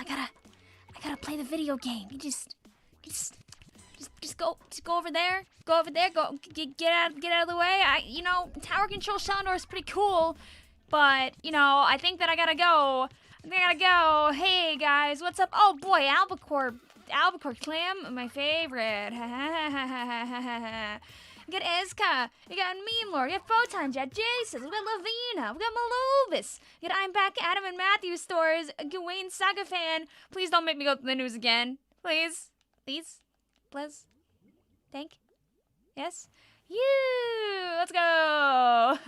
I gotta play the video game. You just go over there. Get out of the way. Tower control Shalendor is pretty cool, but I think that I gotta go. Hey guys, what's up? Oh boy, albacore clam, my favorite. We got Ezka, we got Meme Lord, we got Photon Jet, Jason, we got Lavina, we got Malovis, we got I'm Back, Adam and Matthew stores, Gawain Saga fan. Please don't make me go to the news again. Please. Thank. Yes? Let's go.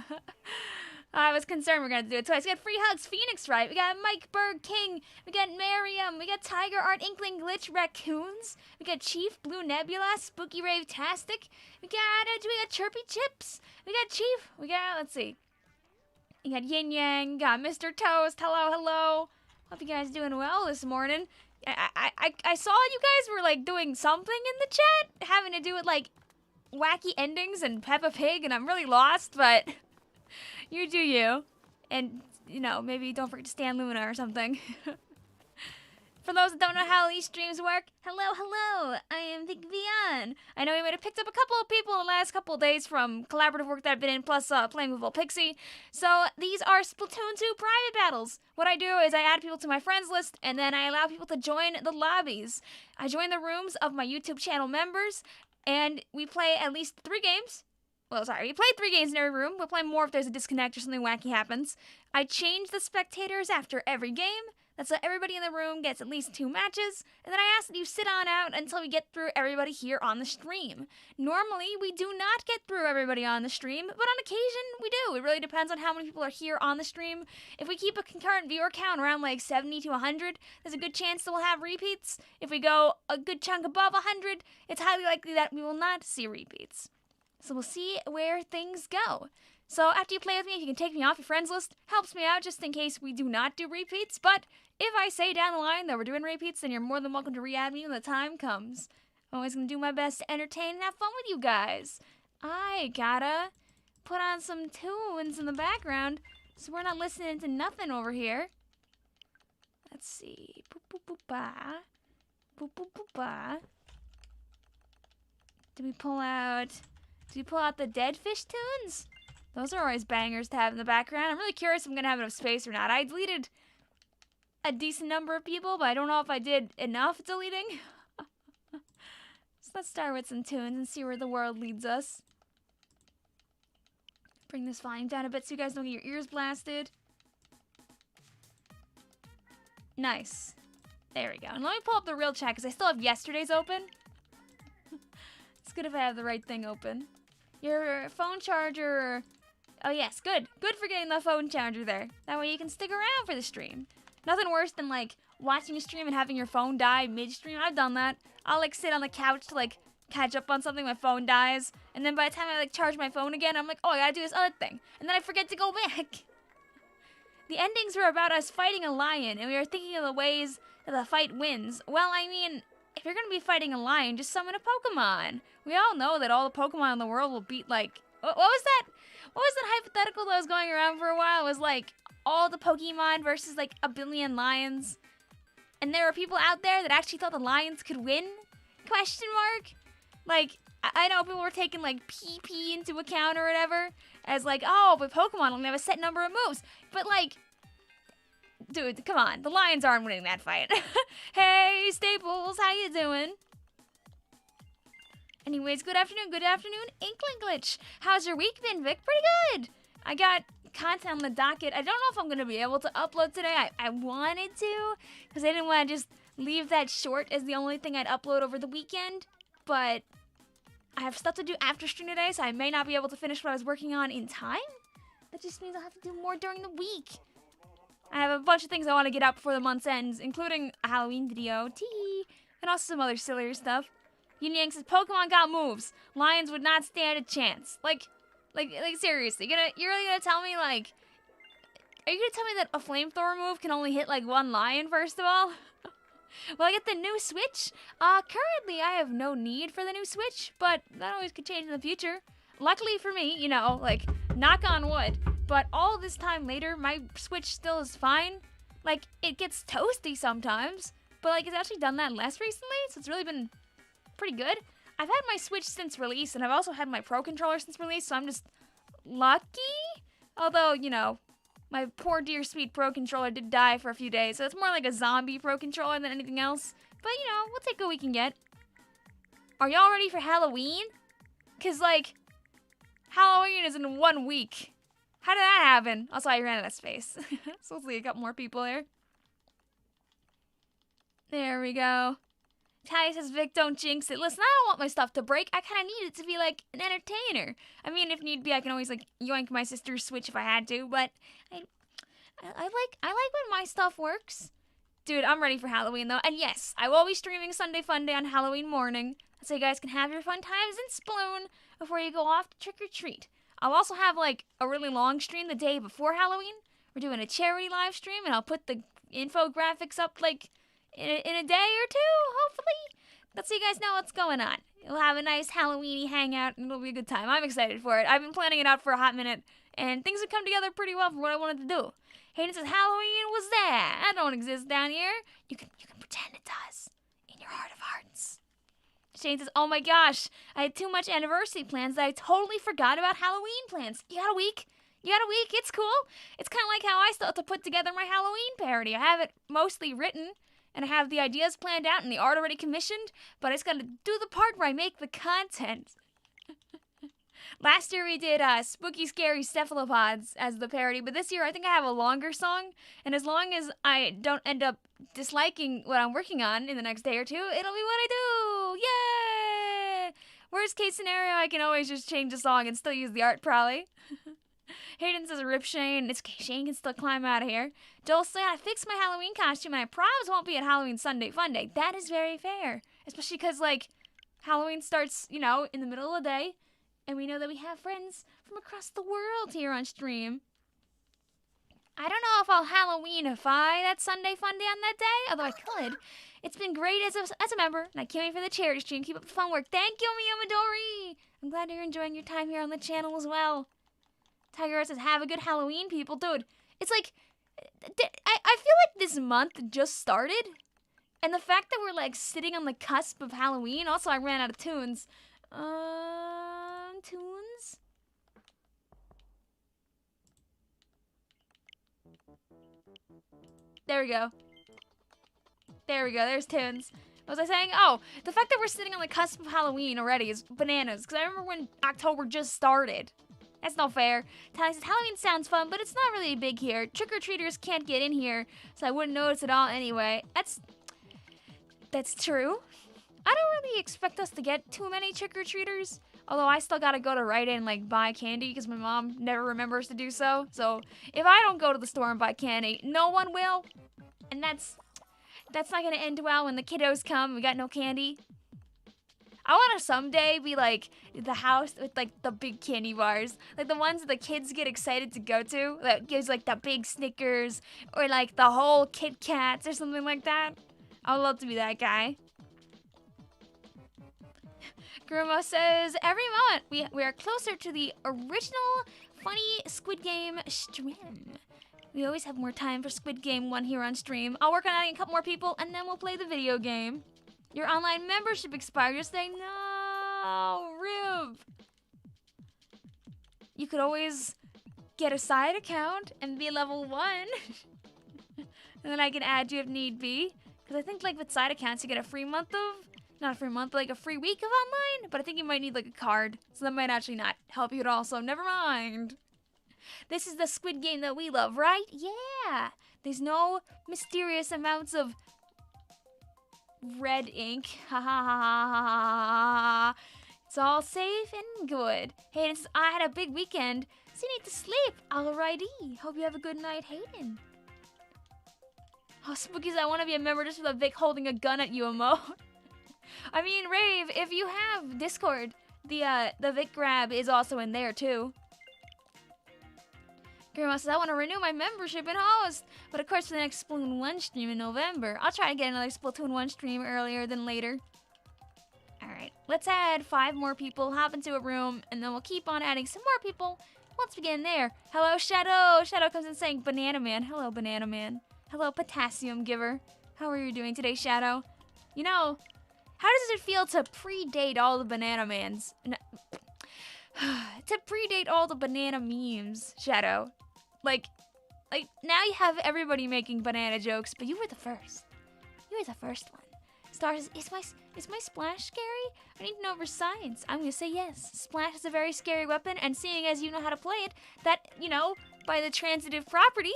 I was concerned we were going to do it twice. We got Free Hugs, Phoenix Right. We got Mike Berg King. We got Miriam. We got Tiger Art Inkling Glitch Raccoons. We got Chief Blue Nebula, Spooky Rave Tastic. We got Chirpy Chips. We got Chief. Let's see. We got Yin Yang. Got Mr. Toast. Hello. Hope you guys doing well this morning. I saw you guys were like doing something in the chat, having to do with like wacky endings and Peppa Pig, and I'm really lost, but you do you. And, maybe don't forget to stand Luna or something. For those that don't know how these streams work, hello, I am Vicvillon. I know we might have picked up a couple of people in the last couple of days from collaborative work that I've been in, plus playing with Little Pixie. So these are Splatoon 2 private battles. What I do is I add people to my friends list, and then I allow people to join the lobbies. I join the rooms of my YouTube channel members, and we play at least 3 games. We play 3 games in every room. We'll play more if there's a disconnect or something wacky happens. I change the spectators after every game. That's so everybody in the room gets at least 2 matches, and then I ask that you sit on out until we get through everybody here on the stream. Normally, we do not get through everybody on the stream, but on occasion, we do. It really depends on how many people are here on the stream. If we keep a concurrent viewer count around like 70 to 100, there's a good chance that we'll have repeats. If we go a good chunk above 100, it's highly likely that we will not see repeats. So we'll see where things go. So after you play with me, if you can take me off your friends list, helps me out just in case we do not do repeats. But if I say down the line that we're doing repeats, then you're more than welcome to re-add me when the time comes. I'm always going to do my best to entertain and have fun with you guys. I gotta put on some tunes in the background so we're not listening to nothing over here. Let's see. Boop, boop, boop, ba. Boop, boop, boop, ba. Did we pull out the Dead Fish tunes? Those are always bangers to have in the background. I'm really curious if I'm going to have enough space or not. I deleted a decent number of people, but I don't know if I did enough deleting. So let's start with some tunes and see where the world leads us. Bring this volume down a bit so you guys don't get your ears blasted. Nice. There we go. And let me pull up the real chat because I still have yesterday's open. It's good if I have the right thing open. Your phone charger. Oh yes, good. Good for getting the phone charger there. That way you can stick around for the stream. Nothing worse than like watching a stream and having your phone die mid-stream. I've done that. I'll like sit on the couch to like catch up on something, my phone dies, and then by the time I like charge my phone again, I'm like, oh, I gotta do this other thing. And then I forget to go back. The endings were about us fighting a lion, and we were thinking of the ways that the fight wins. Well, I mean, if you're gonna be fighting a lion, just summon a Pokemon. We all know that all the Pokemon in the world will beat like, what was that? What was that hypothetical that was going around for a while? It was like all the Pokemon versus like a billion lions. And there were people out there that actually thought the lions could win? Question mark? Like, I know people were taking like PP into account or whatever as like, oh, but Pokemon only have a set number of moves. But like, dude, come on. The lions aren't winning that fight. Hey, Staples, how you doing? Anyways, good afternoon, Inkling Glitch. How's your week been, Vic? Pretty good. I got content on the docket. I don't know if I'm going to be able to upload today. I wanted to, because I didn't want to just leave that short as the only thing I'd upload over the weekend. But I have stuff to do after stream today, so I may not be able to finish what I was working on in time. That just means I'll have to do more during the week. I have a bunch of things I want to get out before the month's ends, including a Halloween video, and also some other sillier stuff. Yin Yang says, Pokemon got moves. Lions would not stand a chance. Like seriously, you're really gonna tell me, like, are you gonna tell me that a flamethrower move can only hit, like, one lion, first of all? Will I get the new Switch? Currently I have no need for the new Switch, but that always could change in the future. Luckily for me, you know, like, knock on wood, but all this time later, my Switch still is fine. Like, it gets toasty sometimes, but like it's actually done that less recently, so it's really been pretty good. I've had my Switch since release, and I've also had my Pro Controller since release, so I'm just lucky. Although, you know, my poor dear sweet Pro Controller did die for a few days, so it's more like a zombie Pro Controller than anything else. But, you know, we'll take what we can get. Are y'all ready for Halloween? Because, like, Halloween is in 1 week. How did that happen? Also, I ran out of space. So hopefully a couple more people here. There we go. Ty says, Vic, don't jinx it. Listen, I don't want my stuff to break. I kind of need it to be, like, an entertainer. I mean, if need be, I can always, like, yoink my sister's Switch if I had to, but I like when my stuff works. Dude, I'm ready for Halloween, though. And yes, I will be streaming Sunday Funday on Halloween morning, so you guys can have your fun times in Splatoon before you go off to trick-or-treat. I'll also have, like, a really long stream the day before Halloween. We're doing a charity live stream, and I'll put the infographics up, like, in a day or two, hopefully. Let's so you guys know what's going on. We'll have a nice Halloween-y hangout, and it'll be a good time. I'm excited for it. I've been planning it out for a hot minute, and things have come together pretty well for what I wanted to do. Hayden says, Halloween was there. That don't exist down here. You can pretend it does in your heart of hearts. Shane says, oh my gosh, I had too much anniversary plans that I totally forgot about Halloween plans. You got a week? It's cool. It's kind of like how I still have to put together my Halloween parody. I have it mostly written, and I have the ideas planned out and the art already commissioned, but I just gotta do the part where I make the content. Last year we did Spooky Scary Cephalopods as the parody, but this year I think I have a longer song, and as long as I don't end up disliking what I'm working on in the next day or two, it'll be what I do! Yay! Worst case scenario, I can always just change the song and still use the art, probably. Hayden says, rip Shane. It's okay, Shane can still climb out of here. Joel says, I fixed my Halloween costume, and I promise won't be at Halloween Sunday Funday. That is very fair. Especially because, like, Halloween starts, you know, in the middle of the day, and we know that we have friends from across the world here on stream. I don't know if I'll Halloweenify that Sunday Funday on that day, although I could. It's been great as a member, and I can't wait for the charity stream. Keep up the fun work. Thank you, Miyamadori. I'm glad you're enjoying your time here on the channel as well. Tiger says, have a good Halloween, people. Dude, it's like, I feel like this month just started. And the fact that we're, like, sitting on the cusp of Halloween. Also, I ran out of tunes. Tunes? There we go. There's tunes. What was I saying? Oh, the fact that we're sitting on the cusp of Halloween already is bananas. Because I remember when October just started. That's not fair. Tally says, Halloween sounds fun, but it's not really big here. Trick-or-treaters can't get in here, so I wouldn't notice it all anyway. That's true. I don't really expect us to get too many trick-or-treaters, although I still gotta go to Rite Aid and, like, buy candy, because my mom never remembers to do so. So, if I don't go to the store and buy candy, no one will. And that's not gonna end well when the kiddos come and we got no candy. I want to someday be, like, the house with, like, the big candy bars. Like, the ones that the kids get excited to go to. That gives, like, the big Snickers. Or, like, the whole Kit Kats or something like that. I would love to be that guy. Grandma says, every moment we are closer to the original funny Squid Game stream. We always have more time for Squid Game 1 here on stream. I'll work on adding a couple more people, and then we'll play the video game. Your online membership expired. You're saying, no, Rib. You could always get a side account and be level 1. And then I can add you if need be. Because I think, like, with side accounts, you get a free month of, not a free month, but, like, a free week of online. But I think you might need, like, a card. So that might actually not help you at all, so never mind. This is the Squid Game that we love, right? Yeah. There's no mysterious amounts of red ink. Ha ha ha ha ha. It's all safe and good. Hayden says, I had a big weekend, so you need to sleep. Alrighty. Hope you have a good night, Hayden. Oh, Spookies, I want to be a member just with a Vic holding a gun at you emote. I mean, Rave, if you have Discord, the Vic grab is also in there, too. Grandma says, I want to renew my membership and host, but of course for the next Splatoon 1 stream in November. I'll try to get another Splatoon 1 stream earlier than later. Alright, let's add 5 more people, hop into a room, and then we'll keep on adding some more people once we get in there. Hello, Shadow! Shadow comes in saying, Banana Man. Hello, Banana Man. Hello, potassium giver. How are you doing today, Shadow? You know, how does it feel to predate all the banana mans? To predate all the banana memes, Shadow. Like now you have everybody making banana jokes, but you were the first. You were the first one. Stars, is my splash scary? I need to know over science. I'm gonna say yes. Splash is a very scary weapon, and seeing as you know how to play it, that, you know, by the transitive property,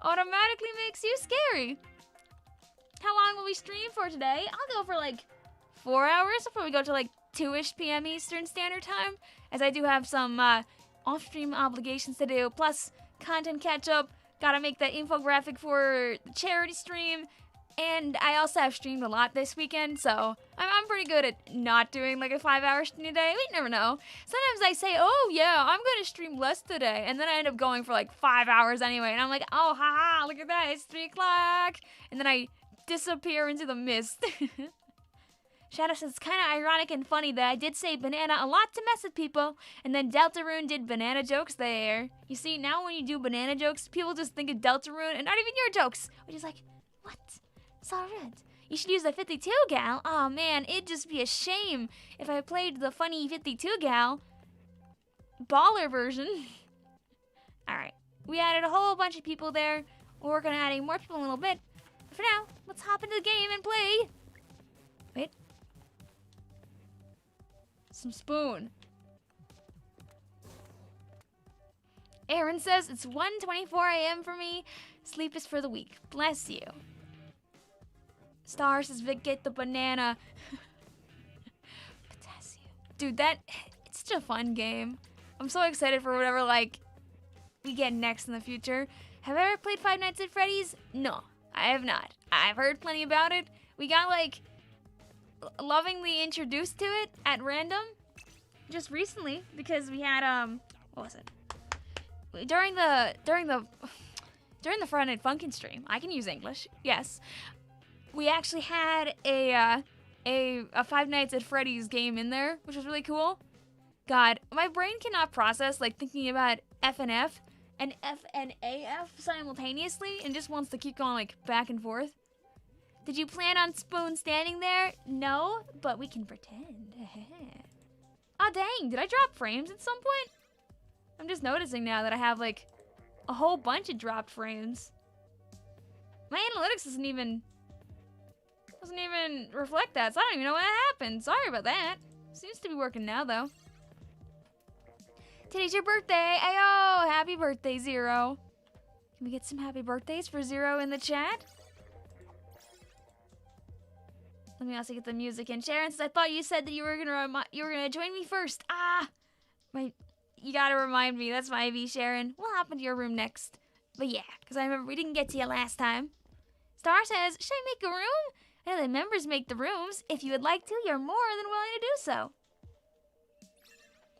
automatically makes you scary. How long will we stream for today? I'll go for like 4 hours. I'll probably go to like 2-ish p.m. Eastern Standard Time, as I do have some off-stream obligations to do, plus content catch-up. Gotta make that infographic for the charity stream. And I also have streamed a lot this weekend, so I'm pretty good at not doing like a 5-hour stream a day. We never know. Sometimes I say, oh yeah, I'm gonna stream less today, and then I end up going for like 5 hours anyway, and I'm like, oh haha, look at that, it's 3 o'clock, and then I disappear into the mist. Shadow says it's kind of ironic and funny that I did say banana a lot to mess with people, and then Deltarune did banana jokes there. You see, now when you do banana jokes, people just think of Deltarune and not even your jokes, which is like, what? So rude. You should use the 52 gal. Oh man, it'd just be a shame if I played the funny 52 gal baller version. Alright, we added a whole bunch of people there. We're working on adding more people in a little bit. But for now, let's hop into the game and play. Wait. Some spoon. Aaron says it's 1:24 a.m. for me. Sleep is for the weak. Bless you. Star says, Vic, get the banana. Potassium. Dude, it's such a fun game. I'm so excited for whatever, like, we get next in the future. Have I ever played Five Nights at Freddy's? No, I have not. I've heard plenty about it. We got, like, lovingly introduced to it at random just recently because we had, what was it? During the Friday Night Funkin' stream, I can use English, yes. We actually had a Five Nights at Freddy's game in there, which was really cool. God, my brain cannot process like thinking about FNF and FNAF simultaneously and just wants to keep going like back and forth. Did you plan on Spoon standing there? No, but we can pretend. Oh dang, did I drop frames at some point? I'm just noticing now that I have like a whole bunch of dropped frames. My analytics doesn't even reflect that, so I don't even know what happened. Sorry about that. Seems to be working now, though. Today's your birthday. Ayo, happy birthday, Zero. Can we get some happy birthdays for Zero in the chat? Let me also get the music in. Sharon says, I thought you said that you were gonna join me first. You gotta remind me. That's my IV, Sharon. We'll hop into your room next. But yeah, because I remember we didn't get to you last time. Star says, should I make a room? I know the members make the rooms. If you would like to, you're more than willing to do so.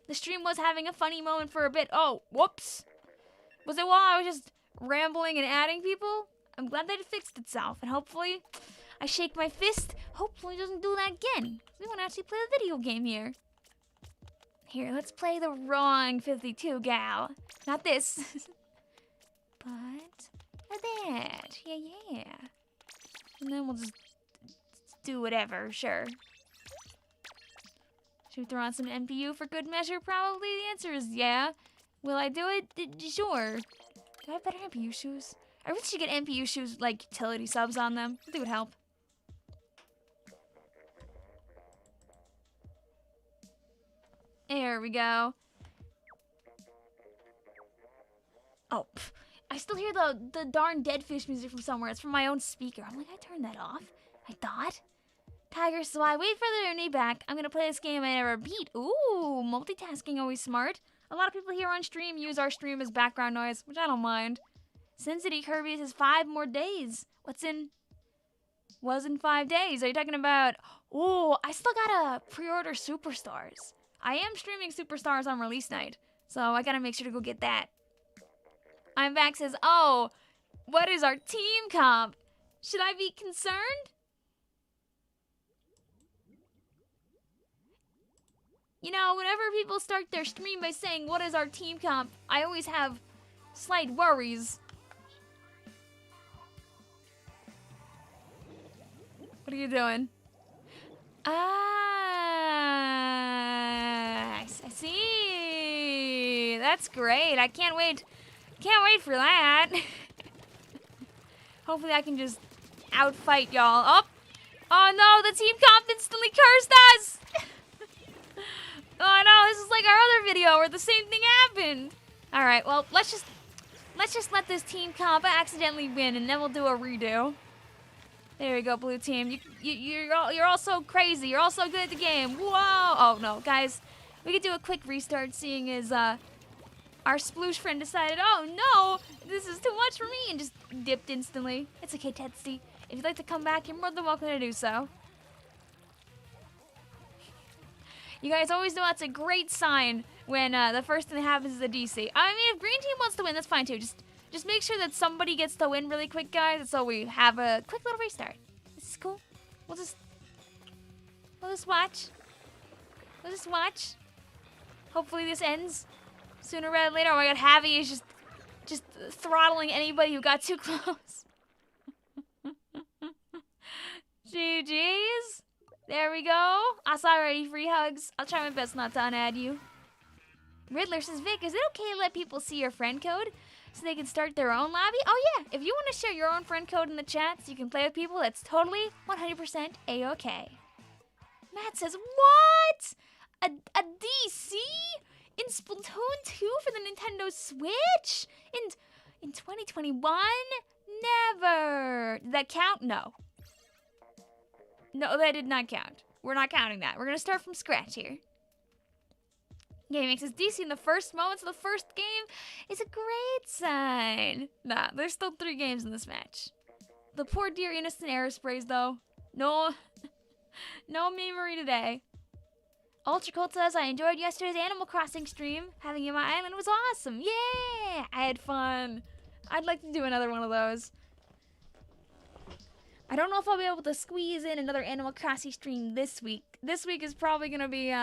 The stream was having a funny moment for a bit. Oh, whoops. Was it while I was just rambling and adding people? I'm glad that it fixed itself, and hopefully I shake my fist. Hopefully it doesn't do that again. We want to actually play the video game here. Here, let's play the wrong 52 gal. Not this. But that. Yeah. And then we'll just do whatever, sure. Should we throw on some NPU for good measure? Probably. The answer is yeah. Will I do it? Sure. Do I have better NPU shoes? I really should get NPU shoes with, like, utility subs on them. I think it would help. There we go. Oh, I still hear the darn Dead Fish music from somewhere. It's from my own speaker. I'm like, I turned that off. I thought. Tiger, so I wait for the journey back. I'm gonna play this game I never beat. Ooh, multitasking always smart. A lot of people here on stream use our stream as background noise, which I don't mind. Sensity Kirby says 5 more days. Was in 5 days. Are you talking about? Ooh, I still gotta pre-order Superstars. I am streaming Superstars on release night, so I gotta make sure to go get that. I'm back says, oh, what is our team comp? Should I be concerned? You know, whenever people start their stream by saying, what is our team comp, I always have slight worries. What are you doing? Ah, I see. That's great. I can't wait. Can't wait for that. Hopefully I can just outfight y'all. Oh no, the team comp instantly cursed us. Oh no, this is like our other video where the same thing happened. All right, well, let's just let this team comp accidentally win, and then we'll do a redo. There you go, blue team. You're all so crazy. You're all so good at the game. Whoa! Oh no, guys, we could do a quick restart, seeing as our sploosh friend decided, oh no, this is too much for me, and just dipped instantly. It's okay, Tetsy. If you'd like to come back, you're more than welcome to do so. You guys always know that's a great sign when the first thing that happens is a DC. I mean, if green team wants to win, that's fine too. Just make sure that somebody gets to win really quick, guys, so we have a quick little restart. This is cool. We'll just watch. We'll just watch. Hopefully this ends sooner rather than later. Oh my god, Javi is just throttling anybody who got too close. GG's. There we go. Alrighty, free hugs. I'll try my best not to unadd you. Riddler says, Vic, is it okay to let people see your friend code so they can start their own lobby? Oh yeah, if you want to share your own friend code in the chat so you can play with people, that's totally 100% A-okay. Matt says, what? A DC? In Splatoon 2 for the Nintendo Switch? In 2021? Never. Did that count? No. No, that did not count. We're not counting that. We're going to start from scratch here. Gaming says DC in the first moments of the first game is a great sign. Nah, there's still 3 games in this match. The poor dear innocent aerosprays, though. No, no memory today. Ultra Cold says, I enjoyed yesterday's Animal Crossing stream. Having you on my island was awesome. Yeah, I had fun. I'd like to do another one of those. I don't know if I'll be able to squeeze in another Animal Crossing stream this week. This week is probably gonna be,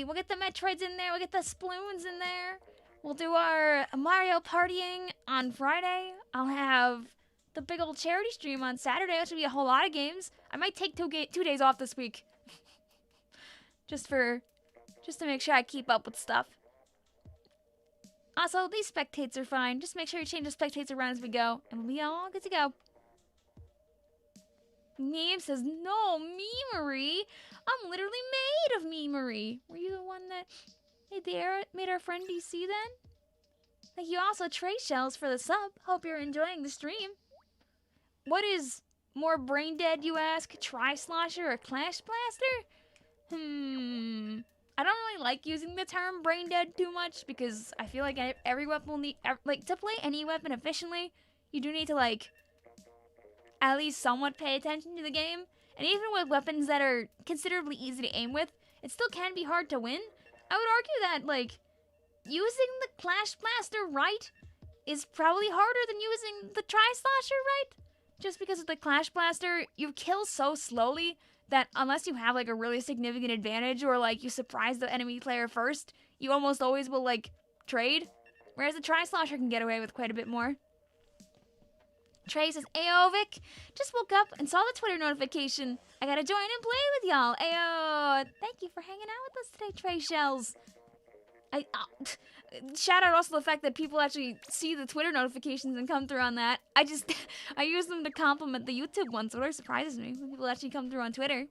we'll get the Metroids in there, we'll get the Sploons in there. We'll do our Mario partying on Friday. I'll have the big old charity stream on Saturday, which will be a whole lot of games. I might take 2 days off this week. just to make sure I keep up with stuff. Also, these spectates are fine. Just make sure you change the spectates around as we go, and we'll be all good to go. Meme says, no, memery. I'm literally made of memery. Were you the one that made our friend DC then? Thank you also, Trey Shells, for the sub. Hope you're enjoying the stream. What is more brain dead, you ask? Tri-Slosher or Clash Blaster? I don't really like using the term brain dead too much because I feel like every weapon will need, to play any weapon efficiently, you do need to, at least somewhat pay attention to the game. And even with weapons that are considerably easy to aim with, it still can be hard to win. I would argue that, using the Clash Blaster right is probably harder than using the Tri-Slosher right. Just because with the Clash Blaster, you kill so slowly that unless you have, a really significant advantage or, you surprise the enemy player first, you almost always will, trade. Whereas the Tri-Slosher can get away with quite a bit more. Trey says, Ayo, Vic, just woke up and saw the Twitter notification. I gotta join and play with y'all. Ayo, thank you for hanging out with us today, Trey Shells. Shout out also the fact that people actually see the Twitter notifications and come through on that. I use them to compliment the YouTube ones, so it surprises me when people actually come through on Twitter.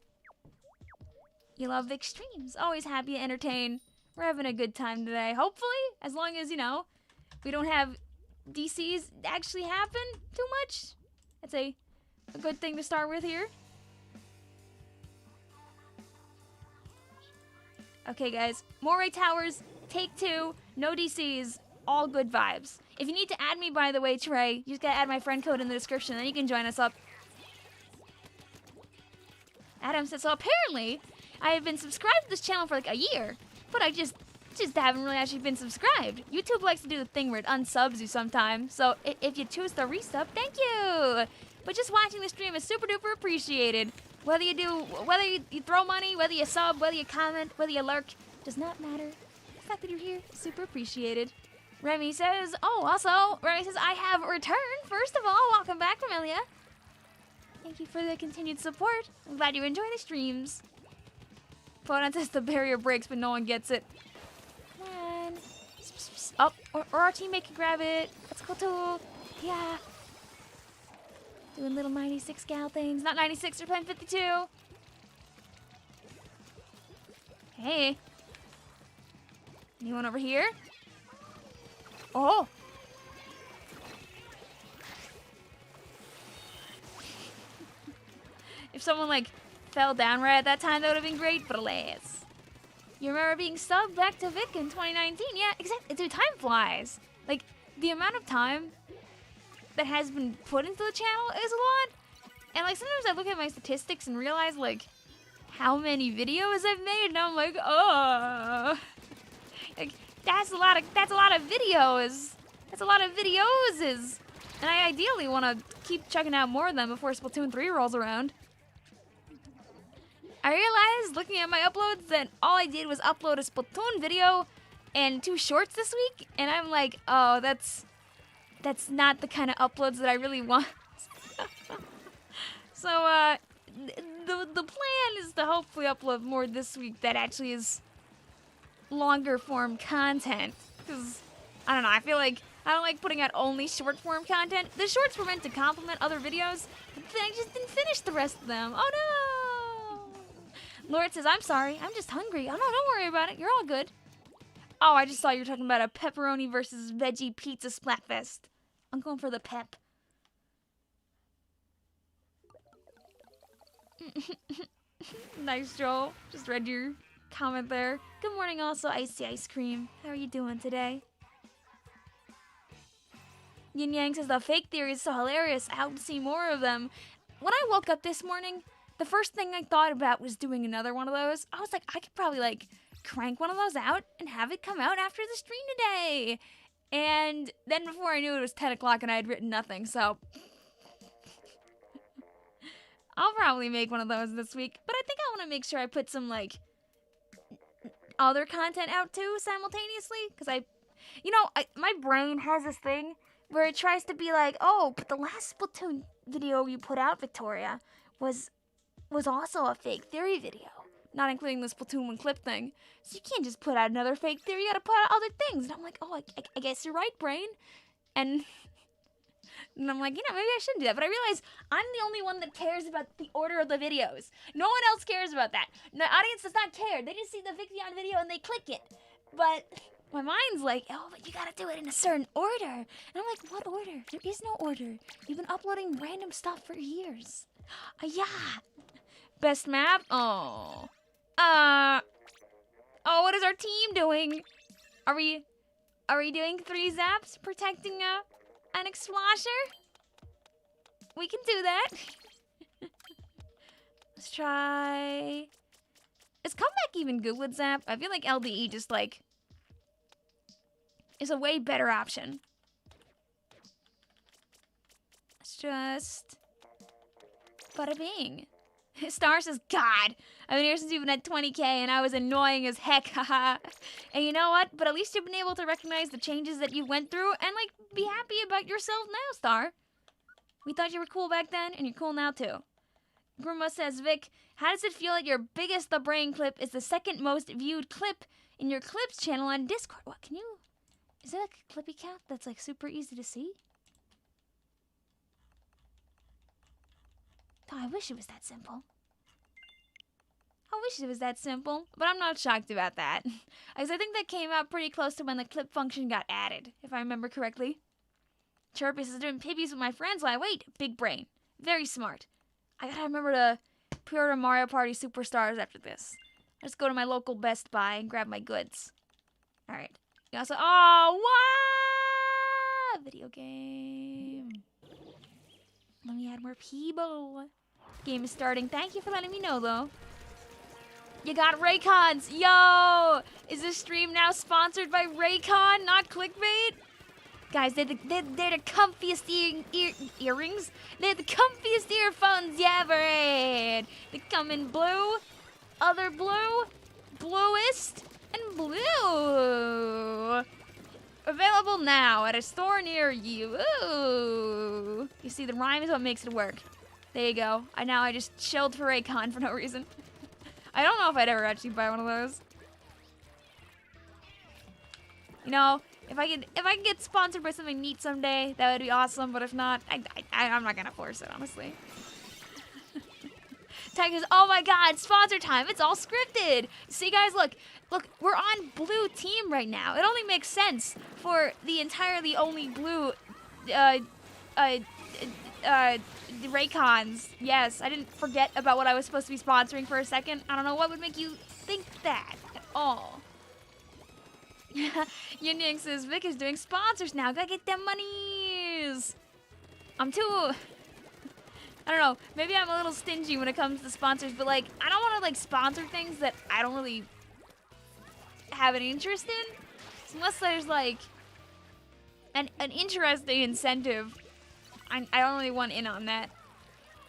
You love Vic streams. Always happy to entertain. We're having a good time today. Hopefully, as long as, we don't have DCs actually happen too much. That's a good thing to start with here. Okay, guys. Moray Towers, take 2, no DCs, all good vibes. If you need to add me, by the way, Trey, you just gotta add my friend code in the description, then you can join us up. Adam says, so apparently, I have been subscribed to this channel for a year, but I just haven't really actually been subscribed. YouTube likes to do the thing where it unsubs you sometimes, so if you choose to resub, thank you! But just watching the stream is super duper appreciated. Whether you throw money, whether you sub, whether you comment, whether you lurk, does not matter. The fact that you're here is super appreciated. Remy says, I have returned. First of all, welcome back, Amelia. Thank you for the continued support. I'm glad you enjoy the streams. Opponent says the barrier breaks, but no one gets it. Come on. Oh, or our teammate can grab it. Let's go too. Yeah. Doing little 96 gal things. Not 96, you're playing 52. Hey. Anyone over here? Oh. If someone like fell down right at that time, that would have been great, but alas. You remember being subbed back to Vic in 2019? Yeah, exactly. Dude, time flies. Like, the amount of time that has been put into the channel is a lot. And like, sometimes I look at my statistics and realize like how many videos I've made, and I'm like, oh. Like, that's a lot of videos. That's a lot of videos. And I ideally want to keep checking out more of them before Splatoon 3 rolls around. I realized, looking at my uploads, that all I did was upload a Splatoon video and 2 shorts this week, and I'm like, oh, that's not the kind of uploads that I really want. So, the plan is to hopefully upload more this week that actually is longer form content, because, I don't know, I feel like I don't like putting out only short form content. The shorts were meant to complement other videos, but I just didn't finish the rest of them. Oh no! Lord says, I'm sorry, I'm just hungry. Oh no, don't worry about it, you're all good. Oh, I just saw you were talking about a pepperoni versus veggie pizza Splatfest. I'm going for the pep. Nice, Joel. Just read your comment there. Good morning also, Icy Ice Cream. How are you doing today? Yin Yang says, the fake theory is so hilarious. I hope to see more of them. When I woke up this morning, the first thing I thought about was doing another one of those. I was like, I could probably like crank one of those out and have it come out after the stream today. And then before I knew it was 10 o'clock and I had written nothing, so I'll probably make one of those this week. But I think I want to make sure I put some like other content out too simultaneously, because my brain has this thing where it tries to be like, oh, but the last Splatoon video you put out, Victoria, was also a fake theory video, not including the Splatoon 1 clip thing. So you can't just put out another fake theory, you gotta put out other things. And I'm like, oh, I guess you're right, brain. And I'm like, maybe I shouldn't do that. But I realize I'm the only one that cares about the order of the videos. No one else cares about that. The audience does not care. They just see the Vicvillon video and they click it. But my mind's like, oh, but you gotta do it in a certain order. And I'm like, what order? There is no order. You've been uploading random stuff for years. Yeah. Best map? Oh. Oh, what is our team doing? Are we doing 3 zaps protecting an explosher? We can do that. Let's try. Is comeback even good with zap? I feel like LDE just like is a way better option. Let's just bada bing. Star says, God, I've been here since you've been at 20K and I was annoying as heck, haha. And you know what? But at least you've been able to recognize the changes that you went through and, like, be happy about yourself now, Star. We thought you were cool back then, and you're cool now, too. Gruma says, Vic, how does it feel that your biggest The Brain clip is the second most viewed clip in your clips channel on Discord? What, can you... Is that a clippy count that's, like, super easy to see? Oh, I wish it was that simple. I wish it was that simple, but I'm not shocked about that. Because I think that came out pretty close to when the clip function got added, if I remember correctly. Chirpy says, doing pibbies with my friends while I wait. Big brain. Very smart. I gotta remember to pre-order Mario Party Superstars after this. I just go to my local Best Buy and grab my goods. Alright. You also, oh, what? Video game. Let me add more people. Game is starting. Thank you for letting me know, though. You got Raycons. Yo! Is this stream now sponsored by Raycon, not clickbait? Guys, they're the comfiest earrings. They're the comfiest earphones you ever had. They come in blue, other blue, bluest, and blue. Available now at a store near you. Ooh. You see, the rhyme is what makes it work. There you go. Now I just chilled for Raycon for no reason. I don't know if I'd ever actually buy one of those. You know, if I could get sponsored by something neat someday, that would be awesome. But if not, I'm not gonna force it, honestly. Tag says, "Oh my God, sponsor time! It's all scripted." See, guys, look, we're on blue team right now. It only makes sense for the entirely only blue, Raycons. Yes, I didn't forget about what I was supposed to be sponsoring for a second. I don't know what would make you think that at all. Yin Yang says, "Vic is doing sponsors now. Gotta get them monies." I'm too... I don't know. Maybe I'm a little stingy when it comes to sponsors, but like, I don't want to like sponsor things that I don't really have an interest in. So unless there's like an interesting incentive, I don't really want in on that.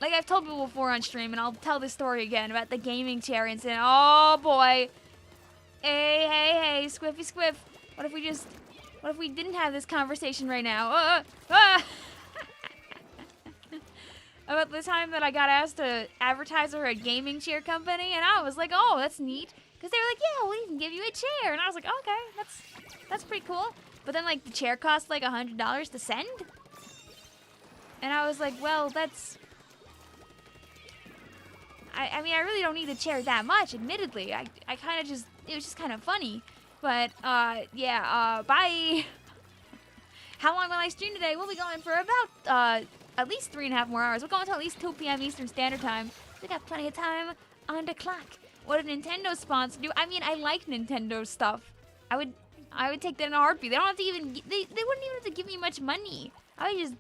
Like I've told people before on stream, and I'll tell this story again about the gaming chair incident. Oh boy. Hey, Squiffy Squiff. What if we didn't have this conversation right now? About the time that I got asked to advertise for a gaming chair company, and I was like, oh, that's neat. Because they were like, yeah, we'll even give you a chair. And I was like, okay, that's pretty cool. But then, like, the chair cost, like, $100 to send. And I was like, well, that's... I mean, I really don't need the chair that much, admittedly. I kind of just... It was just kind of funny. But, yeah, bye. How long will I stream today? We'll be going for about, at least 3.5 more hours. We're going until at least 2 p.m. Eastern Standard Time. We got plenty of time on the clock. What did Nintendo sponsor do? I mean, I like Nintendo stuff. I would take that in a heartbeat. They don't have to even, they wouldn't even have to give me much money. I would just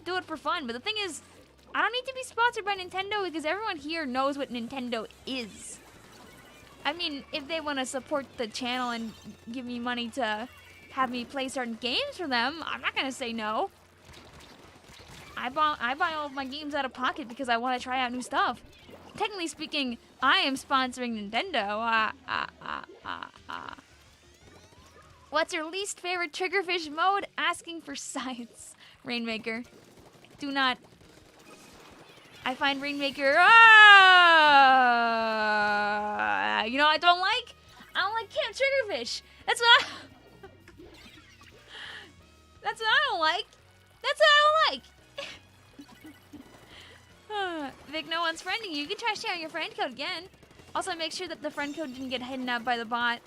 do it for fun. But the thing is, I don't need to be sponsored by Nintendo because everyone here knows what Nintendo is. I mean, if they want to support the channel and give me money to have me play certain games for them, I'm not going to say no. I buy all of my games out of pocket because I want to try out new stuff. Technically speaking, I am sponsoring Nintendo. What's your least favorite triggerfish mode? Asking for science. Rainmaker. Do not. I find Rainmaker. You know what I don't like? I don't like Camp Triggerfish. That's what I don't like. That's what I don't like. Vic, no one's friending you. You can try sharing your friend code again. Also, make sure that the friend code didn't get hidden out by the bot.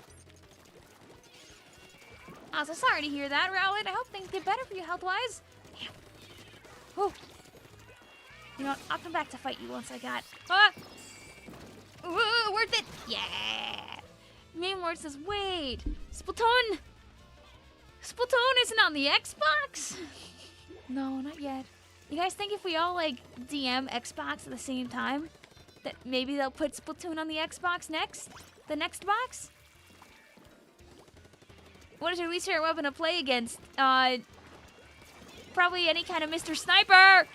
Oh, so sorry to hear that, Rowlet. I hope things get better for you health-wise. Damn. Whew. You know what? I'll come back to fight you once I got... Ah! Ooh, worth it! Yeah! Mainward says, wait! Splatoon! Splatoon isn't on the Xbox? No, not yet. You guys think if we all, like, DM Xbox at the same time, that maybe they'll put Splatoon on the Xbox next? The next box? What is your least favorite weapon to play against? Probably any kind of Mr. Sniper!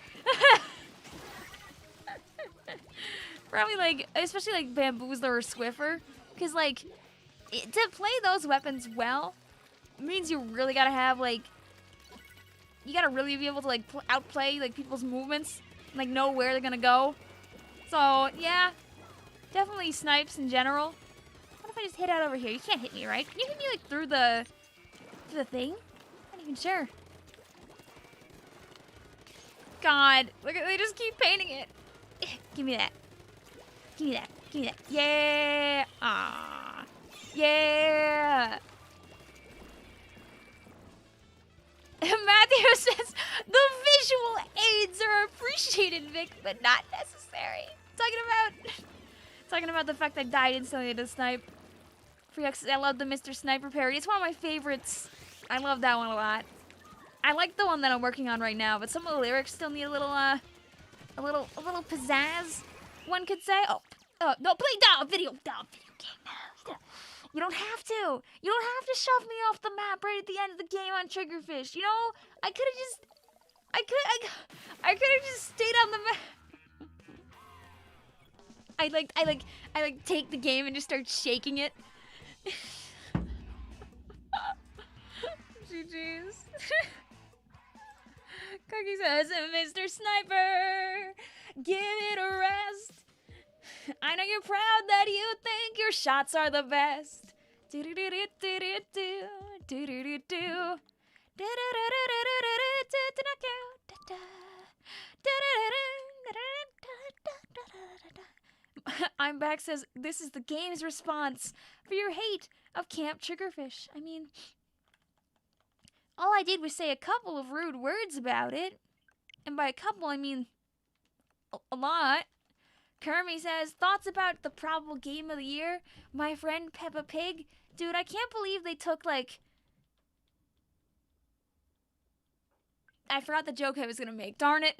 Probably, like, especially, like, Bamboozler or Swiffer. Because, like, to play those weapons well means you really gotta have, like, you gotta really be able to, like, outplay, like, people's movements. And, like, know where they're gonna go. So, yeah. Definitely snipes in general. What if I just hit out over here? You can't hit me, right? Can you hit me, like, through the thing? I'm not even sure. God. Look at, they just keep painting it. Give me that. Give me that. Give me that. Yeah. Aww. Yeah. Matthew says, the visual aids are appreciated, Vic, but not necessary. Talking about the fact I died instantly to snipe. I love the Mr. Sniper parody. It's one of my favorites. I love that one a lot. I like the one that I'm working on right now, but some of the lyrics still need a little pizzazz, one could say. Oh, no, play down video game now. You don't have to. You don't have to shove me off the map right at the end of the game on Triggerfish. You know, I could have just stayed on the map. I take the game and just start shaking it. GG's. Cookie says, Mr. Sniper. Give it a rest. I know you're proud that you think your shots are the best. Do do do do do do do do do do do. I'm back says this is the game's response for your hate of Camp Triggerfish. I mean, all I did was say a couple of rude words about it. And by a couple, I mean a lot. Kermie says, thoughts about the probable game of the year? My friend Peppa Pig? Dude, I can't believe they took, like... I forgot the joke I was gonna make. Darn it.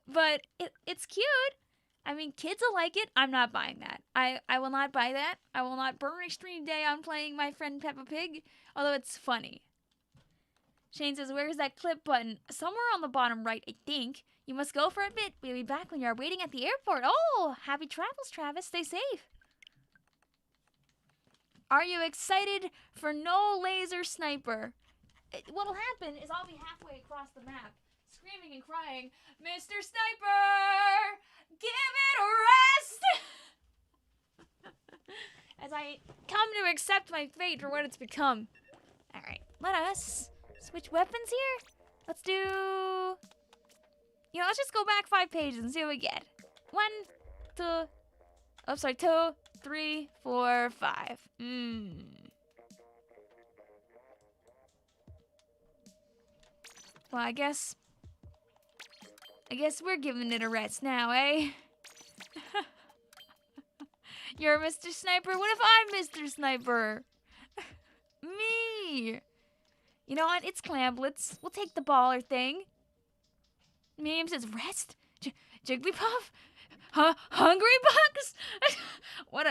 But it's cute. I mean, kids will like it. I'm not buying that. I will not buy that. I will not burn a stream day on playing my friend Peppa Pig, although it's funny. Shane says, where's that clip button? Somewhere on the bottom right, I think. You must go for a bit. We'll be back when you are waiting at the airport. Oh, happy travels, Travis. Stay safe. Are you excited for no laser sniper? What'll happen is I'll be halfway across the map, screaming and crying, Mr. Sniper, give it a rest! As I come to accept my fate for what it's become. Alright, let us switch weapons here. Let's do... let's just go back 5 pages and see what we get. 1, 2... Oh, sorry, 2, 3, 4, 5. Well, I guess we're giving it a rest now, eh? You're Mr. Sniper. What if I'm Mr. Sniper? Me. You know what? It's Clamblets. We'll take the baller thing. Meme says rest. Jigglypuff. Hungry Bugs. What?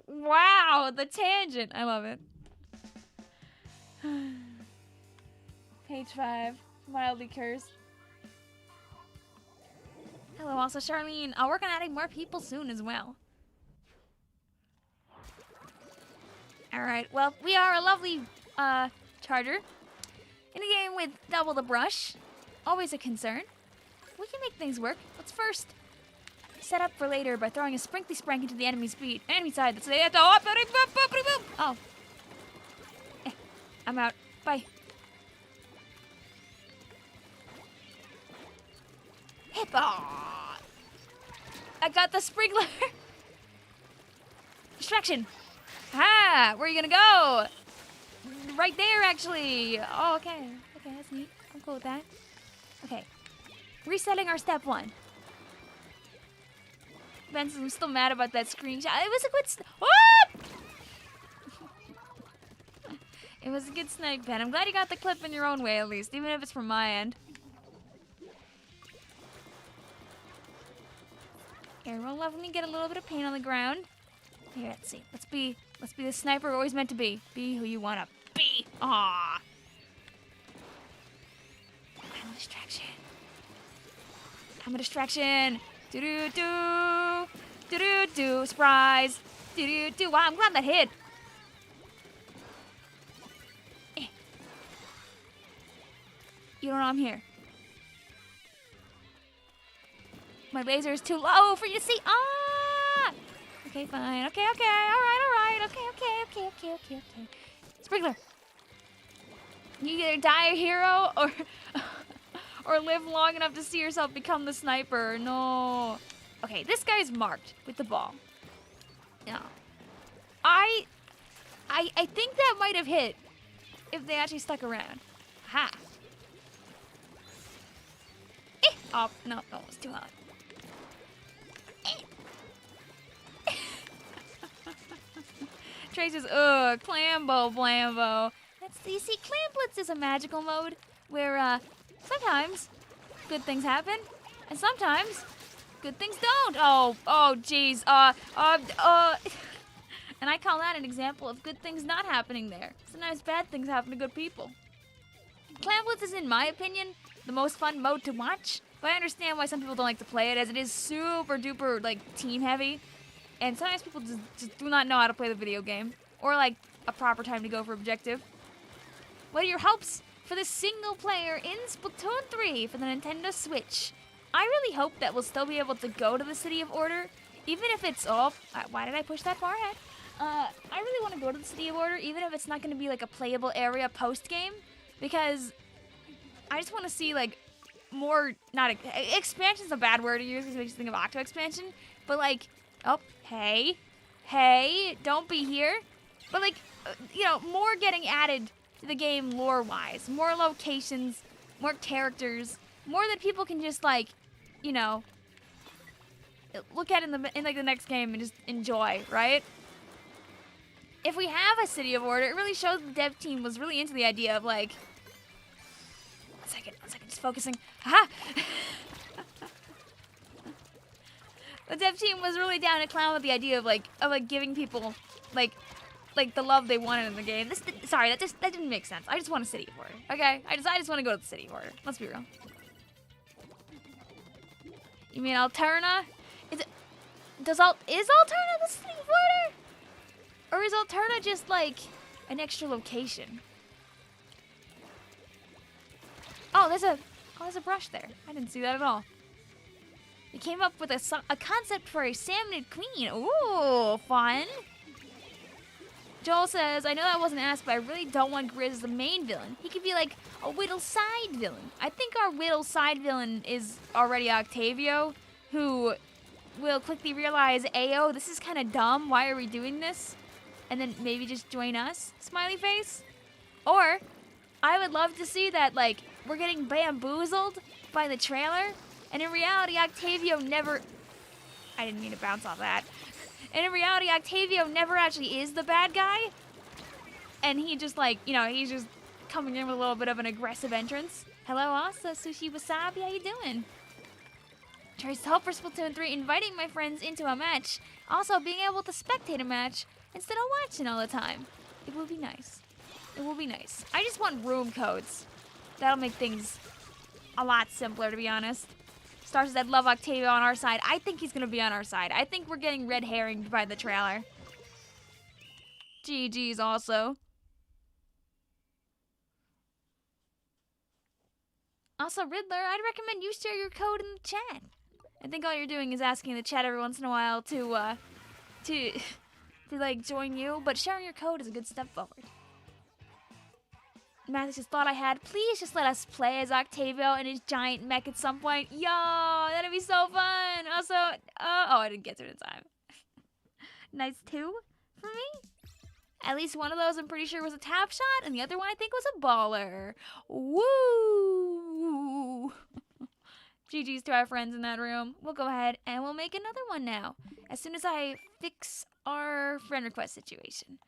Wow, the tangent. I love it. Page 5. Mildly cursed. Hello, also Charlene. I'll work on adding more people soon as well. Alright, well, we are a lovely charger. In a game with double the brush. Always a concern. We can make things work. Let's first set up for later by throwing a sprinkly sprank into the enemy side. That's the oh. I'm out. Bye. Hip. I got the sprinkler. Distraction. Ah, where are you gonna go? Right there, actually. Oh, okay. Okay, that's neat. I'm cool with that. Okay. Resetting our step 1. Benson's still mad about that screenshot. It was a good It was a good snipe, Ben. I'm glad you got the clip in your own way, at least, even if it's from my end. Here, we'll let me get a little bit of paint on the ground. Here, let's see. Let's be the sniper we're always meant to be. Be who you wanna be. Aww. I'm a distraction. I'm a distraction. Do-do-do. Do-do-do. Surprise. Do-do-do. Wow, I'm glad that hit. You don't know I'm here. My laser is too low for you to see. Ah! Okay, fine. Okay. All right. Okay. Sprinkler. You either die a hero or live long enough to see yourself become the sniper. No. Okay, this guy's marked with the ball. No. I think that might have hit if they actually stuck around. Ha. Oh, no, it's too hot. Trace says, ugh, Clambo, Blambo. You see, Clamblets is a magical mode where, sometimes good things happen, and sometimes good things don't. Oh, jeez. And I call that an example of good things not happening there. Sometimes bad things happen to good people. Clamblets is, in my opinion, the most fun mode to watch, but I understand why some people don't like to play it, as it is super duper, like, team heavy. And sometimes people just do not know how to play the video game, or, like, a proper time to go for objective. What are your hopes for the single player in Splatoon 3 for the Nintendo Switch? I really hope that we'll still be able to go to the City of Order, even if it's off. Why did I push that far ahead? I really want to go to the City of Order, even if it's not going to be like a playable area post-game, because I just want to see like more, not expansion's a bad word to use because it makes you think of Octo expansion, but like, oh, hey, don't be here. But like, you know, more getting added to the game lore-wise, more locations, more characters, more that people can just like, you know, look at in like the next game and just enjoy, right? If we have a City of Order, it really shows the dev team was really into the idea of like, one second, just focusing. Haha! The dev team was really down to clown with the idea of like giving people like the love they wanted in the game. Sorry, that didn't make sense. I just want a City of Order. Okay, I just want to go to the City of Order. Let's be real. You mean Alterna? Is Alterna the City of Order? Or is Alterna just like an extra location? Oh, there's a brush there. I didn't see that at all. He came up with a concept for a salmonid queen. Ooh, fun. Joel says, I know that wasn't asked, but I really don't want Grizz as the main villain. He could be like a Whittle side villain. I think our Whittle side villain is already Octavio, who will quickly realize, Ayo, this is kind of dumb. Why are we doing this? And then maybe just join us, smiley face. Or I would love to see that, like, we're getting bamboozled by the trailer, and in reality, Octavio never... I didn't mean to bounce off that. And in reality, Octavio never actually is the bad guy. And he just, like, you know, he's just coming in with a little bit of an aggressive entrance. Hello, Asa, Sushi Wasabi, how you doing? Tries to help for Splatoon 3, inviting my friends into a match. Also, being able to spectate a match instead of watching all the time. It will be nice. It will be nice. I just want room codes. That'll make things a lot simpler, to be honest. Stars said, love Octavio on our side. I think he's going to be on our side. I think we're getting red herringed by the trailer. GG's also. Also, Riddler, I'd recommend you share your code in the chat. I think all you're doing is asking the chat every once in a while to like join you, but sharing your code is a good step forward. Mathis just thought I had. Please just let us play as Octavio and his giant mech at some point. Yo, that'd be so fun. Also, oh, I didn't get to it in time. Nice 2 for me. At least one of those I'm pretty sure was a tap shot, and the other one I think was a baller. Woo! GG's to our friends in that room. We'll go ahead and we'll make another one now. As soon as I fix our friend request situation.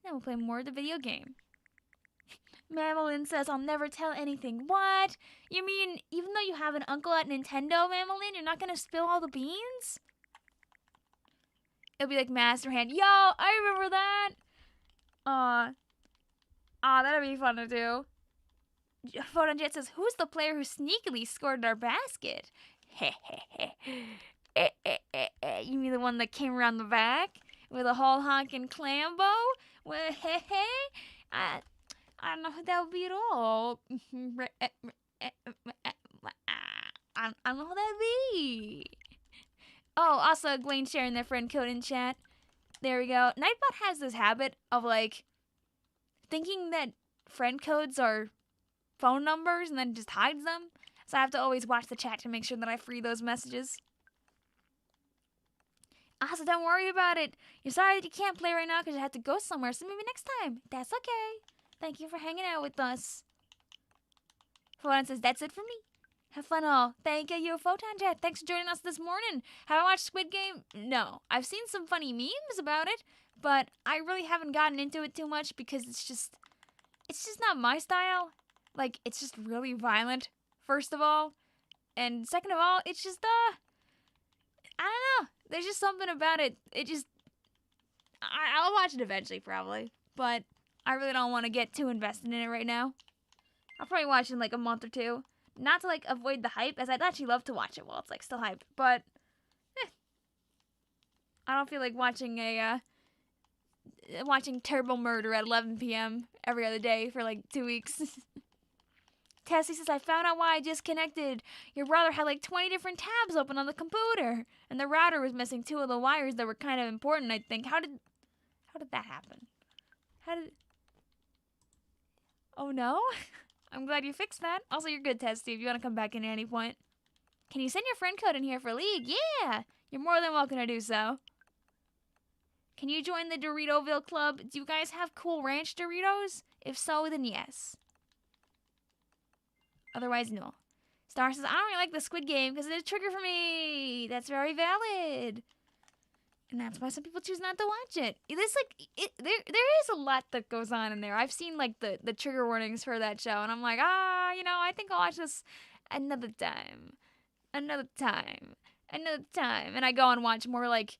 Then we'll play more of the video game. Mamelin says, I'll never tell anything. What? You mean, even though you have an uncle at Nintendo, Mamelin, you're not going to spill all the beans? It'll be like Master Hand. Yo, I remember that. That'd be fun to do. Photon Jet says, who's the player who sneakily scored in our basket? You mean the one that came around the back with a whole honkin' clambo? Well, I don't know who that would be at all. I don't know who that would be. Oh, also Gwen sharing their friend code in chat. There we go. Nightbot has this habit of like thinking that friend codes are phone numbers and then just hides them. So I have to always watch the chat to make sure that I free those messages. Also, don't worry about it. You're sorry that you can't play right now because you have to go somewhere, so maybe next time. That's okay. Thank you for hanging out with us. Photon says, that's it for me. Have fun all. Thank you, Photon Jet. Thanks for joining us this morning. Have I watched Squid Game? No. I've seen some funny memes about it, but I really haven't gotten into it too much because it's just not my style. Like, it's just really violent, first of all. And second of all, it's just, I don't know. There's just something about it. I'll watch it eventually, probably. But I really don't want to get too invested in it right now. I'll probably watch it in like a month or two. Not to like avoid the hype, as I'd actually love to watch it while it's like still hyped. But, I don't feel like watching watching Turbo Murder at 11 p.m. every other day for like 2 weeks. Tessie says, I found out why I disconnected. Your brother had like 20 different tabs open on the computer. And the router was missing 2 of the wires that were kind of important, I think. How did that happen? Oh no? I'm glad you fixed that. Also, you're good, Tessie, if you want to come back in at any point. Can you send your friend code in here for League? Yeah! You're more than welcome to do so. Can you join the Doritoville Club? Do you guys have Cool Ranch Doritos? If so, then yes. Otherwise, no. Star says, I don't really like the Squid Game because it's a trigger for me. That's very valid. And that's why some people choose not to watch it. There is a lot that goes on in there. I've seen like the trigger warnings for that show, and I'm like, I think I'll watch this another time. And I go and watch more like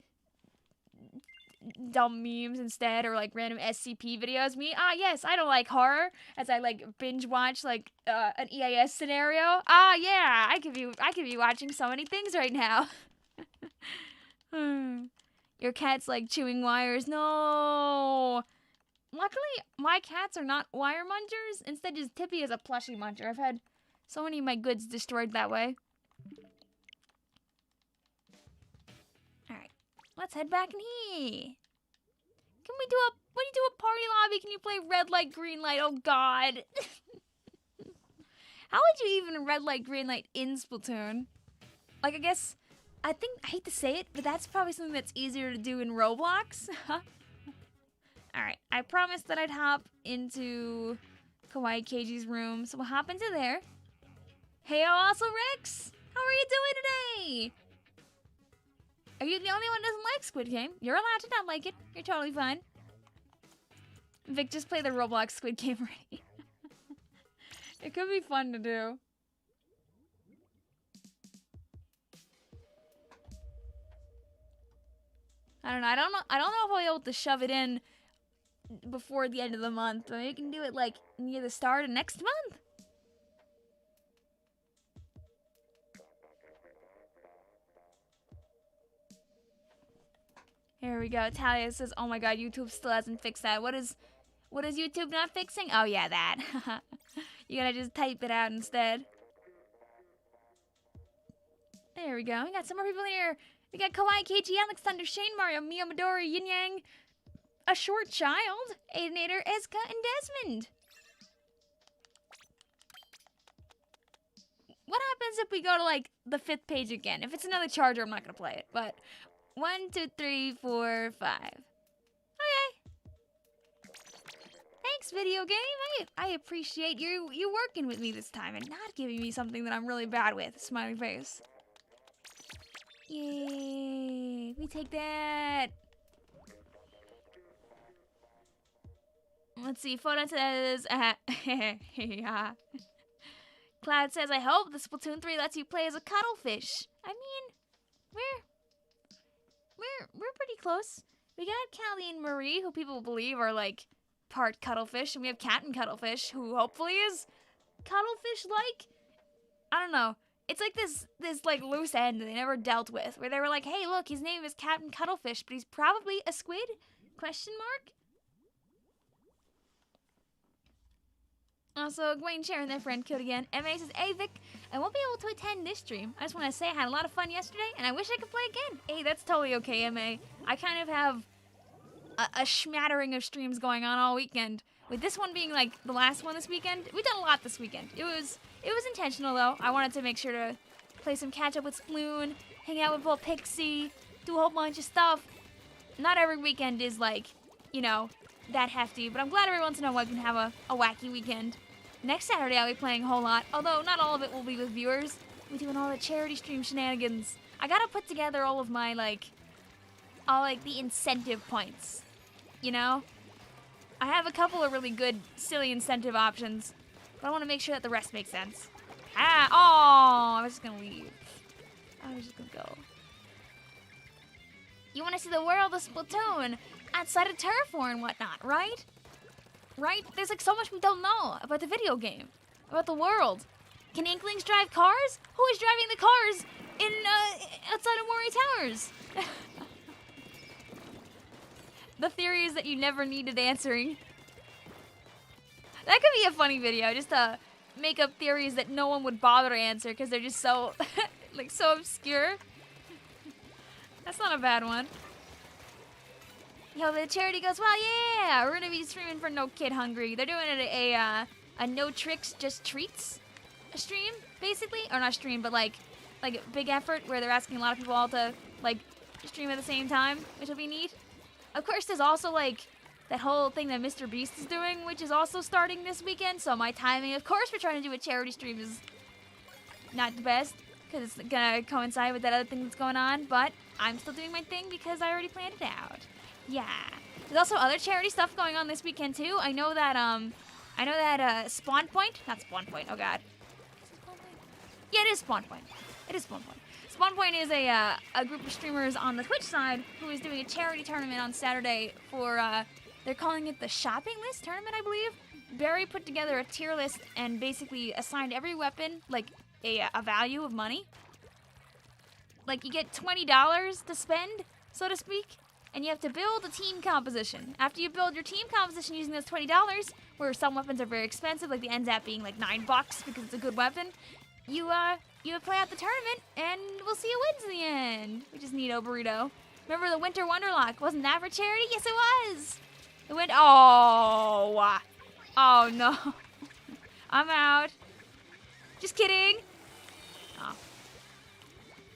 dumb memes instead, or like random SCP videos. Yes, I don't like horror, as I like binge watch like an EAS scenario. Yeah, I could be watching so many things right now. Your cat's like chewing wires. No. Luckily, my cats are not wire munchers. Instead, just Tippy is a plushie muncher. I've had so many of my goods destroyed that way. Alright, let's head back in here. When you do a party lobby, can you play red light, green light? Oh god. How would you even red light, green light in Splatoon? Like, I hate to say it, but that's probably something that's easier to do in Roblox. Alright, I promised that I'd hop into Kawaii Keiji's room, so we'll hop into there. Hey, also Rex! How are you doing today? Are you the only one who doesn't like Squid Game? You're allowed to not like it. You're totally fine. Vic, just play the Roblox Squid Game already. It could be fun to do. I don't know if I'll be able to shove it in before the end of the month. Maybe we can do it like near the start of next month. Here we go. Talia says, oh my god, YouTube still hasn't fixed that. What is YouTube not fixing? Oh yeah, that. You gotta just type it out instead. There we go. We got some more people here. We got Kawaii, Keiji, Alex, Thunder, Shane, Mario, Mia, Midori, Yin Yang, A Short Child, Aidenator, Eska, and Desmond. What happens if we go to, like, the 5th page again? If it's another charger, I'm not gonna play it, but 1, 2, 3, 4, 5. Okay. Thanks, video game. I appreciate you working with me this time and not giving me something that I'm really bad with. Smiley face. Yay! We take that. Let's see. Photon says, yeah. Cloud says, I hope the Splatoon 3 lets you play as a cuttlefish. I mean, we're pretty close. We got Callie and Marie, who people believe are like part cuttlefish, and we have Cat and Cuttlefish, who hopefully is cuttlefish-like. I don't know. It's like this like loose end that they never dealt with, where they were like, hey, look, his name is Captain Cuttlefish, but he's probably a squid? Question mark? Also, Gwen sharing their friend code again. MA says, hey, Vic, I won't be able to attend this stream. I just want to say I had a lot of fun yesterday, and I wish I could play again. Hey, that's totally okay, MA. I kind of have a smattering of streams going on all weekend. With this one being, like, the last one this weekend. We've done a lot this weekend. It was intentional, though. I wanted to make sure to play some catch-up with Sploon, hang out with Bull Pixie, do a whole bunch of stuff. Not every weekend is, like, you know, that hefty, but I'm glad every once in a while I can have a wacky weekend. Next Saturday I'll be playing a whole lot, although not all of it will be with viewers. We're doing all the charity stream shenanigans. I gotta put together all of my, the incentive points, you know? I have a couple of really good, silly incentive options, but I want to make sure that the rest makes sense. I was just gonna leave. I was just gonna go. You want to see the world of Splatoon outside of Turf War and whatnot, right? Right? There's like so much we don't know about the video game, about the world. Can Inklings drive cars? Who is driving the cars in outside of Mori Towers? The theories that you never needed answering. That could be a funny video, just a make up theories that no one would bother to answer because they're just so, like, so obscure. That's not a bad one. Yo, the charity goes, well, yeah, we're gonna be streaming for No Kid Hungry. They're doing it a no tricks, just treats stream, basically. Or not stream, but like a big effort where they're asking a lot of people all to, like, stream at the same time, which will be neat. Of course, there's also, like, that whole thing that Mr. Beast is doing, which is also starting this weekend. So my timing, of course, for trying to do a charity stream is not the best because it's gonna coincide with that other thing that's going on. But I'm still doing my thing because I already planned it out. Yeah. There's also other charity stuff going on this weekend too. I know that Spawn Point, not Spawn Point. Oh God. Is it Spawn Point? Yeah, it is Spawn Point. It is Spawn Point. Spawn Point is a group of streamers on the Twitch side who is doing a charity tournament on Saturday for they're calling it the shopping list tournament, I believe. Barry put together a tier list and basically assigned every weapon like a value of money. Like you get $20 to spend, so to speak, and you have to build a team composition. After you build your team composition using those $20, where some weapons are very expensive, like the NZAP being like $9 because it's a good weapon, you play out the tournament and we'll see who wins in the end. Which is neato burrito. Remember the Winter Wonderlock? Wasn't that for charity? Yes, it was. It went. Oh no. I'm out. Just kidding. Oh.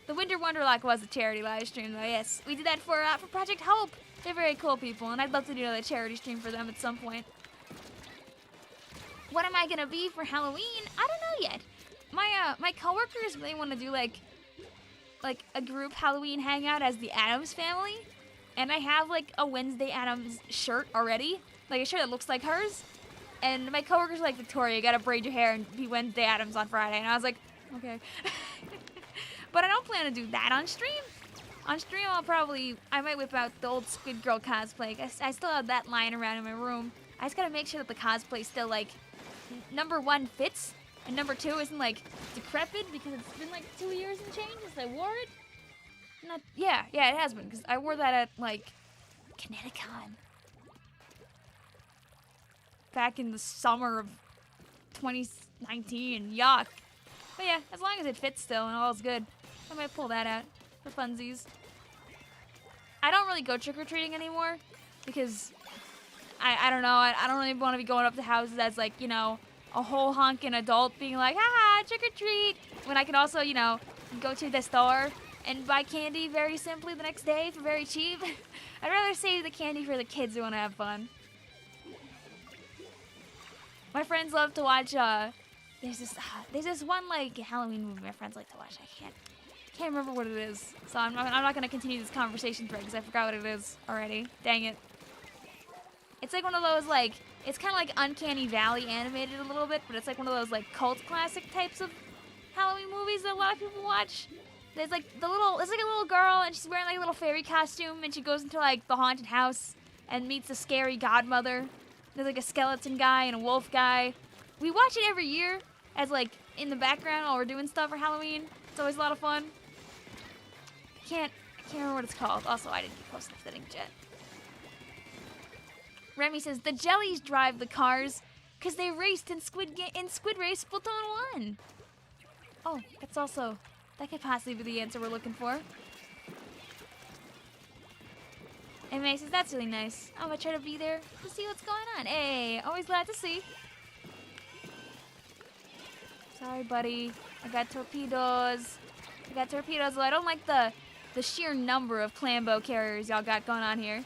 The Winter Wonderlock was a charity live stream, though. Yes, we did that for Project Hope. They're very cool people, and I'd love to do another charity stream for them at some point. What am I gonna be for Halloween? I don't know yet. My coworkers really want to do like a group Halloween hangout as the Addams family, and I have like a Wednesday Addams shirt already, like a shirt that looks like hers. And my coworkers are like, Victoria, you gotta braid your hair and be Wednesday Addams on Friday, and I was like, okay. But I don't plan to do that on stream. On stream, I might whip out the old Squid Girl cosplay. I still have that lying around in my room. I just gotta make sure that the cosplay still like number one fits. And number two isn't like decrepit because it's been like 2 years and change since I wore it. Yeah, it has been because I wore that at like Kineticon back in the summer of 2019. Yuck. But yeah, as long as it fits still and all's good, I might pull that out for funsies. I don't really go trick-or-treating anymore because I don't know. I don't really want to be going up to houses as like, you know, a whole honking adult being like, haha, trick or treat, when I can also, you know, go to the store and buy candy very simply the next day for very cheap. I'd rather save the candy for the kids who want to have fun. My friends love to watch, there's this one, like, Halloween movie my friends like to watch. I can't remember what it is, so I'm not going to continue this conversation thread because I forgot what it is already. Dang it. It's like one of those, like, it's kind of like Uncanny Valley animated a little bit, but it's like one of those, like, cult classic types of Halloween movies that a lot of people watch. There's, like, it's like a little girl, and she's wearing, like, a little fairy costume, and she goes into, like, the haunted house and meets a scary godmother. There's, like, a skeleton guy and a wolf guy. We watch it every year as, like, in the background while we're doing stuff for Halloween. It's always a lot of fun. I can't remember what it's called. Also, I didn't get close enough to the jet. Remy says, the jellies drive the cars because they raced in Squid Race Splatoon 1. Oh, that could possibly be the answer we're looking for. And May says, that's really nice. I'm going to try to be there to see what's going on. Hey, always glad to see. Sorry, buddy. I got torpedoes. Though I don't like the sheer number of Clambo carriers y'all got going on here.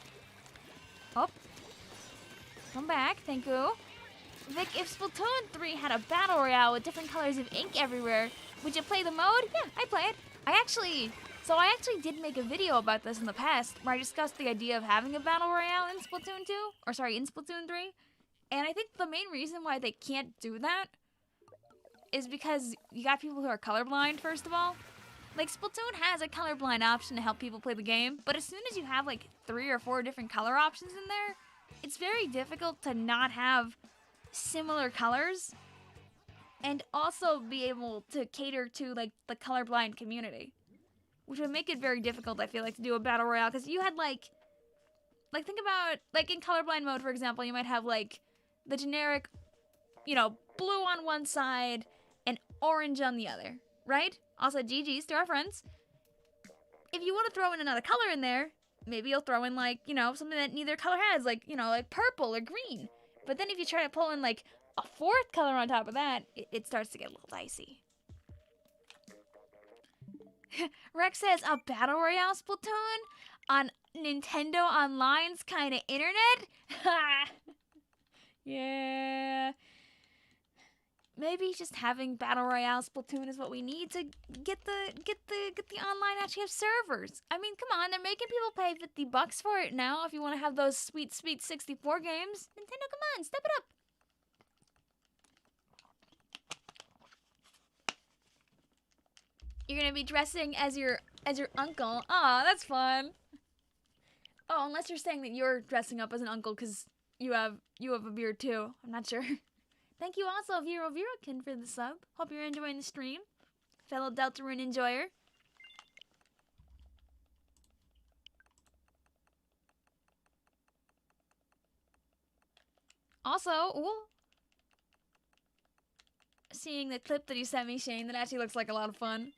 Oh. Come back, thank you. Vic, if Splatoon 3 had a battle royale with different colors of ink everywhere, would you play the mode? Yeah, I'd play it. I actually did make a video about this in the past where I discussed the idea of having a battle royale in Splatoon 2, in Splatoon 3. And I think the main reason why they can't do that is because you got people who are colorblind, first of all. Like, Splatoon has a colorblind option to help people play the game, but as soon as you have like 3 or 4 different color options in there, it's very difficult to not have similar colors and also be able to cater to like the colorblind community, which would make it very difficult, I feel like, to do a battle royale because you had like think about like in colorblind mode, for example, you might have like the generic, you know, blue on one side and orange on the other, right? Also, GG's to our friends. If you want to throw in another color in there, maybe you'll throw in, like, you know, something that neither color has, like, you know, like purple or green. But then if you try to pull in, like, a fourth color on top of that, it starts to get a little dicey. Rex says, a Battle Royale Splatoon on Nintendo Online's kind of internet? Yeah. Maybe just having Battle Royale Splatoon is what we need to get the online actually have servers. I mean, come on, they're making people pay $50 for it now if you want to have those sweet 64 games. Nintendo, come on, step it up. You're gonna be dressing as your uncle. Aw, that's fun. Oh, unless you're saying that you're dressing up as an uncle because you have a beard too. I'm not sure. Thank you also, Virokin, for the sub. Hope you're enjoying the stream. Fellow Deltarune enjoyer. Also, ooh, seeing the clip that you sent me, Shane, that actually looks like a lot of fun.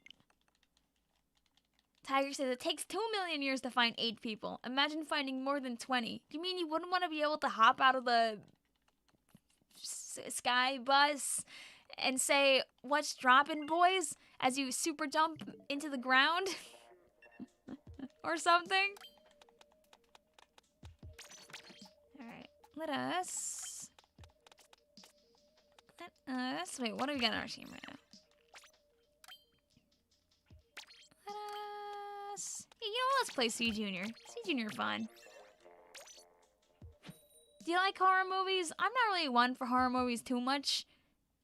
Tiger says, it takes 2 million years to find 8 people. Imagine finding more than 20. Do you mean you wouldn't want to be able to hop out of the sky bus and say, what's dropping, boys, as you super jump into the ground? Or something? Alright, let us... Wait, what do we got on our team right now? Let us... Yeah, you know, let's play C Junior. C Junior fun. Do you like horror movies? I'm not really one for horror movies too much,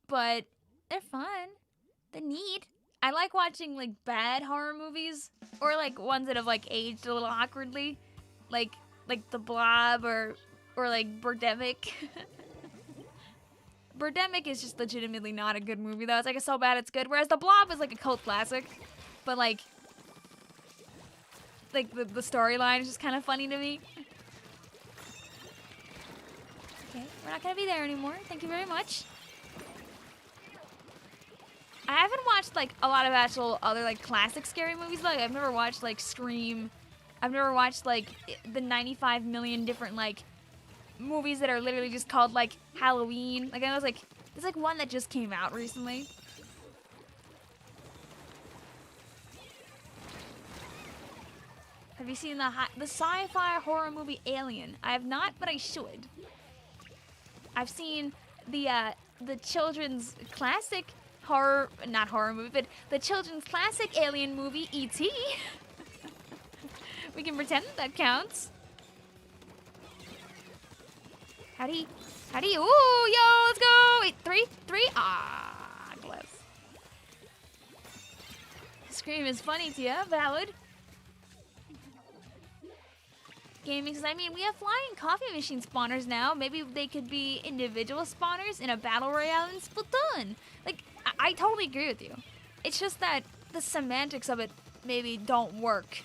but they're fun. They're neat. I like watching, like, bad horror movies, or, like, ones that have, like, aged a little awkwardly, like The Blob, or like, Birdemic. Birdemic is just legitimately not a good movie, though. It's, like, so bad it's good, whereas The Blob is, like, a cult classic, but, like the storyline is just kind of funny to me. Okay, we're not gonna be there anymore. Thank you very much. I haven't watched, like, a lot of actual other, like, classic scary movies. Like, I've never watched, like, Scream. I've never watched, like, the 95 million different, like, movies that are literally just called, like, Halloween. Like, I was like, there's, like, one that just came out recently. Have you seen the sci-fi horror movie Alien? I have not, but I should. I've seen the children's classic not horror movie, but the children's classic Alien movie, E.T. We can pretend that counts. Howdy, ooh, yo, let's go. Wait, three, ah, bless. Scream is funny to ya, valid. Gaming says, I mean, we have flying coffee machine spawners now. Maybe they could be individual spawners in a battle royale in Splatoon. Like, I totally agree with you. It's just that the semantics of it maybe don't work.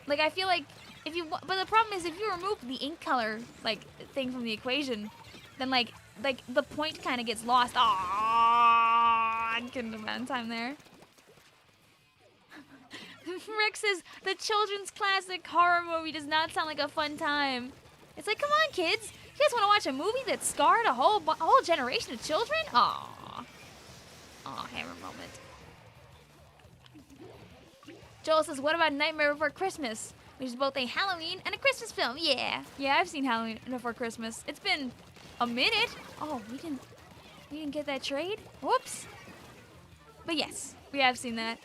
Like, I feel like if you, but the problem is if you remove the ink color, like, thing from the equation, then, like the point kind of gets lost. Aww, I couldn't have had time there. Rick says, the children's classic horror movie does not sound like a fun time. It's like, come on, kids. You guys want to watch a movie that scarred a whole generation of children? Aww. Aw, hammer moment. Joel says, what about Nightmare Before Christmas? Which is both a Halloween and a Christmas film. Yeah, I've seen Halloween Before Christmas. It's been a minute. Oh, we didn't get that trade? Whoops. But yes, we have seen that.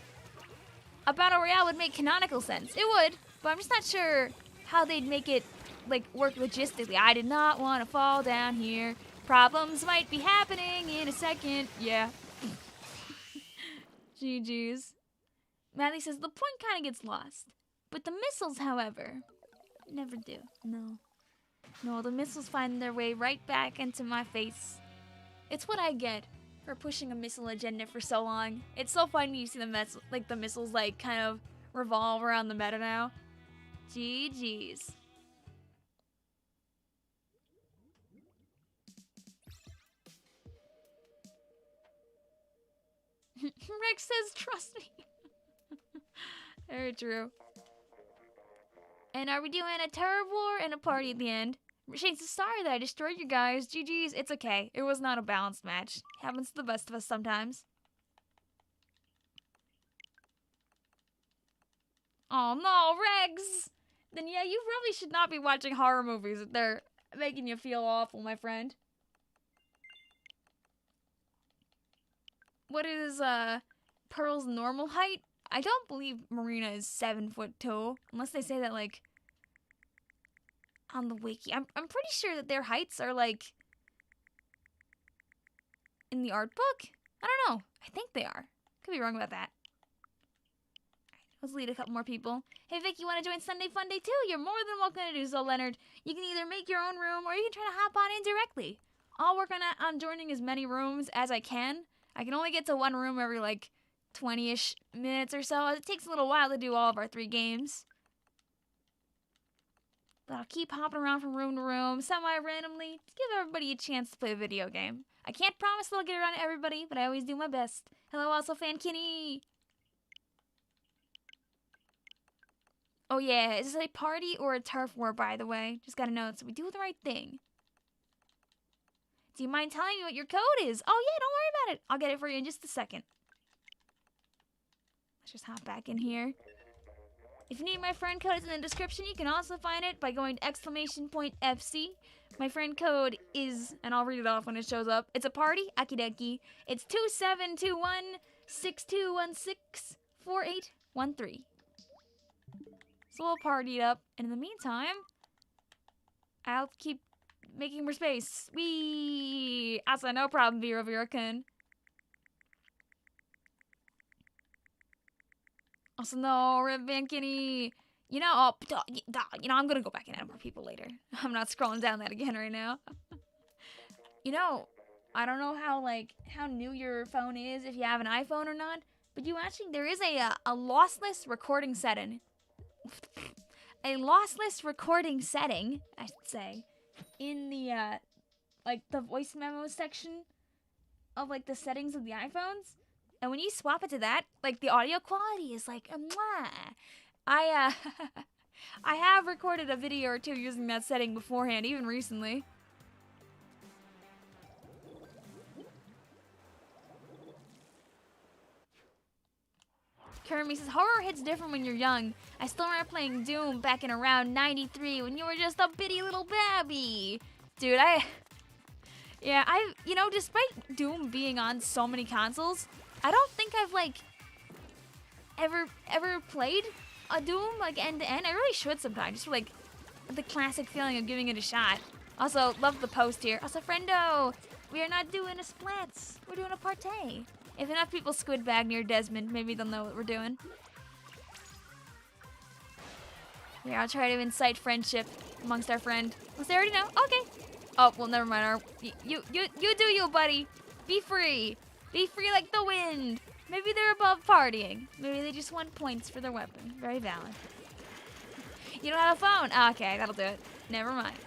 A battle royale would make canonical sense. It would, but I'm just not sure how they'd make it, like, work logistically. I did not want to fall down here. Problems might be happening in a second. Yeah. GG's. Madly says, the point kind of gets lost. But the missiles, however, never do. No, the missiles find their way right back into my face. It's what I get for pushing a missile agenda for so long. It's so funny to see the missiles, like, kind of revolve around the meta now. GG's. Rex says, trust me. Very true. And are we doing a turf war and a party at the end? Shane says, sorry that I destroyed you guys. GG's. It's okay. It was not a balanced match. Happens to the best of us sometimes. Oh no, Rex! Then yeah, you probably should not be watching horror movies if they're making you feel awful, my friend. What is Pearl's normal height? I don't believe Marina is 7'2", unless they say that like on the wiki. I'm pretty sure that their heights are like in the art book. I don't know. I think they are. Could be wrong about that. Let's lead a couple more people. Hey Vic, you want to join Sunday Funday too? You're more than welcome to do so, Leonard. You can either make your own room or you can try to hop on in directly. I'll work on joining as many rooms as I can. I can only get to one room every like 20-ish minutes or so. It takes a little while to do all of our 3 games. But I'll keep hopping around from room to room, semi-randomly, to give everybody a chance to play a video game. I can't promise that I'll get around to everybody, but I always do my best. Hello also, Fan Kitty! Oh yeah, is this a party or a turf war, by the way? Just gotta know so we do the right thing. Do you mind telling me what your code is? Oh yeah, don't worry about it. I'll get it for you in just a second. Let's just hop back in here. If you need my friend code, it's in the description. You can also find it by going to !FC. My friend code is, and I'll read it off when it shows up. It's a party, Akideki. It's 2721-6216-4813. So we'll party it up, and in the meantime, I'll keep making more space. Whee! Also, no problem, Vera-kun. Also, no, Rip Van Kinney. You know, I'm gonna go back and add more people later. I'm not scrolling down that again right now. You know, I don't know how new your phone is, if you have an iPhone or not, but there is a lossless recording setting. A lossless recording setting, I should say, in the the voice memo section of the settings of the iPhones. And when you swap it to that, the audio quality is mwah. I have recorded a video or two using that setting beforehand, even recently. Kermie says, horror hits different when you're young. I still remember playing Doom back in around 93 when you were just a bitty little babby. Dude, despite Doom being on so many consoles, I don't think I've ever played a Doom end to end. I really should sometime, just for the classic feeling of giving it a shot. Also, love the post here. Also, friendo, we are not doing a splats. We're doing a partay. If enough people squid bag near Desmond, maybe they'll know what we're doing. Here, I'll try to incite friendship amongst our friend. Unless they already know. Okay. Oh, well, never mind. You do you, buddy. Be free. Be free like the wind. Maybe they're above partying. Maybe they just want points for their weapon. Very valid. You don't have a phone? Okay, that'll do it. Never mind.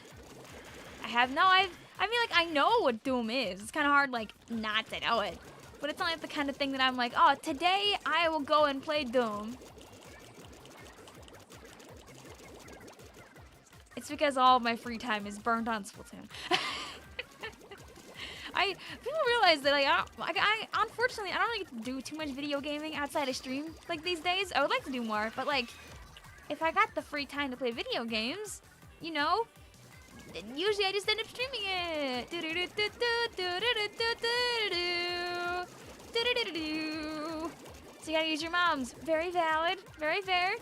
I know what Doom is. It's kind of hard, not to know it. But it's not the kind of thing that I'm oh, today I will go and play Doom. It's because all of my free time is burned on Splatoon. People realize that unfortunately I don't really get to do too much video gaming outside of stream these days. I would like to do more, but if I got the free time to play video games, usually I just end up streaming it. So you gotta use your mom's. Very valid. Very fair.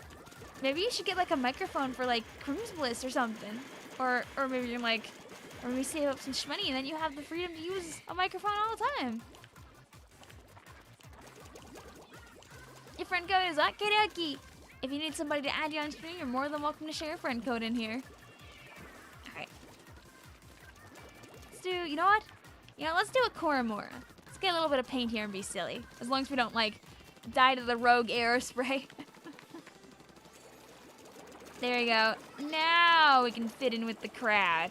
Maybe you should get a microphone for Cruise Bliss or something. Or maybe you're or maybe save up some shmoney and then you have the freedom to use a microphone all the time. Your friend code is Akiraki. If you need somebody to add you on stream, you're more than welcome to share your friend code in here. Alright. Let's do, you know what? Let's do a Koromora. Let's get a little bit of paint here and be silly. As long as we don't, die to the rogue air spray. There you go. Now we can fit in with the crowd.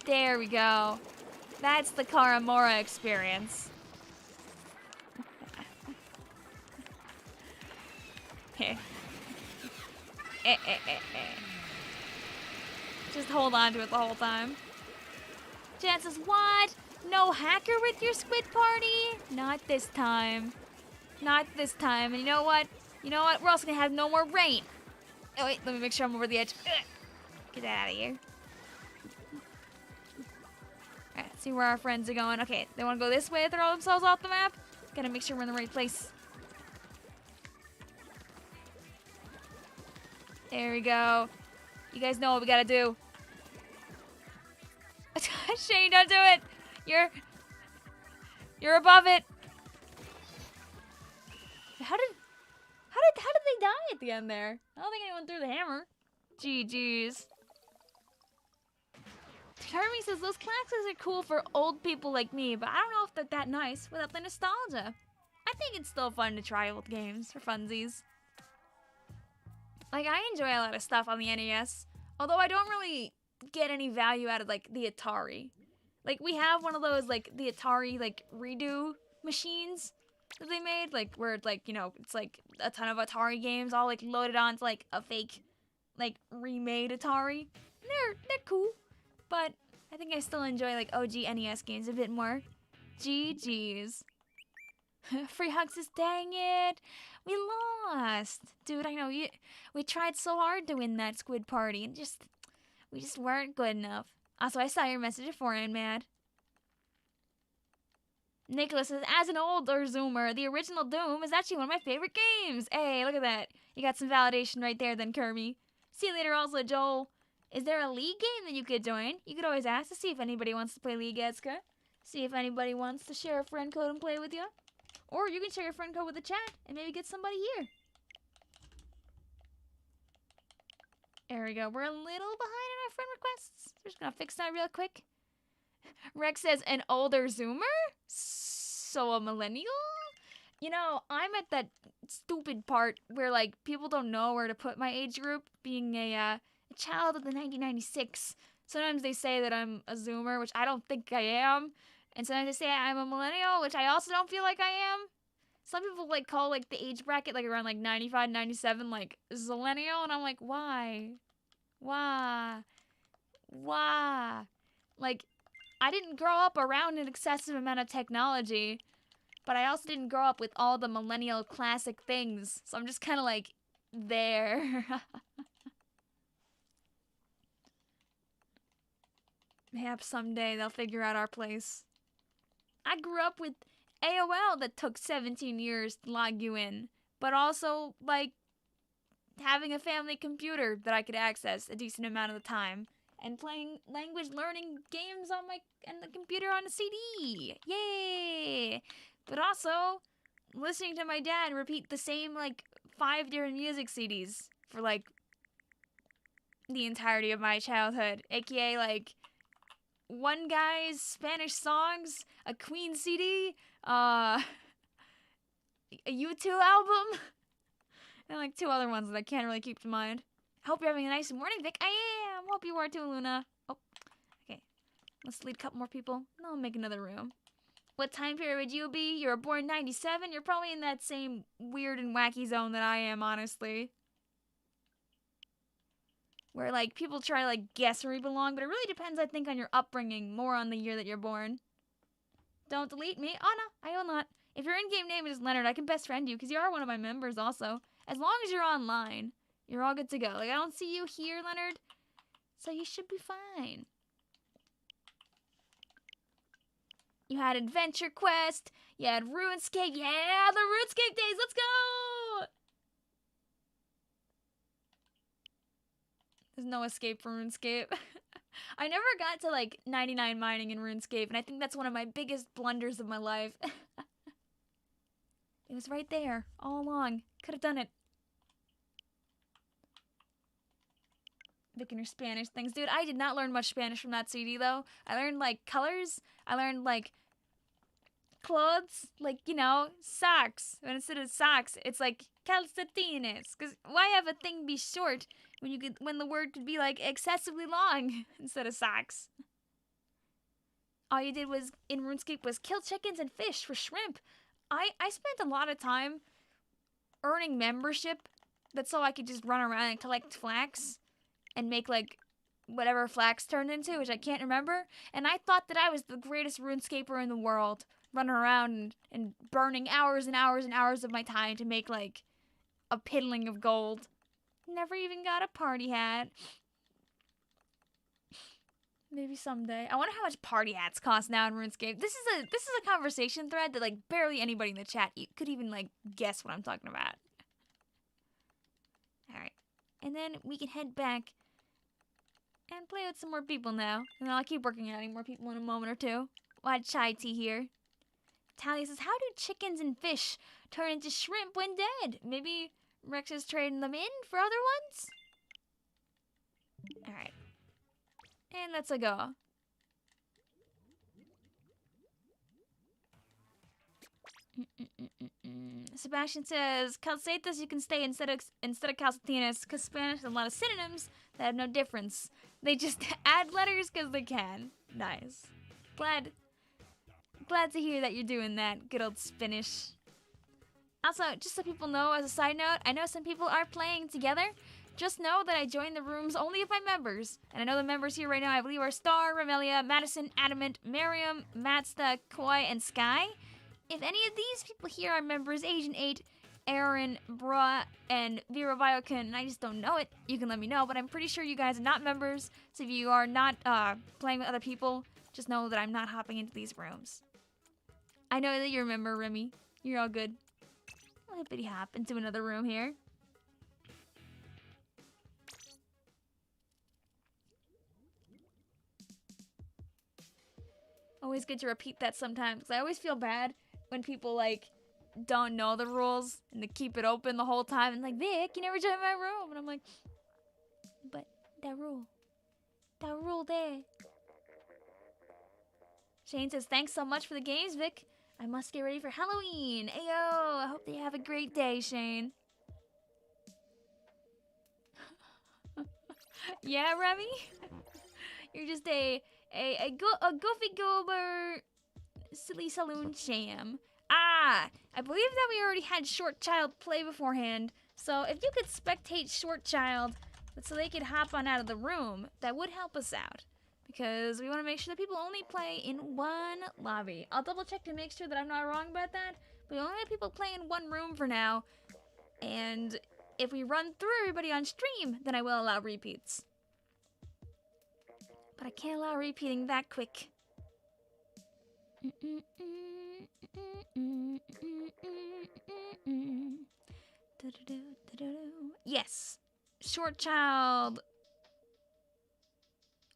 There we go. That's the Koromora experience. Just hold on to it the whole time. Jan says, what? No hacker with your squid party? Not this time. Not this time. And you know what? You know what? We're also gonna have no more rain. Oh wait, let me make sure I'm over the edge. Get that out of here. Alright, let's see where our friends are going. Okay, they wanna go this way, throw themselves off the map? Gotta make sure we're in the right place. There we go. You guys know what we gotta do. Shane, don't do it. You're above it. How did they die at the end there? I don't think anyone threw the hammer. GG's. Jeremy says those classics are cool for old people like me, but I don't know if they're that nice without the nostalgia. I think it's still fun to try old games for funsies. Like, I enjoy a lot of stuff on the NES, although I don't really get any value out of, like, the Atari. Like, we have one of those, like, the Atari, like, redo machines that they made, like, where it's, like, you know, it's, like, a ton of Atari games all, like, loaded onto, like, a fake, like, remade Atari. They're cool, but I think I still enjoy, like, OG NES games a bit more. GG's. Free Hugs says, dang it, we lost. Dude, I know, we tried so hard to win that squid party, and we just weren't good enough. Also, I saw your message beforehand, Mad. Nicholas says, as an older Zoomer, the original Doom is actually one of my favorite games. Hey, look at that. You got some validation right there then, Kirby. See you later also, Joel. Is there a League game that you could join? You could always ask to see if anybody wants to play League, Eska. See if anybody wants to share a friend code and play with you. Or you can share your friend code with the chat and maybe get somebody here. There we go. We're a little behind in our friend requests. We're just gonna fix that real quick. Rex says, an older Zoomer? So a millennial? You know, I'm at that stupid part where, like, people don't know where to put my age group, being a child of the 1996. Sometimes they say that I'm a Zoomer, which I don't think I am. And sometimes they say I'm a millennial, which I also don't feel like I am. Some people, like, call, like, the age bracket, like, around, like, 95, 97, like, Zillennial, and I'm like, why? Why? Why? Like, I didn't grow up around an excessive amount of technology, but I also didn't grow up with all the millennial classic things, so I'm just kind of, like, there. Perhaps someday they'll figure out our place. I grew up with AOL that took 17 years to log you in, but also, like, having a family computer that I could access a decent amount of the time, and playing language learning games on the computer on a CD. Yay! But also, listening to my dad repeat the same, like, 5 different music CDs for, like, the entirety of my childhood, aka, like, one guy's Spanish songs, a Queen CD, a U2 album, and like 2 other ones that I can't really keep to mind. Hope you're having a nice morning, Vic. I am. Hope you are too, Luna. Oh, okay. Let's lead a couple more people. No, I'll make another room. What time period would you be? You were born 97? You're probably in that same weird and wacky zone that I am, honestly. Where, like, people try to, like, guess where you belong, but it really depends, I think, on your upbringing, more on the year that you're born. Don't delete me. Oh, no, I will not. If your in-game name is Leonard, I can best friend you, because you are one of my members also. As long as you're online, you're all good to go. Like, I don't see you here, Leonard, so you should be fine. You had Adventure Quest, you had RuneScape. Yeah, the RuneScape days, let's go! There's no escape from RuneScape. I never got to, like, 99 mining in RuneScape, and I think that's one of my biggest blunders of my life. It was right there, all along. Could have done it. Vic and your Spanish things. Dude, I did not learn much Spanish from that CD, though. I learned, like, colors. I learned, like, clothes. Like, you know, socks. But instead of socks, it's, like, calcetines. Because why have a thing be short when the word could be, like, excessively long instead of socks? All you did was, in RuneScape, was kill chickens and fish for shrimp. I spent a lot of time earning membership that's so I could just run around and collect flax and make, like, whatever flax turned into, which I can't remember. And I thought that I was the greatest RuneScaper in the world, running around and burning hours and hours and hours of my time to make, like, a piddling of gold. Never even got a party hat. Maybe someday. I wonder how much party hats cost now in RuneScape. This is a conversation thread that, like, barely anybody in the chat could even, like, guess what I'm talking about. Alright. And then we can head back and play with some more people now. And I'll keep working on more people in a moment or two. We'll add chai tea here. Talia says, how do chickens and fish turn into shrimp when dead? Maybe Rex is trading them in for other ones? Alright. And let's go. Sebastian says, Calcetas you can stay instead of calcetinas, because Spanish has a lot of synonyms that have no difference. They just add letters because they can. Nice. Glad to hear that you're doing that, good old Spanish. Also, just so people know, as a side note, I know some people are playing together. Just know that I join the rooms only if I'm members. And I know the members here right now, I believe, are Star, Remelia, Madison, Adamant, Miriam, Matsta, Koi, and Sky. If any of these people here are members, Agent 8, Aaron, Bra, and Vera Viokin, and I just don't know it, you can let me know. But I'm pretty sure you guys are not members. So if you are not playing with other people, just know that I'm not hopping into these rooms. I know that you remember, Remy. You're all good. I'll hippity hop into another room here. Always good to repeat that sometimes, because I always feel bad when people, like, don't know the rules and they keep it open the whole time and like, Vic, you never joined my room. And I'm like, but that rule there. Shane says, thanks so much for the games, Vic. I must get ready for Halloween. Ayo, I hope they have a great day, Shane. Yeah, Remy? You're just a goofy goober silly saloon sham. Ah, I believe that we already had Short Child play beforehand, so if you could spectate Short Child so they could hop on out of the room, that would help us out. Because we want to make sure that people only play in one lobby. I'll double check to make sure that I'm not wrong about that, but we only have people play in one room for now, and if we run through everybody on stream, then I will allow repeats. But I can't allow repeating that quick. Yes, Short Child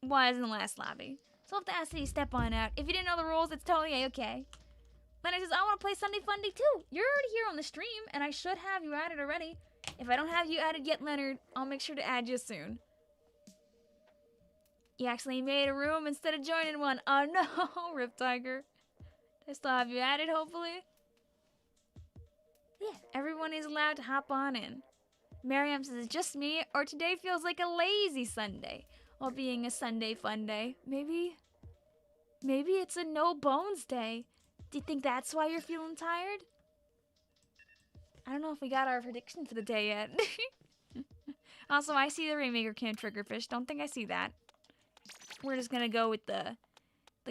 was in the last lobby. So I'll have to ask that you step on out. If you didn't know the rules, it's totally okay. Leonard says, I want to play Sunday Funday too. You're already here on the stream, and I should have you added already. If I don't have you added yet, Leonard, I'll make sure to add you soon. You actually made a room instead of joining one. Oh no, Rip Tiger. I still have you added, hopefully. Yeah, everyone is allowed to hop on in. Miriam says, it's just me, or today feels like a lazy Sunday, while being a Sunday fun day. Maybe it's a no bones day. Do you think that's why you're feeling tired? I don't know if we got our prediction for the day yet. Also, I see the Rainmaker can't trigger fish. Don't think I see that. We're just gonna go with the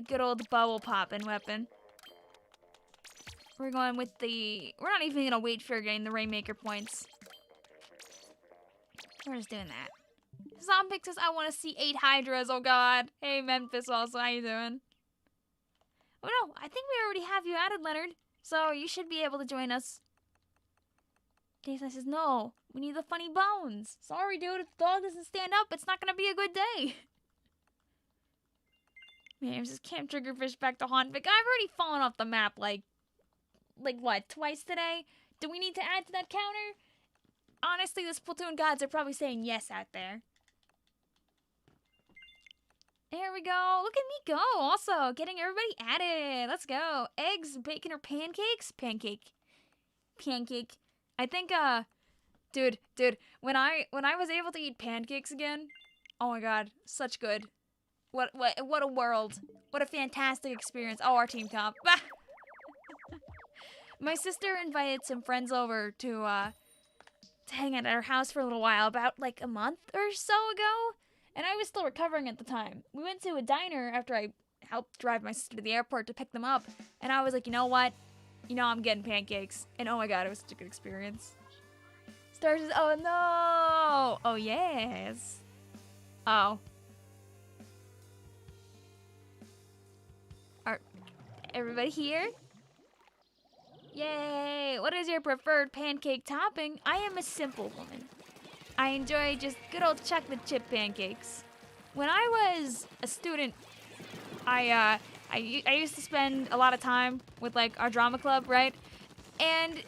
good old bubble popping weapon. We're going with the... We're not even gonna wait for getting the Rainmaker points. We're just doing that. Zombix says, I want to see 8 Hydras. Oh god. Hey, Memphis also. How you doing? Oh no, I think we already have you added, Leonard. So you should be able to join us. Jason says, no, we need the funny bones. Sorry, dude. If the dog doesn't stand up, it's not gonna be a good day. Man, says, Camp Triggerfish back to haunt Vic. I've already fallen off the map, like what, twice today? Do we need to add to that counter? Honestly, the Splatoon gods are probably saying yes out there. There we go. Look at me go. Also, getting everybody added. Let's go. Eggs, bacon, or pancakes? Pancake. I think, dude, when I was able to eat pancakes again, oh my god, such good. What a world. What a fantastic experience. Oh, our team comp. My sister invited some friends over to to hang out at our house for a little while, about like a month or so ago, and I was still recovering at the time. We went to a diner after I helped drive my sister to the airport to pick them up, and I was like, you know what? I'm getting pancakes, and oh my god, it was such a good experience. Stars is, oh no! Oh yes. Oh. Are everybody here? Yay! What is your preferred pancake topping? I am a simple woman. I enjoy just good old chocolate chip pancakes. When I was a student, I used to spend a lot of time with like our drama club, right? And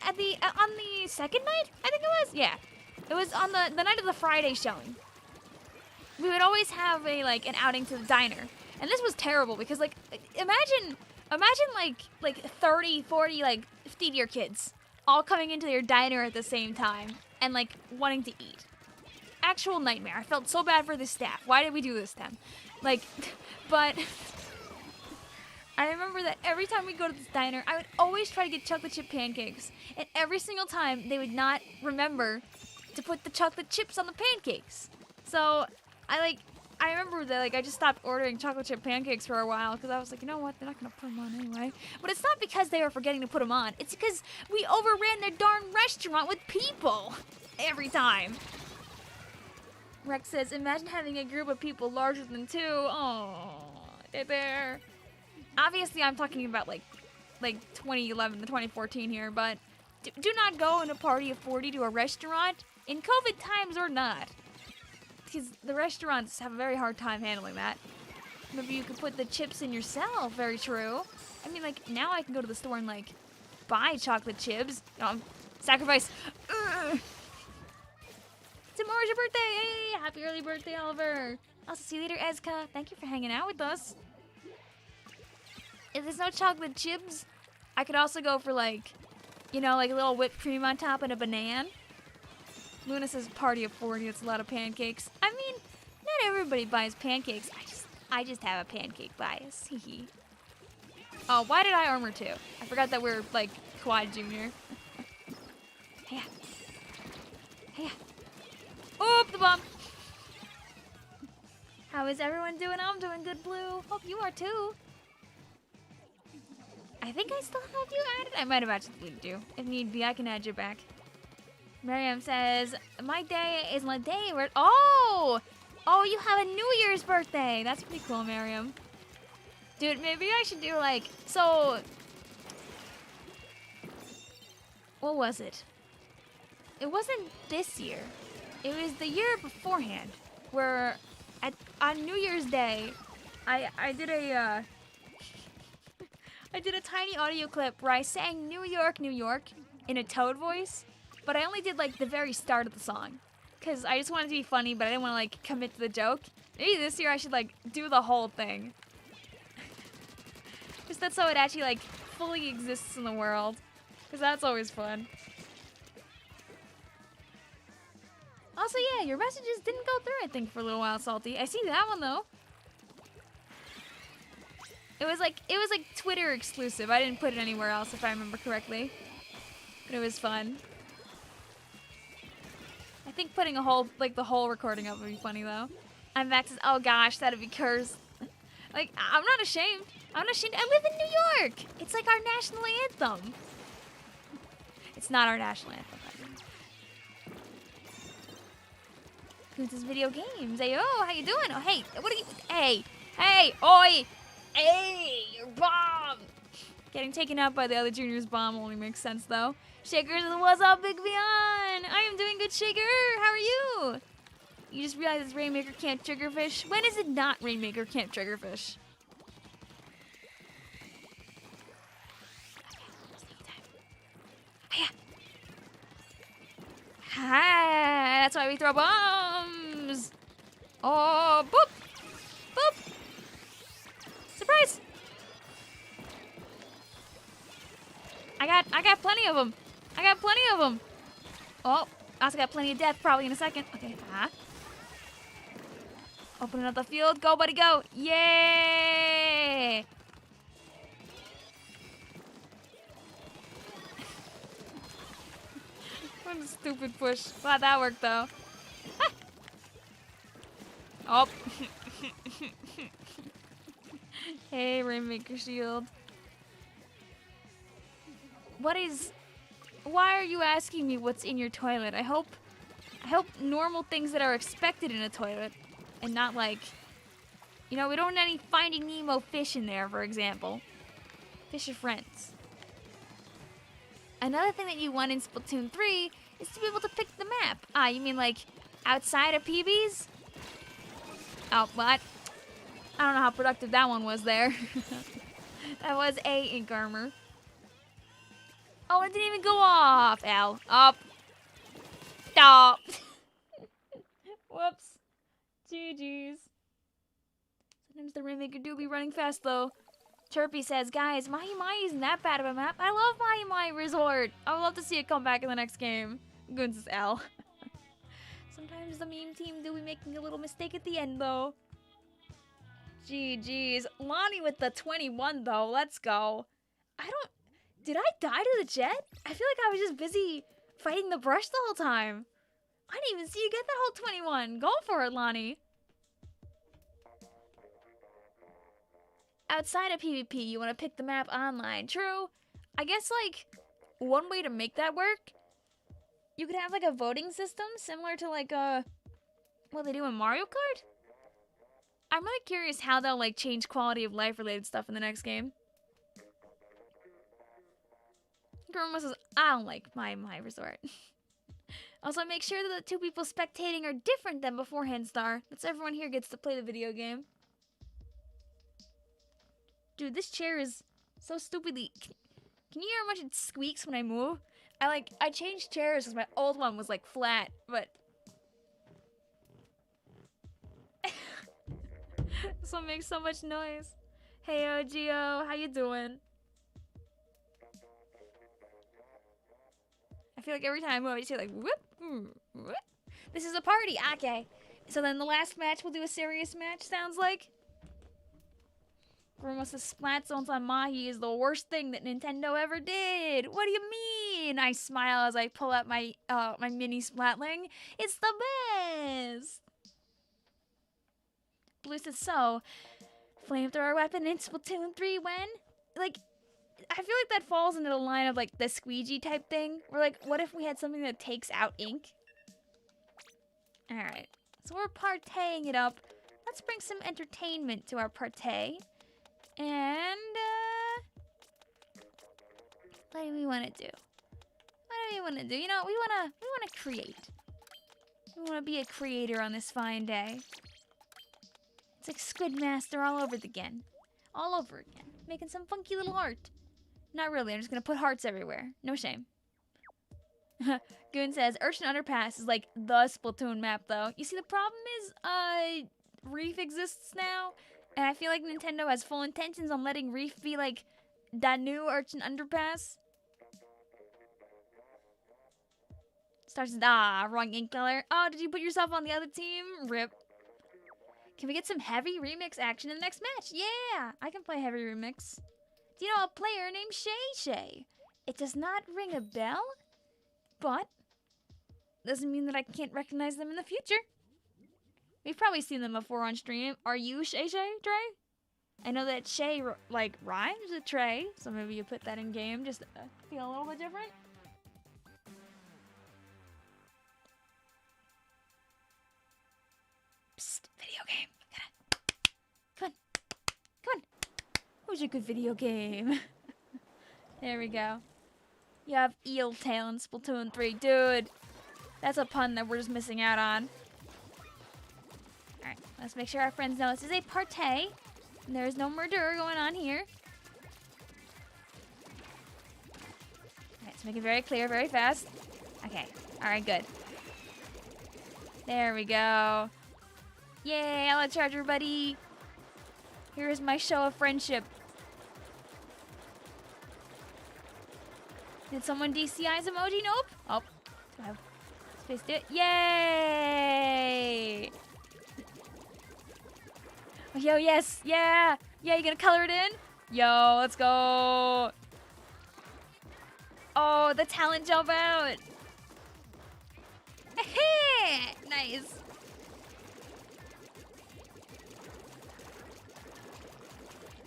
on the second night, I think it was, yeah, it was on the night of the Friday showing. We would always have an outing to the diner, and this was terrible because like imagine like 30, 40, like 50 of your kids all coming into your diner at the same time and like wanting to eat. Actual nightmare. I felt so bad for the staff. Why did we do this then? But I remember that every time we go to this diner, I would always try to get chocolate chip pancakes, and every single time they would not remember to put the chocolate chips on the pancakes. So I remember that I just stopped ordering chocolate chip pancakes for a while because I was like, you know what, they're not gonna put them on anyway. But it's not because they were forgetting to put them on. It's because we overran their darn restaurant with people every time. Rex says, imagine having a group of people larger than 2. Oh, they're there. Obviously, I'm talking about like 2011 to 2014 here, but do not go in a party of 40 to a restaurant in COVID times or not. Because the restaurants have a very hard time handling that. Maybe you could put the chips in yourself. Very true. I mean, now I can go to the store and buy chocolate chips. Sacrifice. Tomorrow's your birthday. Hey, happy early birthday, Oliver. Also, see you later, Ezka. Thank you for hanging out with us. If there's no chocolate chips, I could also go for a little whipped cream on top and a banana. Luna says party of 40, it's a lot of pancakes. I mean, not everybody buys pancakes. I just have a pancake bias. Hee. Oh, why did I armor 2? I forgot that we're Quad Junior. Hey. Oop, the bomb. How is everyone doing? I'm doing good, Blue. Hope you are too. I think I still have you added. I might have actually deleted you. If need be, I can add you back. Miriam says, my day is my day where... Oh, you have a New Year's birthday. That's pretty cool, Miriam. Dude, maybe I should do so... What was it? It wasn't this year. It was the year beforehand, where on New Year's Day, I did a I did a tiny audio clip where I sang New York, New York in a Toad voice. But I only did the very start of the song, because I just wanted to be funny, but I didn't want to commit to the joke. Maybe this year I should do the whole thing. Just that's so it actually fully exists in the world, because that's always fun. Also, yeah, your messages didn't go through, I think, for a little while, Salty. I see that one though. It was Twitter exclusive. I didn't put it anywhere else, if I remember correctly. But it was fun. I think putting the whole recording up would be funny though. I'm back to, oh gosh, that'd be cursed. I'm not ashamed. I'm not ashamed. I live in New York. It's our national anthem. It's not our national anthem. Kunz's video games. Hey, oh, how you doing? Oh, hey, what are you, hey, oi, hey, your bomb. Getting taken out by the other junior's bomb only makes sense though. Shaker, what's up, Vicvillon? I am doing good, Shaker. How are you? You just realized it's Rainmaker can't triggerfish? When is it not Rainmaker can't triggerfish? Hi, that's why we throw bombs. Oh, boop, boop. Surprise. I got plenty of them. I got plenty of them. Oh, I also got plenty of death probably in a second. Okay, Opening up the field. Go, buddy, go. Yay! What a stupid push. Glad that worked though. Oh. Hey, Rainmaker Shield. Why are you asking me what's in your toilet? I hope normal things that are expected in a toilet and not like, you know, we don't want any Finding Nemo fish in there, for example. Fish are friends. Another thing that you want in Splatoon 3 is to be able to pick the map. Ah, you mean like outside of PBs? Oh, what? I don't know how productive that one was there. That was a ink armor. Oh, it didn't even go off, Al. Up. Stop. Whoops. GG's. Sometimes the Rainmaker do be running fast, though. Chirpy says, guys, Mahi Mahi isn't that bad of a map. I love Mahi Mahi Resort. I would love to see it come back in the next game. Goons is Al. Sometimes the meme team do be making a little mistake at the end, though. GG's. Lonnie with the 21, though. Let's go. Did I die to the jet? I feel like I was just busy fighting the brush the whole time. I didn't even see you get that whole 21. Go for it, Lonnie. Outside of PvP, you want to pick the map online. True. I guess, like, one way to make that work, you could have, like, a voting system similar to, like, what they do in Mario Kart? I'm really curious how they'll, like, change quality of life-related stuff in the next game. Grandma says, I don't like my resort. Also, make sure that the two people spectating are different than beforehand star. That's everyone here gets to play the video game. Dude, this chair is so stupidly... Can you hear how much it squeaks when I move? I changed chairs because my old one was, like, flat, but... This one makes so much noise. Hey, OGO, how you doing? I feel like every time I move, I just hear, like, whoop, whoop. This is a party, okay. So then the last match, we'll do a serious match, sounds like? Grandma says Splat Zones on Mahi is the worst thing that Nintendo ever did. What do you mean? I smile as I pull out my my mini Splatling. It's the best. Blue says so. Flamethrower weapon in Splatoon 3 when? Like, I feel like that falls into the line of like the squeegee type thing. Where like, what if we had something that takes out ink? Alright. So we're partying it up. Let's bring some entertainment to our partay. And, what do we want to do? What do we want to do? You know, we want to create. We want to be a creator on this fine day. It's like Squid Master all over again. All over again. Making some funky little art. Not really, I'm just going to put hearts everywhere. No shame. Goon says, Urchin Underpass is like the Splatoon map, though. You see, the problem is, Reef exists now. And I feel like Nintendo has full intentions on letting Reef be like that new Urchin Underpass. Starts with, wrong ink color. Oh, did you put yourself on the other team? Rip. Can we get some heavy remix action in the next match? Yeah, I can play heavy remix. Do you know a player named Shay Shay? It does not ring a bell, but doesn't mean that I can't recognize them in the future. We've probably seen them before on stream. Are you Shay Shay, Trey? I know that Shay, like, rhymes with Trey, so maybe you put that in game just to feel a little bit different. Psst, video game. Come on. Come on. Who's a good video game? There we go. You have Eel Tail in Splatoon 3. Dude, that's a pun that we're just missing out on. Alright, let's make sure our friends know this is a partay. There's no murder going on here. Alright, let's make it very clear, very fast. Okay, alright, good. There we go. Yay, I'll charge everybody. Here's my show of friendship. Did someone DCI's emoji? Nope. Oh, do I have space to do it? Yay! Oh, yo, yes, yeah. Yeah, you gonna color it in? Yo, let's go. Oh, the talent jump out. Nice.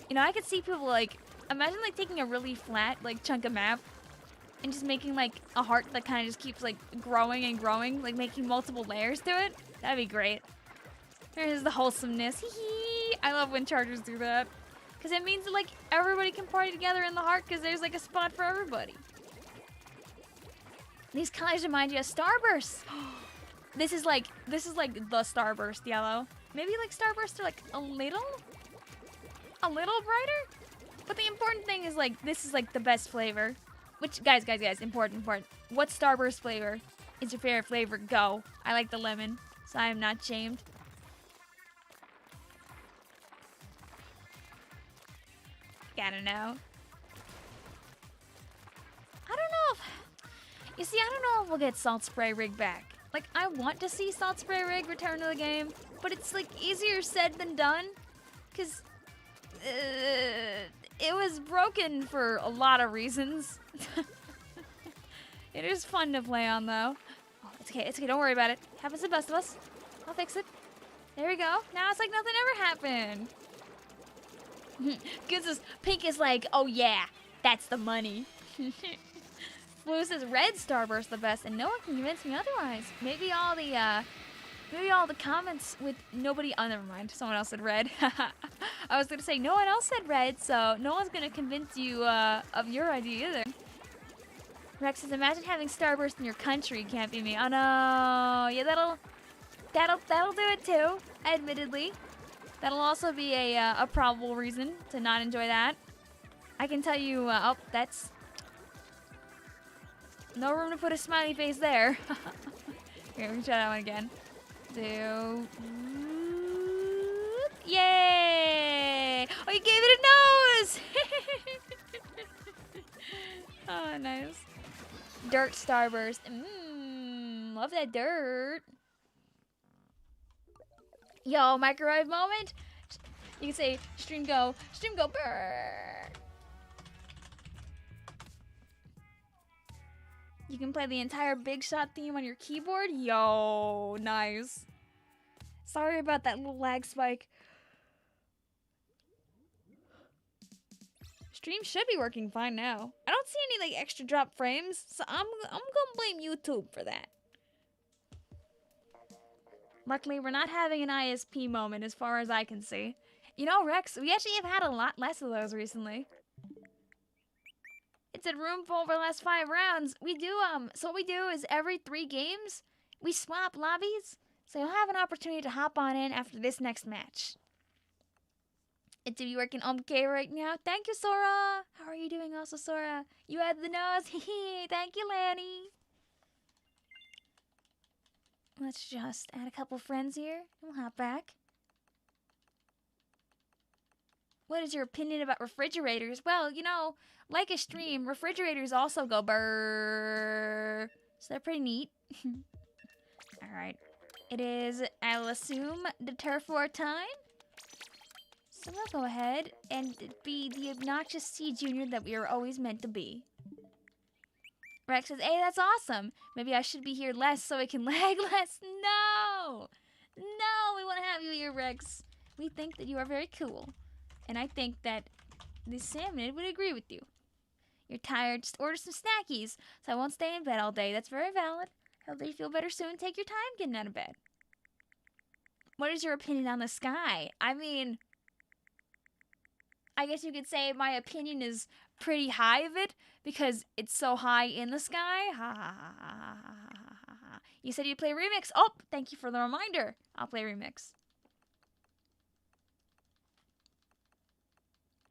You know, I could see people like, imagine like taking a really flat like chunk of map and just making like a heart that kind of just keeps like growing and growing, like making multiple layers to it. That'd be great. There's the wholesomeness. Hee. I love when chargers do that. Because it means that like everybody can party together in the heart because there's like a spot for everybody. These colors remind you of Starburst. This is like the Starburst yellow. Maybe like Starburst are like a little brighter. But the important thing is like this is like the best flavor. Which guys, important. What Starburst flavor is your favorite flavor? Go. I like the lemon, so I am not shamed. Gotta know. I don't know if... You see, I don't know if we'll get Salt Spray Rig back. Like, I want to see Salt Spray Rig return to the game, but it's, like, easier said than done. Because... it was broken for a lot of reasons. It is fun to play on, though. Oh, it's okay, don't worry about it. Happens to the best of us. I'll fix it. There we go. Now it's like nothing ever happened. Pink is like, oh yeah, that's the money. Blue says red Starburst the best, and no one can convince me otherwise. Maybe all the comments with nobody. Oh, never mind. Someone else said red. I was gonna say no one else said red, so no one's gonna convince you of your idea either. Rex says, imagine having Starburst in your country. Can't be me. Oh no. Yeah, that'll do it too. Admittedly. That'll also be a probable reason to not enjoy that. I can tell you, oh, that's... No room to put a smiley face there. Here, we can try that one again. Yay! Oh, you gave it a nose! Oh, nice. Dirt Starburst. Love that dirt. Yo, microwave moment. You can say stream go, brrr. You can play the entire Big Shot theme on your keyboard. Yo, nice. Sorry about that little lag spike. Stream should be working fine now. I don't see any like extra drop frames, so I'm gonna blame YouTube for that. Luckily, we're not having an ISP moment as far as I can see. You know, Rex, we actually have had a lot less of those recently. It's a room full for the last 5 rounds. We do, so what we do is every 3 games, we swap lobbies. So you'll have an opportunity to hop on in after this next match. It's to be working okay right now. Thank you, Sora. How are you doing also, Sora? You had the nose. Thank you, Lanny. Let's just add a couple friends here. We'll hop back. What is your opinion about refrigerators? Well, you know, like a stream, refrigerators also go brrrr. So they're pretty neat. Alright. It is, I'll assume, the turf war time. So we'll go ahead and be the obnoxious C Junior that we are always meant to be. Rex says, hey, that's awesome. Maybe I should be here less so I can lag less. No! No, we want to have you here, Rex. We think that you are very cool. And I think that this salmon would agree with you. You're tired, just order some snackies so I won't stay in bed all day. That's very valid. Hope that you feel better soon. Take your time getting out of bed. What is your opinion on the sky? I mean, I guess you could say my opinion is pretty high of it because it's so high in the sky. Ha ha ha ha ha ha ha ha. You said you'd play Remix. Oh, thank you for the reminder. I'll play Remix.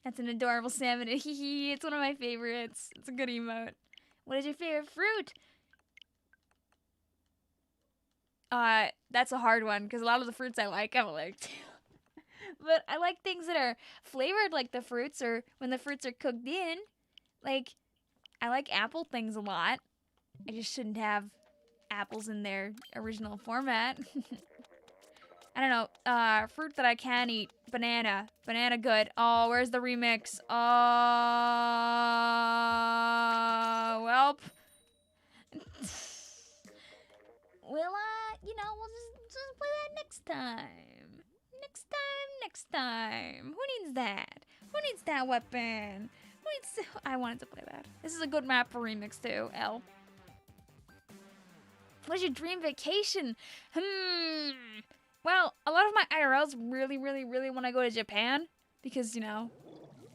That's an adorable salmon. It's one of my favorites. It's a good emote. What is your favorite fruit? That's a hard one because a lot of the fruits I like, I'm allergic to. But I like things that are flavored like the fruits or when the fruits are cooked in. Like, I like apple things a lot. I just shouldn't have apples in their original format. I don't know. Fruit that I can eat. Banana. Banana good. Oh, where's the remix? Oh, welp. we'll, we'll just play that next time. Next time. Who needs that? Who needs that weapon? I wanted to play that. This is a good map for remix too, L. What's your dream vacation? Well, a lot of my IRLs really want to go to Japan because,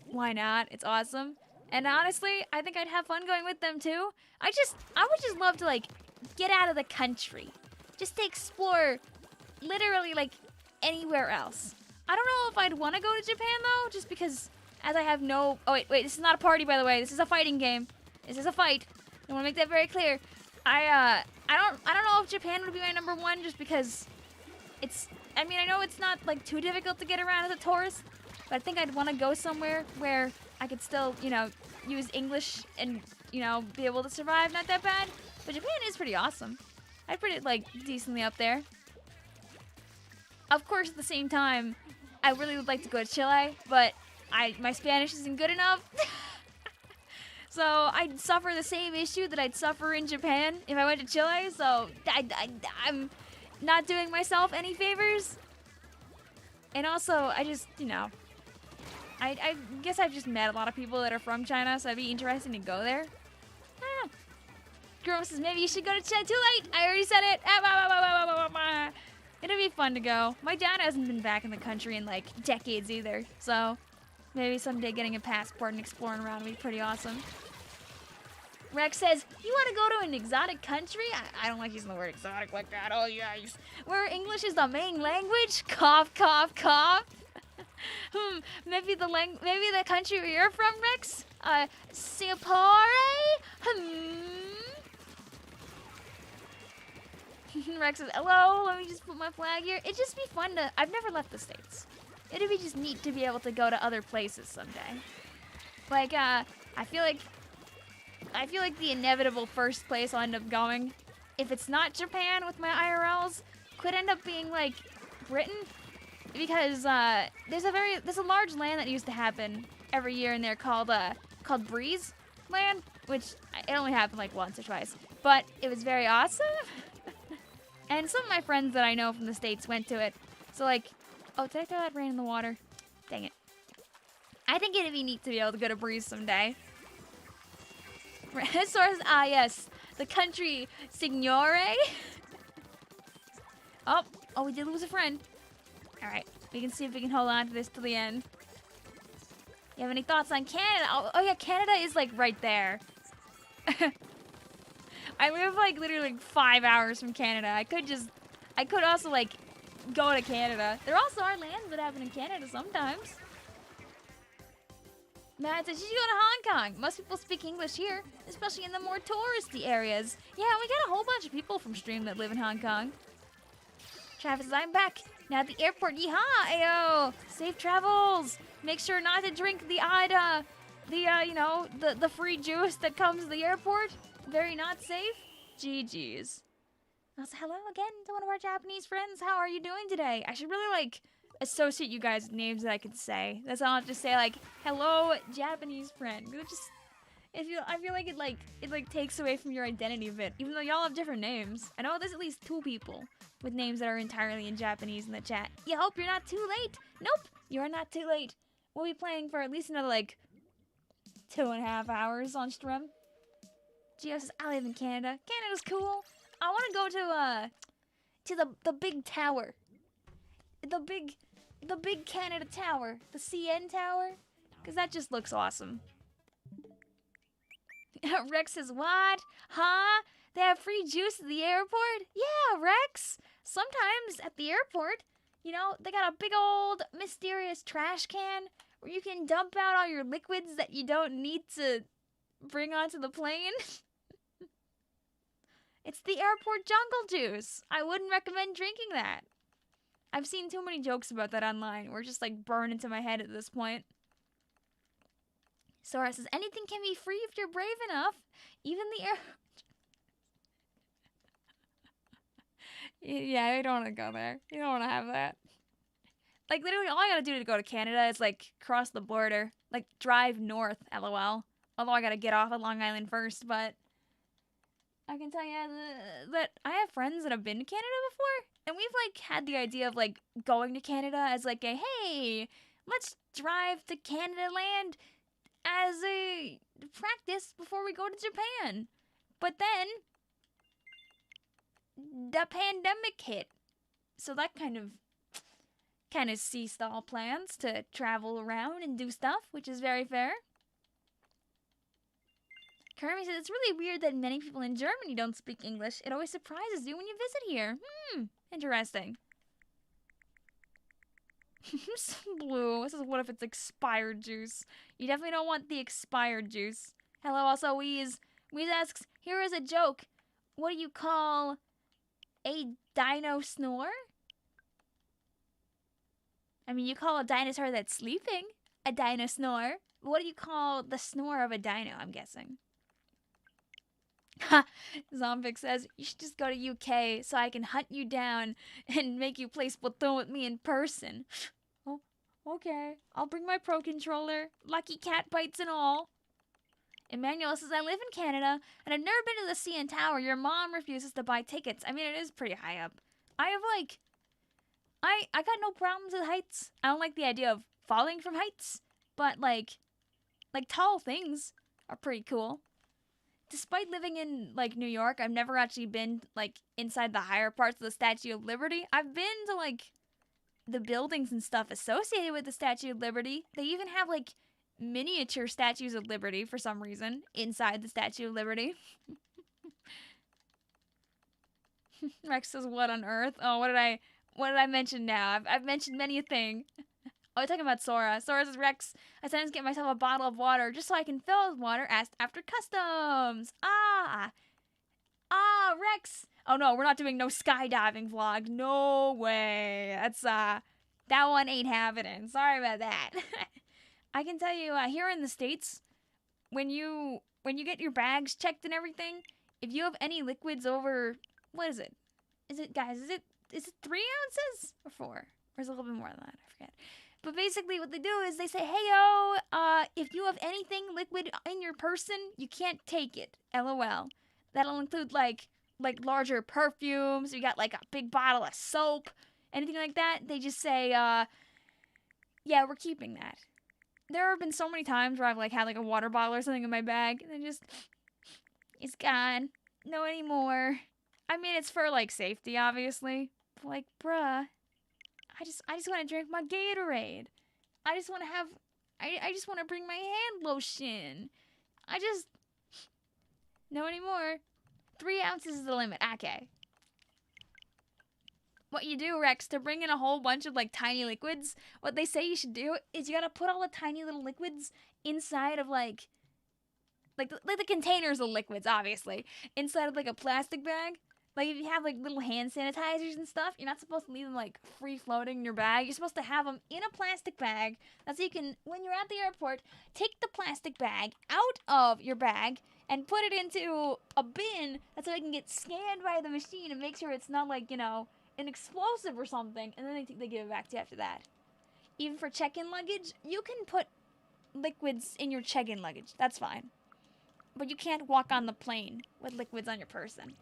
why not? It's awesome. And honestly, I think I'd have fun going with them too. I would just love to, get out of the country. Just to explore literally, anywhere else. I don't know if I'd want to go to Japan though, just because as I have no... Oh, wait, this is not a party, by the way. This is a fighting game. This is a fight. I want to make that very clear. I don't know if Japan would be my number one, just because it's... I mean, I know it's not, too difficult to get around as a tourist, but I think I'd want to go somewhere where I could still, use English and, be able to survive. Not that bad. But Japan is pretty awesome. I'd put it, decently up there. Of course, at the same time, I really would like to go to Chile, but my Spanish isn't good enough. So I'd suffer the same issue that I'd suffer in Japan if I went to Chile. So I'm not doing myself any favors. And also, I just, I guess I've just met a lot of people that are from China, so it'd be interesting to go there. Girl says, maybe you should go to Chile. Too late! I already said it! It'd be fun to go. My dad hasn't been back in the country in, decades either, so maybe someday getting a passport and exploring around would be pretty awesome. Rex says, you want to go to an exotic country? I don't like using the word exotic like that. Oh, yikes. Where English is the main language? Cough, cough, cough. Maybe the country where you're from, Rex? Singapore? Rex says, hello, let me just put my flag here. It'd just be fun to... I've never left the States. It'd be just neat to be able to go to other places someday. I feel like the inevitable first place I'll end up going, if it's not Japan with my IRLs, could end up being, Britain. Because, there's a large land that used to happen every year in there called Breeze Land, which it only happened, once or twice. But it was very awesome. And some of my friends that I know from the States went to it. So, oh, did I throw that rain in the water? Dang it. I think it'd be neat to be able to go to Breeze someday. Source, yes. The country, Signore. Oh, we did lose a friend. Alright, we can see if we can hold on to this till the end. You have any thoughts on Canada? Oh yeah, Canada is, right there. I live, literally 5 hours from Canada. I could also, go to Canada. There also are lands that happen in Canada sometimes. Matt says, you should go to Hong Kong. Most people speak English here, especially in the more touristy areas. Yeah, we got a whole bunch of people from Stream that live in Hong Kong. Travis says, I'm back. Now at the airport. Yeehaw, ayo. Safe travels. Make sure not to drink the the free juice that comes to the airport. Very not safe. GG's. Also, hello again to one of our Japanese friends. How are you doing today? I should really, associate you guys with names that I could say. That's all I have to say, hello, Japanese friend. I feel like it takes away from your identity a bit, even though y'all have different names. I know there's at least 2 people with names that are entirely in Japanese in the chat. You hope you're not too late. Nope, you're not too late. We'll be playing for at least another, 2.5 hours on stream. Gio says, I live in Canada. Canada's cool. I want to go to the big tower. The big Canada Tower. The CN Tower. Because that just looks awesome. Rex says, what? Huh? They have free juice at the airport? Yeah, Rex. Sometimes at the airport, they got a big old mysterious trash can where you can dump out all your liquids that you don't need to bring onto the plane. It's the airport jungle juice. I wouldn't recommend drinking that. I've seen too many jokes about that online. We're just burned into my head at this point. Sora says, anything can be free if you're brave enough. Even the air... Yeah, you don't want to go there. You don't want to have that. Literally, all I gotta do to go to Canada is, cross the border. Drive north, LOL. Although I gotta get off at Long Island first, but... I can tell you that I have friends that have been to Canada before, and we've like had the idea of like going to Canada as like a hey, let's drive to Canada land as a practice before we go to Japan. But then the pandemic hit, so that kind of ceased all plans to travel around and do stuff, which is very fair. Kirby says, it's really weird that many people in Germany don't speak English. It always surprises you when you visit here. Interesting. Blue. This is what if it's expired juice. You definitely don't want the expired juice. Hello, also Wheeze. Wheeze asks, here is a joke. What do you call a dino snore? I mean, you call a dinosaur that's sleeping a dino snore. What do you call the snore of a dino, I'm guessing? Ha! Zombic says, you should just go to UK so I can hunt you down and make you play Splatoon with me in person. Oh, okay. I'll bring my Pro Controller, lucky cat bites and all. Emmanuel says, I live in Canada and I've never been to the CN Tower. Your mom refuses to buy tickets. I mean, it is pretty high up. I have like... I got no problems with heights. I don't like the idea of falling from heights, but like tall things are pretty cool. Despite living in like New York, I've never actually been like inside the higher parts of the Statue of Liberty. I've been to like the buildings and stuff associated with the Statue of Liberty. They even have like miniature statues of Liberty for some reason inside the Statue of Liberty. Rex says, what on earth? Oh, what did I mention now? I've mentioned many a thing. Oh, I'm talking about Sora. Sora says, Rex, I sometimes get myself a bottle of water just so I can fill with water asked after customs. Rex. Oh no, we're not doing no skydiving vlog. No way. That's, that one ain't happening. Sorry about that. I can tell you, here in the States, when you get your bags checked and everything, if you have any liquids over, what is it? Is it 3 ounces or 4? Or is it a little bit more than that? I forget. But basically what they do is they say, hey, yo, if you have anything liquid in your person, you can't take it. LOL. That'll include, like larger perfumes. You got, like, a big bottle of soap. Anything like that. They just say, yeah, we're keeping that. There have been so many times where I've, like, had, like, a water bottle or something in my bag. And then just, it's gone. No anymore. I mean, it's for, like, safety, obviously. But, like, bruh. I just want to drink my Gatorade. I just want to have... I just want to bring my hand lotion. No anymore. 3 ounces is the limit. Okay. What you do, Rex, to bring in a whole bunch of, like, tiny liquids, what they say you should do is you gotta put all the tiny little liquids inside of, like the containers of liquids, obviously, inside of, like, a plastic bag. Like, if you have, like, little hand sanitizers and stuff, you're not supposed to leave them, like, free-floating in your bag. You're supposed to have them in a plastic bag. That's so you can, when you're at the airport, take the plastic bag out of your bag and put it into a bin. That's so it can get scanned by the machine and make sure it's not, like, you know, an explosive or something. And then they give it back to you after that. Even for check-in luggage, you can put liquids in your check-in luggage. That's fine. But you can't walk on the plane with liquids on your person.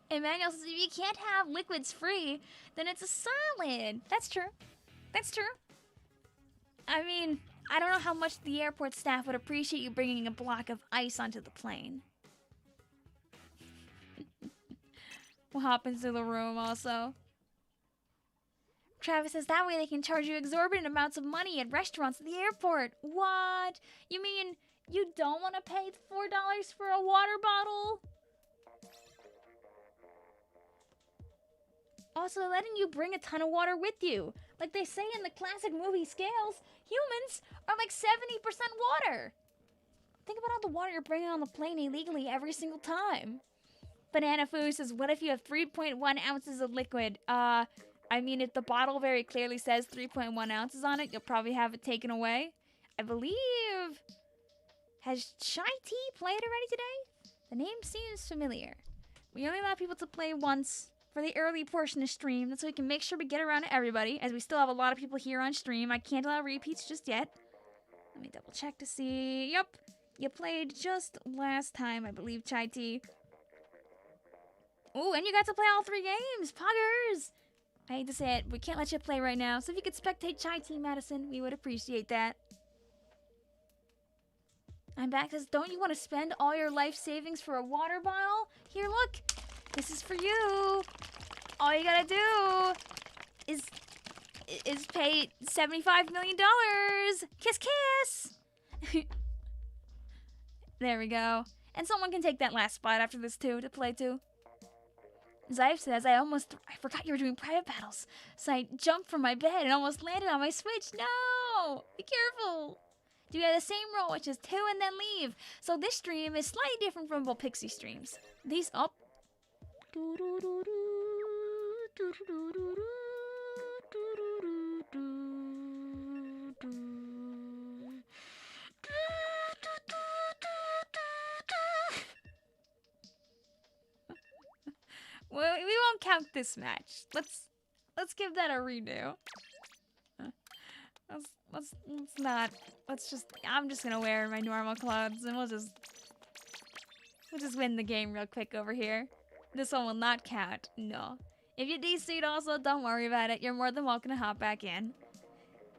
Emmanuel says, if you can't have liquids free, then it's a solid. That's true. That's true. I mean, I don't know how much the airport staff would appreciate you bringing a block of ice onto the plane. What happens to the room also? Travis says, that way they can charge you exorbitant amounts of money at restaurants at the airport. What? You mean you don't want to pay $4 for a water bottle? Also, letting you bring a ton of water with you. Like they say in the classic movie Scales, humans are like 70% water. Think about all the water you're bringing on the plane illegally every single time. Banana Foo says, what if you have 3.1 ounces of liquid? I mean, if the bottle very clearly says 3.1 ounces on it, you'll probably have it taken away. I believe... Has Shy T played already today? The name seems familiar. We only allow people to play once for for the early portion of stream. That's so we can make sure we get around to everybody, as we still have a lot of people here on stream. I can't allow repeats just yet. Let me double check to see. Yep, you played just last time, I believe, Chai Tea. Ooh, and you got to play all 3 games. Poggers! I hate to say it, we can't let you play right now. So if you could spectate Chai Tea, Madison, we would appreciate that. I'm back. Says, don't you want to spend all your life savings for a water bottle? Here, look. This is for you. All you gotta do is pay $75 million. Kiss, kiss. There we go. And someone can take that last spot after this too to play too. Zyve says, I forgot you were doing private battles. So I jumped from my bed and almost landed on my Switch. No! Be careful. Do you have the same role, which is 2 and then leave. So this stream is slightly different from both Pixie streams. These up. Well, we won't count this match. Let's give that a redo. Let's not. Let's just. I'm just gonna wear my normal clothes and we'll just win the game real quick over here. This one will not count. No. If you DC'd also, don't worry about it. You're more than welcome to hop back in.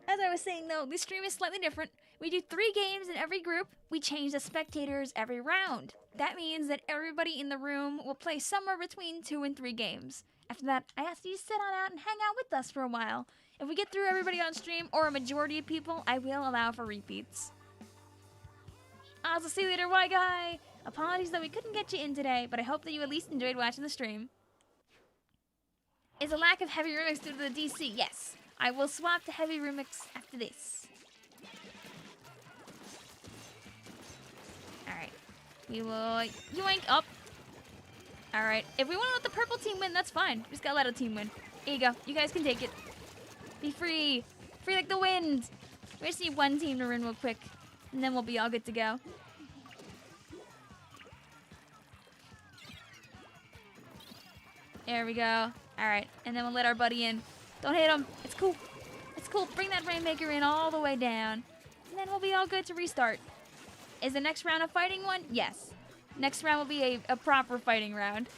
As I was saying though, this stream is slightly different. We do 3 games in every group. We change the spectators every round. That means that everybody in the room will play somewhere between 2 and 3 games. After that, I ask you to sit on out and hang out with us for a while. If we get through everybody on stream, or a majority of people, I will allow for repeats. Also, see you later, Why Guy! Apologies that we couldn't get you in today, but I hope that you at least enjoyed watching the stream. Is a lack of heavy remix due to the DC? Yes. I will swap to heavy remix after this. Alright. We will yoink up. Alright. If we want to let the purple team win, that's fine. We just gotta let a team win. Here you go. You guys can take it. Be free. Free like the wind. We just need one team to win real quick. And then we'll be all good to go. There we go. Alright. And then we'll let our buddy in. Don't hit him. It's cool. It's cool. Bring that Rainmaker in all the way down. And then we'll be all good to restart. Is the next round a fighting one? Yes. Next round will be a proper fighting round.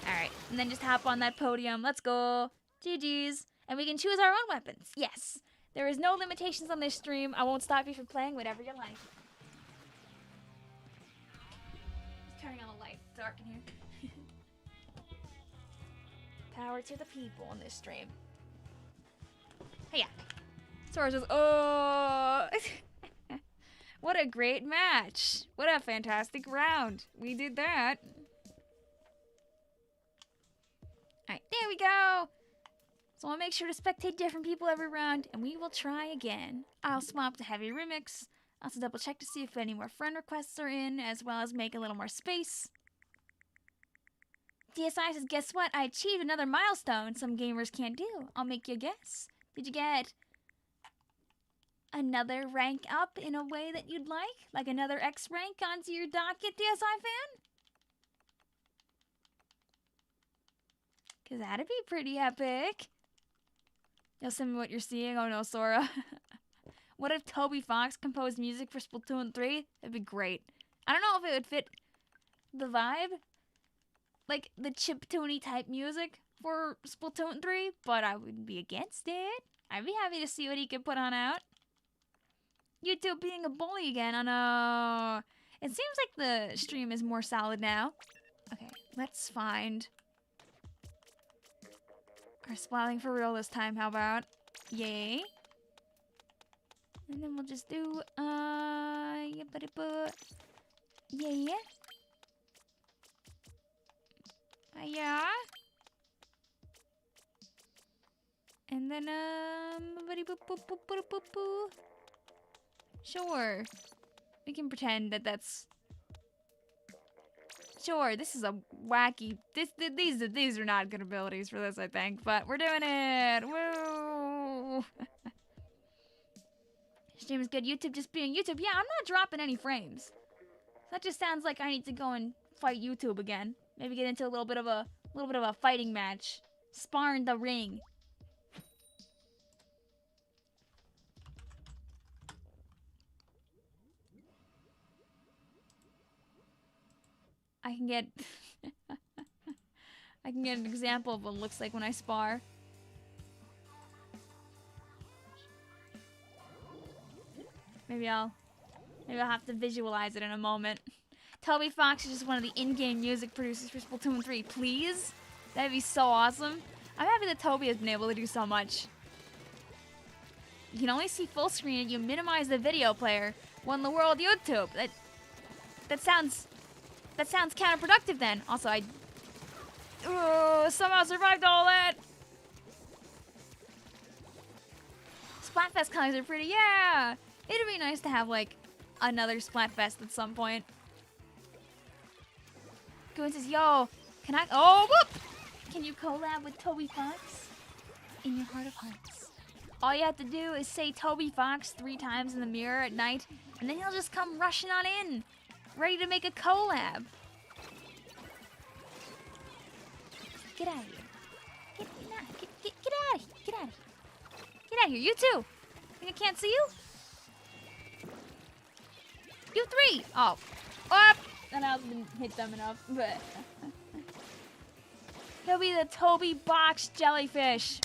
Alright. And then just hop on that podium. Let's go. GG's. And we can choose our own weapons. Yes. There is no limitations on this stream. I won't stop you from playing whatever you like. Just turning on the light. It's dark in here. Power to the people on this stream. Hey, yeah. Sora says, oh. What a great match. What a fantastic round. We did that. Alright, there we go. So I'll make sure to spectate different people every round, and we will try again. I'll swap to heavy remix. Also double check to see if any more friend requests are in, as well as make a little more space. DSI says, guess what? I achieved another milestone some gamers can't do. I'll make you guess. Did you get another rank up in a way that you'd like? Like another X rank onto your docket, DSI fan? Because that'd be pretty epic. You'll send me what you're seeing? Oh no, Sora. What if Toby Fox composed music for Splatoon 3? That'd be great. I don't know if it would fit the vibe. Like the chiptune type music for Splatoon 3, but I wouldn't be against it. I'd be happy to see what he could put on out. YouTube being a bully again. Oh no. It seems like the stream is more solid now. Okay, let's find our splatting for real this time. How about? Yay. And then we'll just do yeah. Yeah. And then sure. We can pretend that that's sure. This is a wacky. These are not good abilities for this, I think, but we're doing it. Woo! Stream is good. YouTube just being YouTube. Yeah, I'm not dropping any frames. That just sounds like I need to go and fight YouTube again. Maybe get into a little bit of a A little bit of a fighting match. Spar in the ring. I can get I can get an example of what it looks like when I spar. Maybe I'll have to visualize it in a moment. Toby Fox is just one of the in-game music producers for Splatoon 3. Please? That'd be so awesome. I'm happy that Toby has been able to do so much. You can only see full screen and you minimize the video player. What in the world, YouTube? That sounds counterproductive then. Also, I somehow survived all that. Splatfest colors are pretty, yeah. It'd be nice to have, like, another Splatfest at some point. Goon says, yo, can I, oh, whoop! Can you collab with Toby Fox? In your heart of hearts. All you have to do is say Toby Fox 3 times in the mirror at night, and then he'll just come rushing on in, ready to make a collab. Get out of here. Get out of here. Get out of here. Get out of here. You too. Think I can't see you? You 3. Oh. Up. And I didn't hit them enough, but he'll be the Toby Box Jellyfish.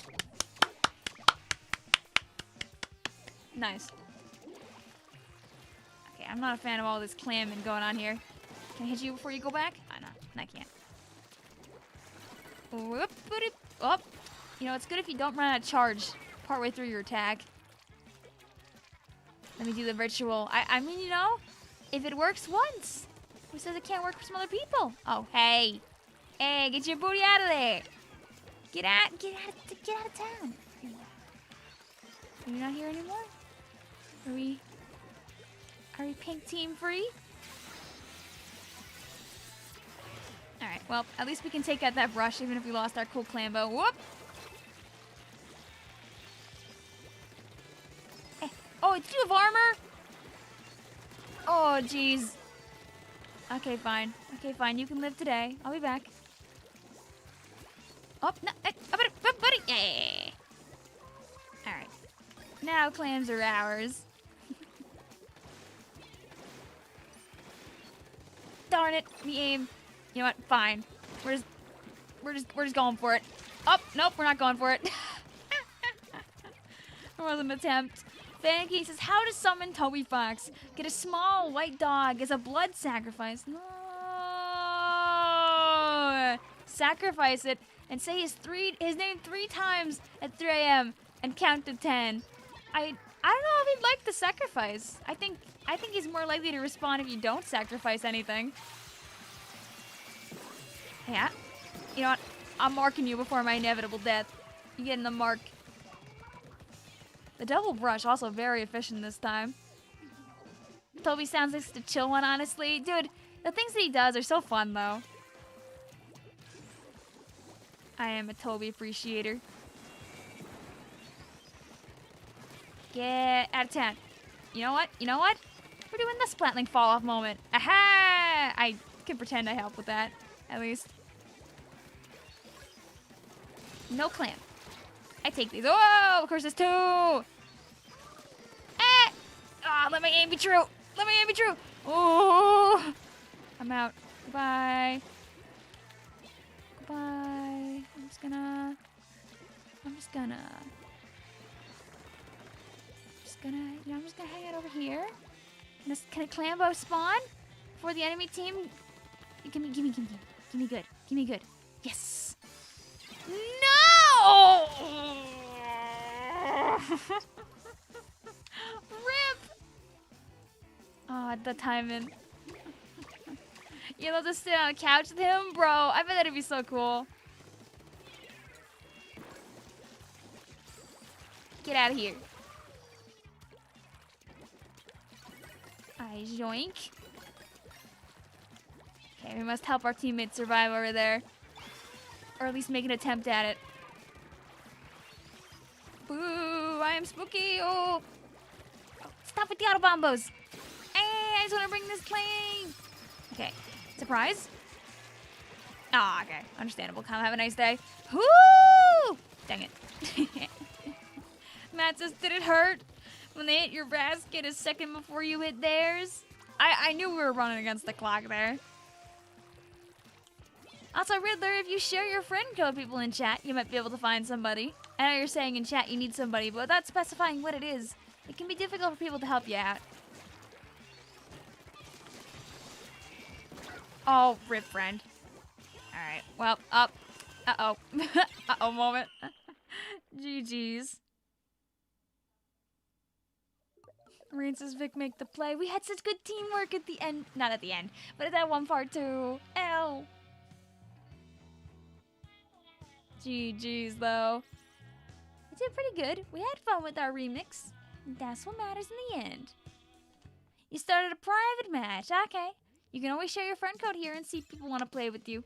Nice. Okay, I'm not a fan of all this clamming going on here. Can I hit you before you go back? No, I can't. Whoop, up. You know, it's good if you don't run out of charge partway through your attack. Let me do the virtual. I mean, you know, if it works once, who says it can't work for some other people? Oh, hey, get your booty out of there. Get out of town. Are you not here anymore? Are we pink team free? Alright, well, at least we can take out that brush even if we lost our cool Clambo. Whoop! Oh, did you have armor? Oh, jeez. Okay, fine. Okay, fine. You can live today. I'll be back. Oh, no. Buddy. Yeah. Alright. Now clams are ours. Darn it. The aim. You know what? Fine. We're just going for it. Oh, nope, we're not going for it. It was an attempt. Fanky says, how to summon Toby Fox? Get a small white dog as a blood sacrifice. No. Sacrifice it and say his name 3 times at 3 a.m. and count to 10. I don't know if he'd like the sacrifice. I think he's more likely to respond if you don't sacrifice anything. Yeah. You know what? I'm marking you before my inevitable death. You getting the mark. The double brush also very efficient this time. Toby sounds like such a chill one, honestly. Dude, the things that he does are so fun, though. I am a Toby appreciator. Get out of town. You know what? We're doing the Splatling fall-off moment. Aha! I can pretend I help with that, at least. No clam. I take these. Oh, of course there's 2. Oh, let my aim be true. Oh, I'm out. Goodbye. I'm just gonna hang out over here. Can a Clambo spawn for the enemy team? Give me good. Yes. No! Rip! Oh, the timing. You'll just sit on a couch with him? Bro, I bet that'd be so cool. Get out of here. I joink. Okay, we must help our teammates survive over there. Or at least make an attempt at it. Boo! I am spooky! Oh! Stop with the auto bombos! Hey, I just want to bring this plane! Okay. Surprise. Ah, okay. Understandable. Come have a nice day. Woo! Dang it. Matt says, did it hurt when they hit your basket a second before you hit theirs? I knew we were running against the clock there. Also, Riddler, if you share your friend code people in chat, you might be able to find somebody. I know you're saying in chat you need somebody, but without specifying what it is, it can be difficult for people to help you out. Oh, rip friend. Alright, well, up. Uh-oh. Uh-oh moment. GG's. Rain says, Vic, make the play. We had such good teamwork at the end. Not at the end, but at that one part too. L. GG's, though. We did pretty good. We had fun with our remix. That's what matters in the end. You started a private match. Okay. You can always share your friend code here and see if people want to play with you.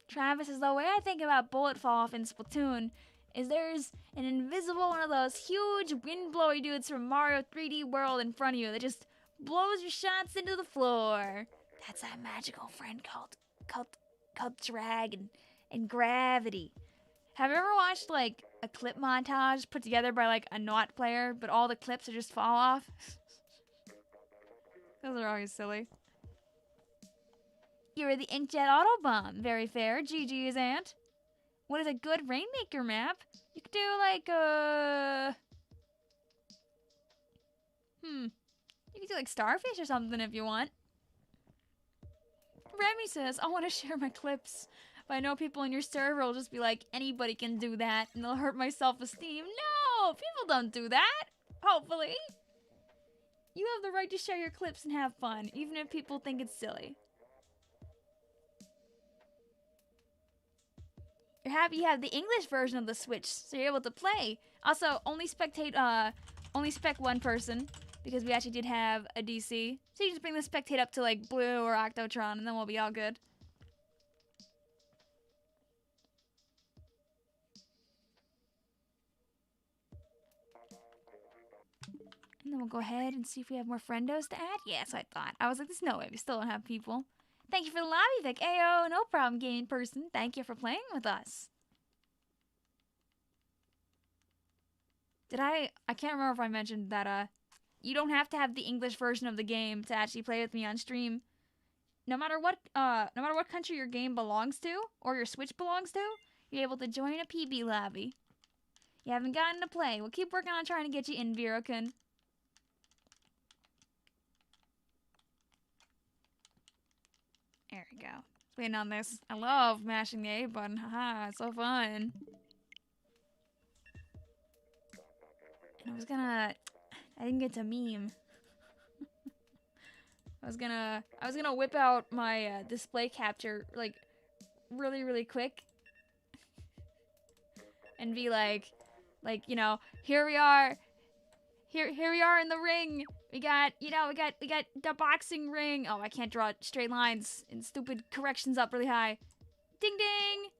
Travis says, the way I think about bullet fall off in Splatoon is there's an invisible one of those huge wind-blowy dudes from Mario 3D World in front of you that just blows your shots into the floor. That's that magical friend called drag and gravity. Have you ever watched like a clip montage put together by like a not player, but all the clips are just fall off? Those are always silly. You were the Inkjet Autobomb. Very fair. GG's, Ant. What is a good Rainmaker map? You could do like you could do like Starfish or something if you want. Remy says, I want to share my clips. But I know people in your server will just be like, anybody can do that, and they'll hurt my self-esteem. No! People don't do that! Hopefully. You have the right to share your clips and have fun, even if people think it's silly. You're happy you have the English version of the Switch, so you're able to play. Also, only spec one person, because we actually did have a DC. So you just bring the spectate up to like Blue or Octotron, and then we'll be all good. And then we'll go ahead and see if we have more friendos to add. Yes, I thought. I was like, there's no way we still don't have people. Thank you for the lobby, Vic. Ayo, no problem, gaming person. Thank you for playing with us. I can't remember if I mentioned that, you don't have to have the English version of the game to actually play with me on stream. No matter what country your game belongs to, or your Switch belongs to, you're able to join a PB lobby. You haven't gotten to play. We'll keep working on trying to get you in, Vero-kun. There we go. Waiting on this. I love mashing the A button. Haha, it's so fun. And I didn't get to meme. I was gonna whip out my display capture like really quick and be like, you know, here we are in the ring. We got the boxing ring. Oh, I can't draw straight lines and stupid corrections up really high. Ding ding,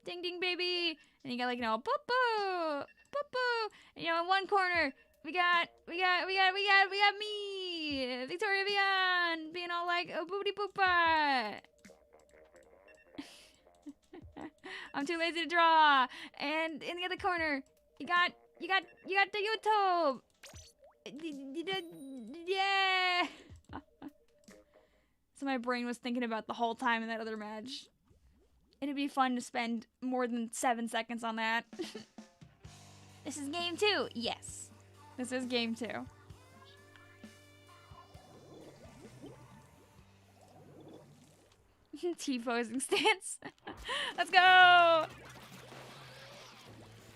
ding ding, baby. And you got like, you know, boop boo, boop boo. And you know, in one corner we got me, Victoria Villon, being all like, oh boopity boopa. I'm too lazy to draw. And in the other corner, you got the YouTube. Yeah. So my brain was thinking about the whole time in that other match. It'd be fun to spend more than 7 seconds on that. This is game 2. Yes. This is game 2. T-posing stance. Let's go!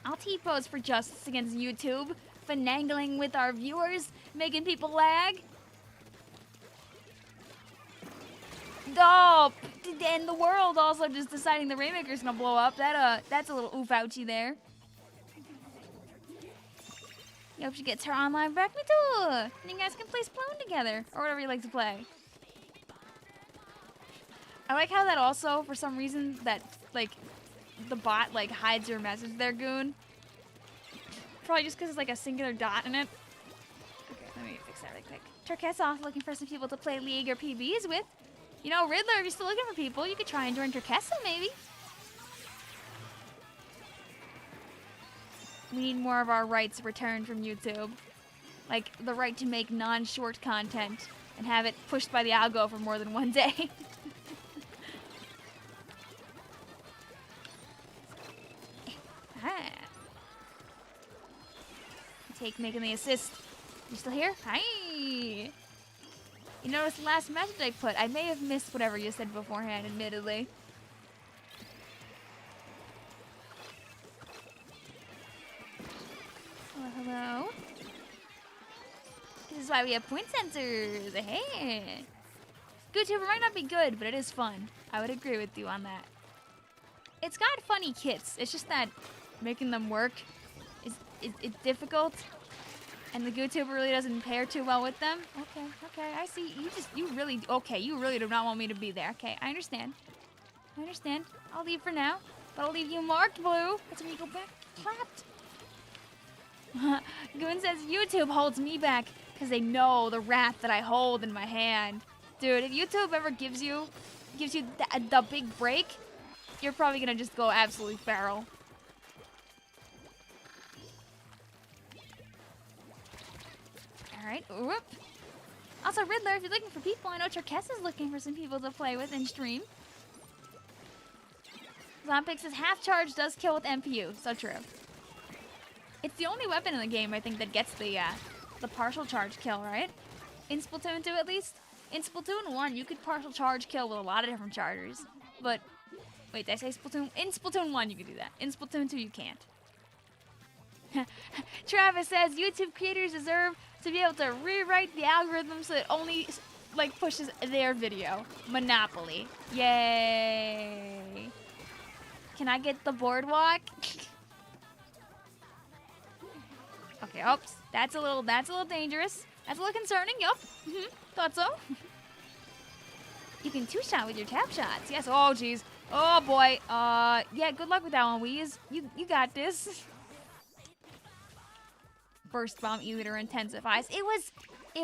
I'll T-pose for justice against YouTube. Finagling with our viewers, making people lag. Oh, and the world also just deciding the Rainmaker's gonna blow up. That's a little oof-ouchie there. I hope she gets her online back. Me too. And you guys can play Splatoon together, or whatever you like to play. I like how that also, for some reason, that like the bot like hides your message there, Goon. Probably just because it's like a singular dot in it. Okay, let me fix that really quick. Turkess off looking for some people to play League or PBs with. You know, Riddler, if you're still looking for people, you could try and join Turkessa, maybe. We need more of our rights returned from YouTube. Like, the right to make non-short content and have it pushed by the algo for more than one day. Take making the assist. You still here? Hi! You noticed the last message I put. I may have missed whatever you said beforehand, admittedly. Hello, hello. This is why we have point sensors. Hey! GoTuber might not be good, but it is fun. I would agree with you on that. It's got funny kits. It's just that making them work is difficult. And the GoTuber really doesn't pair too well with them. Okay, I see. You really do not want me to be there. Okay, I understand. I'll leave for now, but I'll leave you marked blue. That's when you go back trapped. Goon says YouTube holds me back because they know the wrath that I hold in my hand. Dude, if YouTube ever gives you the big break, you're probably gonna just go absolutely feral. Alright, whoop. Also, Riddler, if you're looking for people, I know Turkessa's looking for some people to play with in stream. Zompix says half charge does kill with MPU. So true. It's the only weapon in the game, I think, that gets the partial charge kill, right? In Splatoon 2, at least. In Splatoon 1, you could partial charge kill with a lot of different chargers. But, wait, did I say Splatoon? In Splatoon 1, you could do that. In Splatoon 2, you can't. Travis says YouTube creators deserve to be able to rewrite the algorithm so it only, like, pushes their video. Monopoly. Yay. Can I get the boardwalk? Okay, oops. That's a little dangerous. That's a little concerning. Yup. Thought so. You can two-shot with your tap shots. Yes. Oh, jeez. Oh, boy. Yeah, good luck with that one, Weez. You got this. Burst Bomb Eluder intensifies. It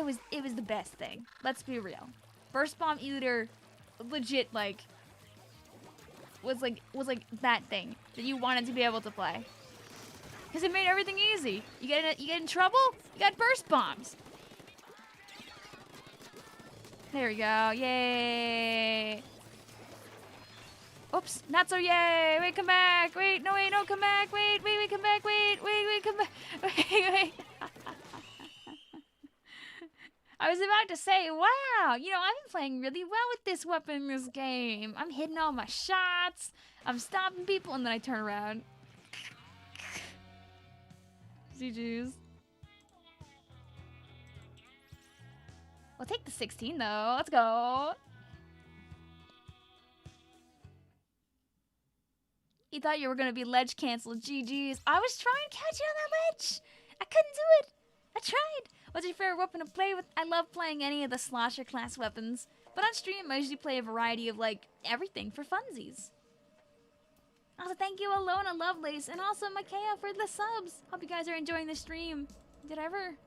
was the best thing. Let's be real. Burst Bomb Eluder legit, like, was like that thing that you wanted to be able to play. Because it made everything easy. You get in trouble, you got burst bombs. There we go. Yay. Oops, not so yay. Wait, come back. Wait, no, come back. Wait, come back. Wait, come back. Wait. I was about to say, wow, you know, I've been playing really well with this weapon in this game. I'm hitting all my shots. I'm stopping people, and then I turn around. GG's. We'll take the 16, though. Let's go. You thought you were going to be ledge canceled. GG's. I was trying to catch you on that ledge. I couldn't do it. I tried. What's your favorite weapon to play with? I love playing any of the slosher class weapons. But on stream, I usually play a variety of, like, everything for funsies. Also, thank you, Alona Lovelace, and also Makea for the subs. Hope you guys are enjoying the stream. Did I ever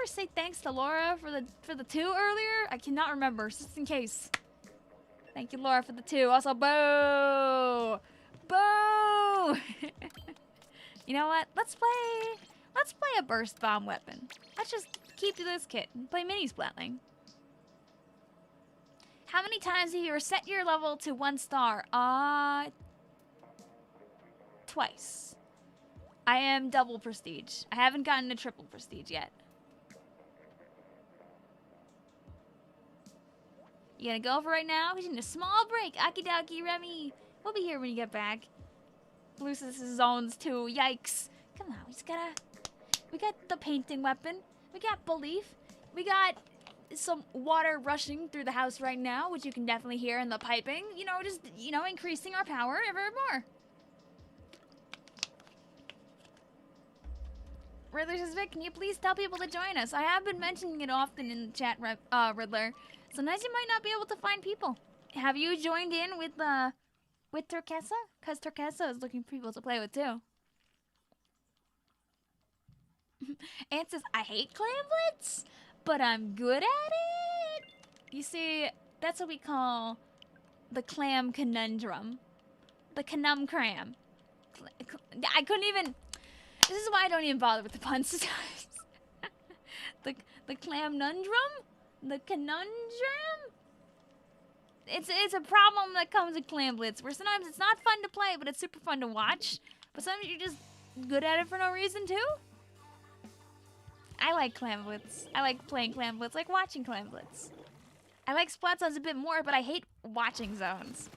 say thanks to Laura for the 2 earlier? I cannot remember, just in case. Thank you, Laura, for the 2. Also, boo! Boo! You know what? Let's play a burst bomb weapon. Let's just keep to this kit and play mini splatling. How many times have you reset your level to 1 star? Twice. I am double prestige. I haven't gotten to triple prestige yet. You gonna go for right now? We need a small break. Akidaki, Remy. We'll be here when you get back. Lucis' zones too. Yikes. Come on, we got the painting weapon. We got belief. We got some water rushing through the house right now, which you can definitely hear in the piping. You know, just, you know, increasing our power ever more. Riddler says, Vic, can you please tell people to join us? I have been mentioning it often in the chat, Riddler. Sometimes you might not be able to find people. Have you joined in with Turkessa? Because Turkessa is looking for people to play with, too. Ant says, I hate clam blitz. but I'm good at it. You see, that's what we call the clam conundrum. The canum cram. I couldn't even... This is why I don't even bother with the puns sometimes. the clam nundrum? The conundrum? It's a problem that comes with Clam Blitz, where sometimes it's not fun to play, but it's super fun to watch. But sometimes you're just good at it for no reason, too. I like Clam Blitz. I like playing Clam Blitz, I like watching Clam Blitz. I like Splat Zones a bit more, but I hate watching zones.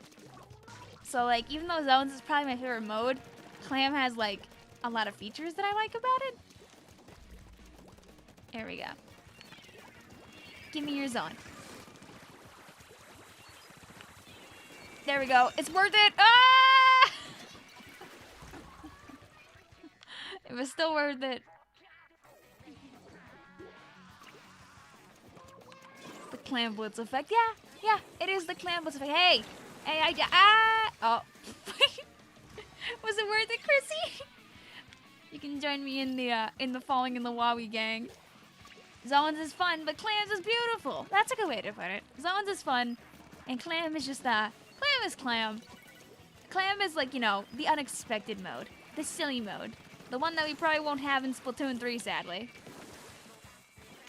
So, like, even though zones is probably my favorite mode, Clam has, like, a lot of features that I like about it. There we go. Give me your zone. There we go. It's worth it. Ah! It was still worth it. The Clam Blitz effect. Yeah, it is the Clam Blitz effect. Hey, oh. Was it worth it, Chrissy? You can join me in the Falling in the Wowie gang. Zones is fun, but Clams is beautiful. That's a good way to put it. Zones is fun, and Clam is just Clam is Clam. Clam is like, you know, the unexpected mode. The silly mode. The one that we probably won't have in Splatoon 3, sadly.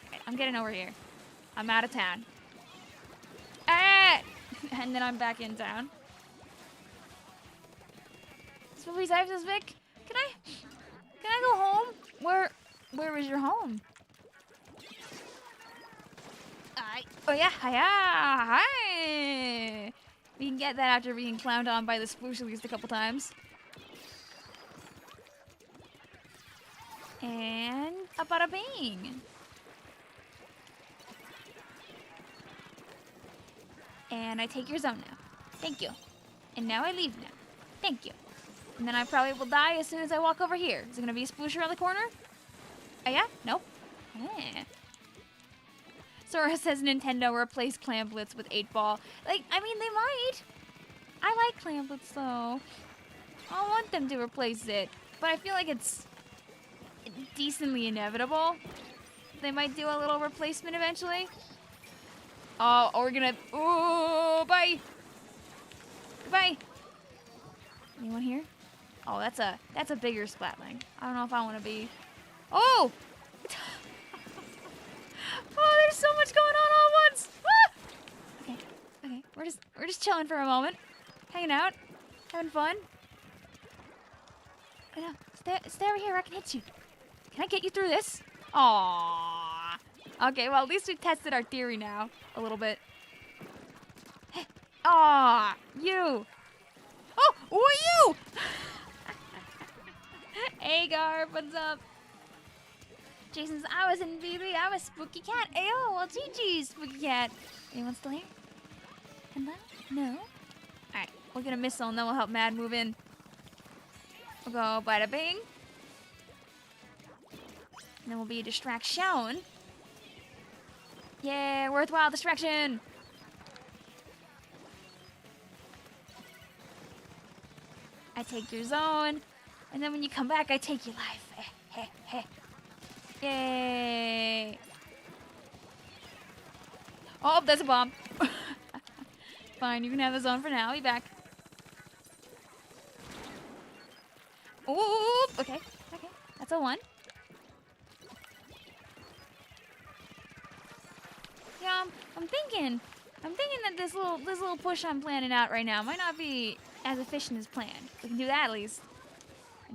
Okay, I'm getting over here. I'm out of town. Ah! And then I'm back in town. Spooky Cyphers, Vic? Can I go home? Where is your home? Oh yeah, hi. We can get that after being clowned on by the Sploosh at least a couple times. And a bada bing. And I take your zone now. Thank you. And now I leave now. Thank you. And then I probably will die as soon as I walk over here. Is it gonna be a Sploosh around the corner? Oh yeah? Nope. Eh. Sora says Nintendo replace Clam Blitz with 8-Ball. Like, I mean, they might. I like Clam Blitz, though. I want them to replace it. But I feel like it's decently inevitable. They might do a little replacement eventually. Oh, we're gonna... Ooh, bye. Goodbye. Anyone here? Oh, that's a bigger Splatling. I don't know if I want to be... Oh! Oh, there's so much going on all at once. Ah! Okay. We're just chilling for a moment, hanging out, having fun. Oh, no, stay over here. I can hit you. Can I get you through this? Aww. Okay, well at least we've tested our theory now a little bit. Hey. Aw, you. Oh, you. Hey, Garb, what's up? Jason's, I was in BB, I was Spooky Cat. Ayo, well, GG's, Spooky Cat. Anyone still here? Hello? No? Alright, we'll get a missile and then we'll help Mad move in. We'll go bada bing. And then we'll be a distraction. Yeah, worthwhile distraction. I take your zone. And then when you come back, I take your life. Yay! Oh, that's a bomb. Fine, you can have the zone for now. I'll be back. Ooh, okay. That's a 1. Yeah, I'm thinking that this little push I'm planning out right now might not be as efficient as planned. We can do that at least.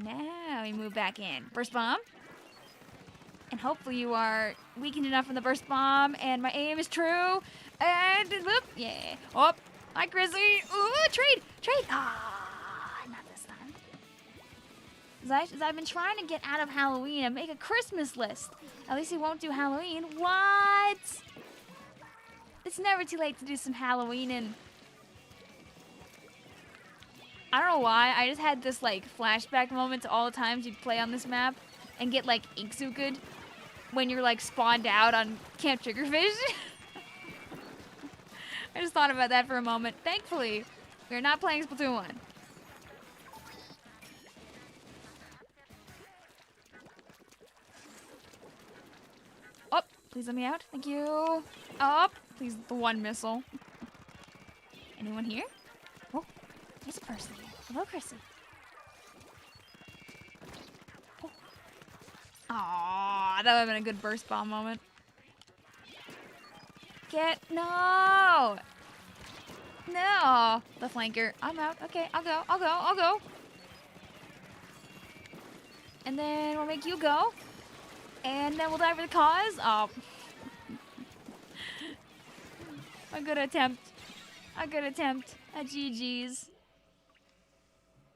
Now we move back in. Burst bomb. And hopefully you are weakened enough from the burst bomb, and my aim is true. And whoop, yeah. Oh, hi Grizzly. Ooh, trade. Ah, not this time. As I've been trying to get out of Halloween and make a Christmas list. At least he won't do Halloween. What? It's never too late to do some Halloweening. I don't know why. I just had this like flashback moment to all the times you'd play on this map and get like Inksukud when you're like spawned out on Camp Triggerfish. I just thought about that for a moment. Thankfully, we're not playing Splatoon 1. Oh, Please let me out. Thank you. Up. Please, the one missile. Anyone here? Oh, there's a person here. Hello, Chrissy. Oh. Aww, that would have been a good burst bomb moment. No! No! The flanker. I'm out. Okay, I'll go. And then we'll make you go. And then we'll die for the cause. Oh. A good attempt at GG's.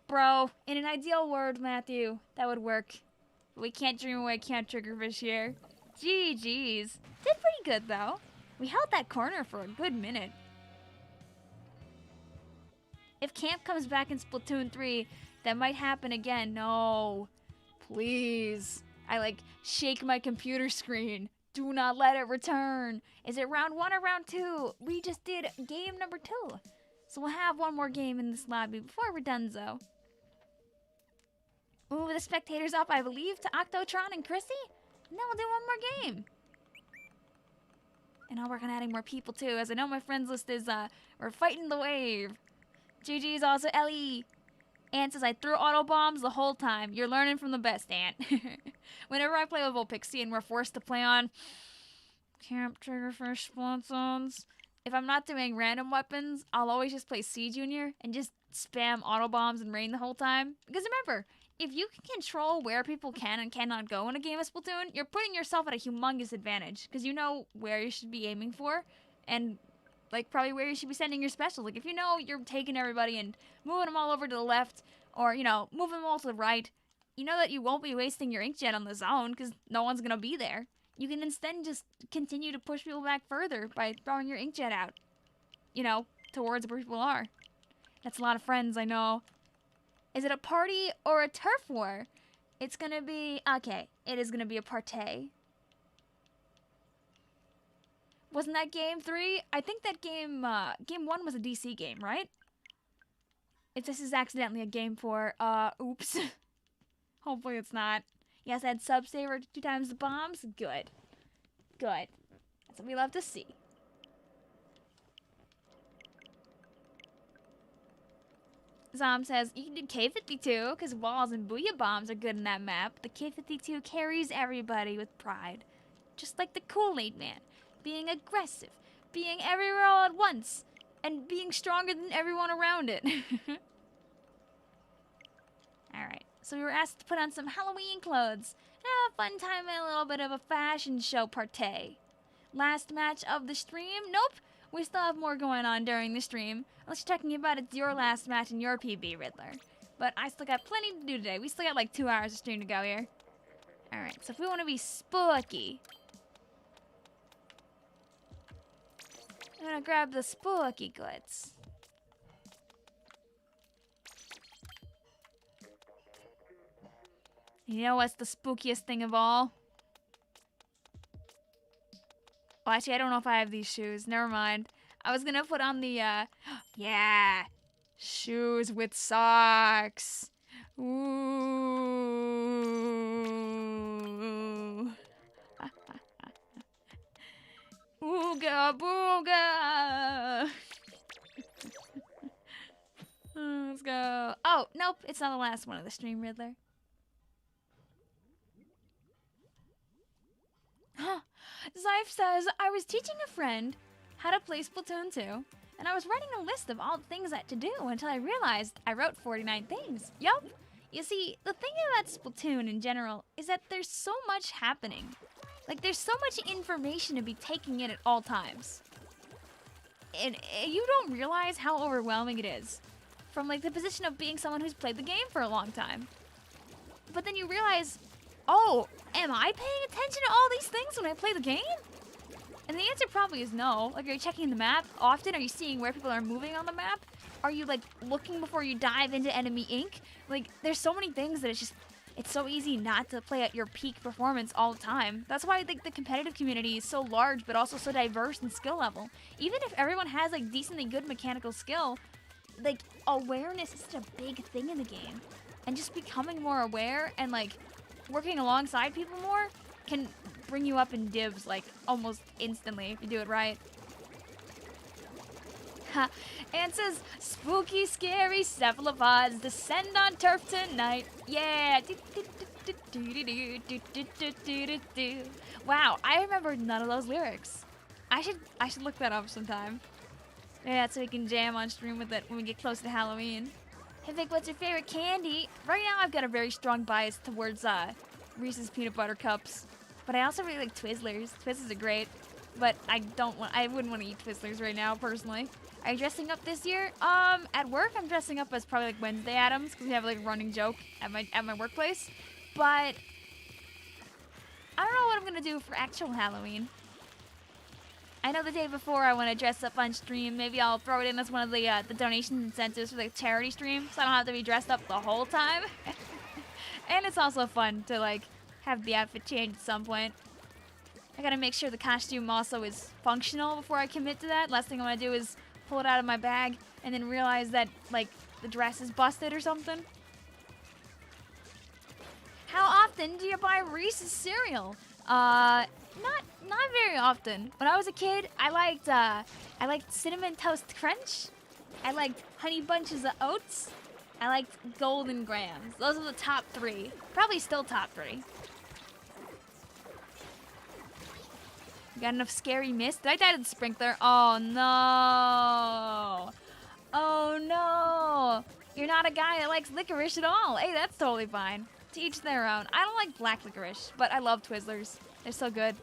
Bro, in an ideal world, Matthew, that would work. But we can't dream away Camp Triggerfish here. GG's. Did pretty good, though. We held that corner for a good minute. If Camp comes back in Splatoon 3, that might happen again. No. Please. I, like, shake my computer screen. Do not let it return. Is it round 1 or round 2? We just did game number 2. So we'll have one more game in this lobby before we're done, though. Ooh, the spectators up, I believe, to Octotron and Chrissy. And then we'll do one more game. And I'll work on adding more people, too, as I know my friends list is, we're fighting the wave. GG's also Ellie. Ant says, I threw auto bombs the whole time. You're learning from the best, Ant. Whenever I play with Volpixie and we're forced to play on Camp Triggerfish spawn zones, if I'm not doing random weapons, I'll always just play C Junior and just spam auto bombs and rain the whole time. Because remember, if you can control where people can and cannot go in a game of Splatoon, you're putting yourself at a humongous advantage. Because you know where you should be aiming for and like probably where you should be sending your specials. Like if you know you're taking everybody and moving them all over to the left or, you know, moving them all to the right, you know that you won't be wasting your inkjet on the zone because no one's going to be there. You can instead just continue to push people back further by throwing your inkjet out, you know, towards where people are. That's a lot of friends, I know. Is it a party or a turf war? It's going to be, okay, it is going to be a partay. Wasn't that game 3? I think that game 1 was a DC game, right? If this is accidentally a game 4, oops. Hopefully it's not. Yes, I had Sub-Saver 2 times the bombs. Good. Good. That's what we love to see. Zom says, you can do K-52, because walls and booyah bombs are good in that map. The K-52 carries everybody with pride. Just like the Kool-Aid Man. Being aggressive. Being everywhere all at once. And being stronger than everyone around it. Alright, so we were asked to put on some Halloween clothes. Have a fun time and a little bit of a fashion show partay. Last match of the stream? Nope. We still have more going on during the stream. Unless you're talking about it's your last match in your PB, Riddler. But I still got plenty to do today. We still got like 2 hours of stream to go here. Alright, so if we want to be spooky, I'm gonna grab the spooky goods. You know what's the spookiest thing of all? Oh, actually, I don't know if I have these shoes. Never mind. I was gonna put on the, yeah! Shoes with socks! Ooh! Ooga booga! Let's go. Oh, nope, it's not the last one of the stream, Riddler. Zyfe says, I was teaching a friend how to play Splatoon 2, and I was writing a list of all the things I had to do until I realized I wrote 49 things. Yup. You see, the thing about Splatoon in general is that there's so much happening. Like, there's so much information to be taking in at all times. And you don't realize how overwhelming it is. From, like, the position of being someone who's played the game for a long time. But then you realize, oh, am I paying attention to all these things when I play the game? And the answer probably is no. Like, are you checking the map often? Are you seeing where people are moving on the map? Are you, like, looking before you dive into enemy ink? Like, there's so many things that it's so easy not to play at your peak performance all the time. That's why I think the competitive community is so large, but also so diverse in skill level. Even if everyone has, like, decently good mechanical skill, like, awareness is such a big thing in the game. And just becoming more aware and, like, working alongside people more can bring you up in dibs, like, almost instantly if you do it right. Ha. And it says, spooky, scary cephalopods descend on turf tonight. Yeah. Wow, I remember none of those lyrics. I should look that up sometime. Yeah, so we can jam on stream with it when we get close to Halloween. Hey Vic, what's your favorite candy? Right now I've got a very strong bias towards Reese's Peanut Butter Cups. But I also really like Twizzlers. Twizzlers are great. But I wouldn't want to eat Twizzlers right now, personally. Are you dressing up this year? At work I'm dressing up as probably like Wednesday Addams, because we have like a running joke at my workplace. But I don't know what I'm gonna do for actual Halloween. I know the day before I want to dress up on stream. Maybe I'll throw it in as one of the donation incentives for the charity stream, so I don't have to be dressed up the whole time. And it's also fun to like have the outfit change at some point. I gotta make sure the costume also is functional before I commit to that. Last thing I want to do is pull it out of my bag and then realize that like the dress is busted or something. How often do you buy Reese's cereal? Not very often. When I was a kid, I liked Cinnamon Toast Crunch. I liked Honey Bunches of Oats. I liked Golden Grams. Those are the top 3. Probably still top 3. Got enough scary mist? Did I die to the sprinkler? Oh no. Oh no. You're not a guy that likes licorice at all. Hey, that's totally fine. To each their own. I don't like black licorice, but I love Twizzlers. They're so good.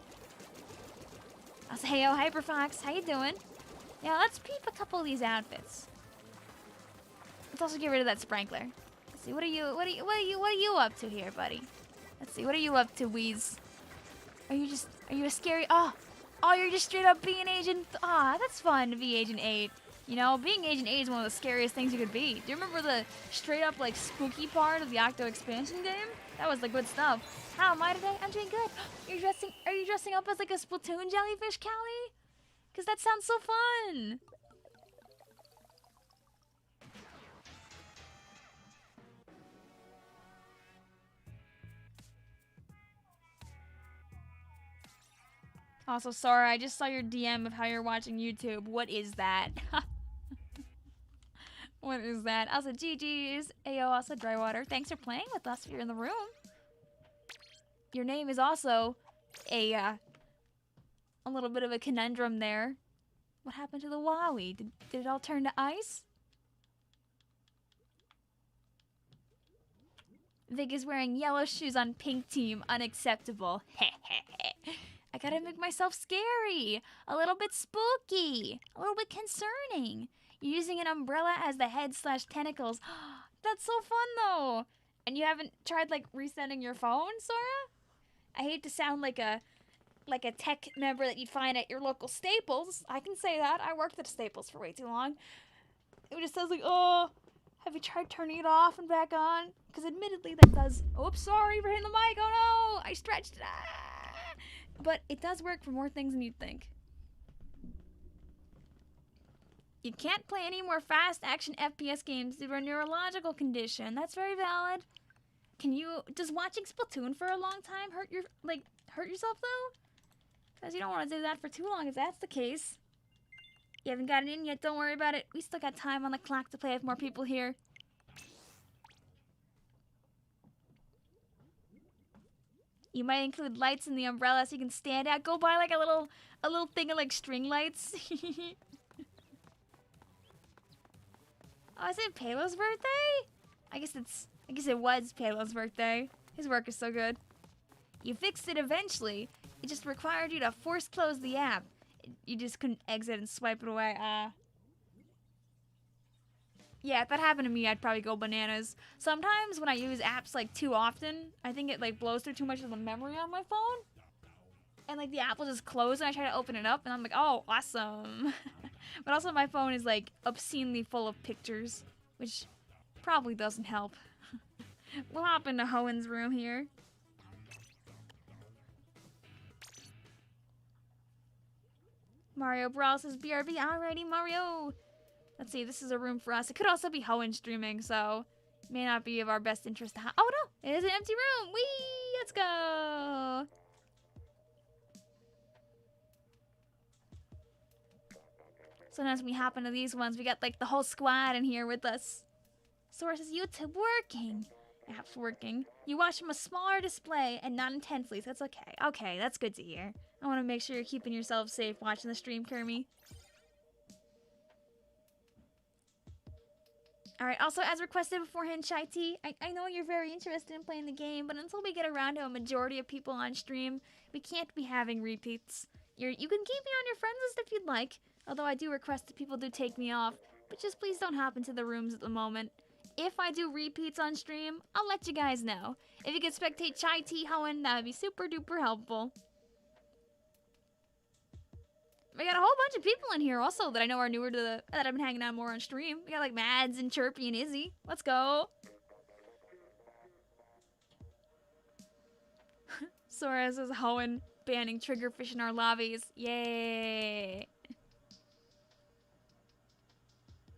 I say, hey, yo, Hyperfox, how you doing? Yeah, let's peep a couple of these outfits. Let's also get rid of that sprinkler. Let's see, what are you up to here, buddy? Let's see, what are you up to, Wheeze? Are you a scary? Oh, you're just straight up being Agent. That's fun to be Agent 8. You know, being Agent 8 is one of the scariest things you could be. Do you remember the straight up like spooky part of the Octo expansion game? That was the good stuff. How am I today? I'm doing good. Are you dressing up as like a Splatoon jellyfish, Callie? Cause that sounds so fun. Also, Sora, I just saw your DM of how you're watching YouTube. What is that? What is that? Also, GG's. Ayo, also Drywater. Thanks for playing with us if you're in the room. Your name is also a little bit of a conundrum there. What happened to the Wowie? Did it all turn to ice? Vig is wearing yellow shoes on pink team. Unacceptable. I gotta make myself scary. A little bit spooky. A little bit concerning. You're using an umbrella as the head/tentacles. That's so fun though. And you haven't tried like resetting your phone, Sora? I hate to sound like a tech member that you'd find at your local Staples. I can say that. I worked at Staples for way too long. It just says like, oh, have you tried turning it off and back on? Because admittedly that does, oops, sorry for hitting the mic, oh no, I stretched it. But it does work for more things than you'd think. You can't play any more fast action FPS games due to a neurological condition. That's very valid. Does watching Splatoon for a long time hurt yourself though? Because you don't want to do that for too long if that's the case. You haven't gotten in yet, don't worry about it. We still got time on the clock to play with more people here. You might include lights in the umbrella so you can stand out. Go buy like a little thing of like string lights. Oh, is it Palo's birthday? I guess it was Palo's birthday. His work is so good. You fixed it eventually. It just required you to force close the app. You just couldn't exit and swipe it away. Yeah, if that happened to me, I'd probably go bananas. Sometimes when I use apps like too often, I think it like blows through too much of the memory on my phone. And like the app will just close and I try to open it up and I'm like, oh, awesome. But also my phone is like obscenely full of pictures, which probably doesn't help. We'll hop into Hoen's room here. Mario Bros says BRB. Alrighty, Mario. Let's see, this is a room for us. It could also be Hoenn streaming, so it may not be of our best interest to oh no, it is an empty room. Whee! Let's go. Sometimes when we hop into these ones, we got like the whole squad in here with us. Sora says, YouTube working. App's working. You watch from a smaller display and not intensely, so that's okay. Okay, that's good to hear. I want to make sure you're keeping yourself safe watching the stream, Kermie. Alright, also as requested beforehand, Chai Tea, I know you're very interested in playing the game, but until we get around to a majority of people on stream, we can't be having repeats. You can keep me on your friends list if you'd like, although I do request that people do take me off, but just please don't hop into the rooms at the moment. If I do repeats on stream, I'll let you guys know. If you could spectate Chai Tea Hoenn, that would be super duper helpful. We got a whole bunch of people in here also that I know are newer to that I've been hanging out more on stream. We got like Mads and Chirpy and Izzy. Let's go. Sora says Hoenn banning triggerfish in our lobbies. Yay.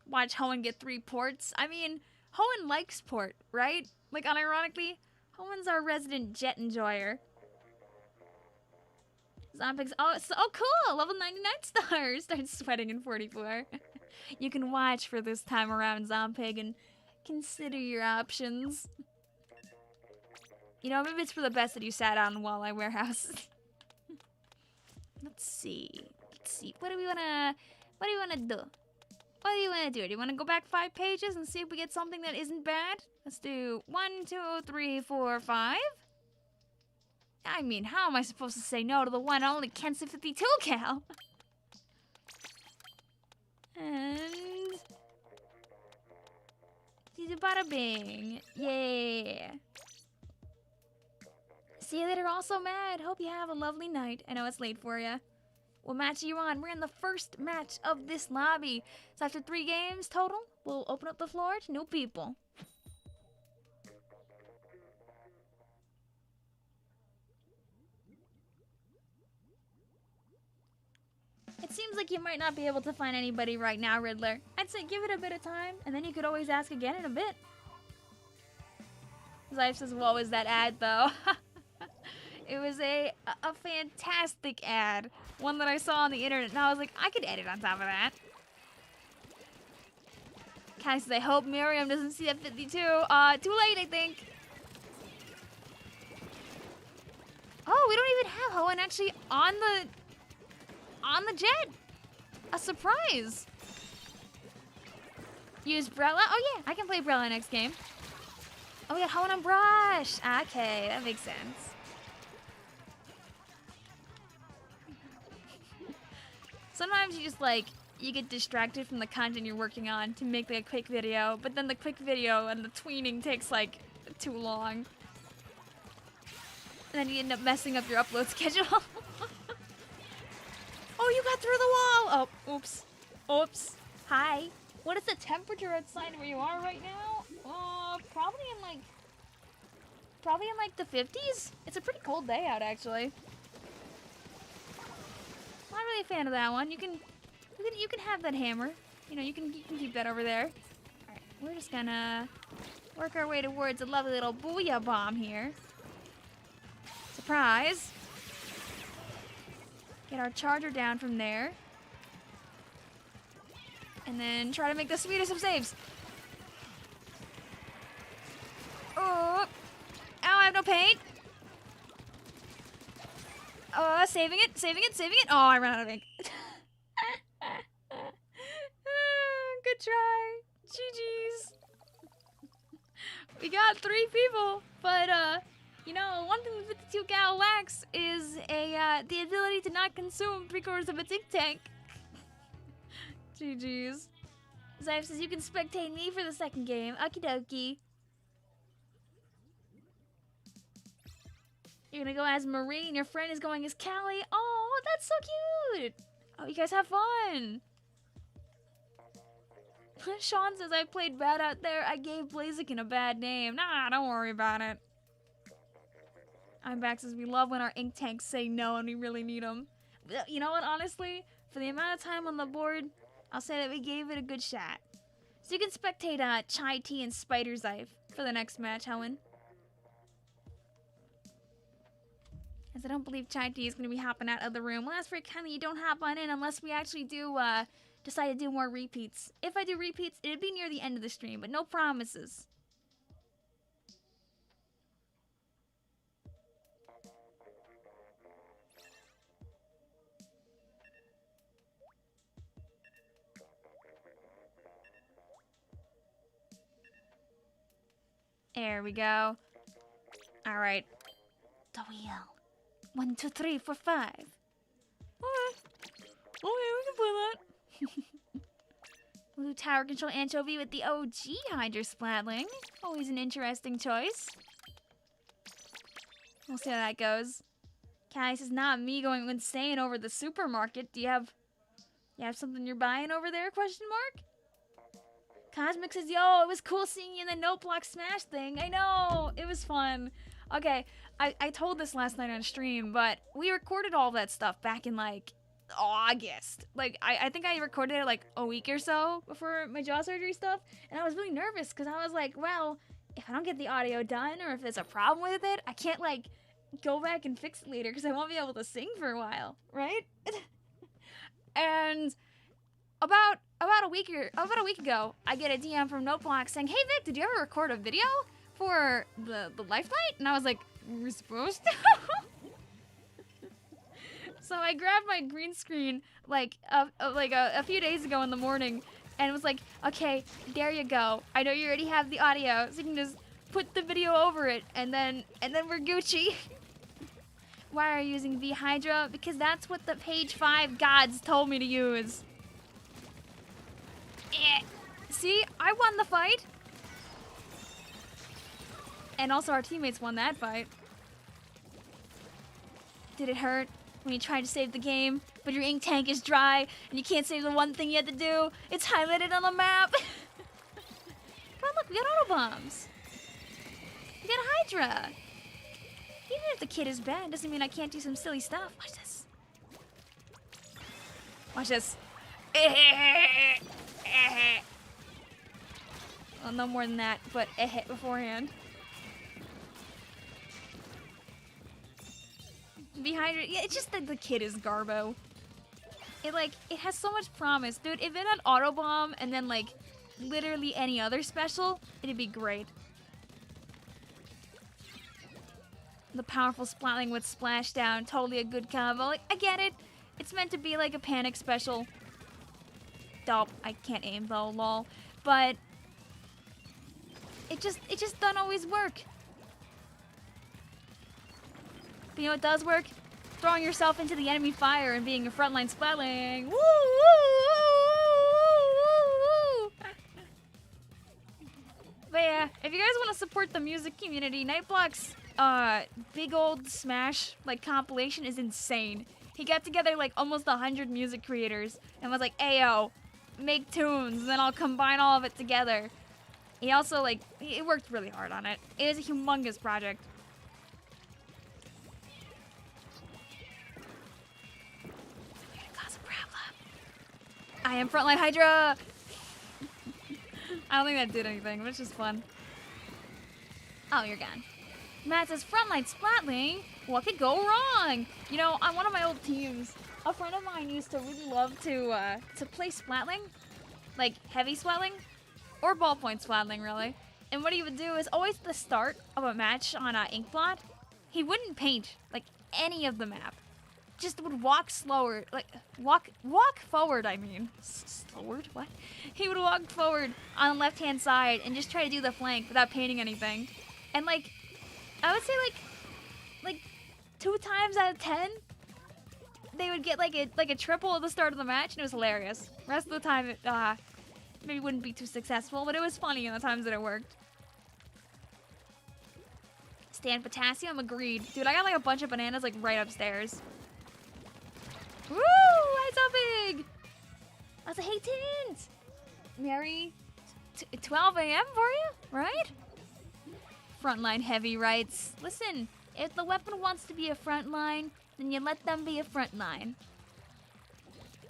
Watch Hoenn get 3 ports. I mean, Hoenn likes port, right? Like, unironically, Hoenn's our resident jet enjoyer. Zompig's, oh cool! Level 99 stars! Start sweating in 44. You can watch for this time around, Zompig, and consider your options. You know, maybe it's for the best that you sat out in Walleye Warehouse. Let's see. What do we wanna do? What do you wanna do? Do you wanna go back 5 pages and see if we get something that isn't bad? Let's do 1, 2, 3, 4, 5. I mean, how am I supposed to say no to the one and only Kensa 52 cal? And bada bing. Yeah. See you later, also Mad. Hope you have a lovely night. I know it's late for you. What match are you on? We're in the first match of this lobby. So after 3 games total, we'll open up the floor to new people. It seems like you might not be able to find anybody right now, Riddler. I'd say give it a bit of time, and then you could always ask again in a bit. Zyfe says, what was that ad, though? It was a fantastic ad. One that I saw on the internet, and I was like, I could edit on top of that. Kai says, I hope Miriam doesn't see that 52. Too late, I think. Oh, we don't even have Hoenn actually on the jet. A surprise. Use Brella. Oh yeah, I can play Brella next game. Oh, we got Hoenn on Brush. Okay, that makes sense. Sometimes you just you get distracted from the content you're working on to make a quick video, but then the quick video and the tweening takes too long. And then you end up messing up your upload schedule. Oh, you got through the wall! Oh, oops. Oops. Hi. What is the temperature outside where you are right now? Probably in the 50s? It's a pretty cold day out, actually. Not really a fan of that one. You can have that hammer. You know, you can keep that over there. Alright, we're just gonna work our way towards a lovely little booyah bomb here. Surprise! Get our charger down from there. And then try to make the sweetest of saves. Oh! Ow, I have no paint! Saving it. Oh, I ran out of ink. Good try. GG's. We got 3 people, but, you know, one thing the 52 gal lacks is the ability to not consume 3/4 of its ink tank. GG's. Zyfe says you can spectate me for the 2nd game. Okie dokie. You're gonna go as Marie and your friend is going as Callie. Oh, that's so cute. Oh, you guys have fun. Sean says I played bad out there. I gave Blaziken a bad name. Nah, don't worry about it. I'm back says we love when our ink tanks say no and we really need them. You know what, honestly? For the amount of time on the board, I'll say that we gave it a good shot. So you can spectate Chai Tea and Spider Zyfe for the next match, Hoenn. As I don't believe Chai Tea is going to be hopping out of the room. Well, that's very kind of you don't hop on in unless we actually do decide to do more repeats. If I do repeats, it'd be near the end of the stream, but no promises. There we go. All right. The wheel. 1, 2, 3, 4, 5. Okay. Okay, we can play that. We'll do Tower Control Anchovy with the OG Hydra Splatling. Always an interesting choice. We'll see how that goes. Callie says, not me going insane over the supermarket. Do you have something you're buying over there? Question mark. Cosmic says, yo, it was cool seeing you in the Note Block Smash thing. I know, it was fun. Okay, I told this last night on stream, but we recorded all that stuff back in, like, August. Like, I think I recorded it, like, a week or so before my jaw surgery stuff, and I was really nervous, because I was like, well, if I don't get the audio done, or if there's a problem with it, I can't, like, go back and fix it later, because I won't be able to sing for a while, right? And about a week ago, I get a DM from Noteblock saying, "Hey Vic, did you ever record a video for the Life Night?" And I was like, "We're supposed to." So I grabbed my green screen like a few days ago in the morning, and it was like, "Okay, there you go. I know you already have the audio, so you can just put the video over it, and then we're Gucci." Why are you using V Hydra? Because that's what the page 5 gods told me to use. See, I won the fight. And also our teammates won that fight. Did it hurt when you tried to save the game, but your ink tank is dry and you can't save the one thing you had to do? It's highlighted on the map. Come on, look, we got auto bombs. We got Hydra. Even if the kid is bad, doesn't mean I can't do some silly stuff. Watch this. Watch this. Well, no more than that, but beforehand. Behind it, yeah, it's just that the kid is Garbo. It has so much promise. Dude, if it had auto bomb and then like literally any other special, it'd be great. The powerful Splatling with Splashdown, totally a good combo. Like, I get it. It's meant to be like a panic special. Dope. I can't aim though, lol. But it just doesn't always work. But you know what does work? Throwing yourself into the enemy fire and being a frontline Splatling. Woo, woo, woo, woo, woo. But yeah, if you guys want to support the music community, Nightblock's big old Smash like compilation is insane. He got together like almost 100 music creators and was like, "Ayo, make tunes, and then I'll combine all of it together." He also he worked really hard on it. It is a humongous project. I am frontline Hydra! I don't think that did anything, but it's just fun. Oh, you're gone. Matt says, frontline Splatling? What could go wrong? You know, on one of my old teams, a friend of mine used to really love to play Splatling. Like, heavy Splatling. Or ballpoint Splatling, really. And what he would do is, always at the start of a match on Inkblot, he wouldn't paint, like, any of the map. Just would walk slower, like, walk forward, I mean. Slower? What? He would walk forward on the left-hand side and just try to do the flank without painting anything. And, like, I would say, like 2 times out of 10, they would get, like a triple at the start of the match, and it was hilarious. The rest of the time, it, maybe wouldn't be too successful, but it was funny in the times that it worked. Stan Potassium, agreed. Dude, I got, like, a bunch of bananas, like, right upstairs. Woo! Why so big? I was like, hey, Tint! Mary, 12 a.m. for you, right? Frontline Heavy writes, listen, if the weapon wants to be a frontline, then you let them be a frontline.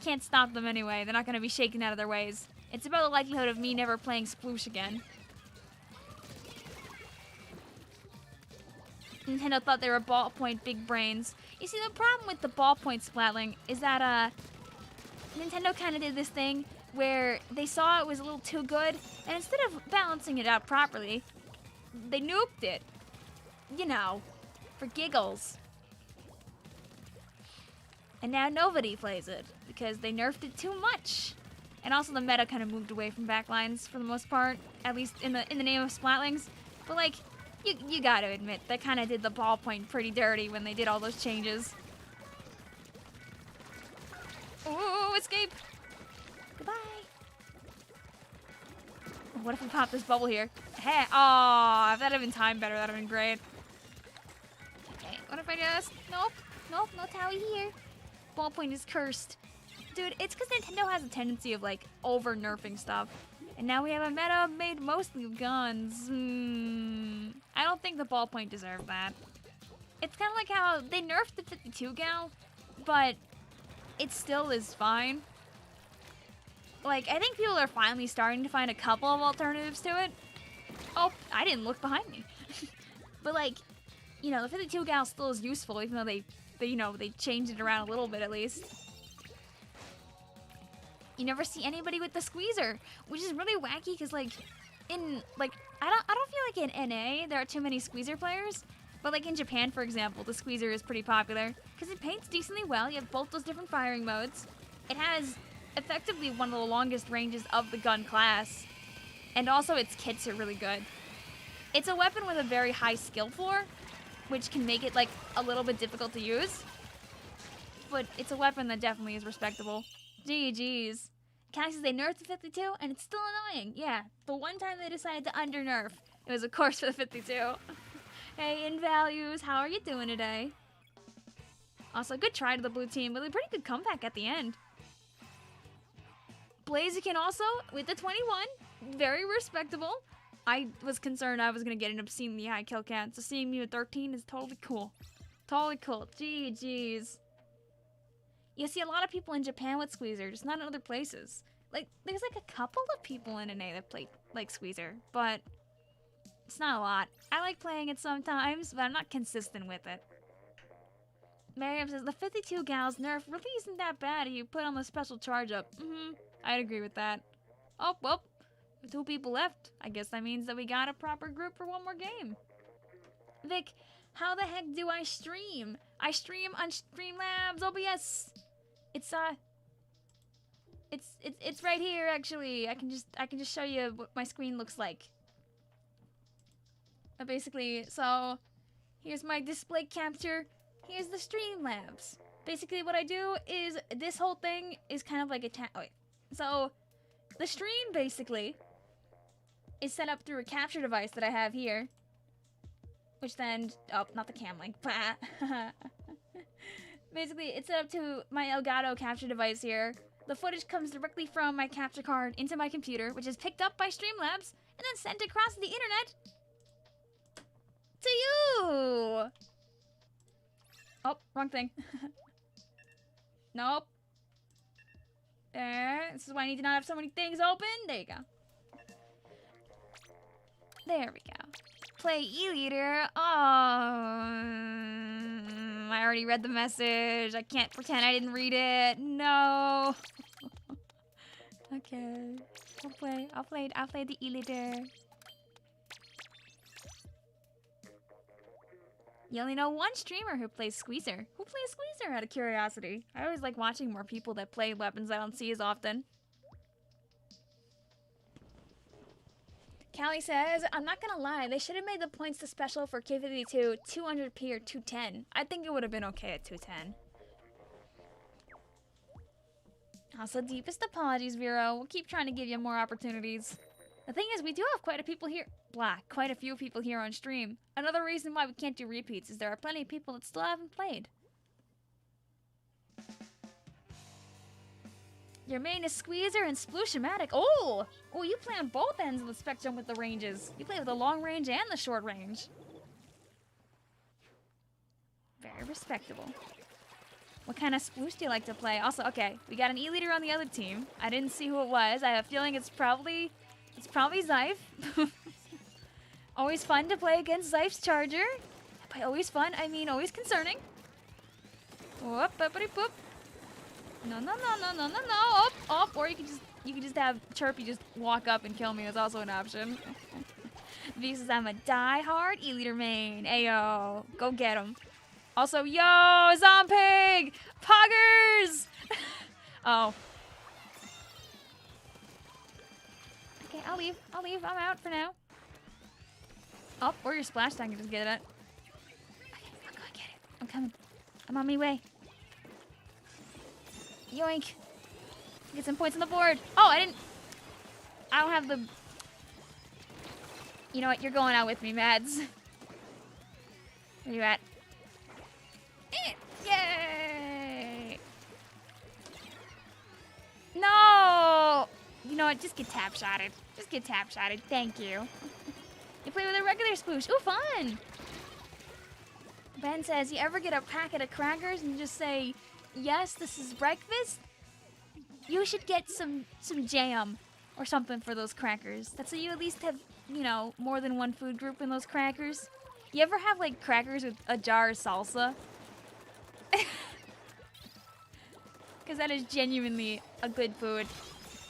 Can't stop them anyway. They're not going to be shaken out of their ways. It's about the likelihood of me never playing Sploosh again. Nintendo thought they were ballpoint big brains. You see, the problem with the ballpoint Splatling is that, Nintendo kind of did this thing where they saw it was a little too good, and instead of balancing it out properly, they nuked it. You know, for giggles. And now nobody plays it because they nerfed it too much. And also the meta kind of moved away from backlines for the most part, at least in the name of Splatlings. But like, you gotta admit, they kind of did the ballpoint pretty dirty when they did all those changes. Ooh, escape! Goodbye! What if we pop this bubble here? Hey, oh, if that had been timed better, that would have been great. Okay, what if I just... Nope, no Towie here. Ballpoint is cursed. Dude, it's because Nintendo has a tendency of, like, over-nerfing stuff. And now we have a meta made mostly of guns. I don't think the ballpoint deserved that. It's kind of like how they nerfed the 52 gal, but it still is fine. Like, I think people are finally starting to find a couple of alternatives to it. Oh, I didn't look behind me. But, like, you know, the 52 gal still is useful, even though they changed it around a little bit at least. You never see anybody with the squeezer, which is really wacky because, like, I don't feel like in NA there are too many squeezer players, but like in Japan, for example, the squeezer is pretty popular because it paints decently well. You have both those different firing modes. It has effectively one of the longest ranges of the gun class, and also its kits are really good. It's a weapon with a very high skill floor, which can make it like a little bit difficult to use, but it's a weapon that definitely is respectable. GG's. Callie says they nerfed the 52 and it's still annoying. Yeah, the one time they decided to under-nerf, it was of course for the 52. Hey, In Values, how are you doing today? Also, good try to the blue team, but a pretty good comeback at the end. Blaziken also, with the 21, very respectable. I was concerned I was going to get an obscenely high kill count, so seeing me with 13 is totally cool. Totally cool. GG's. You see a lot of people in Japan with Squeezer, just not in other places. Like, there's like a couple of people in NA that play like Squeezer, but it's not a lot. I like playing it sometimes, but I'm not consistent with it. Miriam says, the 52 gals nerf really isn't that bad if you put on the special charge up. I'd agree with that. Oh, well, 2 people left. I guess that means that we got a proper group for one more game. Vic, how the heck do I stream? I stream on Streamlabs OBS. It's right here actually. I can just show you what my screen looks like. Basically, so here's my display capture. Here's the Streamlabs. Basically, what I do is this whole thing is kind of like a so the stream basically is set up through a capture device that I have here, which then not the cam link. Basically, it's set up to my Elgato capture device here. The footage comes directly from my capture card into my computer, which is picked up by Streamlabs and then sent across the internet to you. Oh, wrong thing. Nope. There. This is why I need to not have so many things open. There you go. There we go. Play E-Leader. Oh, I already read the message. I can't pretend I didn't read it. No. Okay. I'll play the E-Leader. You only know one streamer who plays Squeezer. Who plays Squeezer, out of curiosity? I always like watching more people that play weapons I don't see as often. Callie says, I'm not gonna lie, they should have made the points to special for K52 200p or 210. I think it would have been okay at 210. Also, deepest apologies, Vero. We'll keep trying to give you more opportunities. The thing is, we do have quite a few people here on stream. Another reason why we can't do repeats is there are plenty of people that still haven't played. Your main is Squeezer and Sploosh-O-Matic. Oh, you play on both ends of the spectrum with the ranges. You play with the long range and the short range. Very respectable. What kind of sploosh do you like to play? Also, okay, we got an E-Leader on the other team. I didn't see who it was. I have a feeling it's probably Zyph. Always fun to play against Zyph's Charger. By always fun, I mean always concerning. Whoop, boopity boop. No, no, no, no, no, no, no. Up, up. Or you can just have Chirpy just walk up and kill me. That's also an option. V says I'm a die-hard E-liter main. Ayo, go get him. Also, yo, Zompig! Poggers! Oh. Okay, I'll leave. I'll leave. I'm out for now. Oh, or your splash tank can just get it. Okay, I'll go get it. I'm coming. I'm on my way. Yoink. Get some points on the board. Oh, I don't have the... You know what? You're going out with me, Mads. Where you at? Yay! No! You know what? Just get tap-shotted. Just get tap-shotted. Thank you. You play with a regular sploosh. Ooh, fun! Ben says, you ever get a packet of crackers and you just say, yes, this is breakfast? You should get some jam or something for those crackers. That's so you at least have, you know, more than one food group in those crackers. You ever have, like, crackers with a jar of salsa? Because that is genuinely a good food.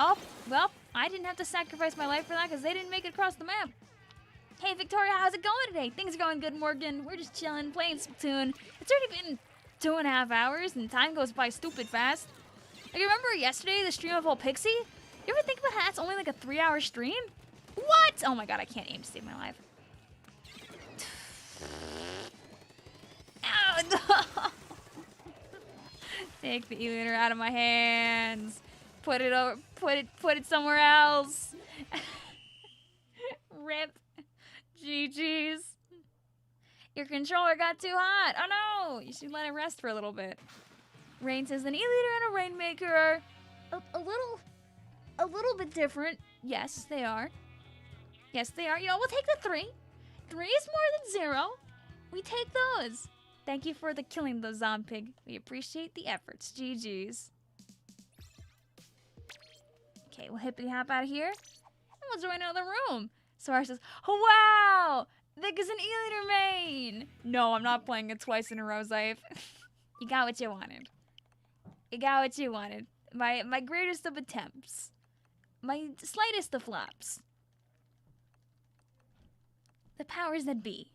Oh, well, I didn't have to sacrifice my life for that because they didn't make it across the map. Hey, Victoria, how's it going today? Things are going good, Morgan. We're just chilling, playing Splatoon. It's already been 2.5 hours, and time goes by stupid fast. Like, remember yesterday, the stream of old Pixie? You ever think about how that's only like a 3-hour stream? What? Oh my god, I can't aim to save my life. Ow, no. Take the E-liter out of my hands. Put it over. Put it somewhere else. Rip. GG's. Your controller got too hot. Oh no! You should let it rest for a little bit. Rain says an E-liter and a Rainmaker are a little bit different. Yes, they are. Yes, they are. You know, we'll take the 3. 3 is more than 0. We take those. Thank you for the killing the Zompig. We appreciate the efforts. GG's. Okay, we'll hippity hop out of here. And we'll join another room. Sora says, oh, wow! Vic is an E-liter main! No, I'm not playing it twice in a row, Zaif. You got what you wanted. You got what you wanted. My greatest of attempts. My slightest of flops. The powers that be.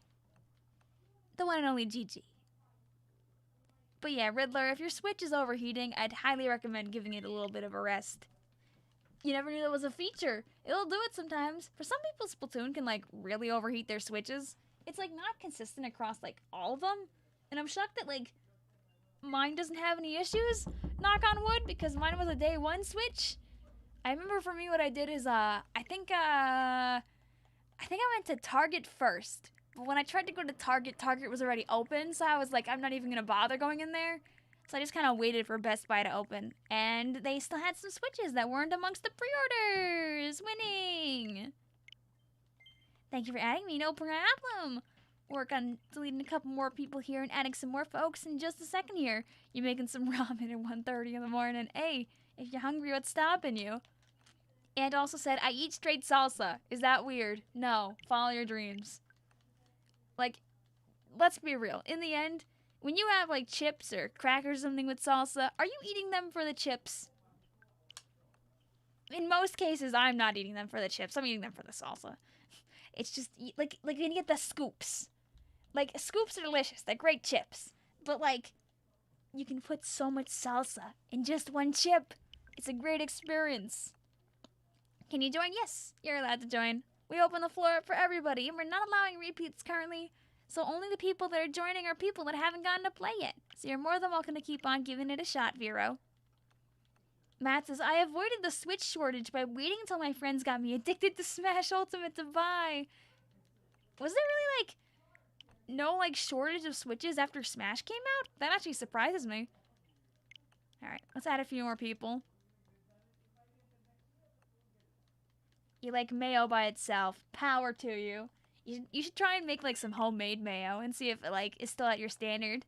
The one and only GG. But yeah, Riddler, if your Switch is overheating, I'd highly recommend giving it a little bit of a rest. You never knew that was a feature. It'll do it sometimes. For some people, Splatoon can, like, really overheat their Switches. It's, like, not consistent across, like, all of them. And I'm shocked that, like, mine doesn't have any issues. Knock on wood, because mine was a day 1 Switch. I remember for me what I did is, I think I went to Target first. But when I tried to go to Target, Target was already open. So I was like, I'm not even going to bother going in there. So I just kind of waited for Best Buy to open. And they still had some Switches that weren't amongst the pre-orders. Winning! Thank you for adding me. No problem. Work on deleting a couple more people here and adding some more folks in just a second here. You're making some ramen at 1:30 in the morning. Hey, if you're hungry, what's stopping you? And also said, I eat straight salsa. Is that weird? No. Follow your dreams. Like, let's be real. In the end, when you have, like, chips or crackers or something with salsa, are you eating them for the chips? In most cases, I'm not eating them for the chips. I'm eating them for the salsa. It's just, like when you get the scoops. Like, scoops are delicious. They're great chips. But, like, you can put so much salsa in just one chip. It's a great experience. Can you join? Yes, you're allowed to join. We open the floor up for everybody, and we're not allowing repeats currently. So only the people that are joining are people that haven't gotten to play yet. So you're more than welcome to keep on giving it a shot, Vero. Matt says, I avoided the Switch shortage by waiting until my friends got me addicted to Smash Ultimate to buy. Was there really, like, no, like, shortage of Switches after Smash came out? That actually surprises me. Alright, let's add a few more people. You like mayo by itself. Power to you. You should try and make, like, some homemade mayo and see if it, like, is still at your standard.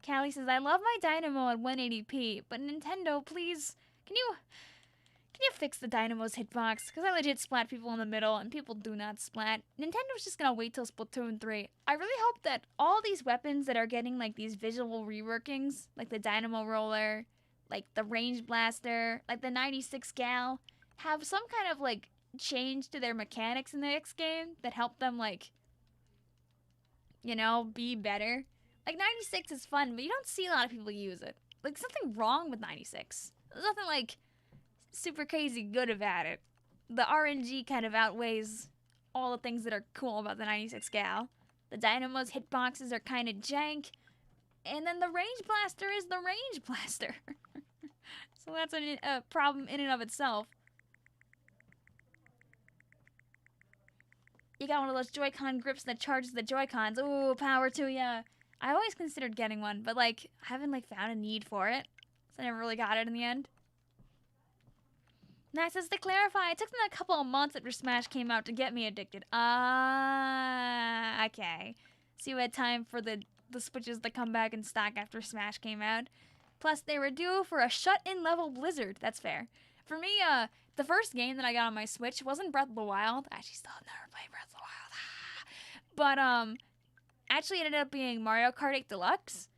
Callie says, I love my Dynamo at 180p, but Nintendo, please, can Can you fix the Dynamo's hitbox? Because I legit splat people in the middle, and people do not splat. Nintendo's just gonna wait till Splatoon 3. I really hope that all these weapons that are getting, like, these visual reworkings, like the Dynamo Roller, like the Range Blaster, like the 96 Gal, have some kind of, like, change to their mechanics in the next game that help them, like, you know, be better. Like, 96 is fun, but you don't see a lot of people use it. Like, something wrong with 96. There's nothing, like, super crazy good about it. The RNG kind of outweighs all the things that are cool about the 96 Gal. The Dynamo's hitboxes are kind of jank. And then the Range Blaster is the Range Blaster. So that's a problem in and of itself. You got one of those Joy-Con grips that charges the Joy-Cons. Ooh, power to ya. I always considered getting one, but, like, I haven't, like, found a need for it. So I never really got it in the end. Nice, as to clarify, it took them a couple of months after Smash came out to get me addicted. Okay. So you had time for the Switches to come back in stock after Smash came out. Plus, they were due for a shut-in level blizzard. That's fair. For me, the first game that I got on my Switch wasn't Breath of the Wild. I actually still have never played Breath of the Wild. But, actually it ended up being Mario Kart 8 Deluxe.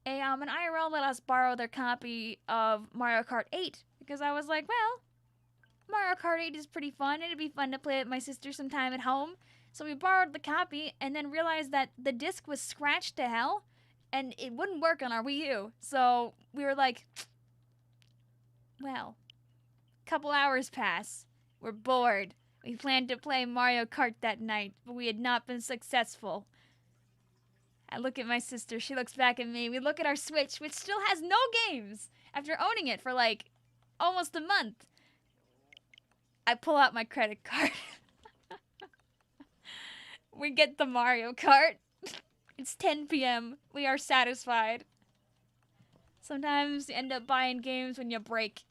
An IRL let us borrow their copy of Mario Kart 8 because I was like, well, Mario Kart 8 is pretty fun. It'd be fun to play with my sister sometime at home. So we borrowed the copy and then realized that the disc was scratched to hell and it wouldn't work on our Wii U. So we were like, well, couple hours pass. We're bored. We planned to play Mario Kart that night, but we had not been successful. I look at my sister. She looks back at me. We look at our Switch, which still has no games after owning it for like almost a month. I pull out my credit card. We get the Mario Kart. It's 10 p.m. We are satisfied. Sometimes you end up buying games when you break.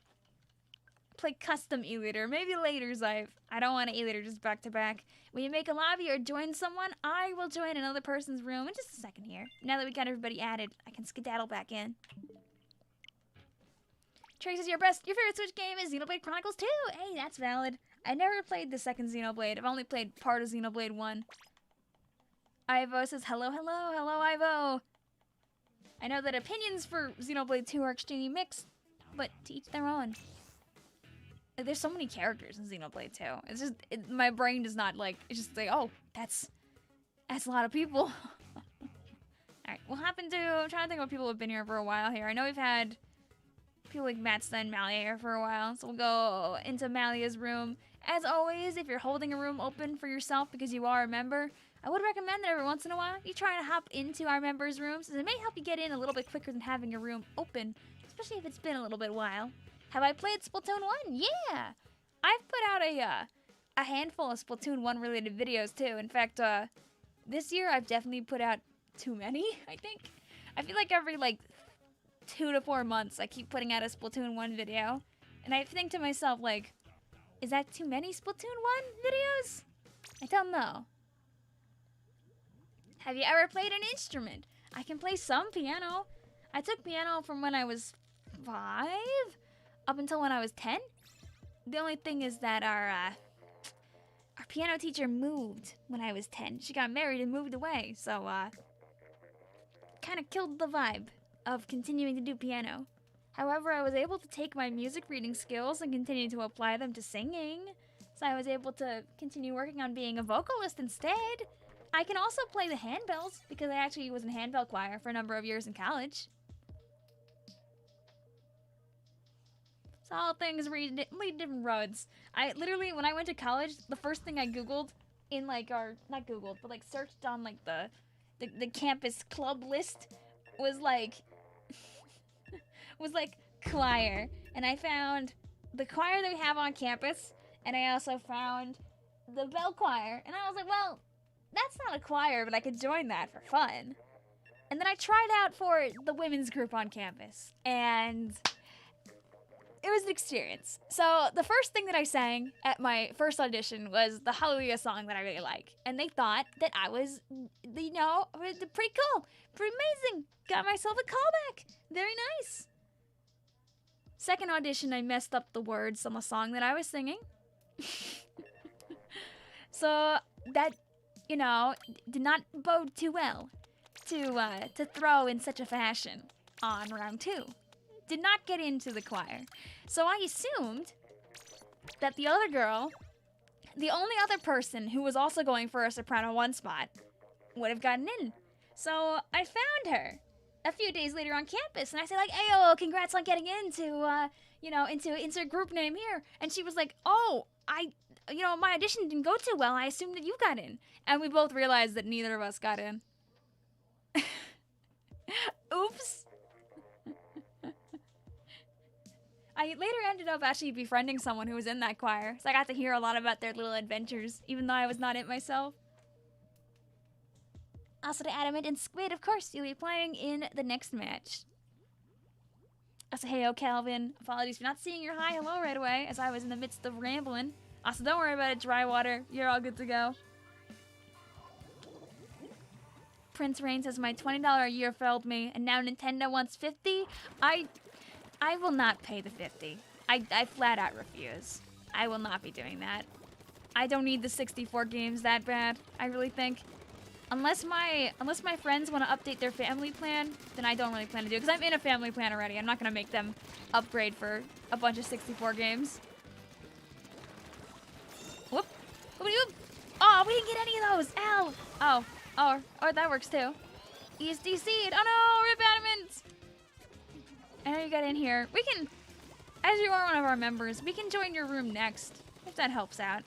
Play custom e-liter. Maybe later, Zyve. I don't want to e-liter just back to back. When you make a lobby or join someone, I will join another person's room in just a second here. Now that we got everybody added, I can skedaddle back in. Trace is your favorite Switch game is Xenoblade Chronicles 2. Hey, that's valid. I never played the second Xenoblade. I've only played part of Xenoblade 1. Ivo says, hello, hello, hello, Ivo. I know that opinions for Xenoblade 2 are extremely mixed, but to each their own. Like, there's so many characters in Xenoblade 2. It's just, my brain does not, like, it's just like, oh, that's a lot of people. Alright, we'll happen to, I'm trying to think of people who have been here for a while here. I know we've had people like Matsta and Malia here for a while, so we'll go into Malia's room. As always, if you're holding a room open for yourself because you are a member, I would recommend that every once in a while you try to hop into our members' rooms, as it may help you get in a little bit quicker than having your room open, especially if it's been a little bit while. Have I played Splatoon 1? Yeah! I've put out a handful of Splatoon 1 related videos too. In fact, this year I've definitely put out too many, I think. I feel like every, like, 2 to 4 months I keep putting out a Splatoon 1 video. And I think to myself, like, is that too many Splatoon 1 videos? I don't know. Have you ever played an instrument? I can play some piano. I took piano from when I was 5 up until when I was 10. The only thing is that our piano teacher moved when I was 10. She got married and moved away, so kind of killed the vibe of continuing to do piano. However, I was able to take my music reading skills and continue to apply them to singing. So I was able to continue working on being a vocalist instead. I can also play the handbells because I actually was in handbell choir for a number of years in college. So all things lead different roads. I literally, when I went to college, the first thing I Googled in like not Googled, but like searched on like the campus club list was like, choir. And I found the choir that we have on campus, and I also found the bell choir. And I was like, well, that's not a choir, but I could join that for fun. And then I tried out for the women's group on campus, and it was an experience. So the first thing that I sang at my first audition was the Hallelujah song that I really like. And they thought that I was, you know, pretty cool, pretty amazing. Got myself a callback. Very nice. Second audition, I messed up the words on the song that I was singing. So that, you know, did not bode too well to throw in such a fashion on round 2. Did not get into the choir. So I assumed that the other girl, the only other person who was also going for a soprano 1 spot, would have gotten in. So I found her a few days later on campus, and I said like, "Ayo, congrats on getting into, into a group name here." And she was like, "Oh, my audition didn't go too well. I assumed that you got in." And we both realized that neither of us got in. Oops. I later ended up actually befriending someone who was in that choir, so I got to hear a lot about their little adventures, even though I was not it myself. Also to Adamant and Squid, of course, you'll be playing in the next match. Also, heyo, Calvin. Apologies for not seeing your hi hello right away, as I was in the midst of rambling. Also, don't worry about it, Dry Water. You're all good to go. Prince Rain says, my $20 a year failed me, and now Nintendo wants $50. I will not pay the $50. I flat out refuse. I will not be doing that. I don't need the 64 games that bad, I really think. Unless my friends want to update their family plan, then I don't really plan to do it, because I'm in a family plan already. I'm not going to make them upgrade for a bunch of 64 games. Whoop. Whoop. Oh, we didn't get any of those. Ow. Oh, that works too. ESDC'd. Oh no, rip Adamant. I know you got in here. We can, as you are one of our members, we can join your room next, if that helps out.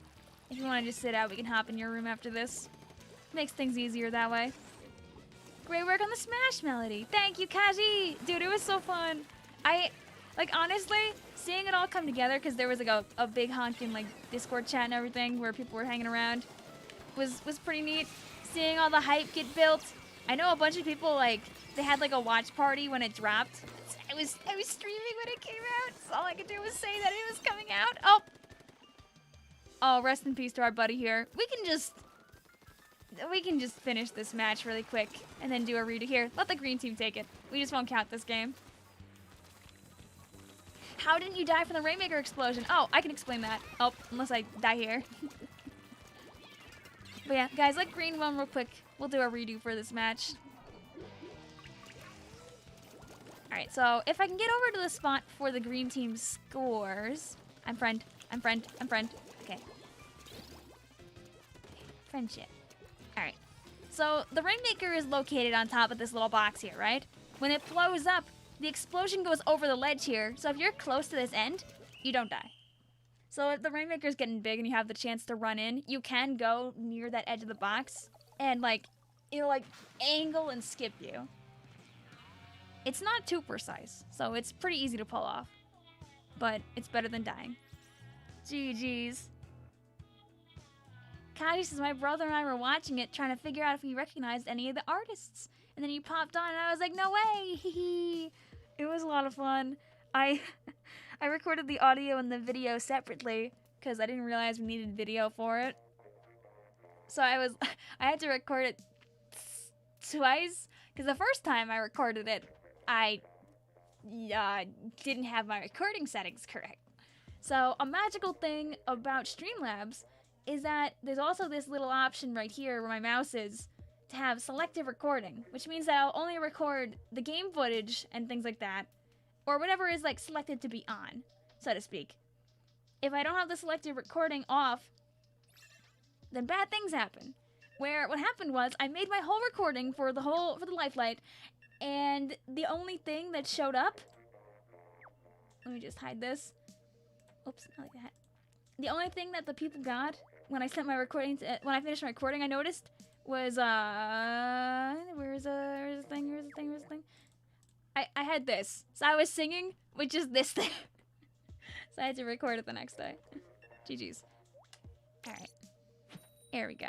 If you want to just sit out, we can hop in your room after this. Makes things easier that way. Great work on the Smash melody. Thank you, Kaji. Dude, it was so fun. Honestly, seeing it all come together, because there was like a big honking like Discord chat and everything where people were hanging around, was pretty neat. Seeing all the hype get built. I know a bunch of people, like, they had like a watch party when it dropped. I was streaming when it came out, so all I could do was say that it was coming out. Oh, rest in peace to our buddy here. We can just finish this match really quick and then do a redo here. Let the green team take it. We just won't count this game. How didn't you die from the Rainmaker explosion? Oh, I can explain that. Oh, unless I die here. But yeah, guys, let green run real quick. We'll do a redo for this match. Alright, so if I can get over to the spot for the green team scores. I'm friend. Okay. Friendship. Alright. So the Rainmaker is located on top of this little box here, right? When it blows up, the explosion goes over the ledge here. So if you're close to this end, you don't die. So if the Rainmaker's getting big and you have the chance to run in, you can go near that edge of the box and it'll angle and skip you. It's not too precise, so it's pretty easy to pull off. But it's better than dying. GG's. Kaji says, my brother and I were watching it, trying to figure out if we recognized any of the artists. And then you popped on, and I was like, no way! It was a lot of fun. I recorded the audio and the video separately, because I didn't realize we needed video for it. So I had to record it twice, because the first time I recorded it, I didn't have my recording settings correct. So a magical thing about Streamlabs is that there's also this little option right here where my mouse is to have selective recording, which means that I'll only record the game footage and things like that, or whatever is selected to be on, so to speak. If I don't have the selective recording off, then bad things happen. Where what happened was I made my whole recording for the Lifelight, and the only thing that showed up, let me just hide this. Oops, not like that. The only thing that the people got when I sent my recording when I finished my recording, I noticed was where's the thing? I had this. So I was singing with just this thing. So I had to record it the next day. GG's. Alright. Here we go.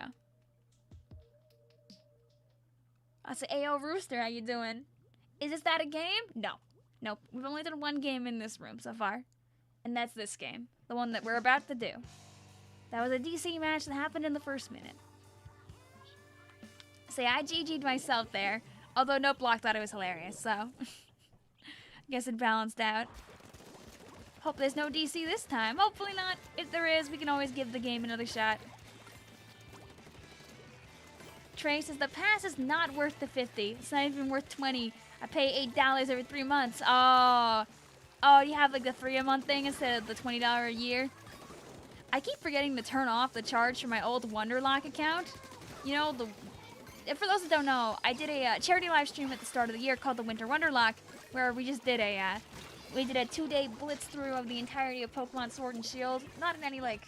I say, Ayo Rooster, how you doing? Is that a game? No. Nope. We've only done one game in this room so far. And that's this game. The one that we're about to do. That was a DC match that happened in the first minute. Say, I GG'd myself there. Although no block thought it was hilarious, so. I guess it balanced out. Hope there's no DC this time. Hopefully not. If there is, we can always give the game another shot. Trey says the pass is not worth the 50. It's not even worth 20. I pay $8 every 3 months. Oh, you have like the 3-a-month thing instead of the $20 a year. I keep forgetting to turn off the charge for my old Wonderlock account. You know, for those that don't know, I did a charity live stream at the start of the year called the Winter Wonderlock, where we just did a 2-day blitz through of the entirety of Pokemon Sword and Shield. Not in any like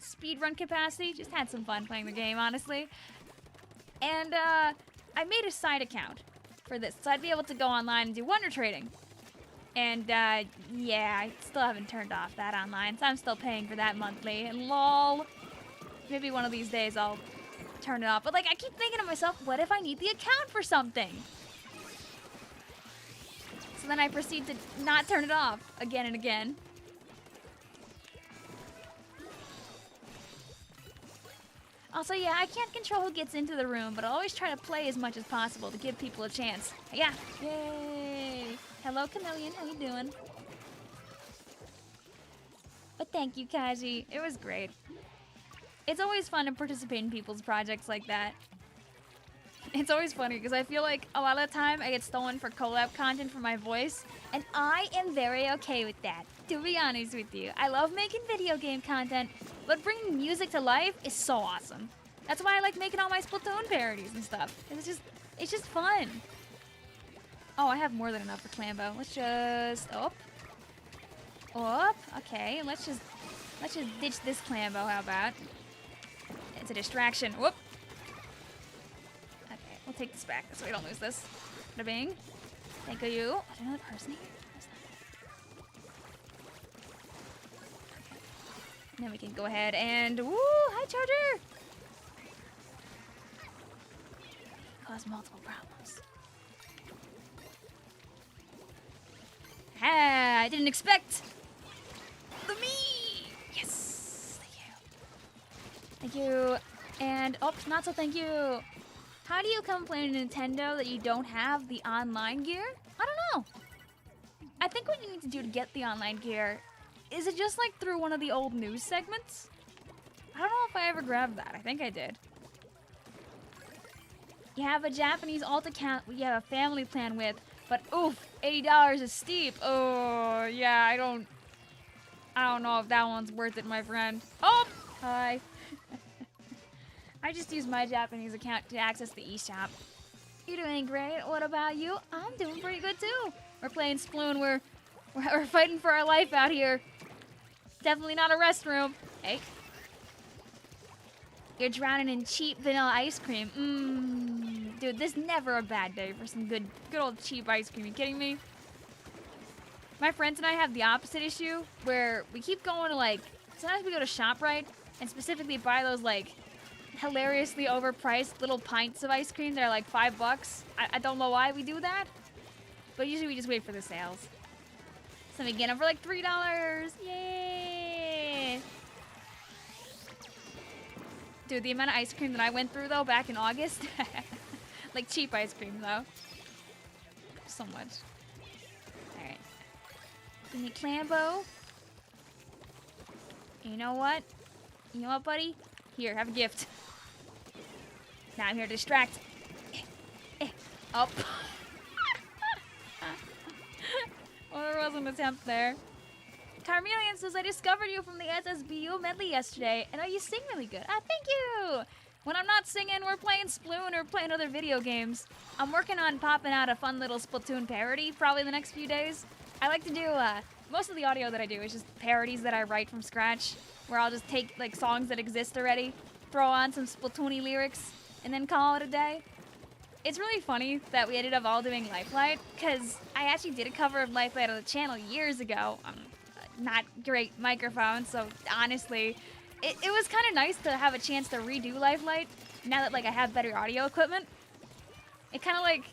speedrun capacity, just had some fun playing the game, honestly. And I made a side account for this, so I'd be able to go online and do Wonder Trading. And yeah, I still haven't turned off that online, so I'm still paying for that monthly. And lol, maybe one of these days I'll turn it off. But like, I keep thinking to myself, what if I need the account for something? So then I proceed to not turn it off again and again. Also, yeah, I can't control who gets into the room, but I always try to play as much as possible to give people a chance. Yeah, yay! Hello, Chameleon, how you doing? But thank you, Kaji. It was great. It's always fun to participate in people's projects like that. It's always funny because I feel like a lot of the time I get stolen for collab content for my voice, and I am very okay with that, to be honest with you. I love making video game content, but bringing music to life is so awesome. That's why I like making all my Splatoon parodies and stuff. It's just fun. Oh, I have more than enough for Clambo. Let's just okay, let's just ditch this Clambo, how about? It's a distraction. Whoop. Okay, we'll take this back so we don't lose this. Bada bing. Thank you. Is there another person here? Okay. And then we can go ahead and woo! Hi, Charger! Cause multiple problems. Ah, I didn't expect the me. Yes, thank you. And oh, not so thank you. How do you complain to Nintendo that you don't have the online gear? I don't know. I think what you need to do to get the online gear is it just like through one of the old news segments? I don't know if I ever grabbed that. I think I did. You have a Japanese alt account you have a family plan with, but oof, $80 is steep. Oh yeah, I don't know if that one's worth it, my friend. Oh, hi. I just use my Japanese account to access the eShop. You're doing great. What about you? I'm doing pretty good too. We're playing Splatoon. We're fighting for our life out here. Definitely not a restroom. Hey. You're drowning in cheap vanilla ice cream. Dude, this is never a bad day for some good old cheap ice cream. You kidding me? My friends and I have the opposite issue where we keep going to like, sometimes we go to ShopRite and specifically buy those like hilariously overpriced little pints of ice cream. They're like $5. I don't know why we do that, but usually we just wait for the sales. So we get them for like $3. Yay! Dude, the amount of ice cream that I went through though back in August, like cheap ice cream though, so much. All right, give me Clambo. You know what? You know what, buddy? Here, have a gift. Now I'm here to distract. Up. Well, there was an attempt there. Carmelian says, I discovered you from the SSBU medley yesterday, and you sing really good. Ah, thank you! When I'm not singing, we're playing Splatoon or playing other video games. I'm working on popping out a fun little Splatoon parody probably the next few days. I like to do, most of the audio that I do is just parodies that I write from scratch, where I'll just take, like, songs that exist already, throw on some Splatoon-y lyrics, and then call it a day. It's really funny that we ended up all doing Lifelight, because I actually did a cover of Lifelight on the channel years ago. Not great microphone, so honestly, it was kind of nice to have a chance to redo Lifelight now that like I have better audio equipment. It kind of like,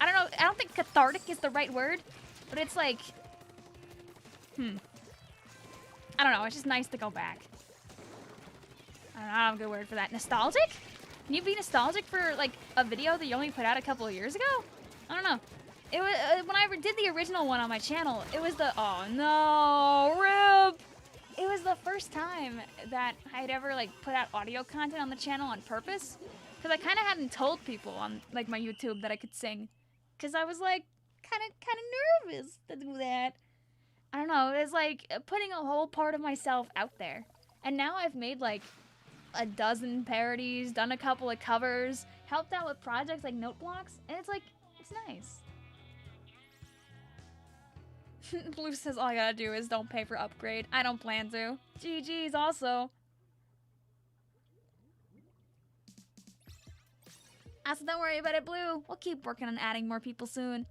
I don't know, I don't think cathartic is the right word, but it's like, I don't know, it's just nice to go back. I don't know, I don't have a good word for that. Nostalgic? Can you be nostalgic for like a video that you only put out a couple of years ago? I don't know. It was when I did the original one on my channel. It was the oh no, rip. It was the first time that I'd ever like put out audio content on the channel on purpose, because I kind of hadn't told people on like my YouTube that I could sing, because I was like kind of nervous to do that. I don't know. It was like putting a whole part of myself out there, and now I've made like a dozen parodies, done a couple of covers, helped out with projects like Note Blocks, and it's like it's nice. Blue says all I gotta do is don't pay for upgrade. I don't plan to. GG's also. So don't worry about it, Blue. We'll keep working on adding more people soon.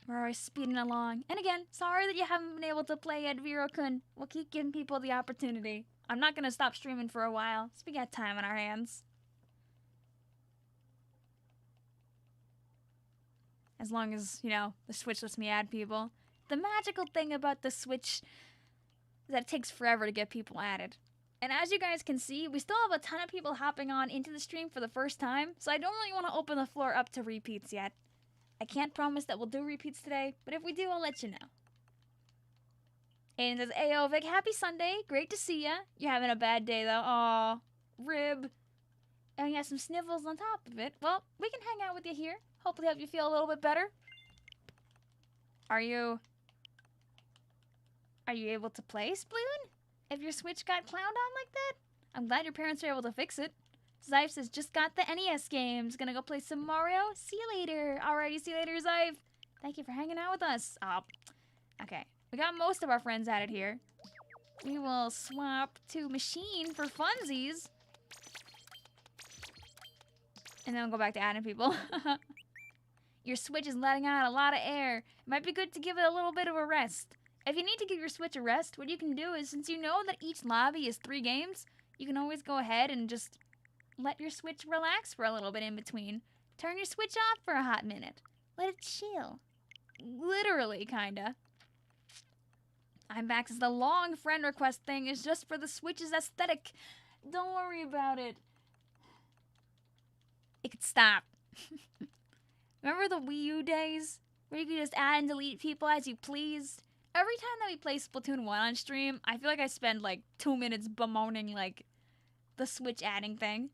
We're always speeding along. And again, sorry that you haven't been able to play yet, Viro-kun. We'll keep giving people the opportunity. I'm not gonna stop streaming for a while, so we got time on our hands. As long as, you know, the Switch lets me add people. The magical thing about the Switch is that it takes forever to get people added. And as you guys can see, we still have a ton of people hopping on into the stream for the first time, so I don't really want to open the floor up to repeats yet. I can't promise that we'll do repeats today, but if we do, I'll let you know. And it says, Ayo, Vic, happy Sunday. Great to see ya. You're having a bad day, though. Aw, rib. And you have some sniffles on top of it. Well, we can hang out with you here. Hopefully help you feel a little bit better. Are you able to play Splatoon? If your Switch got clowned on like that? I'm glad your parents were able to fix it. Zyve says, just got the NES games. Gonna go play some Mario. See you later. Alrighty, see you later, Zyve. Thank you for hanging out with us. Okay. We got most of our friends added here. We will swap to Machine for funsies. And then we'll go back to adding people. Your Switch is letting out a lot of air. It might be good to give it a little bit of a rest. If you need to give your Switch a rest, what you can do is, since you know that each lobby is 3 games, you can always go ahead and just let your Switch relax for a little bit in between. Turn your Switch off for a hot minute. Let it chill. Literally, kinda. I'm back as the long friend request thing is just for the Switch's aesthetic. Don't worry about it. It could stop. Remember the Wii U days? Where you could just add and delete people as you pleased? Every time that we play Splatoon 1 on stream, I feel like I spend like 2 minutes bemoaning like the Switch adding thing.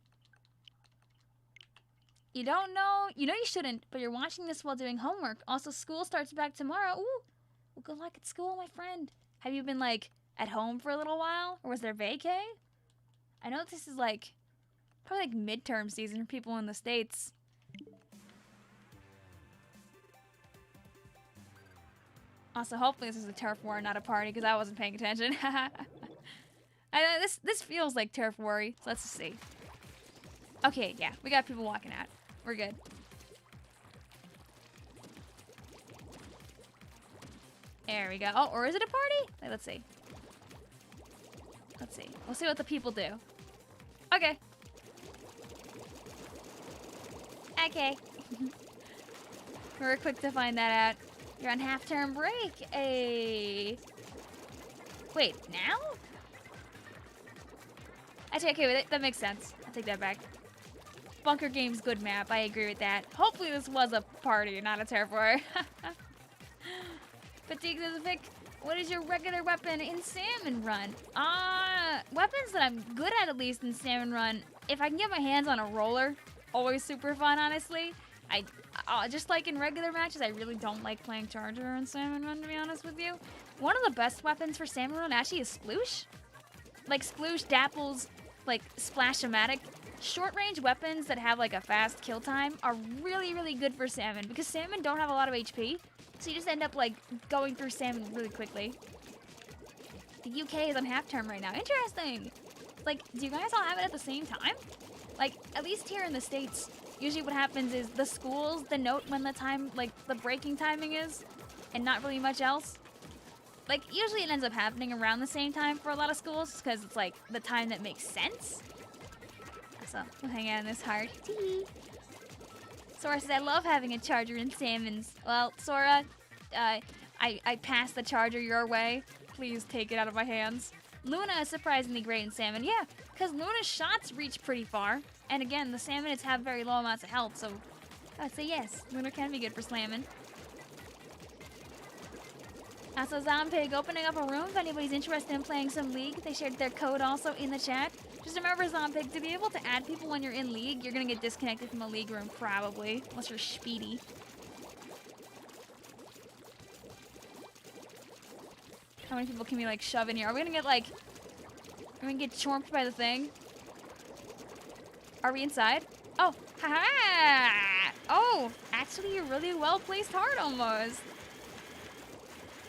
You don't know? You know you shouldn't, but you're watching this while doing homework. Also, school starts back tomorrow. Ooh, well, good luck at school, my friend. Have you been like at home for a little while? Or was there vacay? I know this is like probably like midterm season for people in the States. Also, hopefully this is a turf war, not a party, because I wasn't paying attention. This feels like turf worry, so let's see. Okay, yeah, we got people walking out. We're good. There we go. Oh, or is it a party? Wait, let's see. Let's see. We'll see what the people do. Okay. Okay. We're quick to find that out. You're on half-term break. Wait, now? Actually, okay, wait, that makes sense. I'll take that back. Bunker Game's good map. I agree with that. Hopefully this was a party, not a turf war. Fatigue says, Vic, what is your regular weapon in Salmon Run? Weapons that I'm good at least in Salmon Run. If I can get my hands on a roller, always super fun, honestly. Just like in regular matches, I really don't like playing Charger in Salmon Run, to be honest with you. One of the best weapons for Salmon Run actually is Sploosh. Like Sploosh, Dapples, like Splash-O-Matic. Short-range weapons that have like a fast kill time are really, really good for Salmon, because Salmon don't have a lot of HP, so you just end up like going through Salmon really quickly. The UK is on half-term right now. Interesting! Like, do you guys all have it at the same time? Like, at least here in the States, usually what happens is the schools, the note when the time, like, the breaking timing is, and not really much else. Like, usually it ends up happening around the same time for a lot of schools, because it's, like, the time that makes sense. So, we'll hang out in this heart. Sora says, I love having a Charger in Salmons. Well, Sora, I passed the Charger your way. Please take it out of my hands. Luna is surprisingly great in Salmon. Yeah, because Luna's shots reach pretty far. And again, the Salmonids have very low amounts of health, so I'd say yes. Lunar can be good for slamming. Also, Zompig opening up a room if anybody's interested in playing some League. They shared their code also in the chat. Just remember, Zompig, to be able to add people when you're in League, you're gonna get disconnected from a League room, probably. Unless you're speedy. How many people can we, like, shove in here? Are we gonna get, like... Are we gonna get chomped by the thing? Are we inside? Oh, haha! Oh, actually, a really well-placed heart almost.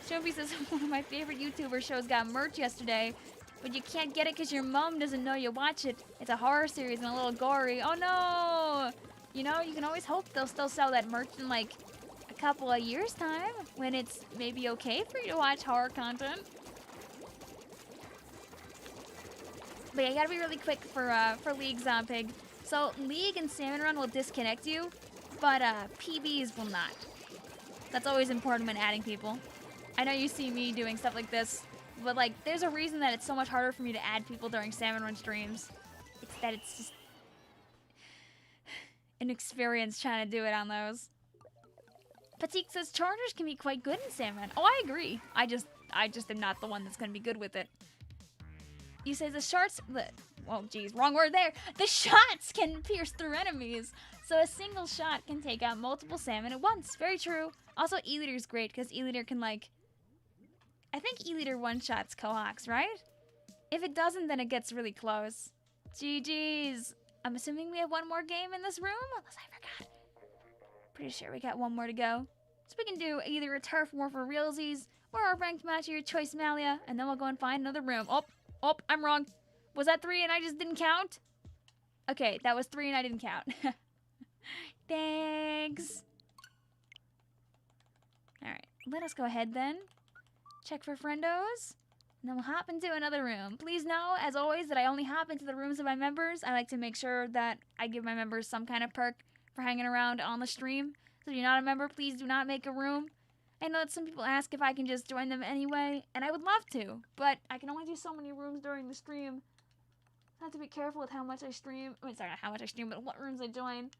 Shobi says one of my favorite YouTuber shows got merch yesterday, but you can't get it because your mom doesn't know you watch it. It's a horror series and a little gory. Oh no! You know, you can always hope they'll still sell that merch in like a couple of years' time when it's maybe okay for you to watch horror content. But yeah, you gotta be really quick for League, Zompig. So League and Salmon Run will disconnect you, but PBs will not. That's always important when adding people. I know you see me doing stuff like this, but like, there's a reason that it's so much harder for me to add people during Salmon Run streams. It's that it's just an experience trying to do it on those. Patik says chargers can be quite good in Salmon. Oh, I agree. I just am not the one that's gonna be good with it. You say the shots, oh geez, wrong word there. The shots can pierce through enemies, so a single shot can take out multiple salmon at once. Very true. Also, E-Liter's great because E-Liter can like, I think E-Liter one-shots Cohox, right? If it doesn't, then it gets really close. GG's. I'm assuming we have one more game in this room, unless I forgot. Pretty sure we got one more to go. So we can do either a turf war for realsies or a ranked match of your choice, Malia, and then we'll go and find another room. Oh, I'm wrong. Was that 3 and I just didn't count? Okay, that was 3 and I didn't count. Thanks. Alright, let us go ahead then. Check for friendos. And then we'll hop into another room. Please know, as always, that I only hop into the rooms of my members. I like to make sure that I give my members some kind of perk for hanging around on the stream. So if you're not a member, please do not make a room. I know that some people ask if I can just join them anyway, and I would love to, but I can only do so many rooms during the stream. I have to be careful with how much I stream. I mean, sorry, not how much I stream, but what rooms I join.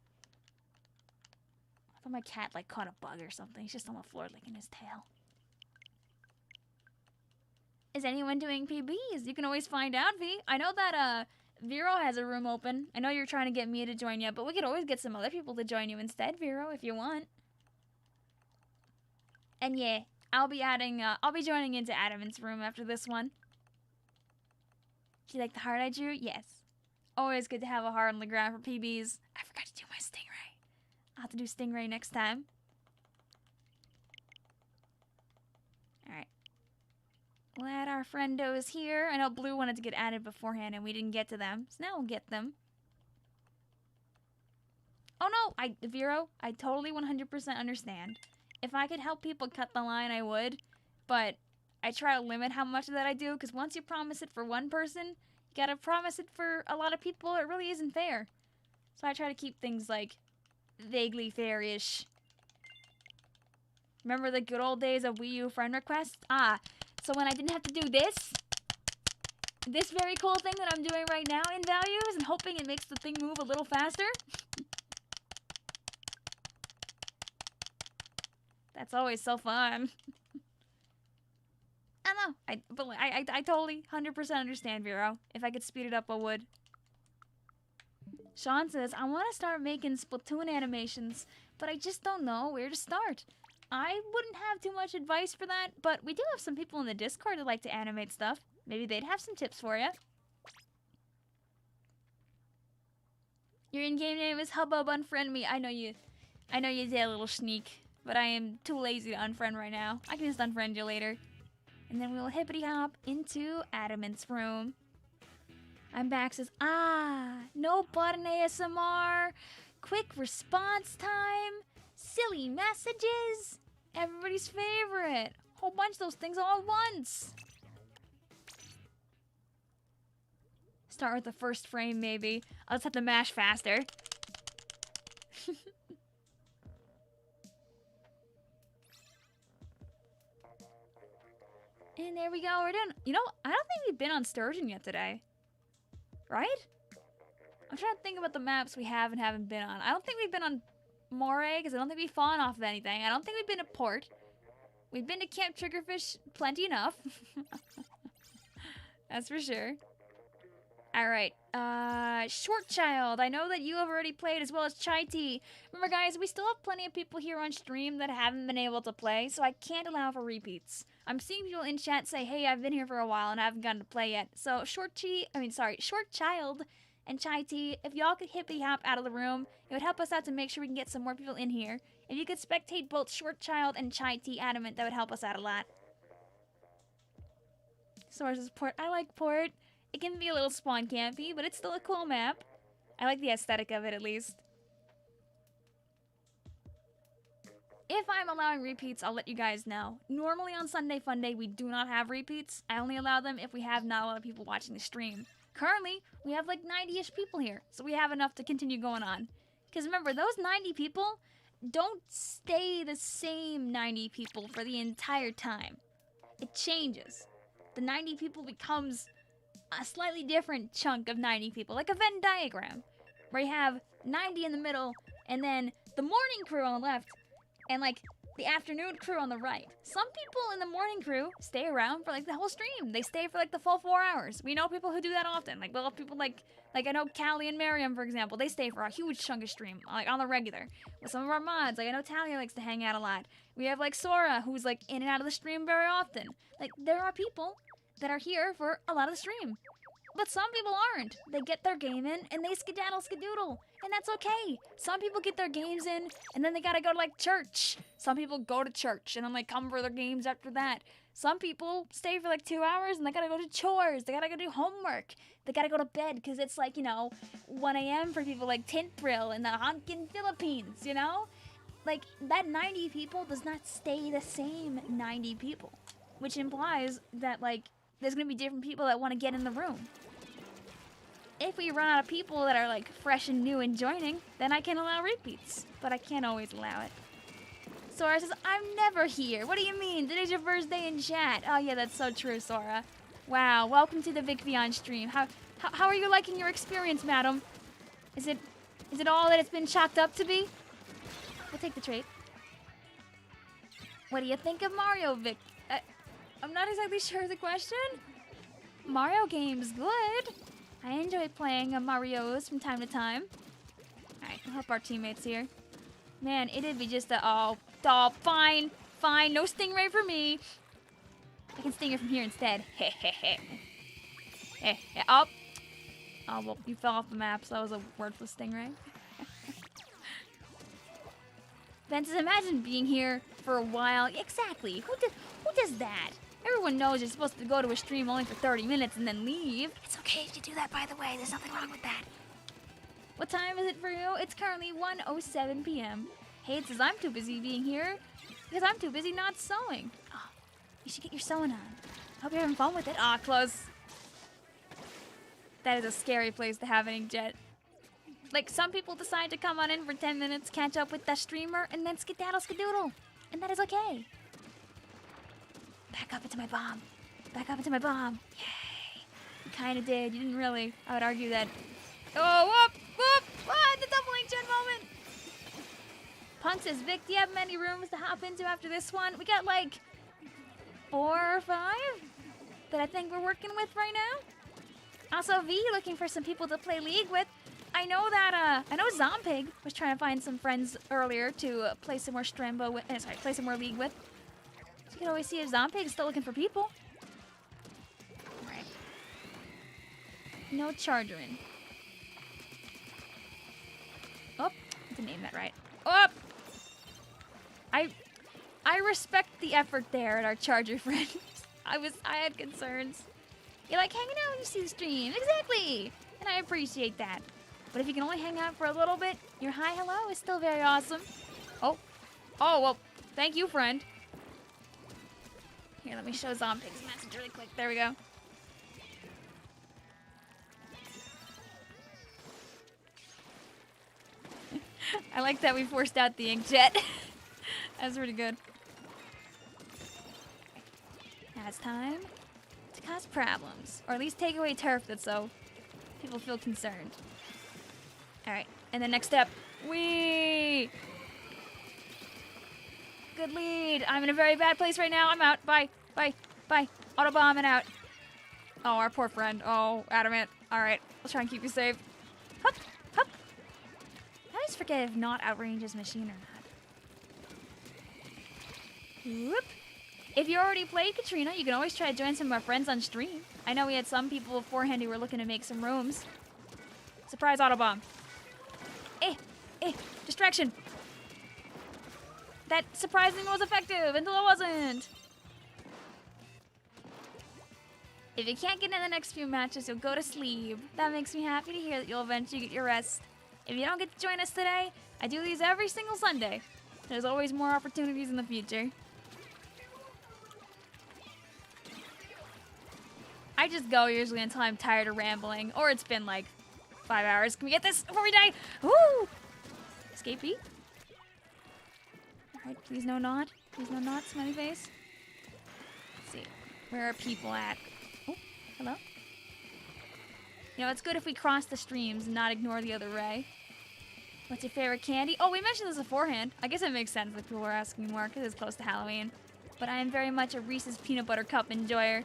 I thought my cat, like, caught a bug or something. He's just on the floor licking his tail. Is anyone doing PBs? You can always find out, V. I know that, Vero has a room open. I know you're trying to get me to join you, but we could always get some other people to join you instead, Vero, if you want. And yeah, I'll be joining into Adamant's room after this one. Do you like the heart I drew? Yes. Always good to have a heart on the ground for PBs. I forgot to do my Stingray. I'll have to do Stingray next time. Alright. Glad our friendo's here. I know Blue wanted to get added beforehand and we didn't get to them. So now we'll get them. Oh no, Vero, I totally 100% understand. If I could help people cut the line, I would. But I try to limit how much of that I do, because once you promise it for one person, you gotta promise it for a lot of people. It really isn't fair. So I try to keep things, like, vaguely fair-ish. Remember the good old days of Wii U friend requests? So when I didn't have to do this very cool thing that I'm doing right now in values, and hoping it makes the thing move a little faster. That's always so fun. I don't know. I totally 100% understand, Vero. If I could speed it up, I would. Sean says, I want to start making Splatoon animations, but I just don't know where to start. I wouldn't have too much advice for that, but we do have some people in the Discord that like to animate stuff. Maybe they'd have some tips for you. Your in-game name is Hubbub Unfriend Me. I know you did a little sneak. But I am too lazy to unfriend right now. I can just unfriend you later. And then we'll hippity hop into Adamant's room. I'm back, says, no button ASMR. Quick response time. Silly messages. Everybody's favorite. Whole bunch of those things all at once. Start with the first frame, maybe. I'll just have to mash faster. And there we go, we're done. You know, I don't think we've been on Sturgeon yet today. Right? I'm trying to think about the maps we have and haven't been on. I don't think we've been on Moray, because I don't think we've fallen off of anything. I don't think we've been to port. We've been to Camp Triggerfish plenty enough. That's for sure. Alright, Short Child. I know that you have already played as well as Chai Tea. Remember, guys, we still have plenty of people here on stream that haven't been able to play, so I can't allow for repeats. I'm seeing people in chat say, hey, I've been here for a while and I haven't gotten to play yet. So, Short Child and Chai Tea, if y'all could hippity hop out of the room, it would help us out to make sure we can get some more people in here. If you could spectate both Short Child and Chai Tea Adamant, that would help us out a lot. Sources Port. I like Port. It can be a little spawn campy, but it's still a cool map. I like the aesthetic of it, at least. If I'm allowing repeats, I'll let you guys know. Normally on Sunday Funday, we do not have repeats. I only allow them if we have not a lot of people watching the stream. Currently, we have like 90-ish people here, so we have enough to continue going on. Because remember, those 90 people don't stay the same 90 people for the entire time. It changes. The 90 people becomes a slightly different chunk of 90 people, like a Venn diagram, where you have 90 in the middle, and then the morning crew on the left, and like the afternoon crew on the right. Some people in the morning crew stay around for like the whole stream. They stay for like the full 4 hours. We know people who do that often. Like we'll have people like I know Callie and Miriam, for example. They stay for a huge chunk of stream, like on the regular. With some of our mods, like I know Talia likes to hang out a lot. We have like Sora, who's like in and out of the stream very often. Like there are people that are here for a lot of the stream. But some people aren't. They get their game in and they skedaddle skedoodle. And that's okay. Some people get their games in and then they gotta go to like church. Some people go to church and then like come for their games after that. Some people stay for like 2 hours and they gotta go to chores. They gotta go do homework. They gotta go to bed because it's like, 1 a.m. for people like Tint Brill in the honkin' Philippines, Like that 90 people does not stay the same 90 people. Which implies that like there's gonna be different people that want to get in the room. If we run out of people that are like fresh and new and joining, then I can allow repeats, but I can't always allow it. Sora says, I'm never here. What do you mean? Today's your first day in chat. Oh yeah, that's so true, Sora. Wow, welcome to the Vicvillon stream. How are you liking your experience, madam? Is it all that it's been chalked up to be? We'll take the trait. What do you think of Mario, Vic? I'm not exactly sure of the question. Mario game's good. I enjoy playing Marios from time to time. Alright, we'll help our teammates here. Man, it'd be just fine, no stingray for me. I can sting her from here instead. Oh, well, you fell off the map, so that was a worthless stingray. Ben says, imagine being here for a while. Exactly, who does that? Everyone knows you're supposed to go to a stream only for 30 minutes and then leave. It's okay if you do that, by the way. There's nothing wrong with that. What time is it for you? It's currently 1:07 p.m. Hey, it says I'm too busy being here because I'm too busy not sewing. Oh, you should get your sewing on. Hope you're having fun with it. Ah, close. That is a scary place to have an inkjet. Like, some people decide to come on in for 10 minutes, catch up with the streamer, and then skedaddle skedoodle. And that is okay. Back up into my bomb. Back up into my bomb. Yay. You kind of did. You didn't really. I would argue that. Oh, whoop, whoop. What? The double inkjet moment. Punk says, Vic, do you have many rooms to hop into after this one? We got like 4 or 5 that I think we're working with right now. Also, V looking for some people to play League with. I know that, Zompig was trying to find some friends earlier to play some more play some more League with. So you can always see if Zompig is still looking for people. Alright. No charger in. Oh, I didn't name that right. Oh! I respect the effort there at our charger friends. I had concerns. You like hanging out when you see the stream. Exactly! And I appreciate that. But if you can only hang out for a little bit, your hi hello is still very awesome. Oh, well, thank you, friend. Here, let me show Zompig's message really quick. There we go. I like that we forced out the inkjet. That's pretty good. Now it's time to cause problems. Or at least take away turf that's so people feel concerned. Alright, and then next step. Whee! good lead. I'm in a very bad place right now. I'm out. Bye. Bye. Bye. Autobombing out. Oh, our poor friend. Oh, adamant. All right. I'll try and keep you safe. Hup. Hup. I always forget if not outranges machine or not. Whoop. If you already played Katrina, you can always try to join some of our friends on stream. I know we had some people beforehand who were looking to make some rooms. Surprise Autobomb. Distraction. That surprising was effective until it wasn't. If you can't get in the next few matches, you'll go to sleep. That makes me happy to hear that you'll eventually get your rest. If you don't get to join us today, I do these every single Sunday. There's always more opportunities in the future. I just go usually until I'm tired of rambling, or it's been like 5 hours. Can we get this before we die? Woo! Escapee. Alright, please no not. Please no not, smiley face. Let's see. Where are people at? Oh, hello? You know, it's good if we cross the streams and not ignore the other Ray. What's your favorite candy? Oh, we mentioned this beforehand. I guess it makes sense that people were asking more because it's close to Halloween. But I am very much a Reese's Peanut Butter Cup enjoyer.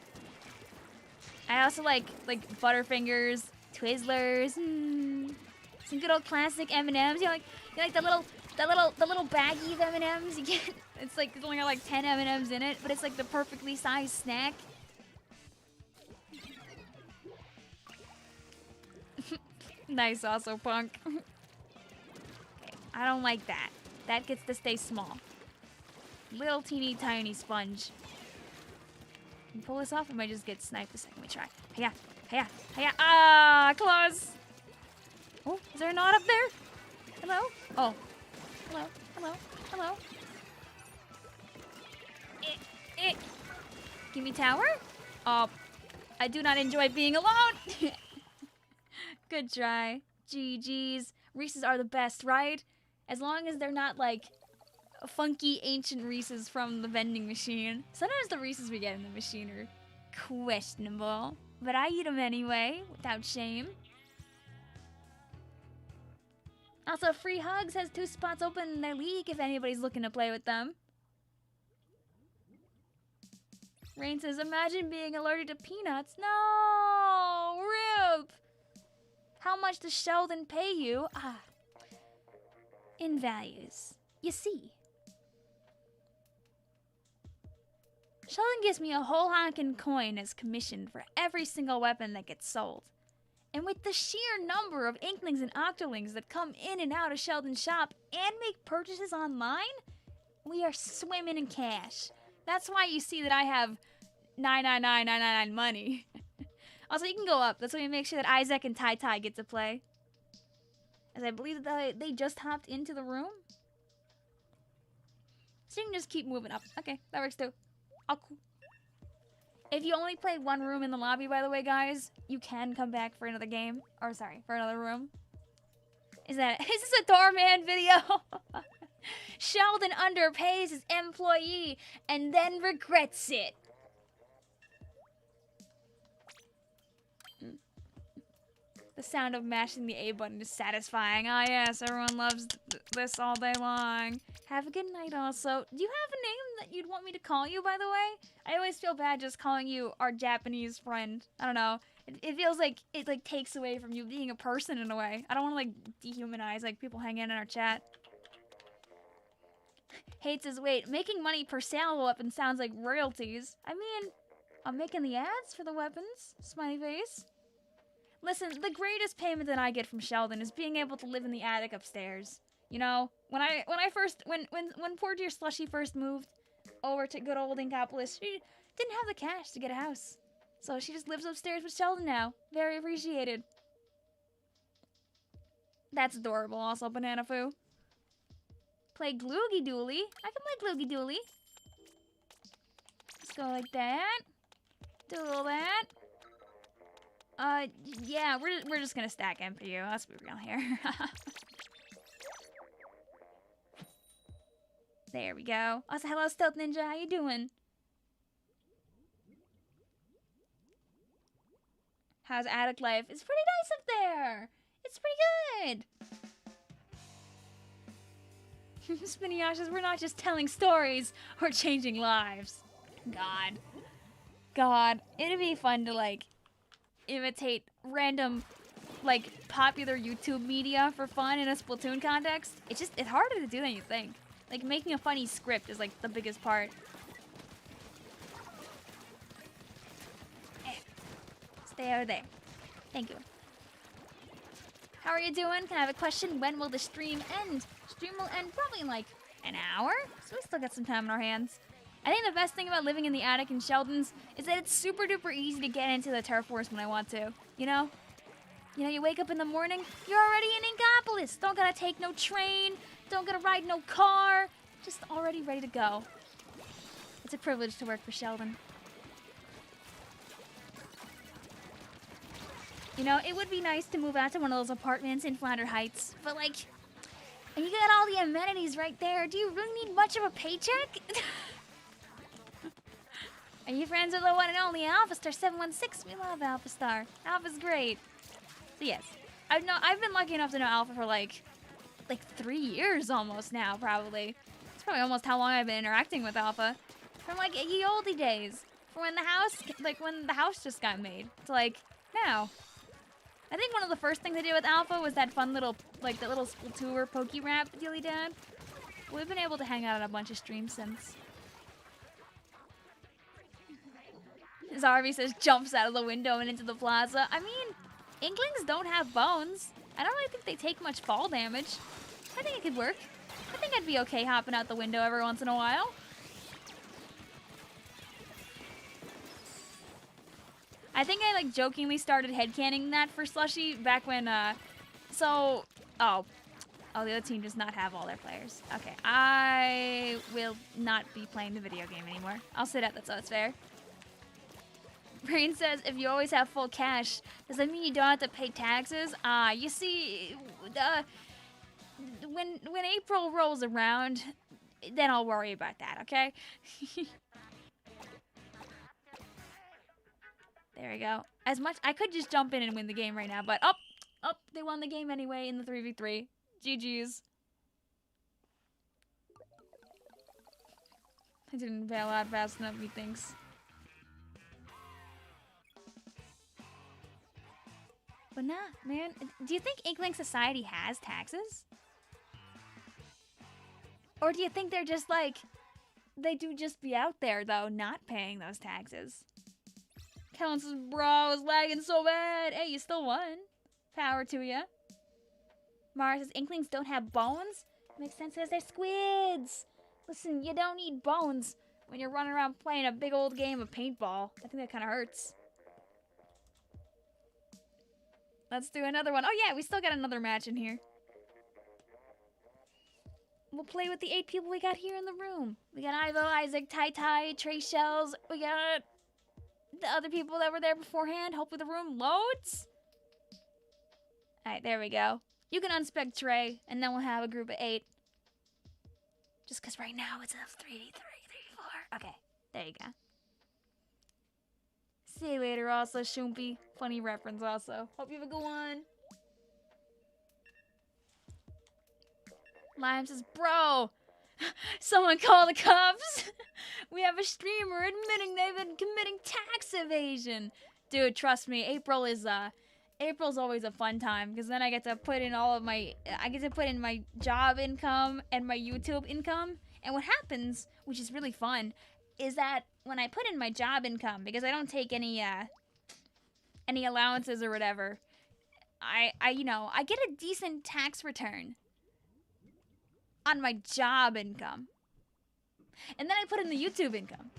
I also like Butterfingers, Twizzlers, some good old classic M&Ms. You like the little baggie of M&Ms you get. It's only got like 10 M&Ms in it, but it's like the perfectly sized snack. Nice, also punk. Okay, I don't like that. That gets to stay small. Little teeny tiny sponge. Can you pull this off? I might just get sniped the second we try. Hiya, hiya, hiya. Ah, close. Oh, is there a knot up there? Hello? Oh. Hello, hello, hello. Give me tower? Oh, I do not enjoy being alone. Good try. GG's. Reese's are the best, right? As long as they're not like funky ancient Reese's from the vending machine. Sometimes the Reese's we get in the machine are questionable, but I eat them anyway, without shame. Also, Free Hugs has 2 spots open in their league if anybody's looking to play with them. Rain says, imagine being allergic to peanuts. No! RIP! How much does Sheldon pay you? Ah. In values. You see. Sheldon gives me a whole honkin' coin as commission for every single weapon that gets sold. And with the sheer number of Inklings and Octolings that come in and out of Sheldon's shop and make purchases online, we are swimming in cash. That's why you see that I have 999,999 money. Also, you can go up. That's why we make sure that Isaac and Tai Tai get to play. As I believe that they just hopped into the room. So you can just keep moving up. Okay, that works too. Oh, cool. If you only played one room in the lobby, by the way, guys, you can come back for another game. Or, sorry, for another room. Is this a Doorman video? Sheldon underpays his employee and then regrets it. The sound of mashing the A button is satisfying. Ah, yes, everyone loves this all day long. Have a good night also. Do you have a name that you'd want me to call you, by the way? I always feel bad just calling you our Japanese friend. I don't know. It feels like it takes away from you being a person in a way. I don't want to dehumanize people hanging in our chat. Hates his weight. Making money per sale of a weapon sounds like royalties. I mean, I'm making the ads for the weapons. Smiley face. Listen, the greatest payment that I get from Sheldon is being able to live in the attic upstairs. You know, when poor dear Slushy first moved over to good old Inkopolis, she didn't have the cash to get a house. So she just lives upstairs with Sheldon now. Very appreciated. That's adorable. Also, Banana Foo. Play Gloogie Dooley. I can play Gloogie Dooley. Let's go like that. Do all that. Yeah, we're just gonna stack M for you. Let's be real here. There we go. Also, hello, Stealth Ninja. How you doing? How's attic life? It's pretty nice up there. It's pretty good. Spinny-yashas, we're not just telling stories, we're changing lives. God, it'd be fun to, like, imitate random, like, popular YouTube media for fun in a Splatoon context. It's harder to do than you think. Like, making a funny script is, like, the biggest part. Stay over there. Thank you. How are you doing? Can I have a question? When will the stream end? Stream will end probably in, like, an hour? So we still got some time in our hands. I think the best thing about living in the attic in Sheldon's is that it's super duper easy to get into the turf wars when I want to, you know? You know, you wake up in the morning, you're already in Ingopolis. Don't gotta take no train, don't gotta ride no car, just already ready to go. It's a privilege to work for Sheldon. You know, it would be nice to move out to one of those apartments in Flounder Heights, but like, and you got all the amenities right there. Do you really need much of a paycheck? Are you friends with the one and only AlphaStar 716? We love AlphaStar. Alpha's great. So yes, I've been lucky enough to know Alpha for like 3 years almost now, probably. It's probably almost how long I've been interacting with Alpha. From like ye olde days, from when the house just got made to like now. I think one of the first things I did with Alpha was that fun little, like that little Splatoon Poke Rap deal he did. We've been able to hang out on a bunch of streams since. Zarby says jumps out of the window and into the plaza. I mean, Inklings don't have bones. I don't really think they take much fall damage. I think it could work. I think I'd be okay hopping out the window every once in a while. I think I like jokingly started headcaning that for Slushy back when, oh, the other team does not have all their players. Okay, I will not be playing the video game anymore. I'll sit out, that's all, it's fair. Brain says, if you always have full cash, does that mean you don't have to pay taxes? You see, when April rolls around, then I'll worry about that, okay? There we go. I could just jump in and win the game right now, but they won the game anyway in the 3v3. GG's. I didn't bail out fast enough, methinks. But nah, man. Do you think Inkling Society has taxes? Or do you think they're just like, they do just be out there, though, not paying those taxes? Kellen says, bro, I was lagging so bad. Hey, you still won. Power to ya. Mara says, Inklings don't have bones? Makes sense because they're squids. Listen, you don't need bones when you're running around playing a big old game of paintball. I think that kind of hurts. Let's do another one. Oh yeah, we still got another match in here. We'll play with the 8 people we got here in the room. We got Ivo, Isaac, Tai, Trey Shells. We got the other people that were there beforehand. Hopefully the room loads. Alright, there we go. You can unspec Trey, and then we'll have a group of 8. Just because right now it's a 3v3, 3v4. Okay, there you go. See you later also, Shumpy. Funny reference also. Hope you have a good one. Lime says, bro, someone call the cops. We have a streamer admitting they've been committing tax evasion. Dude, trust me, April's always a fun time because then I get to put in my job income and my YouTube income. And what happens, which is really fun, is that when I put in my job income, because I don't take any allowances or whatever, I get a decent tax return on my job income. And then I put in the YouTube income.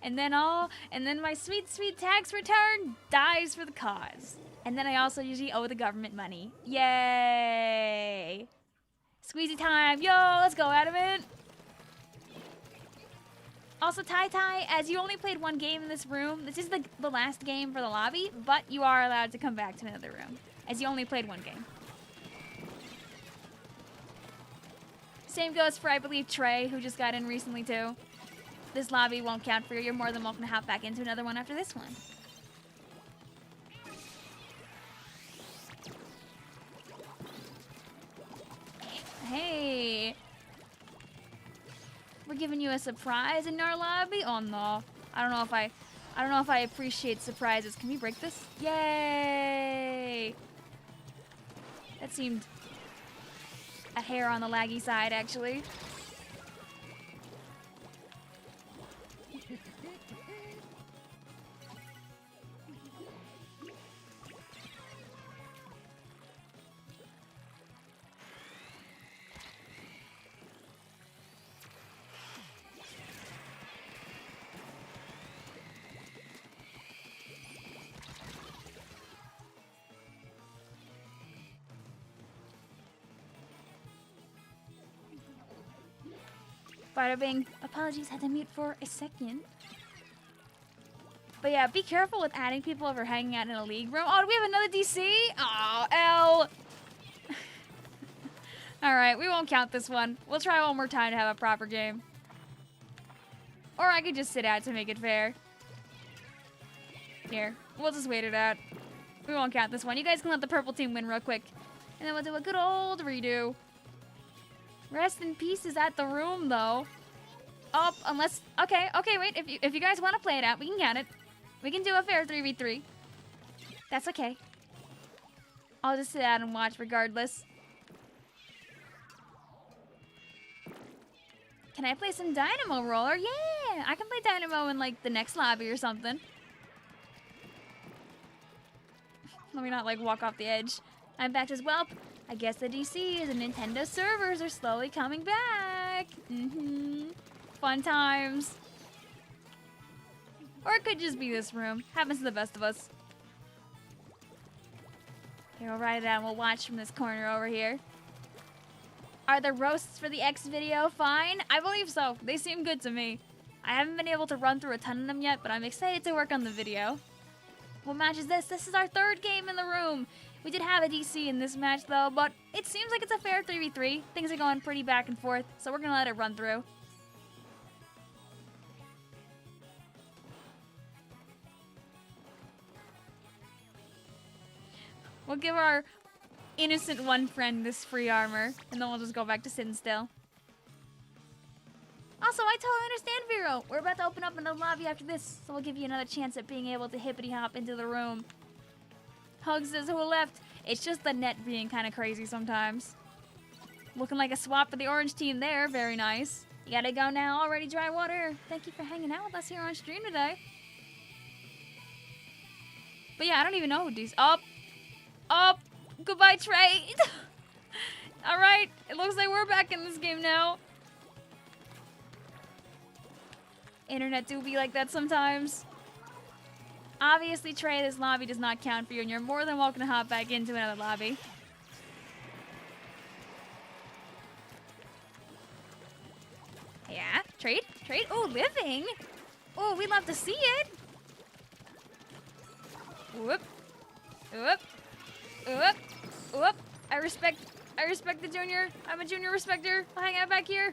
and then my sweet, sweet tax return dies for the cause. And then I also usually owe the government money. Yay! Squeezy time. Yo, let's go, Adamant. Also, Tai, as you only played one game in this room, this is the last game for the lobby, but you are allowed to come back to another room, as you only played one game. Same goes for, I believe, Trey, who just got in recently, too. This lobby won't count for you. You're more than welcome to hop back into another one after this one. hey. We're giving you a surprise in our lobby? Oh no. I don't know if I appreciate surprises. Can we break this? Yay! That seemed a hair on the laggy side, actually. Bada bing. Apologies, had to mute for a second. But yeah, be careful with adding people if you're hanging out in a league room. Oh, do we have another DC? Oh, L. Alright, we won't count this one. We'll try one more time to have a proper game. Or I could just sit out to make it fair. Here, we'll just wait it out. We won't count this one. You guys can let the purple team win real quick. And then we'll do a good old redo. Rest in peace is at the room, though. Oh, unless... Okay, wait. If you guys want to play it out, we can count it. We can do a fair 3v3. That's okay. I'll just sit out and watch regardless. Can I play some Dynamo Roller? Yeah! I can play Dynamo in, like, the next lobby or something. Let me not, like, walk off the edge. I'm back as well. I guess the DC is and Nintendo servers are slowly coming back. Fun times. Or it could just be this room. Happens to the best of us. Here, we'll write it down. We'll watch from this corner over here. Are the roasts for the X video fine? I believe so. They seem good to me. I haven't been able to run through a ton of them yet, but I'm excited to work on the video. What match is this? This is our third game in the room. We did have a DC in this match, though, but it seems like it's a fair 3v3. Things are going pretty back and forth, so we're going to let it run through. We'll give our innocent one friend this free armor, and then we'll just go back to sitting still. Also, I totally understand, Vero. We're about to open up another lobby after this, so we'll give you another chance at being able to hippity-hop into the room. Hugs says who left. It's just the net being kind of crazy sometimes. Looking like a swap for the orange team there. Very nice. You gotta go now already, Dry Water. Thank you for hanging out with us here on stream today. But yeah, I don't even know who these... Up! Goodbye, Trey! Alright, it looks like we're back in this game now. Internet do be like that sometimes. Obviously, Trey, this lobby does not count for you, and you're more than welcome to hop back into another lobby. Yeah, trade? Oh, living! Oh, we'd love to see it! Whoop. Whoop. Whoop. Whoop. I respect the junior. I'm a junior respecter. I'll hang out back here.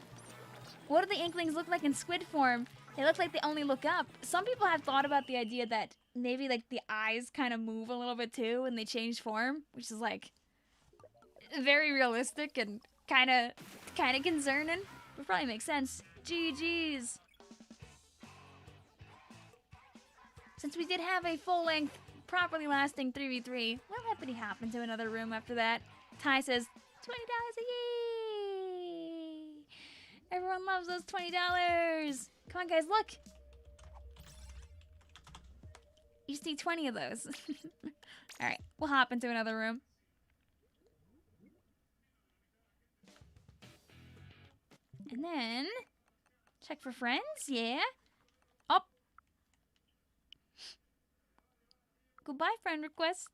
What do the Inklings look like in squid form? They look like they only look up. Some people have thought about the idea that maybe like the eyes kind of move a little bit too when they change form, which is like very realistic and kind of concerning. Would probably make sense. GG's. Since we did have a full-length, properly lasting 3v3, we'll happily hop into another room after that. Ty says, $20 a yay! Everyone loves those $20. Come on, guys, look. You see 20 of those. All right, we'll hop into another room. And then check for friends. Yeah. Oh. Goodbye, friend request.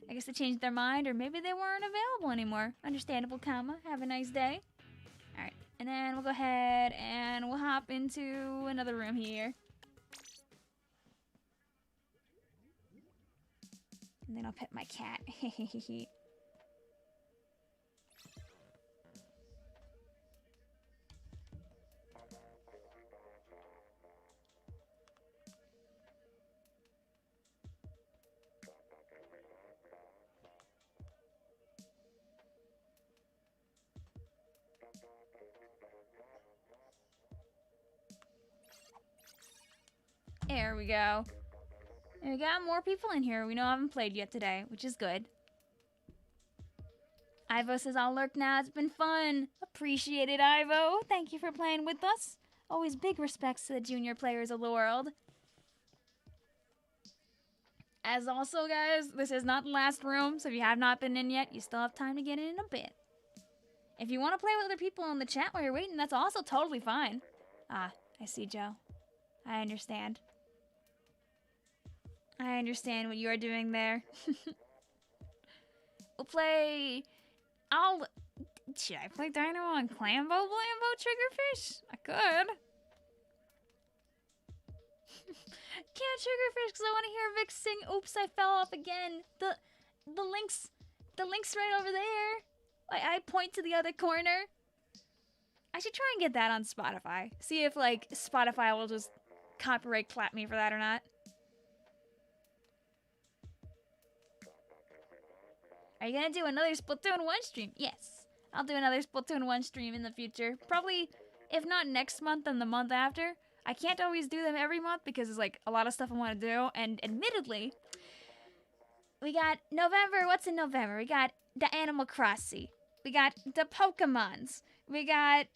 I guess they changed their mind, or maybe they weren't available anymore. Understandable, comma. Have a nice day. All right. And then we'll go ahead and we'll hop into another room here. And then I'll pet my cat. There we go. And we got more people in here we know haven't played yet today, which is good. Ivo says, I'll lurk now. It's been fun. Appreciate it, Ivo. Thank you for playing with us. Always big respects to the junior players of the world. As also, guys, this is not the last room, so if you have not been in yet, you still have time to get in a bit. If you want to play with other people in the chat while you're waiting, that's also totally fine. Ah, I see, Joe. I understand. I understand what you are doing there. We'll play... Should I play Dynamo on Clambo Blambo Triggerfish? I could. Can't Triggerfish because I want to hear Vic sing Oops, I Fell Off Again. The link's right over there. I point to the other corner. I should try and get that on Spotify. See if, like, Spotify will just copyright clap me for that or not. Are you gonna do another Splatoon 1 stream? Yes. I'll do another Splatoon 1 stream in the future. Probably, if not next month, then the month after. I can't always do them every month because there's, like, a lot of stuff I want to do. And admittedly, we got November. What's in November? We got the Animal Crossing. We got the Pokemons. We got...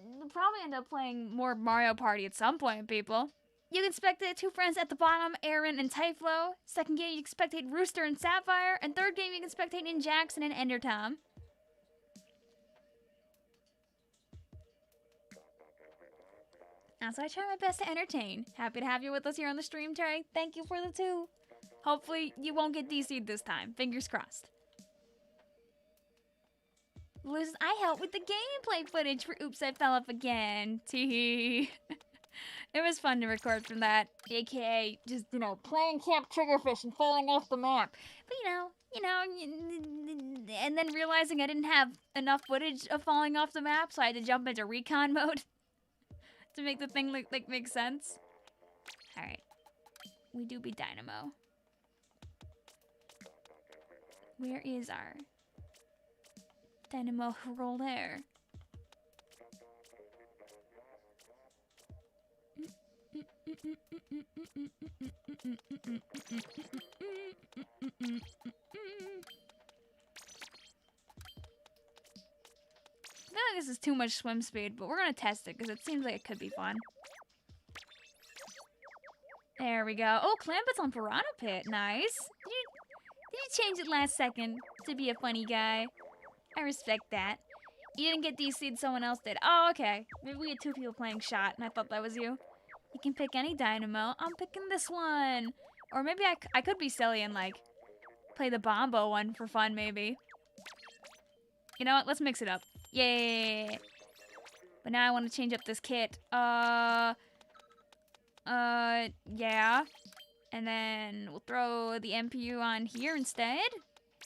We'll probably end up playing more Mario Party at some point, people. You can spectate 2 friends at the bottom, Aaron and Typhlo. Second game, you can spectate Rooster and Sapphire. And third game, you can spectate in Jackson and Ender Tom. So I try my best to entertain. Happy to have you with us here on the stream, Terry. Thank you for the 2. Hopefully, you won't get DC'd this time. Fingers crossed. Blue says, I helped with the gameplay footage for Oops, I Fell Off Again. Teehee. It was fun to record from that. AKA, just, you know, playing Camp Triggerfish and falling off the map. But, you know, and then realizing I didn't have enough footage of falling off the map, so I had to jump into recon mode. To make the thing like make sense. Alright. We do be Dynamo. Where is our Dynamo roller? I feel like this is too much swim speed, but we're gonna test it because it seems like it could be fun. There we go. Oh, Clampet's on Piranha Pit. Nice. Did you change it last second to be a funny guy? I respect that. You didn't get DC'd, someone else did. Oh, okay. Maybe we had 2 people playing Shot, and I thought that was you. You can pick any Dynamo. I'm picking this one. Or maybe I could be silly and, like, play the Bombo one for fun, maybe. You know what? Let's mix it up. Yay! But now I want to change up this kit. Yeah. And then we'll throw the MPU on here instead.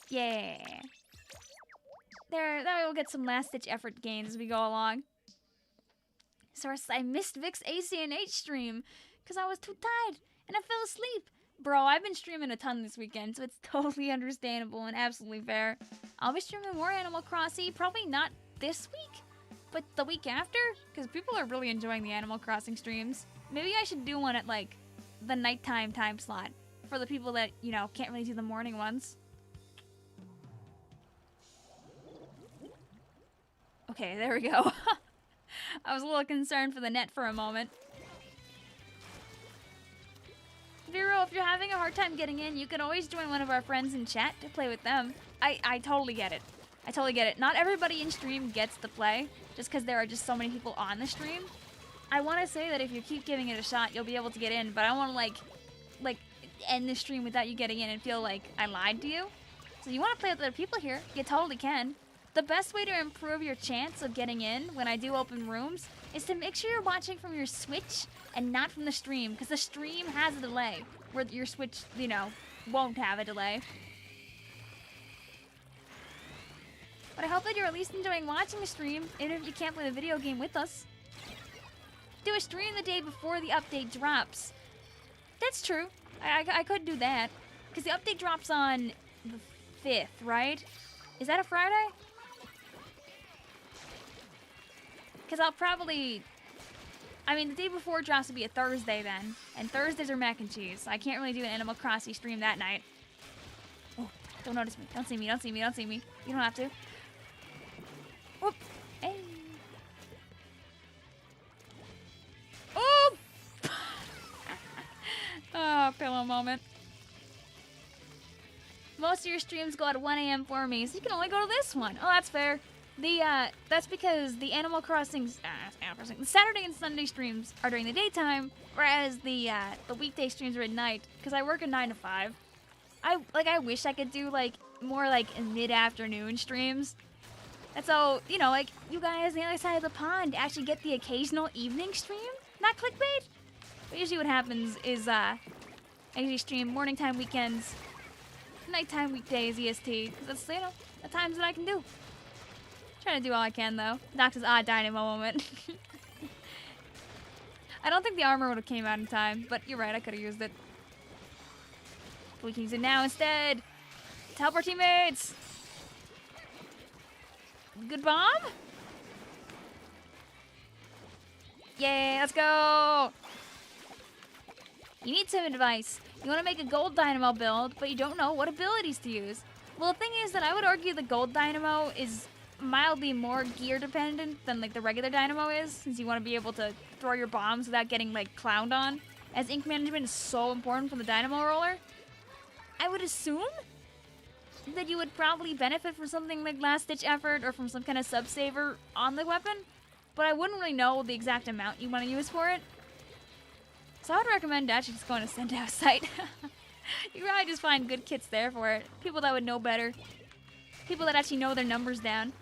Yeah. There, that way we'll get some last-ditch effort gains as we go along. Source, I missed Vic's ACNH stream because I was too tired and I fell asleep. Bro, I've been streaming a ton this weekend, so it's totally understandable and absolutely fair. I'll be streaming more Animal Crossing, probably not this week, but the week after, because people are really enjoying the Animal Crossing streams. Maybe I should do one at, like, the nighttime time slot for the people that, you know, can't really do the morning ones. Okay, there we go. I was a little concerned for the net for a moment. Vero, if you're having a hard time getting in, you can always join one of our friends in chat to play with them. I totally get it. I totally get it. Not everybody in stream gets to play, just because there are just so many people on the stream. I want to say that if you keep giving it a shot, you'll be able to get in, but I don't want to, like, end the stream without you getting in and feel like I lied to you. So you want to play with other people here, you totally can. The best way to improve your chance of getting in when I do open rooms is to make sure you're watching from your Switch and not from the stream, because the stream has a delay, where your Switch, you know, won't have a delay. But I hope that you're at least enjoying watching the stream, even if you can't play the video game with us. Do a stream the day before the update drops. That's true. I could do that, because the update drops on the 5th, right? Is that a Friday? Because I mean, the day before drops would be a Thursday then. And Thursdays are mac and cheese. So I can't really do an Animal Crossing stream that night. Oh, don't notice me. Don't see me. Don't see me. Don't see me. You don't have to. Whoop. Hey. Oh! Oh, pillow moment. Most of your streams go at 1 a.m. for me, so you can only go to this one. Oh, that's fair. That's because the Animal Crossing, the Saturday and Sunday streams are during the daytime, whereas the weekday streams are at night, because I work a 9 to 5. I wish I could do, like, more, like, mid-afternoon streams. And so, you know, like, you guys on the other side of the pond actually get the occasional evening stream? Not clickbait? But usually what happens is, I usually stream morning time weekends, nighttime weekdays, EST, because that's, you know, the times that I can do. Trying to do all I can, though. Nox's odd dynamo moment. I don't think the armor would have came out in time, but you're right, I could have used it. We can use it now instead. To help our teammates. Good bomb? Yay, let's go! You need some advice. You want to make a gold dynamo build, but you don't know what abilities to use. Well, the thing is that I would argue the gold dynamo is mildly more gear dependent than like the regular dynamo is, since you want to be able to throw your bombs without getting like clowned on, as ink management is so important for the dynamo roller. I would assume that you would probably benefit from something like last ditch effort or from some kind of sub saver on the weapon, but I wouldn't really know the exact amount you want to use for it. So I would recommend actually just going to Sendow's site. You probably just find good kits there for it. People that would know better. People that actually know their numbers down.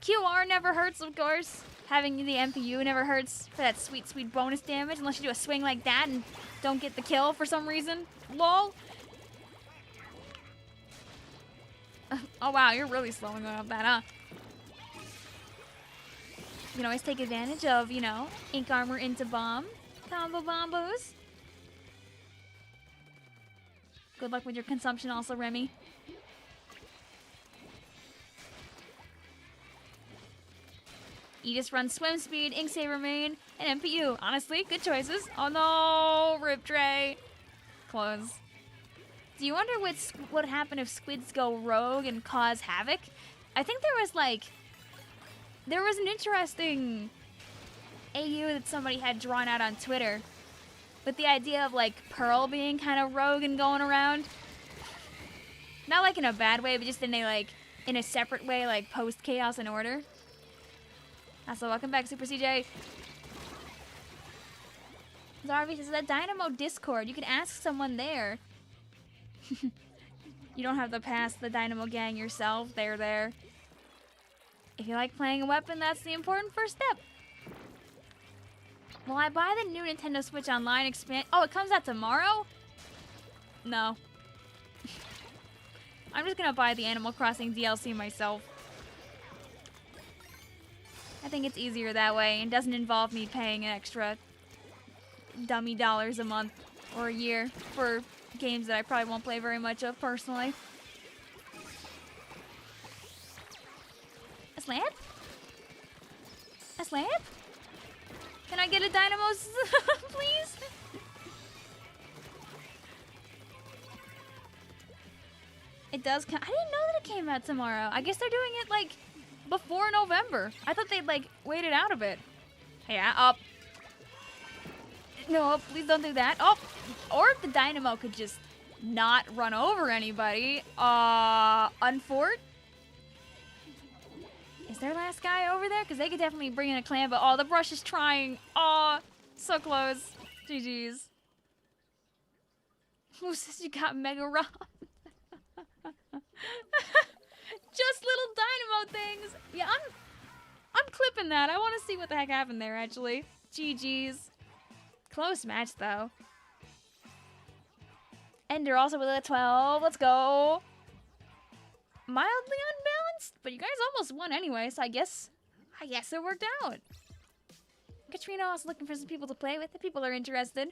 QR never hurts, of course. Having the MPU never hurts for that sweet, sweet bonus damage, unless you do a swing like that and don't get the kill for some reason. LOL. Oh wow, you're really slowing up that, huh? You can always take advantage of, you know, ink armor into bomb. Combo bombos. Good luck with your consumption also, Remy. You just run swim speed, ink saver main, and MPU. Honestly, good choices. Oh no, Rip Dre. Close. Do you wonder what would happen if squids go rogue and cause havoc? I think there was an interesting AU that somebody had drawn out on Twitter with the idea of like Pearl being kind of rogue and going around. Not like in a bad way, but just in a separate way, like post Chaos and Order. So welcome back, Super CJ. Zarvi says that Dynamo Discord. You can ask someone there. You don't have to pass the Dynamo gang yourself. They're there. If you like playing a weapon, that's the important first step. Will I buy the new Nintendo Switch Online expand? Oh, it comes out tomorrow? No. I'm just gonna buy the Animal Crossing DLC myself. I think it's easier that way and doesn't involve me paying an extra dummy dollars a month or a year for games that I probably won't play very much of personally. A slap? A slap? Can I get a Dynamos, please? It does come. I didn't know that it came out tomorrow. I guess they're doing it like before November. I thought they'd like wait it out a bit. Yeah, up. No, please don't do that. Oh, or if the Dynamo could just not run over anybody. Unfort. Is their last guy over there? Because they could definitely bring in a clan, but oh, the brush is trying. Oh, so close. GG's. Who says you got Mega Rom? Just little Dynamo things. Yeah, I'm clipping that. I want to see what the heck happened there, actually. GG's. Close match, though. Ender also with a 12. Let's go. Mildly unbalanced, but you guys almost won anyway, so I guess it worked out. Katrina also looking for some people to play with if people are interested.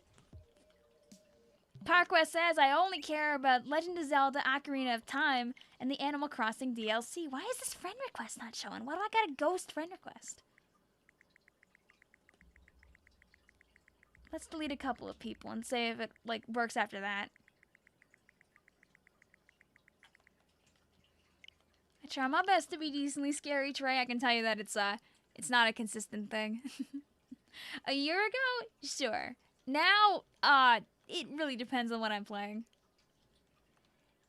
Parquest says, I only care about Legend of Zelda Ocarina of Time and the Animal Crossing DLC. Why is this friend request not showing? Why do I got a ghost friend request? Let's delete a couple of people and see if it, like, works after that. I try my best to be decently scary, Trey. I can tell you that it's not a consistent thing. A year ago? Sure. Now, it really depends on what I'm playing.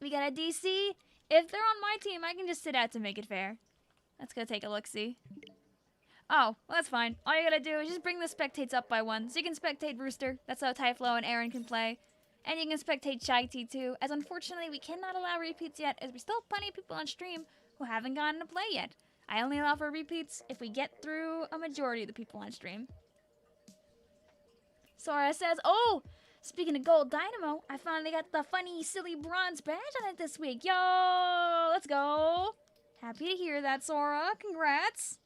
We got a DC. If they're on my team, I can just sit out to make it fair. Let's go take a look-see. Oh, well, that's fine. All you gotta do is just bring the spectates up by one. So you can spectate Rooster. That's how Typhlo and Aaron can play. And you can spectate Shy T too, as unfortunately we cannot allow repeats yet, as we still have plenty of people on stream who haven't gotten to play yet. I only allow for repeats if we get through a majority of the people on stream. Sora says, oh, speaking of Gold Dynamo, I finally got the funny, silly bronze badge on it this week. Yo, let's go. Happy to hear that, Sora. Congrats.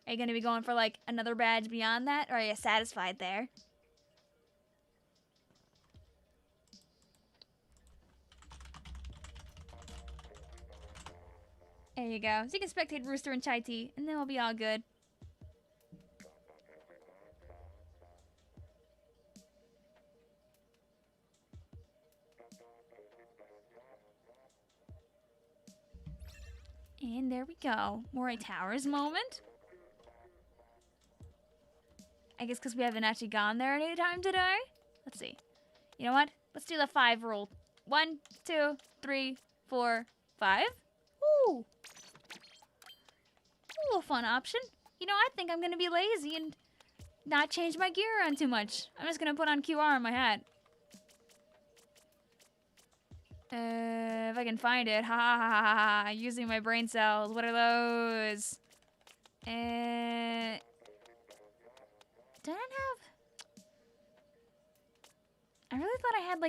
Are you going to be going for, like, another badge beyond that, or are you satisfied there? There you go. So you can spectate Rooster and Chai Tea, and then we'll be all good. And there we go. Moray Towers moment. I guess because we haven't actually gone there any time today. Let's see. You know what? Let's do the 5 rule. 1, 2, 3, 4, 5. Ooh. Ooh, a fun option. You know, I think I'm going to be lazy and not change my gear around too much. I'm just going to put on QR on my hat. If I can find it. Ha ha ha ha ha. Using my brain cells. What are those? Did I not have... I really thought I had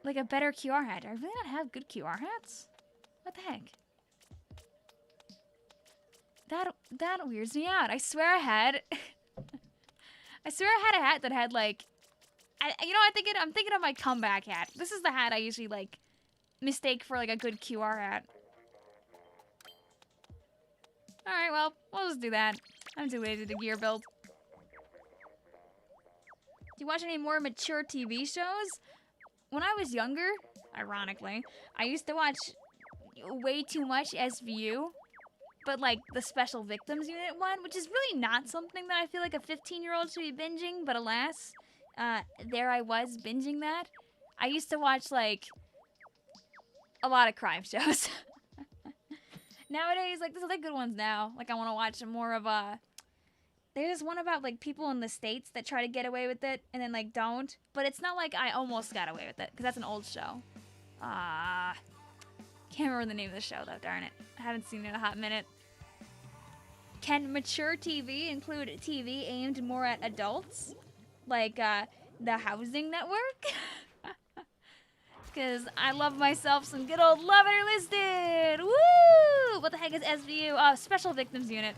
like a better QR hat. Do I really not have good QR hats? What the heck? That weirds me out. I swear I had... I swear I had a hat that had like... you know, I'm thinking of my comeback hat. This is the hat I usually like mistake for like a good QR hat. Alright, well, we'll just do that. I'm too lazy to gear build. Do you watch any more mature TV shows? When I was younger, ironically, I used to watch way too much SVU. But like the Special Victims Unit one, which is really not something that I feel like a 15-year-old should be binging, but alas, there I was binging that. I used to watch like a lot of crime shows. Nowadays, like there's other good ones now. Like I want to watch more of there's one about like people in the States that try to get away with it and then like don't. But it's not like I almost got away with it, because that's an old show. Can't remember the name of the show though, darn it. I haven't seen it in a hot minute. Can mature TV include TV aimed more at adults? Like the Housing Network? Because I love myself some good old Love It or Listed! Woo! What the heck is SVU? Oh, Special Victims Unit.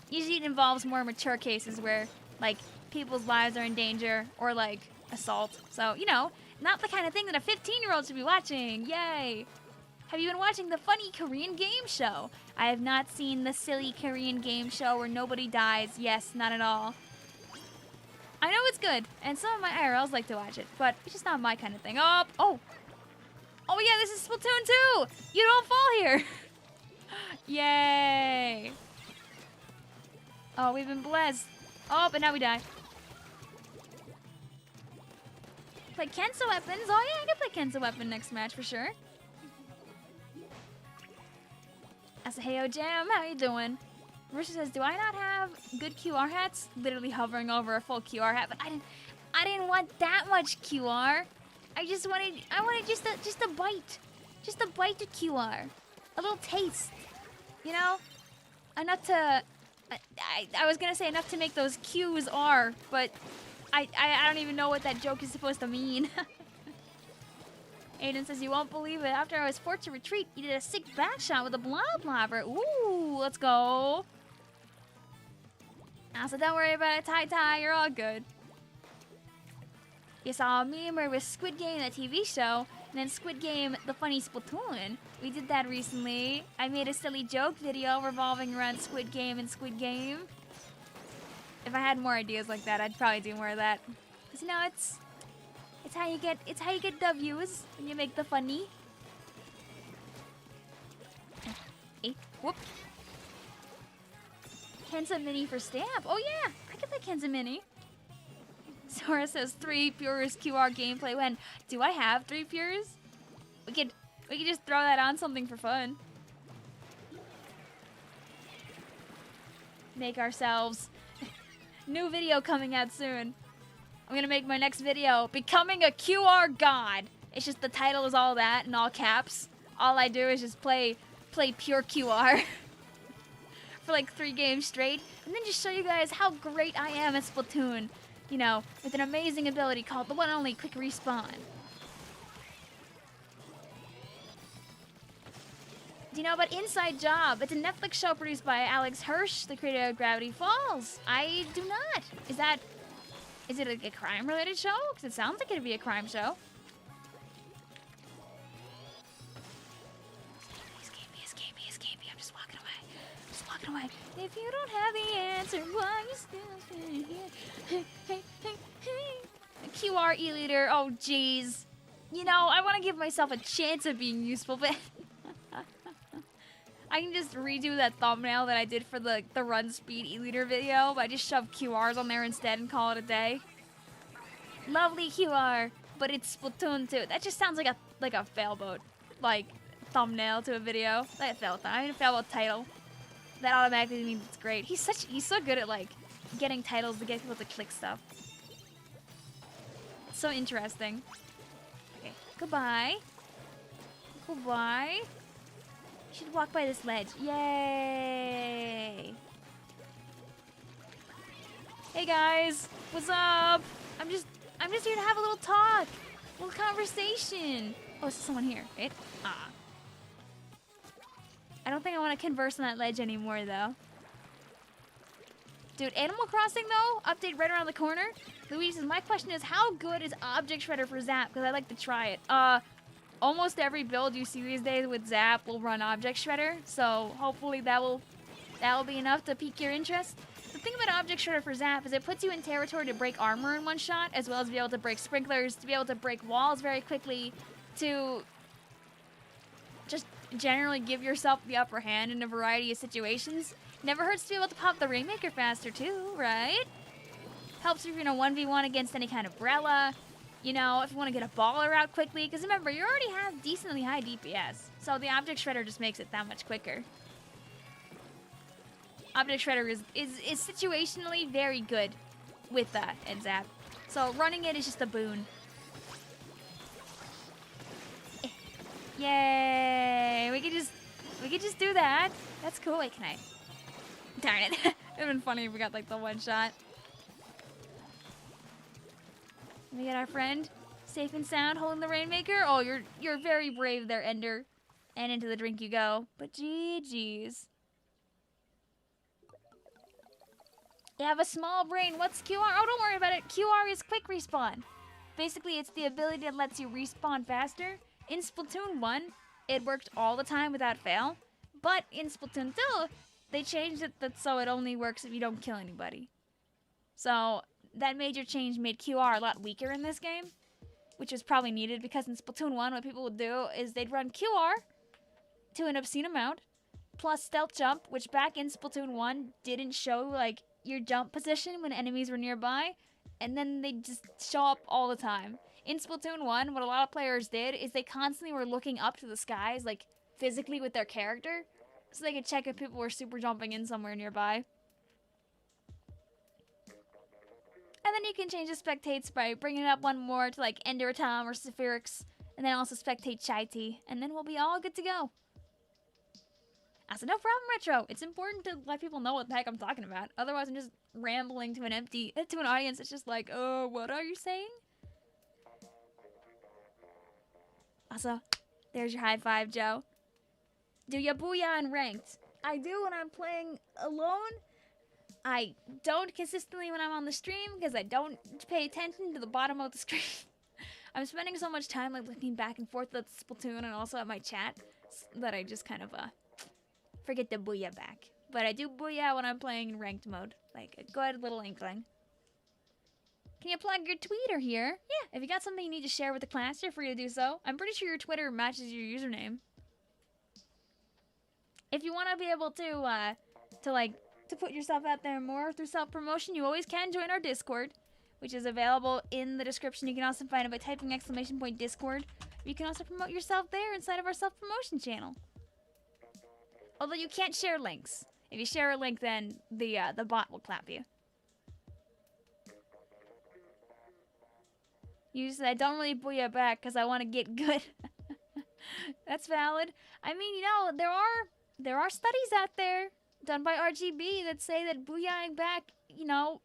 Usually it involves more mature cases where, like, people's lives are in danger or, like, assault. So, you know, not the kind of thing that a 15-year-old should be watching. Yay! Have you been watching the funny Korean game show? I have not seen the silly Korean game show where nobody dies. Yes, not at all. I know it's good, and some of my IRLs like to watch it, but it's just not my kind of thing. Oh yeah, this is Splatoon 2! You don't fall here! Yay! Oh, we've been blessed. Oh, but now we die. Play Kensa weapons? Oh yeah, I can play Kensa weapon next match for sure. Asaheyo Jam, how you doing? Rooster says, do I not have good QR hats? Literally hovering over a full QR hat, but I didn't want that much QR. I wanted just a bite. Just a bite of QR. A little taste. You know? Enough to... I was gonna say enough to make those Q's R, but I don't even know what that joke is supposed to mean. Aiden says, you won't believe it. After I was forced to retreat, you did a sick back shot with a blob blobber. Ooh, let's go. So don't worry about it, Ty. You're all good. You saw a meme where it was Squid Game, the TV show, and then Squid Game, the funny Splatoon. We did that recently. I made a silly joke video revolving around Squid Game and Squid Game. If I had more ideas like that, I'd probably do more of that. Cause you know, it's how you get the views when you make the funny. Hey, whoop. Kenza Mini for stamp. Oh yeah, I get that Kenza Mini. Sora says 3 Pures QR gameplay. When do I have 3 Pures? We could just throw that on something for fun. Make ourselves new video coming out soon. I'm gonna make my next video becoming a QR god. It's just the title is all that in all caps. All I do is just play pure QR for like 3 games straight, and then just show you guys how great I am at Splatoon. You know, with an amazing ability called the one and only quick respawn. Do you know about Inside Job? It's a Netflix show produced by Alex Hirsch, the creator of Gravity Falls. I do not. Is it like a crime-related show? Because it sounds like it'd be a crime show. Escape me. I'm just walking away. If you don't have the answer, why you still sitting here? Hey. QR e-leader, oh jeez. You know, I want to give myself a chance of being useful, but I can just redo that thumbnail that I did for the run speed e-leader video, but I just shove QRs on there instead and call it a day. Lovely QR, but it's Splatoon 2. That just sounds like a failboat, like thumbnail to a video. That failboat. I mean, a failboat title. That automatically means it's great. He's so good at like getting titles to get people to click stuff. It's so interesting. Okay, goodbye. You should walk by this ledge. Yay! Hey guys, what's up? I'm just here to have a little talk, a little conversation. Oh, is someone here? Right? I don't think I want to converse on that ledge anymore, though. Dude, Animal Crossing, though, update right around the corner. Louise says, my question is, how good is Object Shredder for Zap? Because I'd like to try it. Almost every build you see these days with Zap will run Object Shredder, so hopefully that will be enough to pique your interest. The thing about Object Shredder for Zap is it puts you in territory to break armor in one shot, as well as be able to break sprinklers, to be able to break walls very quickly, to just generally give yourself the upper hand in a variety of situations. Never hurts to be able to pop the Rainmaker faster too, right? Helps if you're in a 1v1 against any kind of umbrella. You know, if you want to get a baller out quickly. Because remember, you already have decently high DPS. So the Object Shredder just makes it that much quicker. Object Shredder is situationally very good with that and Zap. So running it is just a boon. Yay! We could just do that. That's cool. Wait, can I? Darn it. It'd been funny if we got like the one shot. We got our friend safe and sound holding the Rainmaker. Oh, you're very brave there, Ender. And into the drink you go. But GG's. You have a small brain. What's QR? Oh, don't worry about it. QR is quick respawn. Basically, it's the ability that lets you respawn faster. In Splatoon 1, it worked all the time without fail. But in Splatoon 2, they changed it so it only works if you don't kill anybody. So that major change made QR a lot weaker in this game, which was probably needed because in Splatoon 1, what people would do is they'd run QR to an obscene amount, plus stealth jump, which back in Splatoon 1 didn't show like your jump position when enemies were nearby, and then they just show up all the time. In Splatoon 1, what a lot of players did is they constantly were looking up to the skies, like physically with their character, so they could check if people were super jumping in somewhere nearby. And then you can change the spectates by bringing it up one more to like Ender Tom or Saphirix, and then also spectate Chai Tea, and then we'll be all good to go. I said, no problem, Retro. It's important to let people know what the heck I'm talking about. Otherwise, I'm just rambling to an audience. It's just like, oh, what are you saying? Also, there's your high five, Joe. Do ya booyah in ranked? I do when I'm playing alone. I don't consistently when I'm on the stream because I don't pay attention to the bottom of the screen. I'm spending so much time like looking back and forth at Splatoon and also at my chat that I just kind of forget the booyah back. but I do booyah when I'm playing in ranked mode. Like a good little inkling. Can you plug your Twitter here? Yeah, if you got something you need to share with the class, you're free to do so. I'm pretty sure your Twitter matches your username. If you want to be able to put yourself out there more through self-promotion, you always can join our Discord, which is available in the description. You can also find it by typing !Discord. You can also promote yourself there inside of our self-promotion channel. Although you can't share links. If you share a link, then the bot will clap you. Usually I don't really booyah back because I want to get good. That's valid. I mean, you know, there are studies out there done by RGB that say that booyahing back, you know,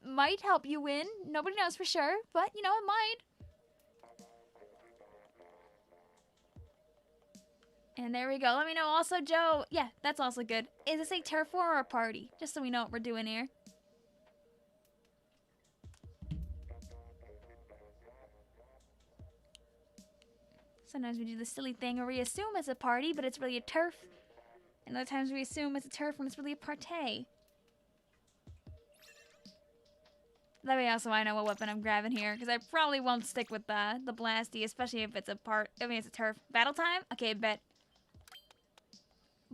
might help you win. Nobody knows for sure, but, you know, it might. And there we go. Let me know also, Joe. Yeah, that's also good. Is this a turf war or a party? Just so we know what we're doing here. Sometimes we do the silly thing where we assume it's a party, but it's really a turf. And other times we assume it's a turf when it's really a partay. That way also I know what weapon I'm grabbing here, because I probably won't stick with the blasty, especially if it's it's a turf. Battle time? Okay, bet.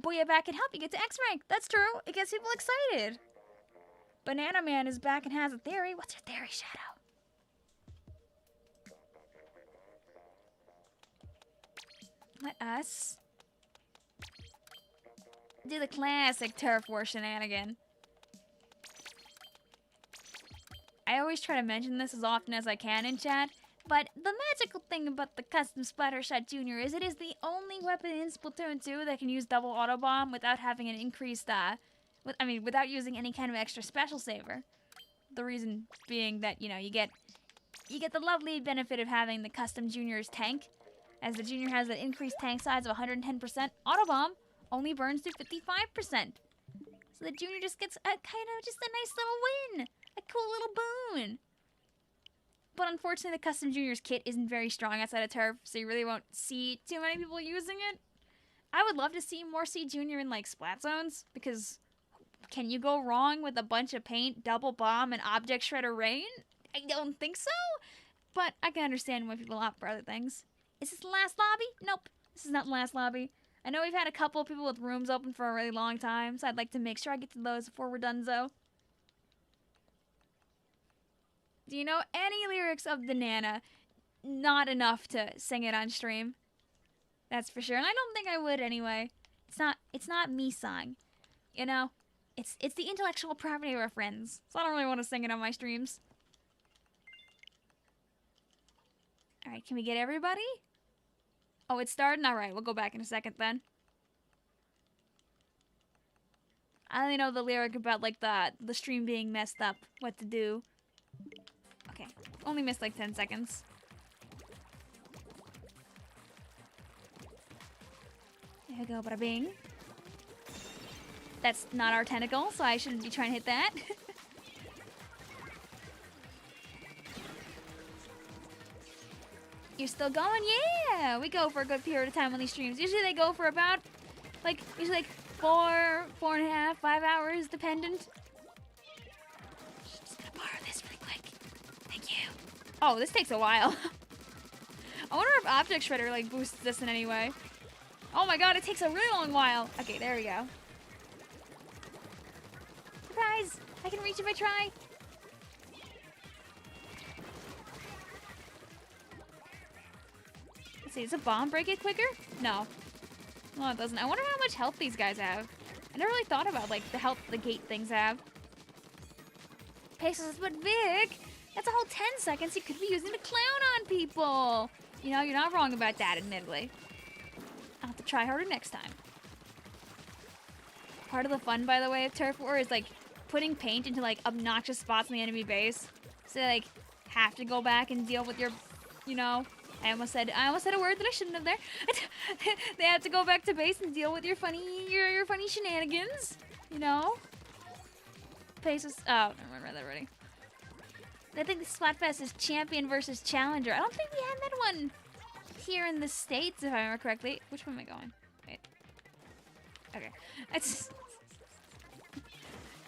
Booyah back can help you get to X rank. That's true. It gets people excited. Banana Man is back and has a theory. What's your theory, Shadow? Let us do the classic turf war shenanigan. I always try to mention this as often as I can in chat, but the magical thing about the custom Splattershot Junior is it is the only weapon in Splatoon 2 that can use double auto bomb without having an increased, without using any kind of extra special saver. The reason being that, you know, you get the lovely benefit of having the custom Junior's tank, as the Junior has an increased tank size of 110%. Auto bomb only burns to 55%. So the Junior just gets a just a nice little win. A cool little boon. But unfortunately, the custom Junior's kit isn't very strong outside of turf, so you really won't see too many people using it. I would love to see more C Junior in, like, splat zones, because can you go wrong with a bunch of paint, double bomb, and object shredder rain? I don't think so, but I can understand why people opt for other things. Is this the last lobby? Nope, this is not the last lobby. I know we've had a couple of people with rooms open for a really long time, so I'd like to make sure I get to those before we're done, though. Do you know any lyrics of the Nana? Not enough to sing it on stream. That's for sure. And I don't think I would anyway. It's not me song. You know? It's the intellectual property of our friends. So I don't really want to sing it on my streams. Alright, can we get everybody? Oh, it's starting? Alright, we'll go back in a second then. I only know the lyric about, like, the stream being messed up. What to do. Okay, only missed like 10 seconds. There we go, bada bing. That's not our tentacle, so I shouldn't be trying to hit that. You're still going? Yeah! We go for a good period of time on these streams. Usually they go for about, usually 4, 4.5, 5 hours, dependent. Oh, this takes a while. I wonder if Object Shredder, like, boosts this in any way. Oh my god, it takes a really long while. Okay, there we go. Surprise! I can reach if I try. Let's see, does a bomb break it quicker? No. No, it doesn't. I wonder how much health these guys have. I never really thought about, like, the health the gate things have. Pesos, but Vic! That's a whole 10 seconds you could be using to clown on people. You know, you're not wrong about that, admittedly. I'll have to try harder next time. Part of the fun, by the way, of Turf War is, like, putting paint into, like, obnoxious spots in the enemy base. So they, like, have to go back and deal with your, you know... I almost said a word that I shouldn't have there. They have to go back to base and deal with your funny shenanigans. You know? Pesos... Oh, never mind, that already. I think the Splatfest is champion versus challenger. I don't think we had that one here in the States, if I remember correctly. Which one am I going? Wait. Okay.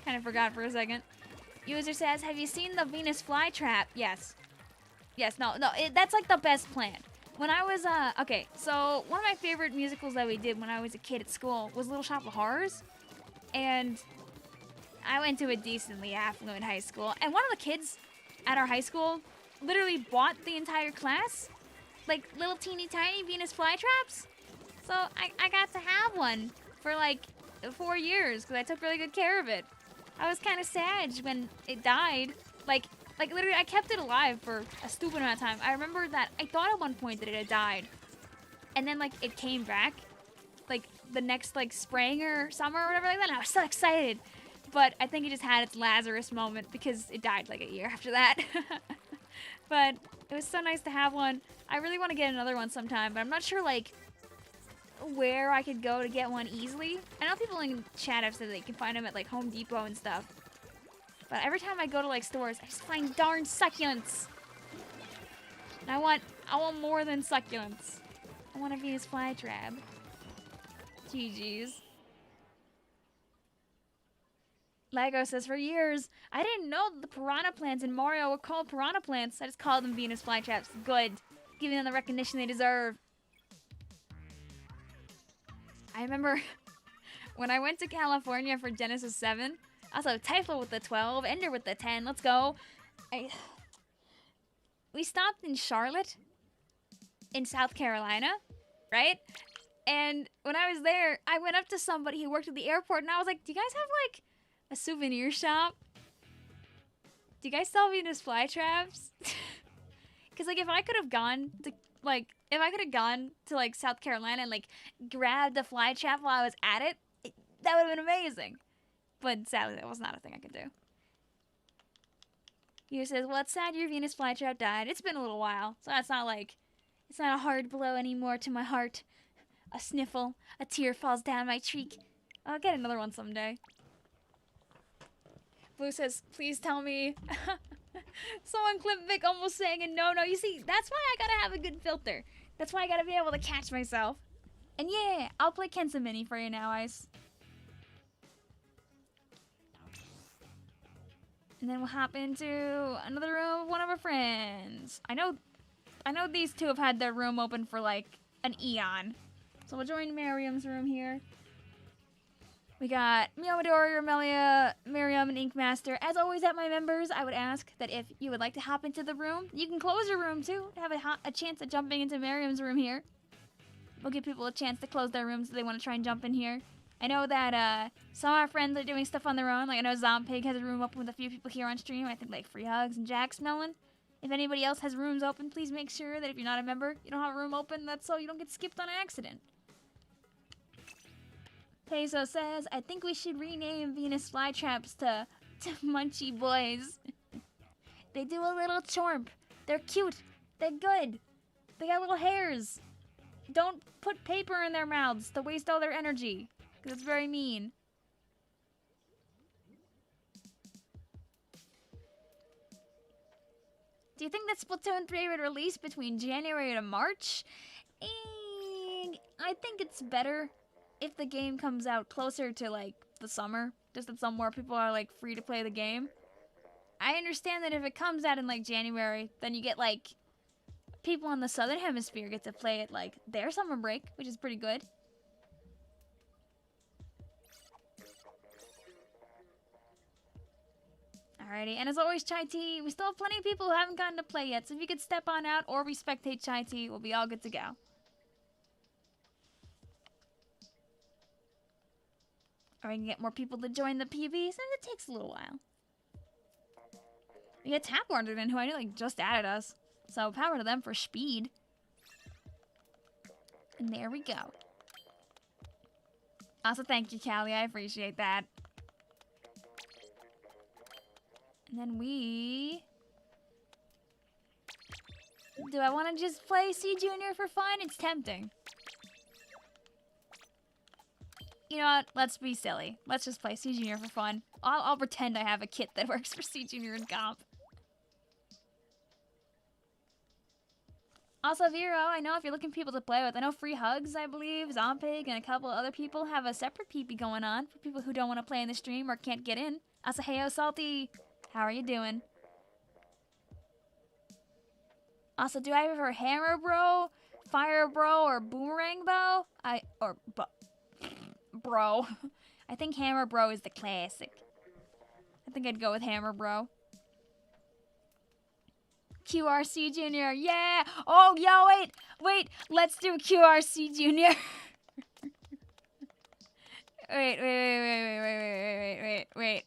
Kind of forgot for a second. User says, have you seen the Venus flytrap? Yes. Yes, no, that's like the best plan. When I was, okay, so one of my favorite musicals that we did when I was a kid at school was Little Shop of Horrors. And I went to a decently affluent high school. And one of the kids at our high school literally bought the entire class, like little teeny tiny Venus flytraps. So I got to have one for like 4 years because I took really good care of it. I was kind of sad when it died. Like literally I kept it alive for a stupid amount of time. I remember that I thought at one point that it had died. And then like it came back like the next like spring or summer or whatever like that. And I was so excited. But I think it just had its Lazarus moment because it died like a year after that. But it was so nice to have one. I really want to get another one sometime, but I'm not sure like where I could go to get one easily. I know people in chat have said that you can find them at like Home Depot and stuff. But every time I go to like stores, I just find darn succulents. And I want more than succulents. I want a Venus flytrap. GG's. Lego says, for years, I didn't know that the piranha plants in Mario were called piranha plants. I just called them Venus flytraps. Good. Giving them the recognition they deserve. I remember when I went to California for Genesis 7. Also, Typhlo with the 12, Ender with the 10. Let's go. We stopped in Charlotte, in South Carolina, right? And when I was there, I went up to somebody who worked at the airport, and I was like, do you guys have, like, a souvenir shop? Do you guys sell Venus flytraps? Because, like, if I could have gone to, like, South Carolina and, like, grabbed a flytrap while I was at it, that would have been amazing. But sadly, that was not a thing I could do. He says, well, it's sad your Venus flytrap died. It's been a little while, so that's not like, it's not a hard blow anymore to my heart. A sniffle, a tear falls down my cheek. I'll get another one someday. Blue says, please tell me. Someone clipped Vic almost saying a no. You see, that's why I gotta have a good filter. That's why I gotta be able to catch myself. And yeah, I'll play Kensa Mini for you now, Ice. And then we'll hop into another room with one of our friends. I know these two have had their room open for like an eon. So we'll join Miriam's room here. We got Miyamidori, Romelia, Miriam, and Inkmaster. As always at my members, I would ask that if you would like to hop into the room, you can close your room too, to have a chance at jumping into Miriam's room here. We'll give people a chance to close their rooms if they want to try and jump in here. I know that some of our friends are doing stuff on their own. Like I know Zompig has a room open with a few people here on stream. I think like Free Hugs and Jack's Melon. If anybody else has rooms open, please make sure that if you're not a member, you don't have a room open. That's so you don't get skipped on accident. Peso says, I think we should rename Venus flytraps to Munchie Boys. They do a little chorp. They're cute. They're good. They got little hairs. Don't put paper in their mouths to waste all their energy. Because it's very mean. Do you think that Splatoon 3 would release between January and March? I think it's better if the game comes out closer to, like, the summer. Just that some more people are, like, free to play the game. I understand that if it comes out in, like, January, then you get, like, people in the Southern Hemisphere get to play it, like, their summer break, which is pretty good. Alrighty, and as always, Chai Tea, we still have plenty of people who haven't gotten to play yet, so if you could step on out or respectate Chai Tea, we'll be all good to go. Or we can get more people to join the PBs, and it takes a little while. We get Tap Wandered in, who I knew like just added us, so power to them for speed. And there we go. Also, thank you, Callie, I appreciate that. And then do I want to just play C Junior for fun? It's tempting. You know what? Let's be silly. Let's just play C Junior for fun. I'll pretend I have a kit that works for C Junior and comp. Also, Vero, I know if you're looking for people to play with, I know Free Hugs, I believe, Zompig, and a couple of other people have a separate PP going on for people who don't want to play in the stream or can't get in. Asaheyo Salty, how are you doing? Also, do I prefer Hammer Bro, Fire Bro, or Boomerang Bow? Bro. I think Hammer Bro is the classic. I think I'd go with Hammer Bro. QRC Junior, yeah! Oh, yo, wait, let's do QRC Junior.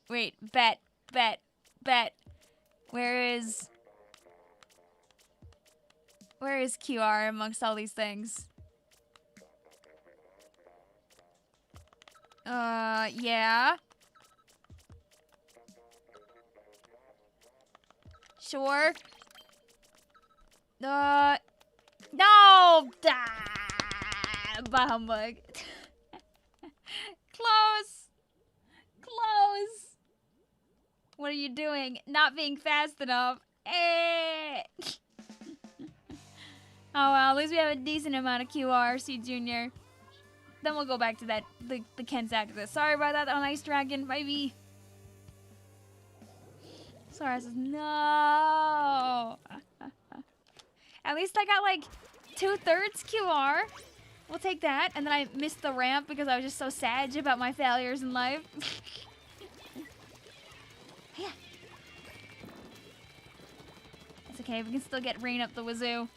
Wait, bet. Where is QR amongst all these things? Yeah. Sure. No! Bah humbug. Close. What are you doing? Not being fast enough. Eh. Oh well, at least we have a decent amount of QRC Junior. Then we'll go back to that the Kents after this. Sorry about that on Ice Dragon. Maybe. Sora says no. At least I got like 2/3 QR. We'll take that. And then I missed the ramp because I was just so sad about my failures in life. Yeah. It's okay. We can still get rain up the wazoo.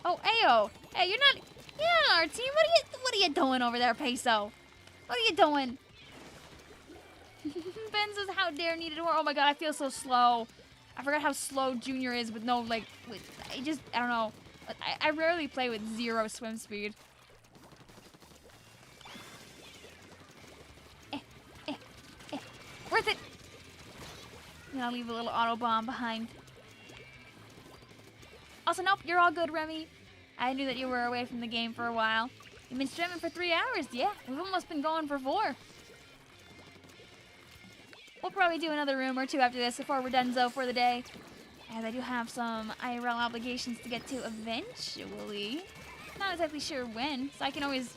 Oh, Ayo. Hey, you're not on our team. What are you doing over there, Peso? What are you doing? Ben says, how dare needed more. Oh my god, I feel so slow. I forgot how slow Junior is with no, like, I don't know. I rarely play with 0 swim speed. Worth it! And I'll leave a little auto bomb behind. Also, nope, you're all good, Remy. I knew that you were away from the game for a while. You've been streaming for 3 hours, yeah. We've almost been going for 4. We'll probably do another room or 2 after this before we're done for the day. As I do have some IRL obligations to get to eventually. Not exactly sure when, so I can always,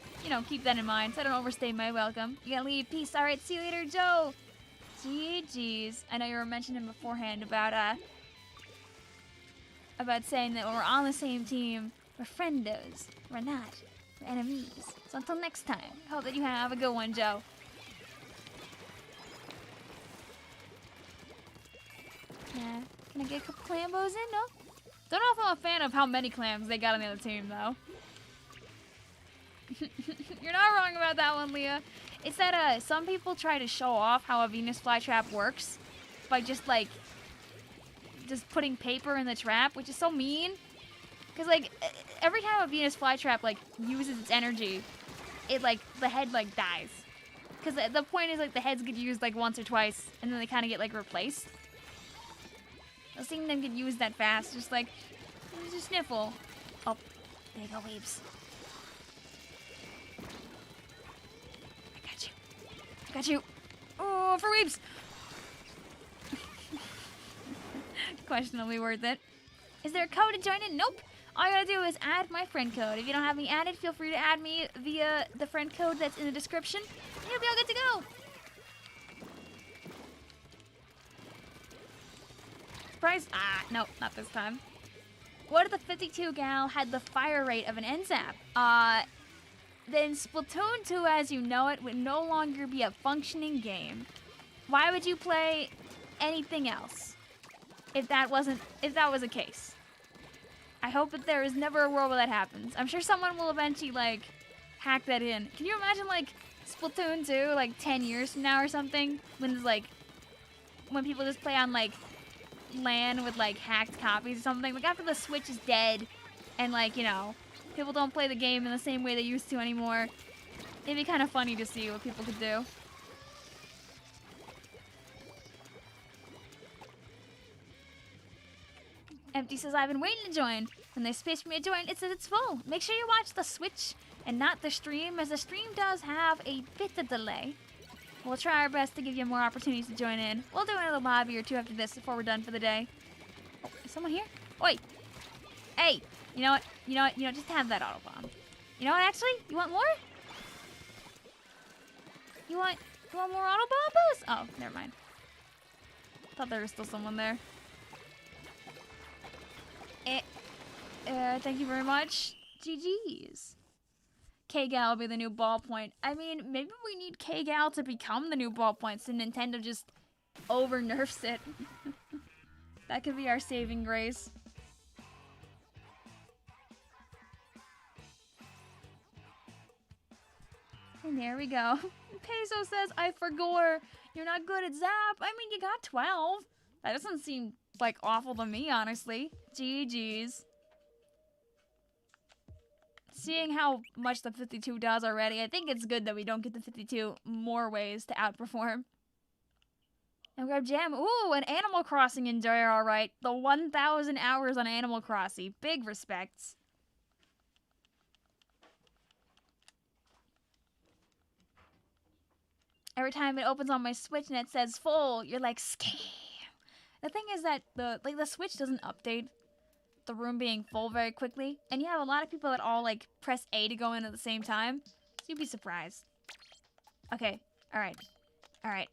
keep that in mind so I don't overstay my welcome. You gotta leave. Peace. All right, see you later, Joe. GG's. I know you were mentioning beforehand about saying that when we're on the same team, we're friendos. We're not. We're enemies. So until next time, hope that you have a good one, Joe. Yeah. Can I get a couple clambos in? No? Don't know if I'm a fan of how many clams they got on the other team, though. You're not wrong about that one, Leah. It's that some people try to show off how a Venus flytrap works by just putting paper in the trap, which is so mean. Because, every time a Venus flytrap, uses its energy, it, the head, dies. Because the point is, the heads get used, once or twice, and then they kind of get, replaced. I've seen them get used that fast, just a sniffle. Oh, there you go, Weebs. I got you. Oh, for Weebs. Questionably worth it. Is there a code to join in? Nope. All you gotta do is add my friend code. If you don't have me added, feel free to add me via the friend code that's in the description. And you'll be all good to go. Surprise! Nope, not this time. What if the 52 gal had the fire rate of an NZAP? Then Splatoon 2 as you know it would no longer be a functioning game. Why would you play anything else if that was a case? I hope that there is never a world where that happens. I'm sure someone will eventually hack that in. Can you imagine Splatoon 2 10 years from now or something when there's when people just play on LAN with hacked copies or something, after the Switch is dead and people don't play the game in the same way they used to anymore. It'd be kind of funny to see what people could do. Empty says, I've been waiting to join. When they space for me to join, it says it's full. Make sure you watch the Switch and not the stream, as the stream does have a bit of delay. We'll try our best to give you more opportunities to join in. We'll do another lobby or 2 after this before we're done for the day. Oh, is someone here? Oi! Hey! You know what? Just have that auto bomb. You know what, actually? You want more? You want more auto bombos? Oh, never mind. Thought there was still someone there. Thank you very much. GG's. K-Gal will be the new ballpoint. I mean, maybe we need K-Gal to become the new ballpoint so Nintendo just over-nerfs it. That could be our saving grace. And there we go. Peso says, I forgot. You're not good at Zap. I mean, you got 12. That doesn't seem, like, awful to me, honestly. GG's. Seeing how much the 52 does already, I think it's good that we don't get the 52 more ways to outperform. And grab Jam. Ooh, an Animal Crossing enjoyer, alright. The 1,000 hours on Animal Crossing. Big respects. Every time it opens on my Switch and it says full, you're like, scam. The thing is that the Switch doesn't update the room being full very quickly, and you have a lot of people that all like press A to go in at the same time, so you'd be surprised. Okay, alright.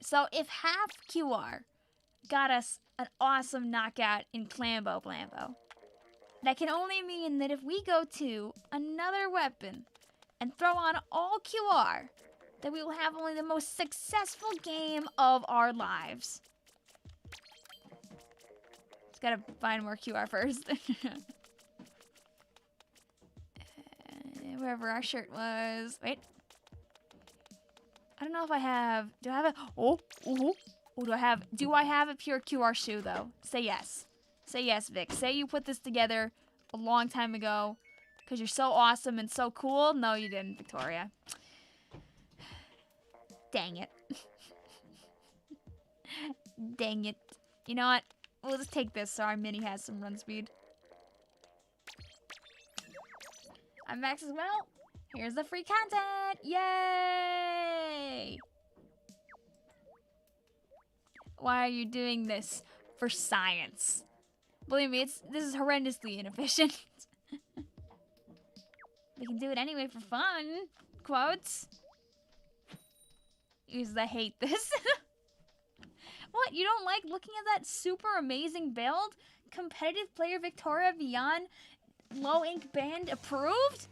So if half QR got us an awesome knockout in Clambo Blambo, that can only mean that if we go to another weapon and throw on all QR, that we will have only the most successful game of our lives. Just gotta find more QR first. Wherever our shirt was. Wait. I don't know if I have... Do I have a... Do I have a pure QR shoe, though? Say yes. Say yes, Vic. Say you put this together a long time ago because you're so awesome and so cool. No, you didn't, Victoria. Dang it. Dang it. You know what? We'll just take this so our mini has some run speed. I'm Max as well. Here's the free content. Yay! Why are you doing this? For science. Believe me, this is horrendously inefficient. We can do it anyway for fun. Quotes. Because I hate this. What? You don't like looking at that super amazing build? Competitive player Victoria Villon, low ink band approved?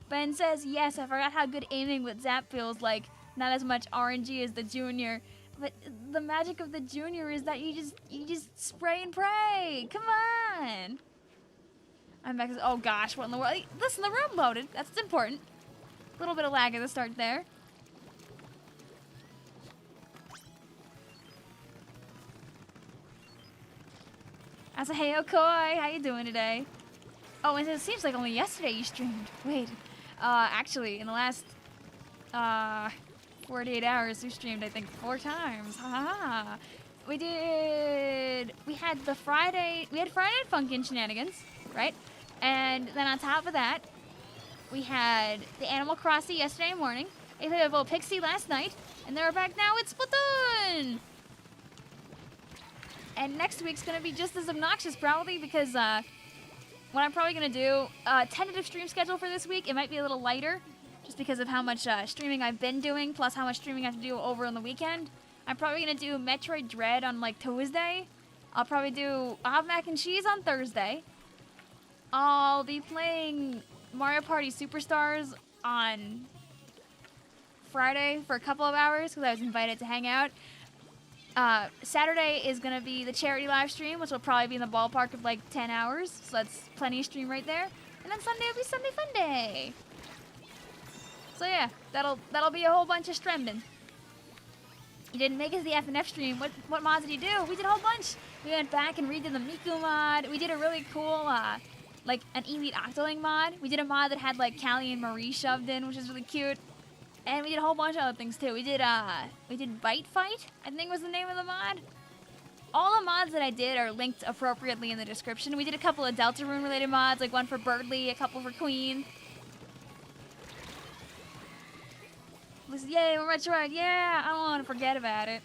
Ben says, yes, I forgot how good aiming with Zap feels like. Not as much RNG as the Junior. But the magic of the Junior is that you just spray and pray. Come on. I'm back. Oh gosh, what in the world? Listen, the room loaded. That's important. A little bit of lag at the start there. I said, hey, Okoi, how you doing today? Oh, and it seems like only yesterday you streamed. Wait, actually, in the last 48 hours, we streamed, I think, 4 times. Ha! We had Friday Funkin' Shenanigans, right? And then on top of that, we had the Animal Crossing yesterday morning. We played a little Pixie last night, and then we're back now with Splatoon! And next week's gonna be just as obnoxious, probably, because what I'm probably gonna do, tentative stream schedule for this week, it might be a little lighter, just because of how much streaming I've been doing, plus how much streaming I have to do over on the weekend. I'm probably gonna do Metroid Dread on, like, Tuesday. I'll have mac and cheese on Thursday. I'll be playing Mario Party Superstars on Friday for a couple of hours, because I was invited to hang out. Saturday is going to be the charity live stream, which will probably be in the ballpark of like 10 hours. So that's plenty of stream right there. And then Sunday will be Sunday Funday. So yeah, that'll be a whole bunch of streaming. You didn't make it to the FNF stream. What mods did you do? We did a whole bunch. We went back and redid the Miku mod. We did a really cool, like an Elite Octoling mod. We did a mod that had like Callie and Marie shoved in, which is really cute. And we did a whole bunch of other things too. We did Bite Fight, I think was the name of the mod. All the mods that I did are linked appropriately in the description. We did a couple of Deltarune related mods, like one for Birdly, a couple for Queen. Yay, we're Metroid, yeah! I don't want to forget about it.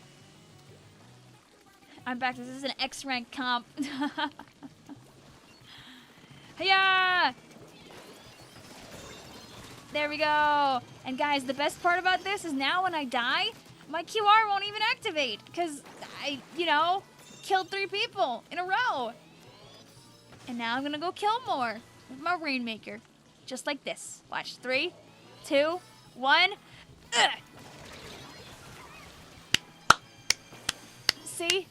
I'm back, this is an X-rank comp. Hiya! There we go. And guys, the best part about this is now when I die, my QR won't even activate because I, killed 3 people in a row. And now I'm gonna go kill more with my Rainmaker. Just like this. Watch. 3, 2, 1. Ugh. See?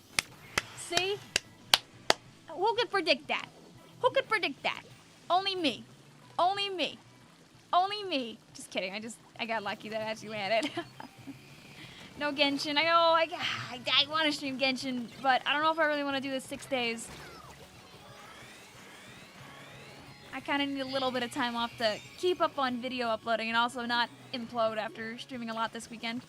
See? Who could predict that? Who could predict that? Only me. Only me. Only me. Just kidding. I got lucky that I actually landed. No Genshin. I know I want to stream Genshin, but I don't know if I really want to do this 6 days. I kind of need a little bit of time off to keep up on video uploading and also not implode after streaming a lot this weekend.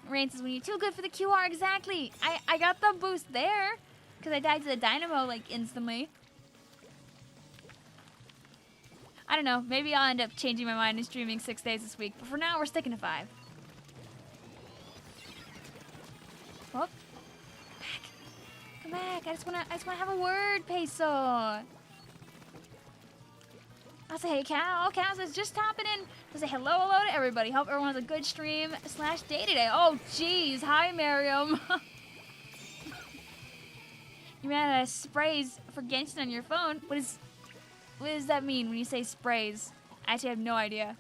Rain says, when you're too good for the QR, exactly. I got the boost there because I died to the dynamo like instantly. I don't know. Maybe I'll end up changing my mind and streaming 6 days this week. But for now, we're sticking to 5. Oh, come back! I just wanna have a word, Peso. I'll say, hey, Cal. Cal says, just topping in to say hello to everybody. Hope everyone has a good stream / day today. Oh, jeez. Hi, Miriam. You ran out of sprays for Genshin on your phone. What does that mean when you say sprays? I actually have no idea.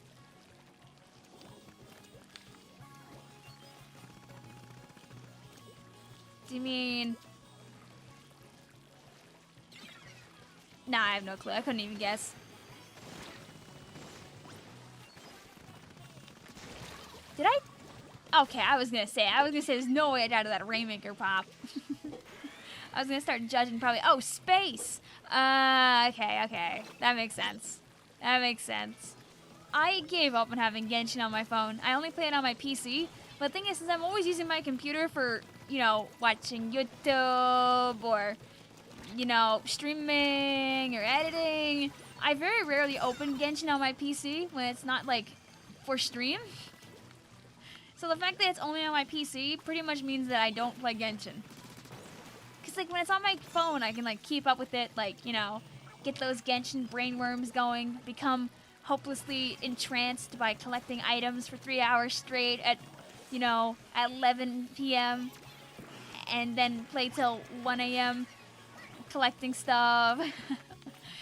Do you mean... Nah, I have no clue. I couldn't even guess. Did I? Okay, I was gonna say there's no way I died to that Rainmaker pop. I was gonna start judging probably. Oh, space! Okay. That makes sense. That makes sense. I gave up on having Genshin on my phone. I only play it on my PC. But the thing is, since I'm always using my computer for, watching YouTube or, streaming or editing, I very rarely open Genshin on my PC when it's not, for stream. So the fact that it's only on my PC pretty much means that I don't play Genshin. Because, when it's on my phone, I can, keep up with it, get those Genshin brainworms going, become hopelessly entranced by collecting items for 3 hours straight at 11 p.m. and then play till 1 a.m. collecting stuff.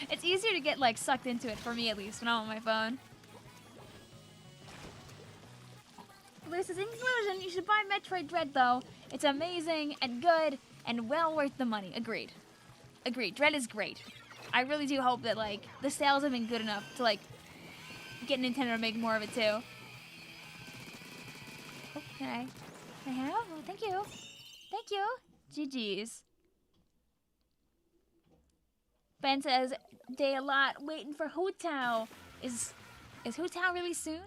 It's easier to get, sucked into it, for me at least, when I'm on my phone. Lewis says, in conclusion, you should buy Metroid Dread, though. It's amazing and good and well worth the money. Agreed. Dread is great. I really do hope that, the sales have been good enough to, get Nintendo to make more of it, too. Oh, can I have? Oh, thank you. Thank you. GG's. Ben says, day a lot, waiting for Hu Tao. Is Hu Tao really soon?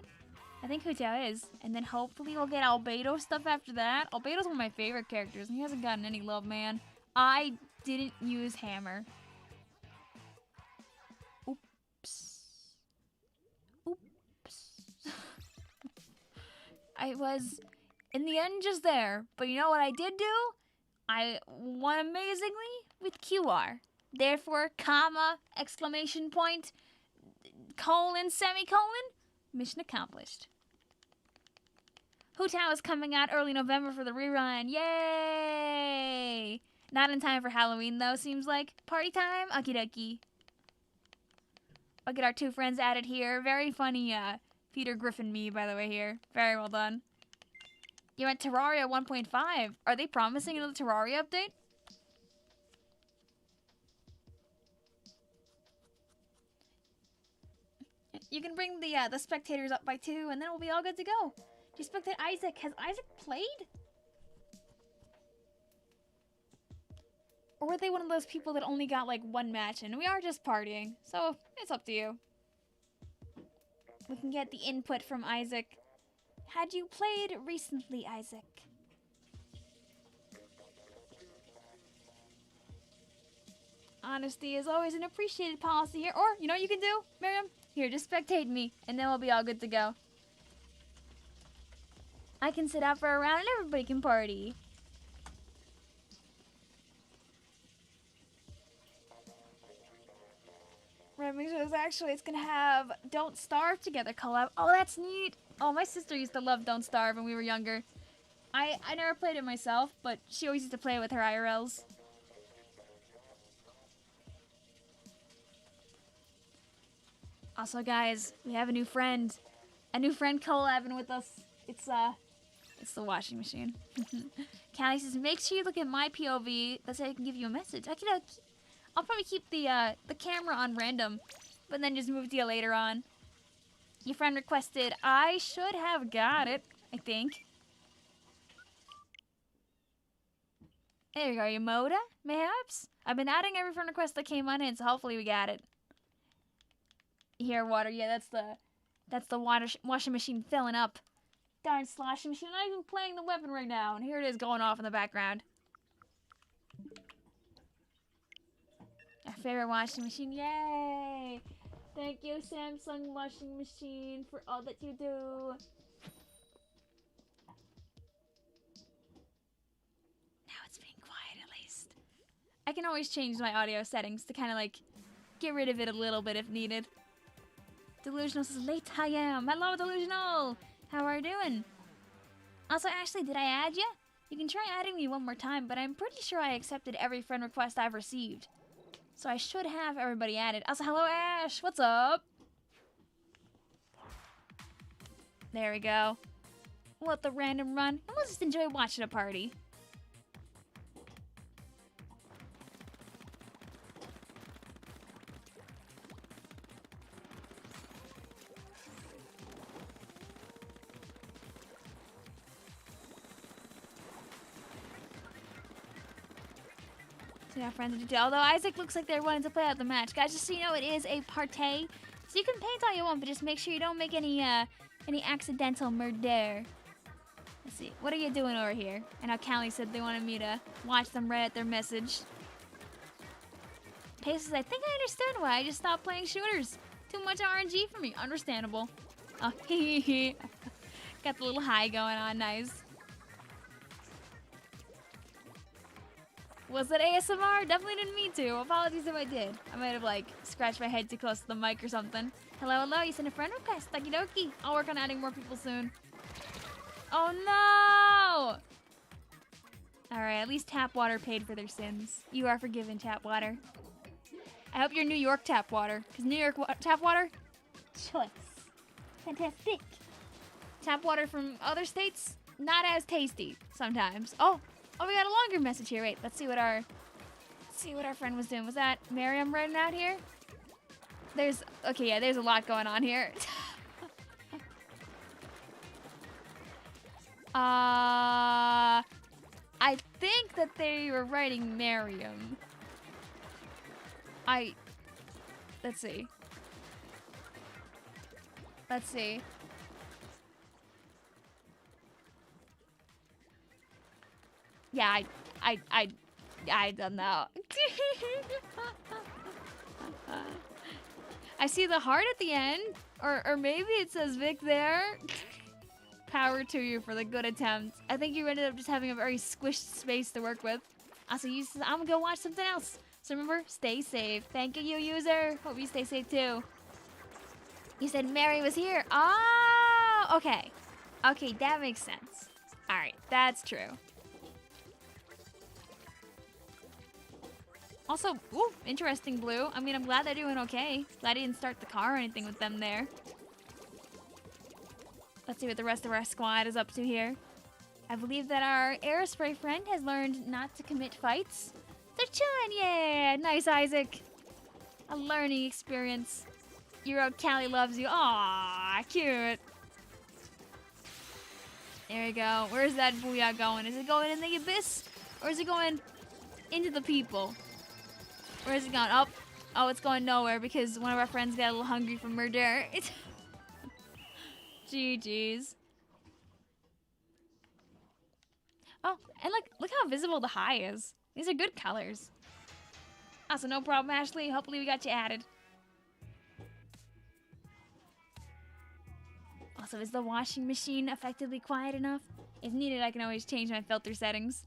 I think Hu Tao is. And then hopefully we'll get Albedo stuff after that. Albedo's one of my favorite characters, and he hasn't gotten any love, man. I didn't use Hammer. Oops. I was, in the end, just there. But you know what I did do? I won amazingly with QR. Therefore, comma, exclamation point, colon, semicolon, mission accomplished. Hu Tao is coming out early November for the rerun. Yay! Not in time for Halloween, though, seems like. Party time? Okie dokie. I'll get our 2 friends added here. Very funny, Peter Griffin me, by the way, here. Very well done. You went Terraria 1.5. Are they promising another Terraria update? You can bring the spectators up by 2, and then we'll be all good to go. Do you spectate Isaac? Has Isaac played? Or were they one of those people that only got, 1 match in? We are just partying, so it's up to you. We can get the input from Isaac. Had you played recently, Isaac? Honesty is always an appreciated policy here. Or, you know what you can do, Miriam? Here, just spectate me, and then we'll be all good to go. I can sit out for a round and everybody can party. Remy says, actually, it's gonna have Don't Starve Together collab. Oh, that's neat. Oh, my sister used to love Don't Starve when we were younger. I never played it myself, but she always used to play with her IRLs. Also, guys, we have a new friend. A new friend collabing with us. It's the washing machine. Callie says, make sure you look at my POV. That's how I can give you a message. I'll probably keep the camera on random, but then just move it to you later on. Your friend requested. I should have got it, I think. There you go, Yamoda, mayhaps? I've been adding every friend request that came on in, so hopefully we got it. Here, water. Yeah, that's the washing machine filling up. Darn sloshing machine. I'm not even playing the weapon right now, and here it is going off in the background. Our favorite washing machine. Yay! Thank you, Samsung washing machine, for all that you do. Now it's being quiet at least. I can always change my audio settings to kind of like get rid of it a little bit if needed. Delusional says, late I am. Hello, Delusional. How are you doing? Also, Ashley, did I add you? You can try adding me one more time, but I'm pretty sure I accepted every friend request I've received. So I should have everybody added. Also, hello, Ash. What's up? There we go. Let the random run. And we'll just enjoy watching a party. So yeah, friends to do. Although Isaac looks like they're wanting to play out the match. Guys, just so you know, it is a partay. So you can paint all you want, but just make sure you don't make any accidental murder. Let's see. What are you doing over here? I know Callie said they wanted me to watch them right at their message. Pace says, I think I understand why I just stopped playing shooters. Too much RNG for me. Understandable. Oh, hee. Got the little high going on. Nice. Was it ASMR? Definitely didn't mean to. Apologies if I did. I might have, like, scratched my head too close to the mic or something. Hello, you sent a friend request. Okie dokie. I'll work on adding more people soon. Oh, no! Alright, at least tap water paid for their sins. You are forgiven, tap water. I hope you're New York tap water. Because New York tap water? Choice. Fantastic. Tap water from other states? Not as tasty sometimes. Oh, we got a longer message here. Wait, let's see what our friend was doing. Was that Miriam writing out here? There's a lot going on here. I think that they were writing Miriam. Let's see. Yeah, I don't know. I see the heart at the end, or maybe it says Vic there. Power to you for the good attempt. I think you ended up just having a very squished space to work with. Also, I'm gonna go watch something else. So remember, stay safe. Thank you, user. Hope you stay safe too. You said Mary was here. Oh, okay. Okay, that makes sense. All right, that's true. Also, ooh, interesting blue. I mean, I'm glad they're doing okay. Glad I didn't start the car or anything with them there. Let's see what the rest of our squad is up to here. I believe that our aerospray friend has learned not to commit fights. They're chilling, yeah! Nice, Isaac. A learning experience. Your old Callie loves you. Aww, cute. There you go. Where's that booyah going? Is it going in the abyss? Or is it going into the people? Where is it going? Oh, it's going nowhere because one of our friends got a little hungry for murder. GG's. Oh, and look how visible the high is. These are good colors. Also, no problem, Ashley. Hopefully we got you added. Also, is the washing machine effectively quiet enough? If needed, I can always change my filter settings.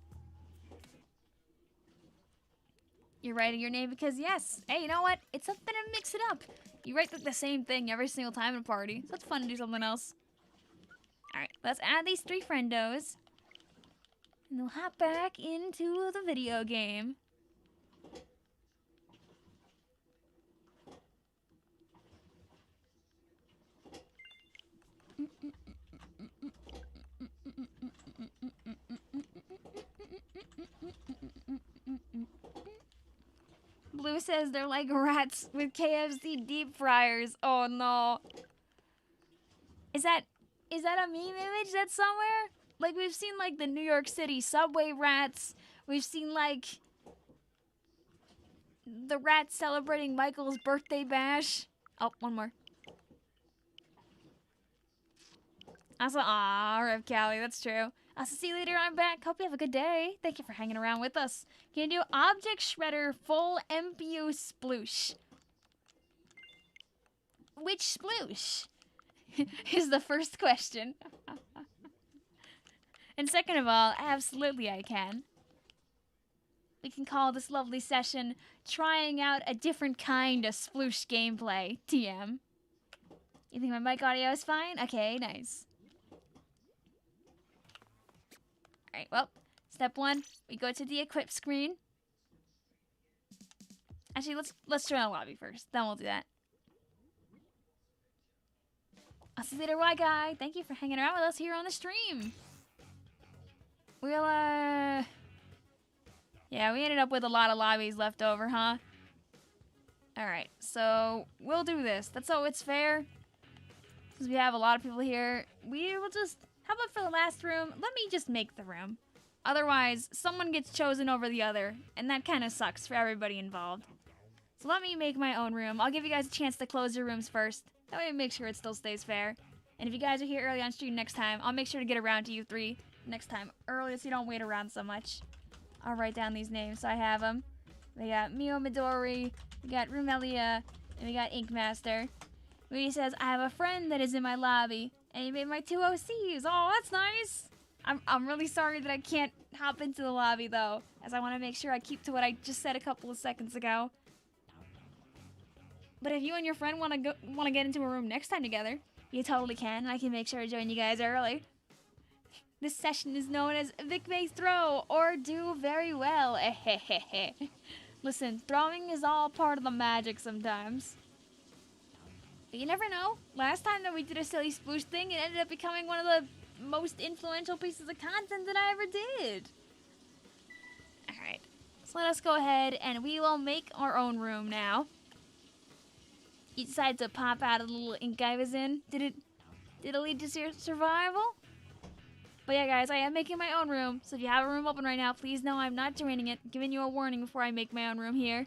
You're writing your name because yes. Hey, you know what? It's something to mix it up. You write the same thing every single time in a party. So it's fun to do something else. Alright, let's add these 3 friendos. And we'll hop back into the video game. Blue says they're like rats with KFC deep fryers. Oh no. Is that a meme image that's somewhere? Like, we've seen like the New York City subway rats. We've seen like the rats celebrating Michael's birthday bash. Oh, one more. Also, Rev Callie, that's true. I'll see you later. I'm back. Hope you have a good day. Thank you for hanging around with us. Can you do Object Shredder full MPU sploosh? Which sploosh? Is the first question. And second of all, absolutely I can. We can call this lovely session trying out a different kind of sploosh gameplay. TM. You think my mic audio is fine? Okay, nice. Alright, well, step one, we go to the equip screen. Actually, let's join a lobby first, then we'll do that. I'll see you later, Y Guy. Thank you for hanging around with us here on the stream. We'll, yeah, we ended up with a lot of lobbies left over, huh? Alright, so we'll do this. That's how it's fair. Since we have a lot of people here, we will just... How about for the last room, let me just make the room. Otherwise, someone gets chosen over the other, and that kind of sucks for everybody involved. So let me make my own room. I'll give you guys a chance to close your rooms first. That way I make sure it still stays fair. And if you guys are here early on stream next time, I'll make sure to get around to you three next time early so you don't wait around so much. I'll write down these names so I have them. We got Mio Midori, we got Rumelia, and we got Ink Master. Rudy says, I have a friend that is in my lobby. And he made my 2 OCs. Oh, that's nice. I'm really sorry that I can't hop into the lobby, though, as I want to make sure I keep to what I just said a couple of seconds ago. But if you and your friend want to get into a room next time together, you totally can, and I can make sure to join you guys early. This session is known as Vic may throw or do very well. Listen, throwing is all part of the magic sometimes. But you never know. Last time that we did a silly sploosh thing, it ended up becoming one of the most influential pieces of content that I ever did. Alright. So let us go ahead and we will make our own room now. You decided to pop out of the little ink I was in. Did it lead to your survival? But yeah, guys, I am making my own room. So if you have a room open right now, please know I'm not joining it. Giving you a warning before I make my own room here.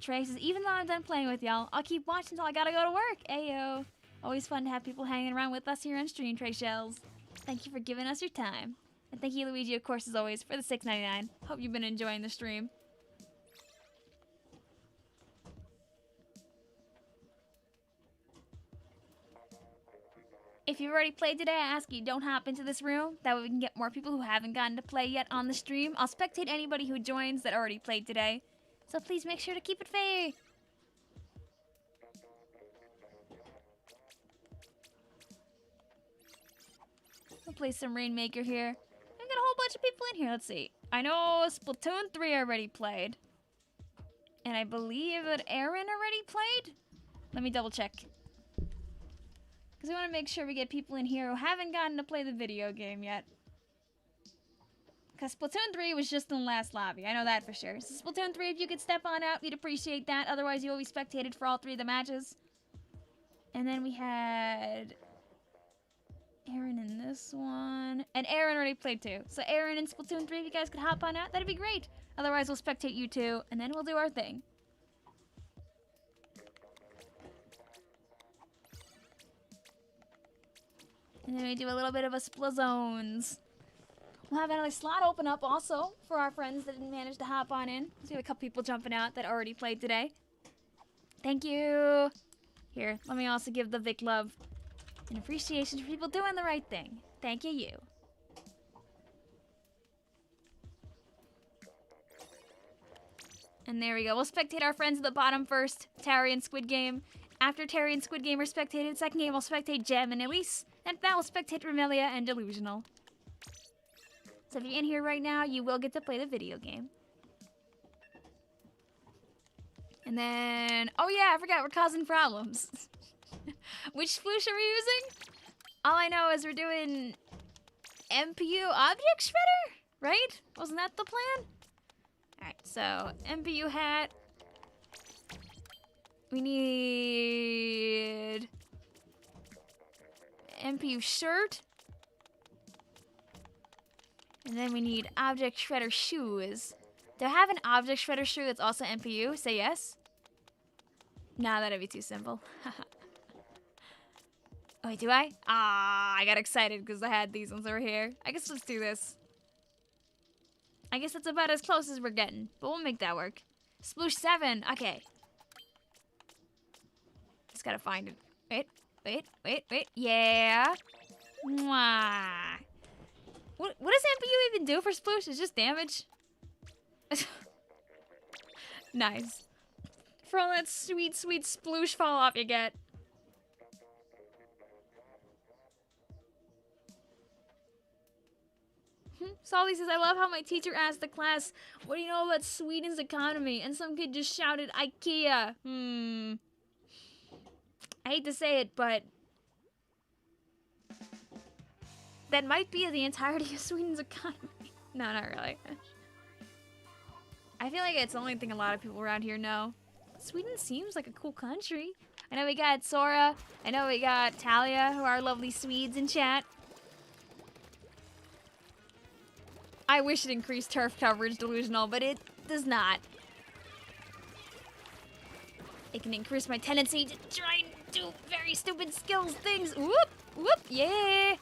Trey says, even though I'm done playing with y'all, I'll keep watching until I gotta go to work. Ayo. Always fun to have people hanging around with us here on stream, Trey Shells. Thank you for giving us your time. And thank you, Luigi, of course, as always, for the $6.99. Hope you've been enjoying the stream. If you've already played today, I ask you don't hop into this room. That way we can get more people who haven't gotten to play yet on the stream. I'll spectate anybody who joins that already played today. So please make sure to keep it fair. We'll play some Rainmaker here. We got a whole bunch of people in here. Let's see. I know Splatoon 3 already played. And I believe that Aaron already played? Let me double check. Because we want to make sure we get people in here who haven't gotten to play the video game yet. Because Splatoon 3 was just in the last lobby. I know that for sure. So Splatoon 3, if you could step on out, we'd appreciate that. Otherwise, you will be spectated for all 3 of the matches. And then we had Aaron in this one. And Aaron already played too. So Aaron in Splatoon 3, if you guys could hop on out, that'd be great. Otherwise, we'll spectate you two, and then we'll do our thing. And then we do a little bit of a Splozones. We'll have another slot open up also for our friends that didn't manage to hop on in. So we have a couple people jumping out that already played today. Thank you. Here, let me also give the Vic love and appreciation for people doing the right thing. Thank you. And there we go. We'll spectate our friends at the bottom first. Terry and Squid Game. After Terry and Squid Game are spectated, second game will spectate Gem and Elise. And that will spectate Remelia and Delusional. So if you're in here right now, you will get to play the video game. And then, oh yeah, I forgot we're causing problems. Which sploosh are we using? All I know is we're doing MPU object shredder, right? Wasn't that the plan? Alright, so MPU hat. We need MPU shirt. And then we need object shredder shoes. Do I have an object shredder shoe that's also MPU? Say yes. Nah, that'd be too simple. Oh, wait, do I? Ah, I got excited because I had these ones over here. I guess let's do this. I guess that's about as close as we're getting, but we'll make that work. Sploosh 7, okay. Just gotta find it. Wait. Yeah. Mwah. What does MPU even do for sploosh? It's just damage. Nice. For all that sweet, sweet sploosh fall off you get. Solly says, I love how my teacher asked the class, what do you know about Sweden's economy? And some kid just shouted, IKEA. I hate to say it, but that might be the entirety of Sweden's economy. No, not really. I feel like it's the only thing a lot of people around here know. Sweden seems like a cool country. I know we got Sora. I know we got Talia, who are lovely Swedes in chat. I wish it increased turf coverage, delusional, but it does not. It can increase my tendency to try and do very stupid skills things. Whoop, whoop, yeah.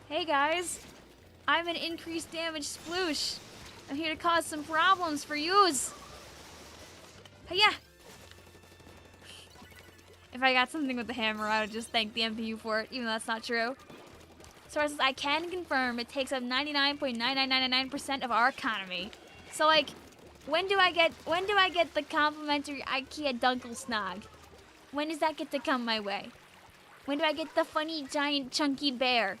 Hey guys, I'm an increased damage sploosh. I'm here to cause some problems for yous. Hiya. If I got something with the hammer, I would just thank the MPU for it, even though that's not true. Sora says, I can confirm it takes up 99.9999% of our economy. So like, when do I get the complimentary IKEA Dunkle Snog? When does that get to come my way? When do I get the funny giant chunky bear?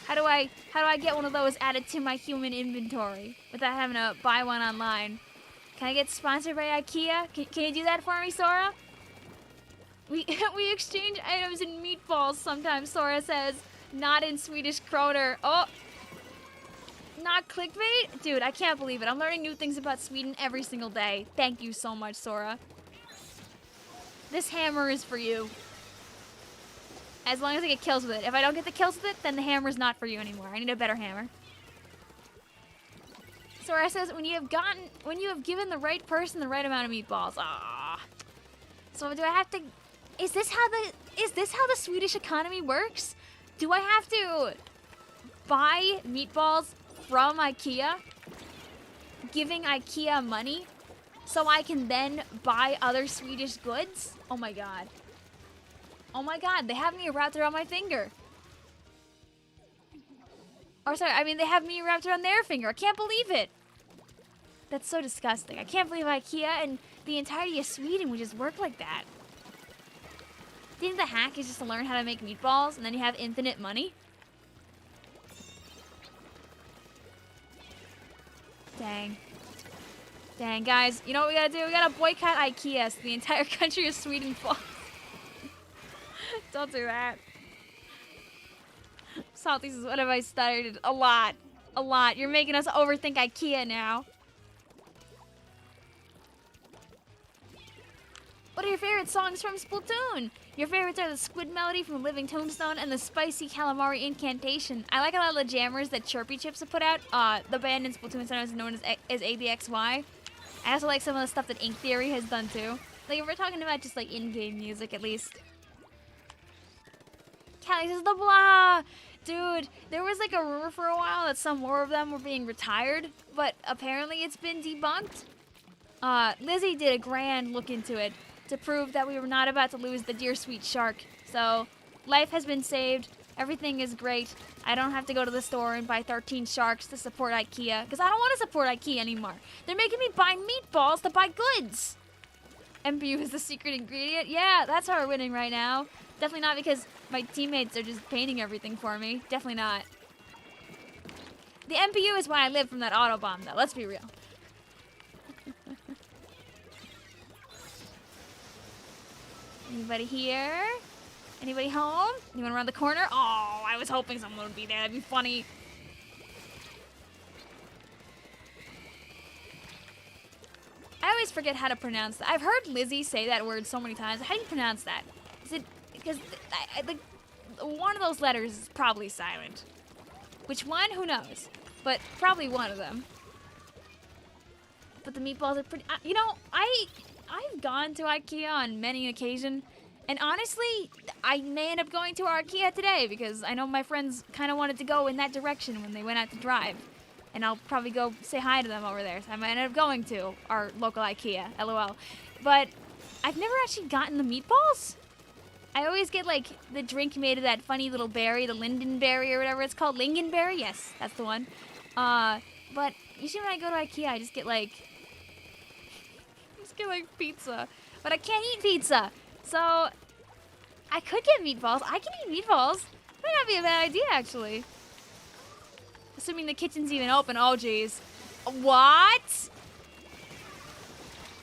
How do I get one of those added to my human inventory without having to buy one online? Can I get sponsored by IKEA? Can you do that for me, Sora? We exchange items in meatballs sometimes, Sora says. Not in Swedish kroner. Oh! Not clickbait? Dude, I can't believe it. I'm learning new things about Sweden every single day. Thank you so much, Sora. This hammer is for you. As long as I get kills with it. If I don't get the kills with it, then the hammer's not for you anymore. I need a better hammer. Sora says, when you have given the right person the right amount of meatballs. Ah. So do I have to... Is this how the Swedish economy works? Do I have to buy meatballs from IKEA, giving IKEA money, so I can then buy other Swedish goods? Oh my god. Oh my god, they have me wrapped around my finger. Or sorry, I mean they have me wrapped around their finger. I can't believe it. That's so disgusting. I can't believe IKEA and the entirety of Sweden would just work like that. Do you think the hack is just to learn how to make meatballs and then you have infinite money? Dang. Dang, guys. You know what we gotta do? We gotta boycott IKEA so the entire country of Sweden falls. Don't do that. Salty says, what have I started? A lot. A lot. You're making us overthink IKEA now. What are your favorite songs from Splatoon? Your favorites are the Squid Melody from Living Tombstone and the Spicy Calamari Incantation. I like a lot of the jammers that Chirpy Chips have put out. The band in Splatoon sometimes known as ABXY. I also like some of the stuff that Ink Theory has done too. Like if we're talking about just like in-game music at least. Callie says the blah! Dude, there was like a rumor for a while that some more of them were being retired, but apparently it's been debunked. Lizzie did a grand look into it to prove that we were not about to lose the dear sweet shark. So, life has been saved. Everything is great. I don't have to go to the store and buy 13 sharks to support IKEA, because I don't want to support IKEA anymore. They're making me buy meatballs to buy goods. MPU is the secret ingredient. Yeah, that's how we're winning right now. Definitely not because my teammates are just painting everything for me. Definitely not. The MPU is why I live from that auto bomb, though. Let's be real. Anybody here? Anybody home? Anyone around the corner? Oh, I was hoping someone would be there. That'd be funny. I always forget how to pronounce that. I've heard Lizzie say that word so many times. How do you pronounce that? Is it because one of those letters is probably silent. Which one? Who knows? But probably one of them. But the meatballs are pretty. You know, I've gone to IKEA on many an occasion, and honestly, I may end up going to our IKEA today because I know my friends kind of wanted to go in that direction when they went out to drive. And I'll probably go say hi to them over there. So I might end up going to our local IKEA, LOL. But I've never actually gotten the meatballs. I always get like the drink made of that funny little berry, the lingonberry or whatever it's called. Lingonberry? Yes, that's the one. But usually when I go to IKEA, I just get like pizza. But I can't eat pizza. So I could get meatballs. I can eat meatballs. Might not be a bad idea, actually. Assuming the kitchen's even open. Oh, jeez. What?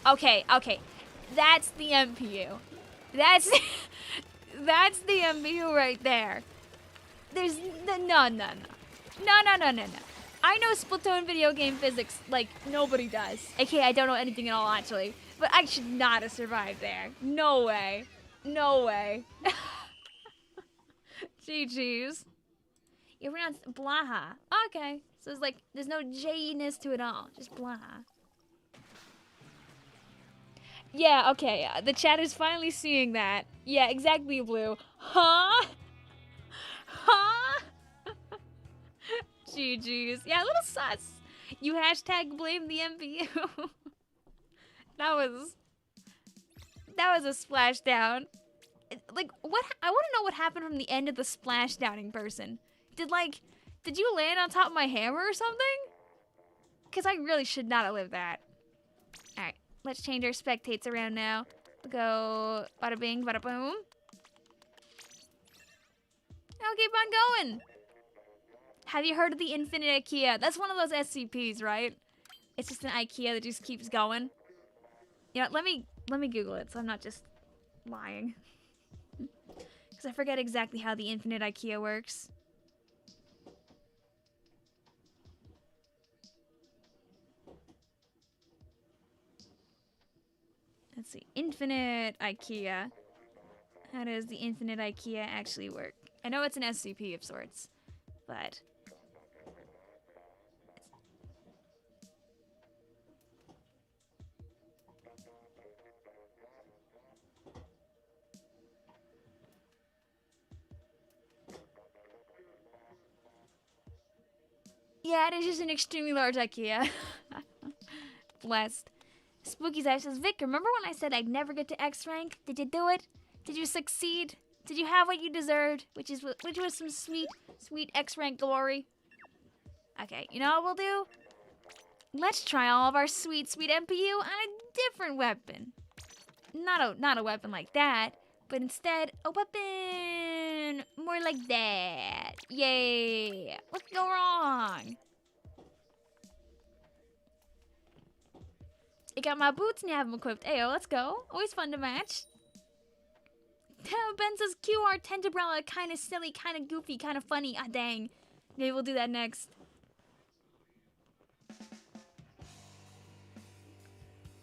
Okay. That's the MPU. That's the MPU right there. There's no. I know Splatoon video game physics like nobody does. Okay, I don't know anything at all, actually. But I should not have survived there. No way. GG's. You pronounce Blaha. Okay. So it's like, there's no J-ness to it all. Just Blaha. Yeah, okay. The chat is finally seeing that. Yeah, exactly, Blue. Huh? GG's. Yeah, a little sus. You hashtag blame the MPU. That was a splashdown. Like, what? I want to know what happened from the end of the splashdowning person. Did you land on top of my hammer or something? Because I really should not have lived that. Alright, let's change our spectates around now. We'll go bada bing, bada boom. I'll keep on going. Have you heard of the Infinite IKEA? That's one of those SCPs, right? It's just an IKEA that just keeps going. You know, let me Google it so I'm not just lying. Because I forget exactly how the Infinite IKEA works. Let's see. Infinite IKEA. How does the Infinite IKEA actually work? I know it's an SCP of sorts, but... Yeah, it is just an extremely large IKEA. Blessed. Spooky's Eye says, Vic, remember when I said I'd never get to X rank? Did you do it? Did you succeed? Did you have what you deserved? Which was some sweet X rank glory. Okay, you know what we'll do? Let's try all of our sweet MPU on a different weapon. Not a weapon like that, but instead a weapon more like that. Yay! What could go wrong? I got my boots and you have them equipped. Ayo, let's go. Always fun to match. Ben says QR Tentebrella, kind of silly, kind of goofy, kind of funny. Ah, dang. Maybe we'll do that next.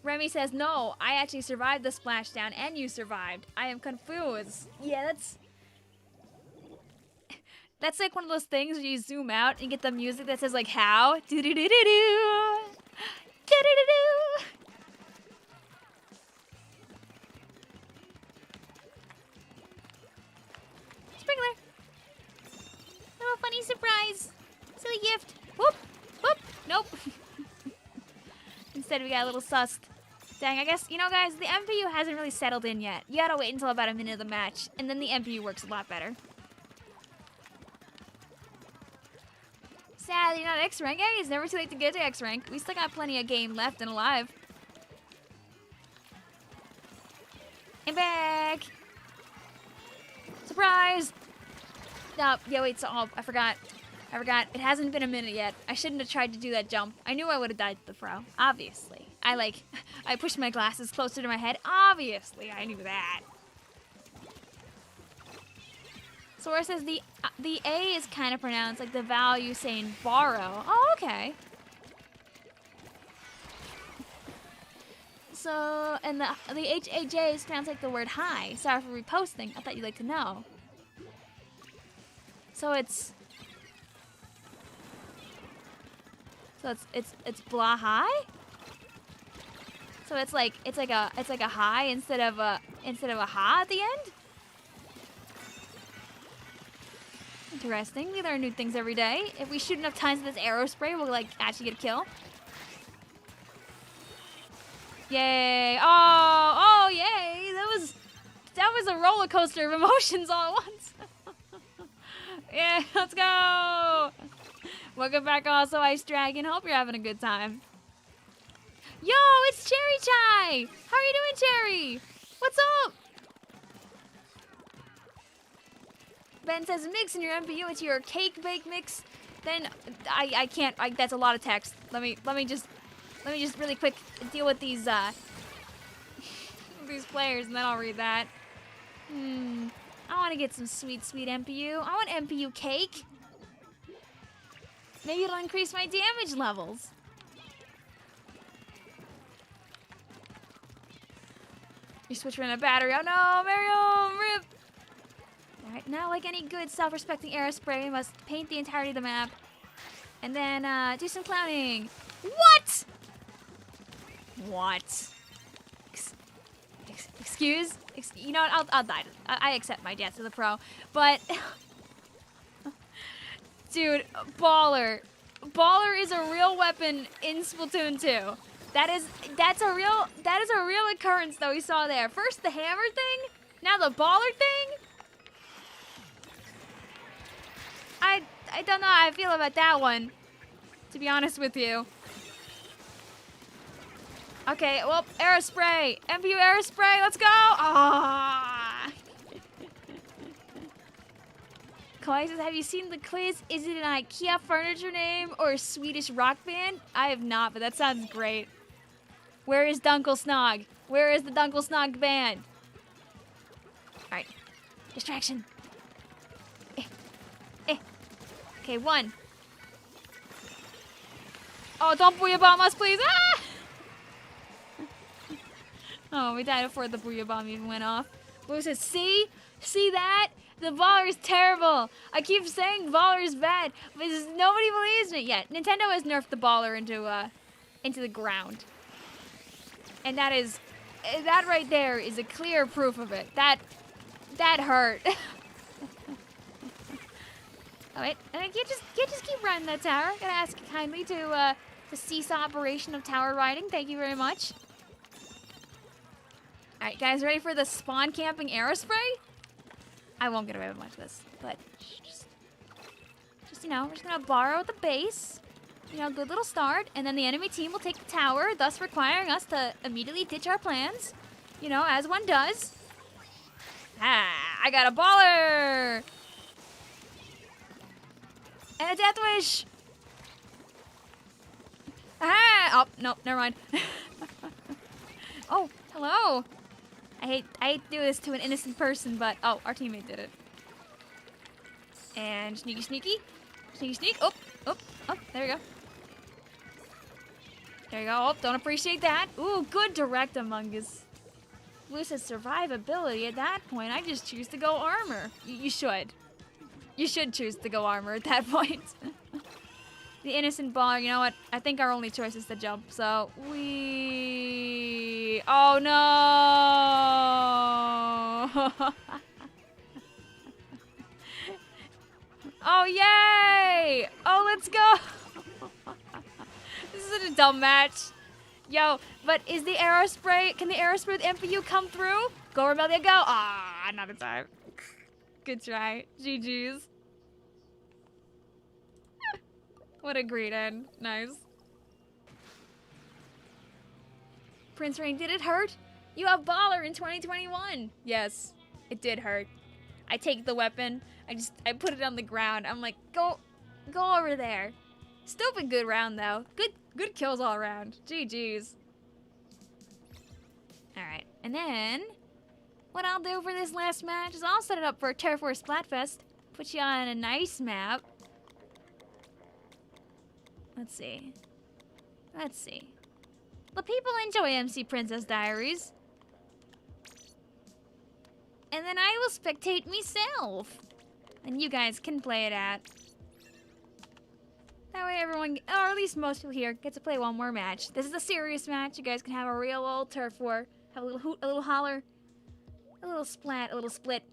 Remy says, no, I actually survived the splashdown and you survived. I am confused. Yeah, that's like one of those things where you zoom out and get the music that says like, how? Do-do-do-do-do. Do-do-do-do. Sprinkler. Little funny surprise. Silly gift. Whoop. Whoop. Nope. Instead we got a little sussed. Dang, I guess, you know guys, the MPU hasn't really settled in yet. You gotta wait until about a minute of the match, and then the MPU works a lot better. Sad you're not X rank. Hey, it's never too late to get to X rank. We still got plenty of game left and alive. I'm back! Surprise! No, yeah, wait, so, oh, I forgot. I forgot. It hasn't been a minute yet. I shouldn't have tried to do that jump. I knew I would have died to the throw. Obviously. I pushed my glasses closer to my head. Obviously, I knew that. So where it says the A is kind of pronounced like the vowel you say in borrow. Oh, okay. So, and the H-A-J is pronounced like the word hi. Sorry for reposting. I thought you'd like to know. So it's blah hi? So it's like a hi instead of a ha at the end? Interesting. We learn new things every day. If we shoot enough times with this arrow spray, we'll like actually get a kill. Yay! Oh, yay! That was a roller coaster of emotions all at once. Yeah, let's go! Welcome back, also Ice Dragon. Hope you're having a good time. Yo, it's Cherry Chai! How are you doing, Cherry? What's up? Ben says mix in your MPU into your cake bake mix. Then I can't. That's a lot of text. Let me just really quick deal with these these players, and then I'll read that. I want to get some sweet MPU. I want MPU cake. Maybe it'll increase my damage levels. You switch ran a battery. Oh no, Miriam, rip. All right, now like any good self-respecting aerospray, we must paint the entirety of the map, and then do some clowning. What? What? Excuse? You know what? I'll die. I accept my death to the pro. But, dude, Baller is a real weapon in Splatoon 2. That is a real occurrence that we saw there. First the hammer thing, now the Baller thing. I don't know how I feel about that one, to be honest with you. Okay, well, aerospray, MPU aerospray, let's go! Ah! Kawaii says, have you seen the quiz? Is it an IKEA furniture name or a Swedish rock band? I have not, but that sounds great. Where is Dunkelsnog? Where is the Dunkelsnog band? Alright, distraction. Okay, one. Oh, don't booyah bomb us, please! Ah! Oh, we died before the booyah bomb even went off. Blue says, see that? The Baller is terrible. I keep saying Baller is bad, but nobody believes me yet. Nintendo has nerfed the Baller into the ground, and that right there is a clear proof of it. That hurt. All right, and I can't just keep riding that tower. Gotta ask you kindly to cease operation of tower riding. Thank you very much. All right, guys, ready for the spawn camping aerospray? I won't get away with much of this, but just you know, we're just gonna borrow the base. You know, good little start, and then the enemy team will take the tower, thus requiring us to immediately ditch our plans. You know, as one does. Ah, I got a Baller! And a Death Wish! Ah! Oh, no, never mind. Oh, hello! I hate to do this to an innocent person, but oh, our teammate did it. And sneak. Oh, there we go. There you go. Oh, don't appreciate that. Ooh, good direct Among Us. Blue says survivability. At that point, I just choose to go armor. You should. You should choose to go armor at that point. The innocent Baller, you know what? I think our only choice is to jump, so we... Oh, no! Oh, yay! Oh, let's go! This is such a dumb match. Yo, but is the aerospray... Can the aerospray with MPU come through? Go, Rebellia, go! Ah, not in time. Good try. GG's. What a great end. Nice. Prince Rain, did it hurt? You have Baller in 2021. Yes, it did hurt. I take the weapon. I put it on the ground. I'm like, go Go over there. Stupid good round, though. Good kills all around. GG's. Alright, and then what I'll do for this last match is I'll set it up for a Turf War Splatfest. Put you on a nice map. Let's see. The people enjoy MC Princess Diaries. And then I will spectate myself. And you guys can play it at. That way everyone, or at least most people here, get to play one more match. This is a serious match. You guys can have a real old turf war. Have a little hoot, a little holler, a little splat, a little split.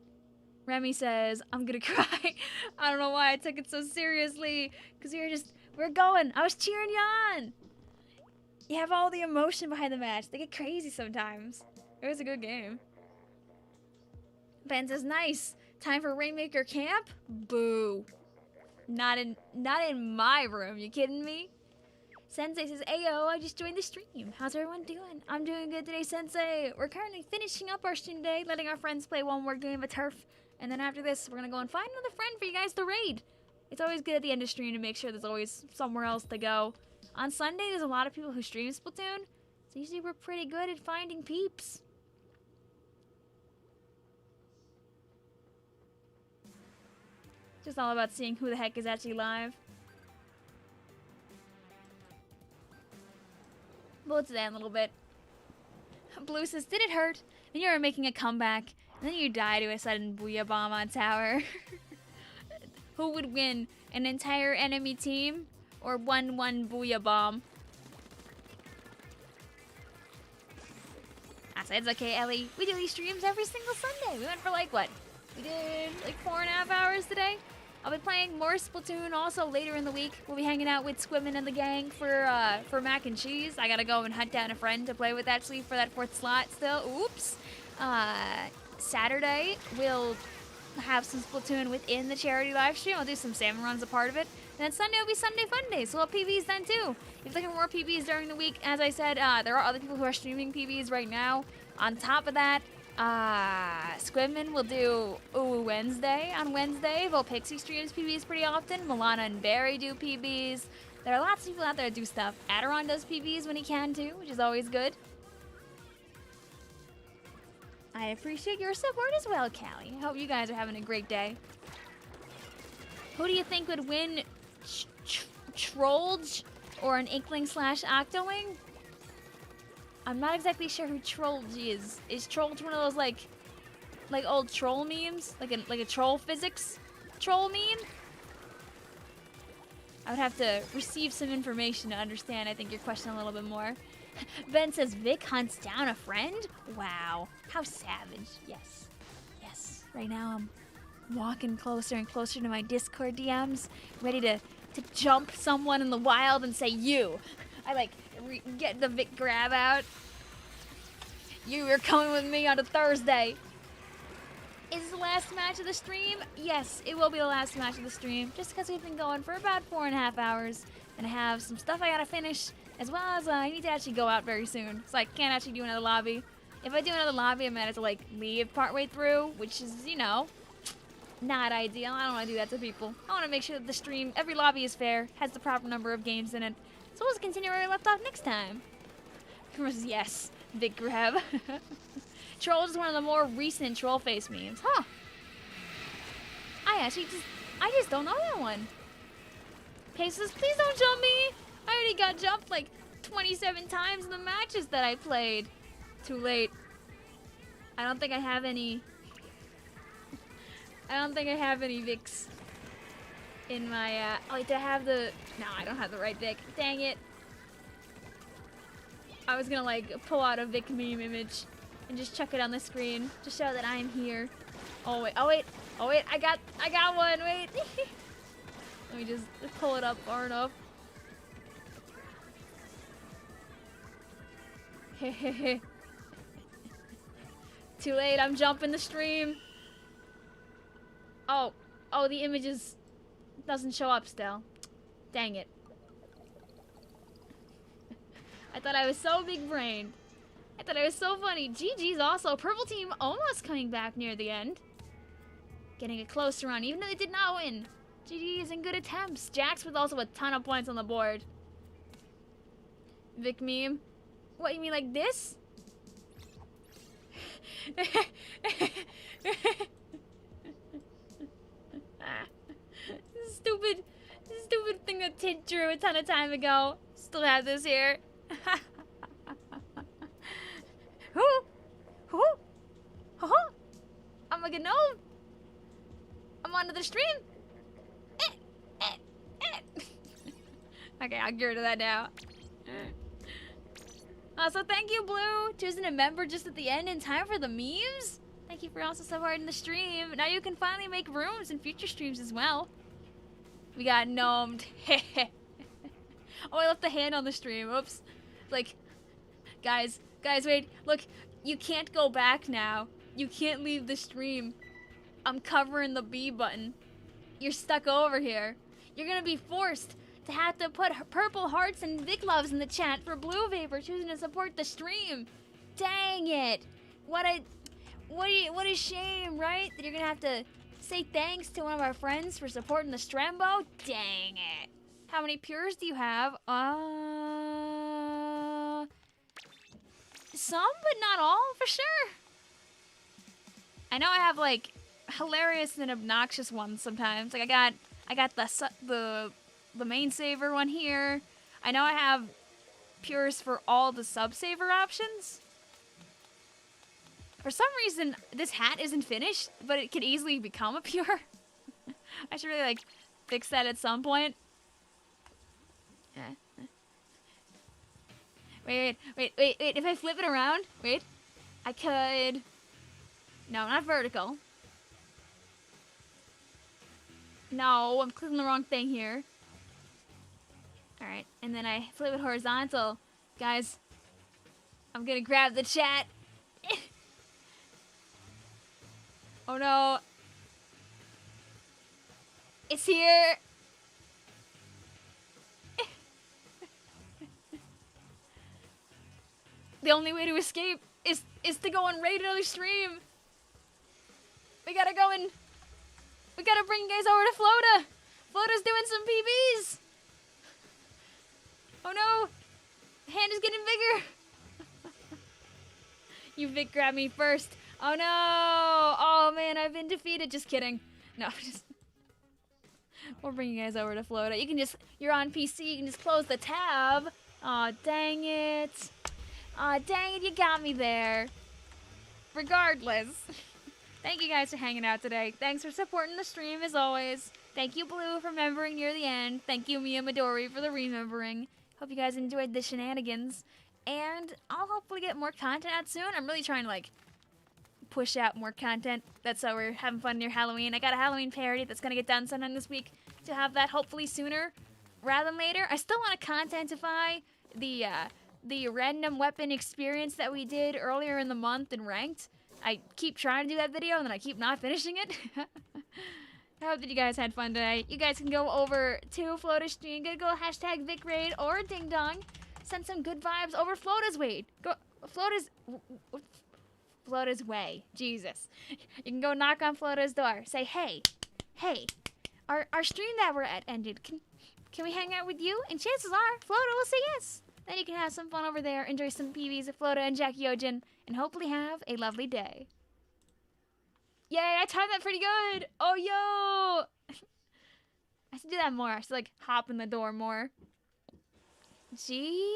Remy says, I'm gonna cry. I don't know why I took it so seriously. Because we're going. I was cheering you on. You have all the emotion behind the match. They get crazy sometimes. It was a good game. Ben says, nice. Time for Rainmaker Camp? Boo. Not in my room. You kidding me? Sensei says, Ayo, I just joined the stream. How's everyone doing? I'm doing good today, Sensei. We're currently finishing up our stream day, letting our friends play one more game of turf. And then after this, we're going to go and find another friend for you guys to raid. It's always good at the end of stream to make sure there's always somewhere else to go. On Sunday, there's a lot of people who stream Splatoon. So usually we're pretty good at finding peeps. Just all about seeing who the heck is actually live. Bullets down a little bit. Blue says, did it hurt? And you were making a comeback, and then you die to a sudden booyah bomb on tower. Who would win? An entire enemy team? Or 1-1 booyah bomb? I said, it's okay, Ellie. We do these streams every single Sunday. We went for like, what? We did like 4.5 hours today. I'll be playing more Splatoon also later in the week. We'll be hanging out with Squidman and the gang for mac and cheese. I gotta go and hunt down a friend to play with actually for that 4th slot still. Oops. Saturday, we'll have some Splatoon within the charity live stream. I'll do some salmon runs a part of it. And then Sunday will be Sunday Fun Day, so we'll have PBs then too. If you're looking for more PBs during the week, as I said, there are other people who are streaming PBs right now. On top of that, Squidman will do Wednesday. On Wednesday, Volpixie streams PBs pretty often. Milana and Barry do PBs. There are lots of people out there that do stuff. Aderon does PBs when he can too, which is always good. I appreciate your support as well, Callie. Hope you guys are having a great day. Who do you think would win, Trollge or an Inkling / Octowing? I'm not exactly sure who Trollge is. Is Trollge one of those like old troll memes? Like a troll physics troll meme? I would have to receive some information to understand, I think, your question a little bit more. Ben says, Vic hunts down a friend? Wow. How savage. Yes. Yes. Right now I'm walking closer and closer to my Discord DMs, ready to jump someone in the wild and say, you. I get the Vic grab out. You are coming with me on a Thursday. Is this the last match of the stream? Yes, it will be the last match of the stream, just because we've been going for about 4.5 hours, and I have some stuff I gotta finish, as well as I need to actually go out very soon, so I can't actually do another lobby. If I do another lobby, I might have to leave partway through, which is, not ideal. I don't want to do that to people. I want to make sure that the stream, every lobby is fair, has the proper number of games in it. So let's continue where we left off next time. Yes, Vic grab. Troll is one of the more recent troll face memes. Huh. I just don't know that one. Cases, please don't jump me. I already got jumped 27 times in the matches that I played. Too late. I don't think I have any Vics in my, wait, do I have the, no, I don't have the right Vic. Dang it. I was gonna pull out a Vic meme image and just chuck it on the screen to show that I am here. Oh wait, I got one, wait. Let me just pull it up far enough. Hehehe. Too late, I'm jumping the stream. Oh, the images doesn't show up still. Dang it. I thought I was so big-brained. I thought I was so funny. GG's also. Purple team almost coming back near the end. Getting a closer run, even though they did not win. GG's and good attempts. Jax with also a ton of points on the board. Vic meme. What, you mean like this? Stupid thing that Tid drew a ton of time ago. Still have this here. I'm like a gnome. I'm onto the stream. Okay, I'll get rid of that now. Also, thank you, Blue, choosing a member just at the end in time for the memes. Thank you for also supporting the stream. Now you can finally make rooms in future streams as well. We got gnomed. Oh, I left the hand on the stream. Oops. Like, guys, wait. Look, you can't go back now. You can't leave the stream. I'm covering the B button. You're stuck over here. You're gonna be forced to have to put purple hearts and Vic loves in the chat for Blue Vapor choosing to support the stream. Dang it. What a shame, right? That you're gonna have to say thanks to one of our friends for supporting the Strembo. Dang it. How many pures do you have? Some, but not all, for sure. I know I have, like, hilarious and obnoxious ones sometimes. Like, I got the main saver one here. I know I have pures for all the sub-saver options. For some reason, this hat isn't finished, but it could easily become a pure. I should really, like, fix that at some point. Wait. If I flip it around, wait. I could... No, not vertical. No, I'm clicking the wrong thing here. Alright, and then I flip it horizontal. Guys, I'm gonna grab the chat. Oh no. It's here. The only way to escape is to go and raid another stream. We gotta go and... We gotta bring you guys over to Flota. Flota's doing some PBs. Oh no. Hand is getting bigger. You Vic grabbed me first. Oh no. Oh man, I've been defeated. Just kidding. No, just... We'll bring you guys over to Flota. You can just... You're on PC. You can just close the tab. Aw, dang it. Aw, dang it. You got me there. Regardless. Thank you guys for hanging out today. Thanks for supporting the stream as always. Thank you, Blue, for remembering near the end. Thank you, Mia Midori, for the remembering. Hope you guys enjoyed the shenanigans. And I'll hopefully get more content out soon. I'm really trying to, like, push out more content. That's how we're having fun near Halloween. I got a Halloween parody that's going to get done sometime this week. To have that hopefully sooner rather than later. I still want to contentify the random weapon experience that we did earlier in the month in Ranked. I keep trying to do that video, and then I keep not finishing it. I hope that you guys had fun today. You guys can go over to Flota's stream, Google hashtag VicRaid or Ding Dong. Send some good vibes over Flota's way. Go Flota's way. Jesus. You can go knock on Flota's door. Say, hey, our stream that we're at ended. Can we hang out with you? And chances are, Flota will say yes. Then you can have some fun over there, enjoy some PVs with Flota and Jackie Ojin, and hopefully have a lovely day. Yay, I timed that pretty good. Oh, yo. I should do that more. I should, like, hop in the door more. Jeez.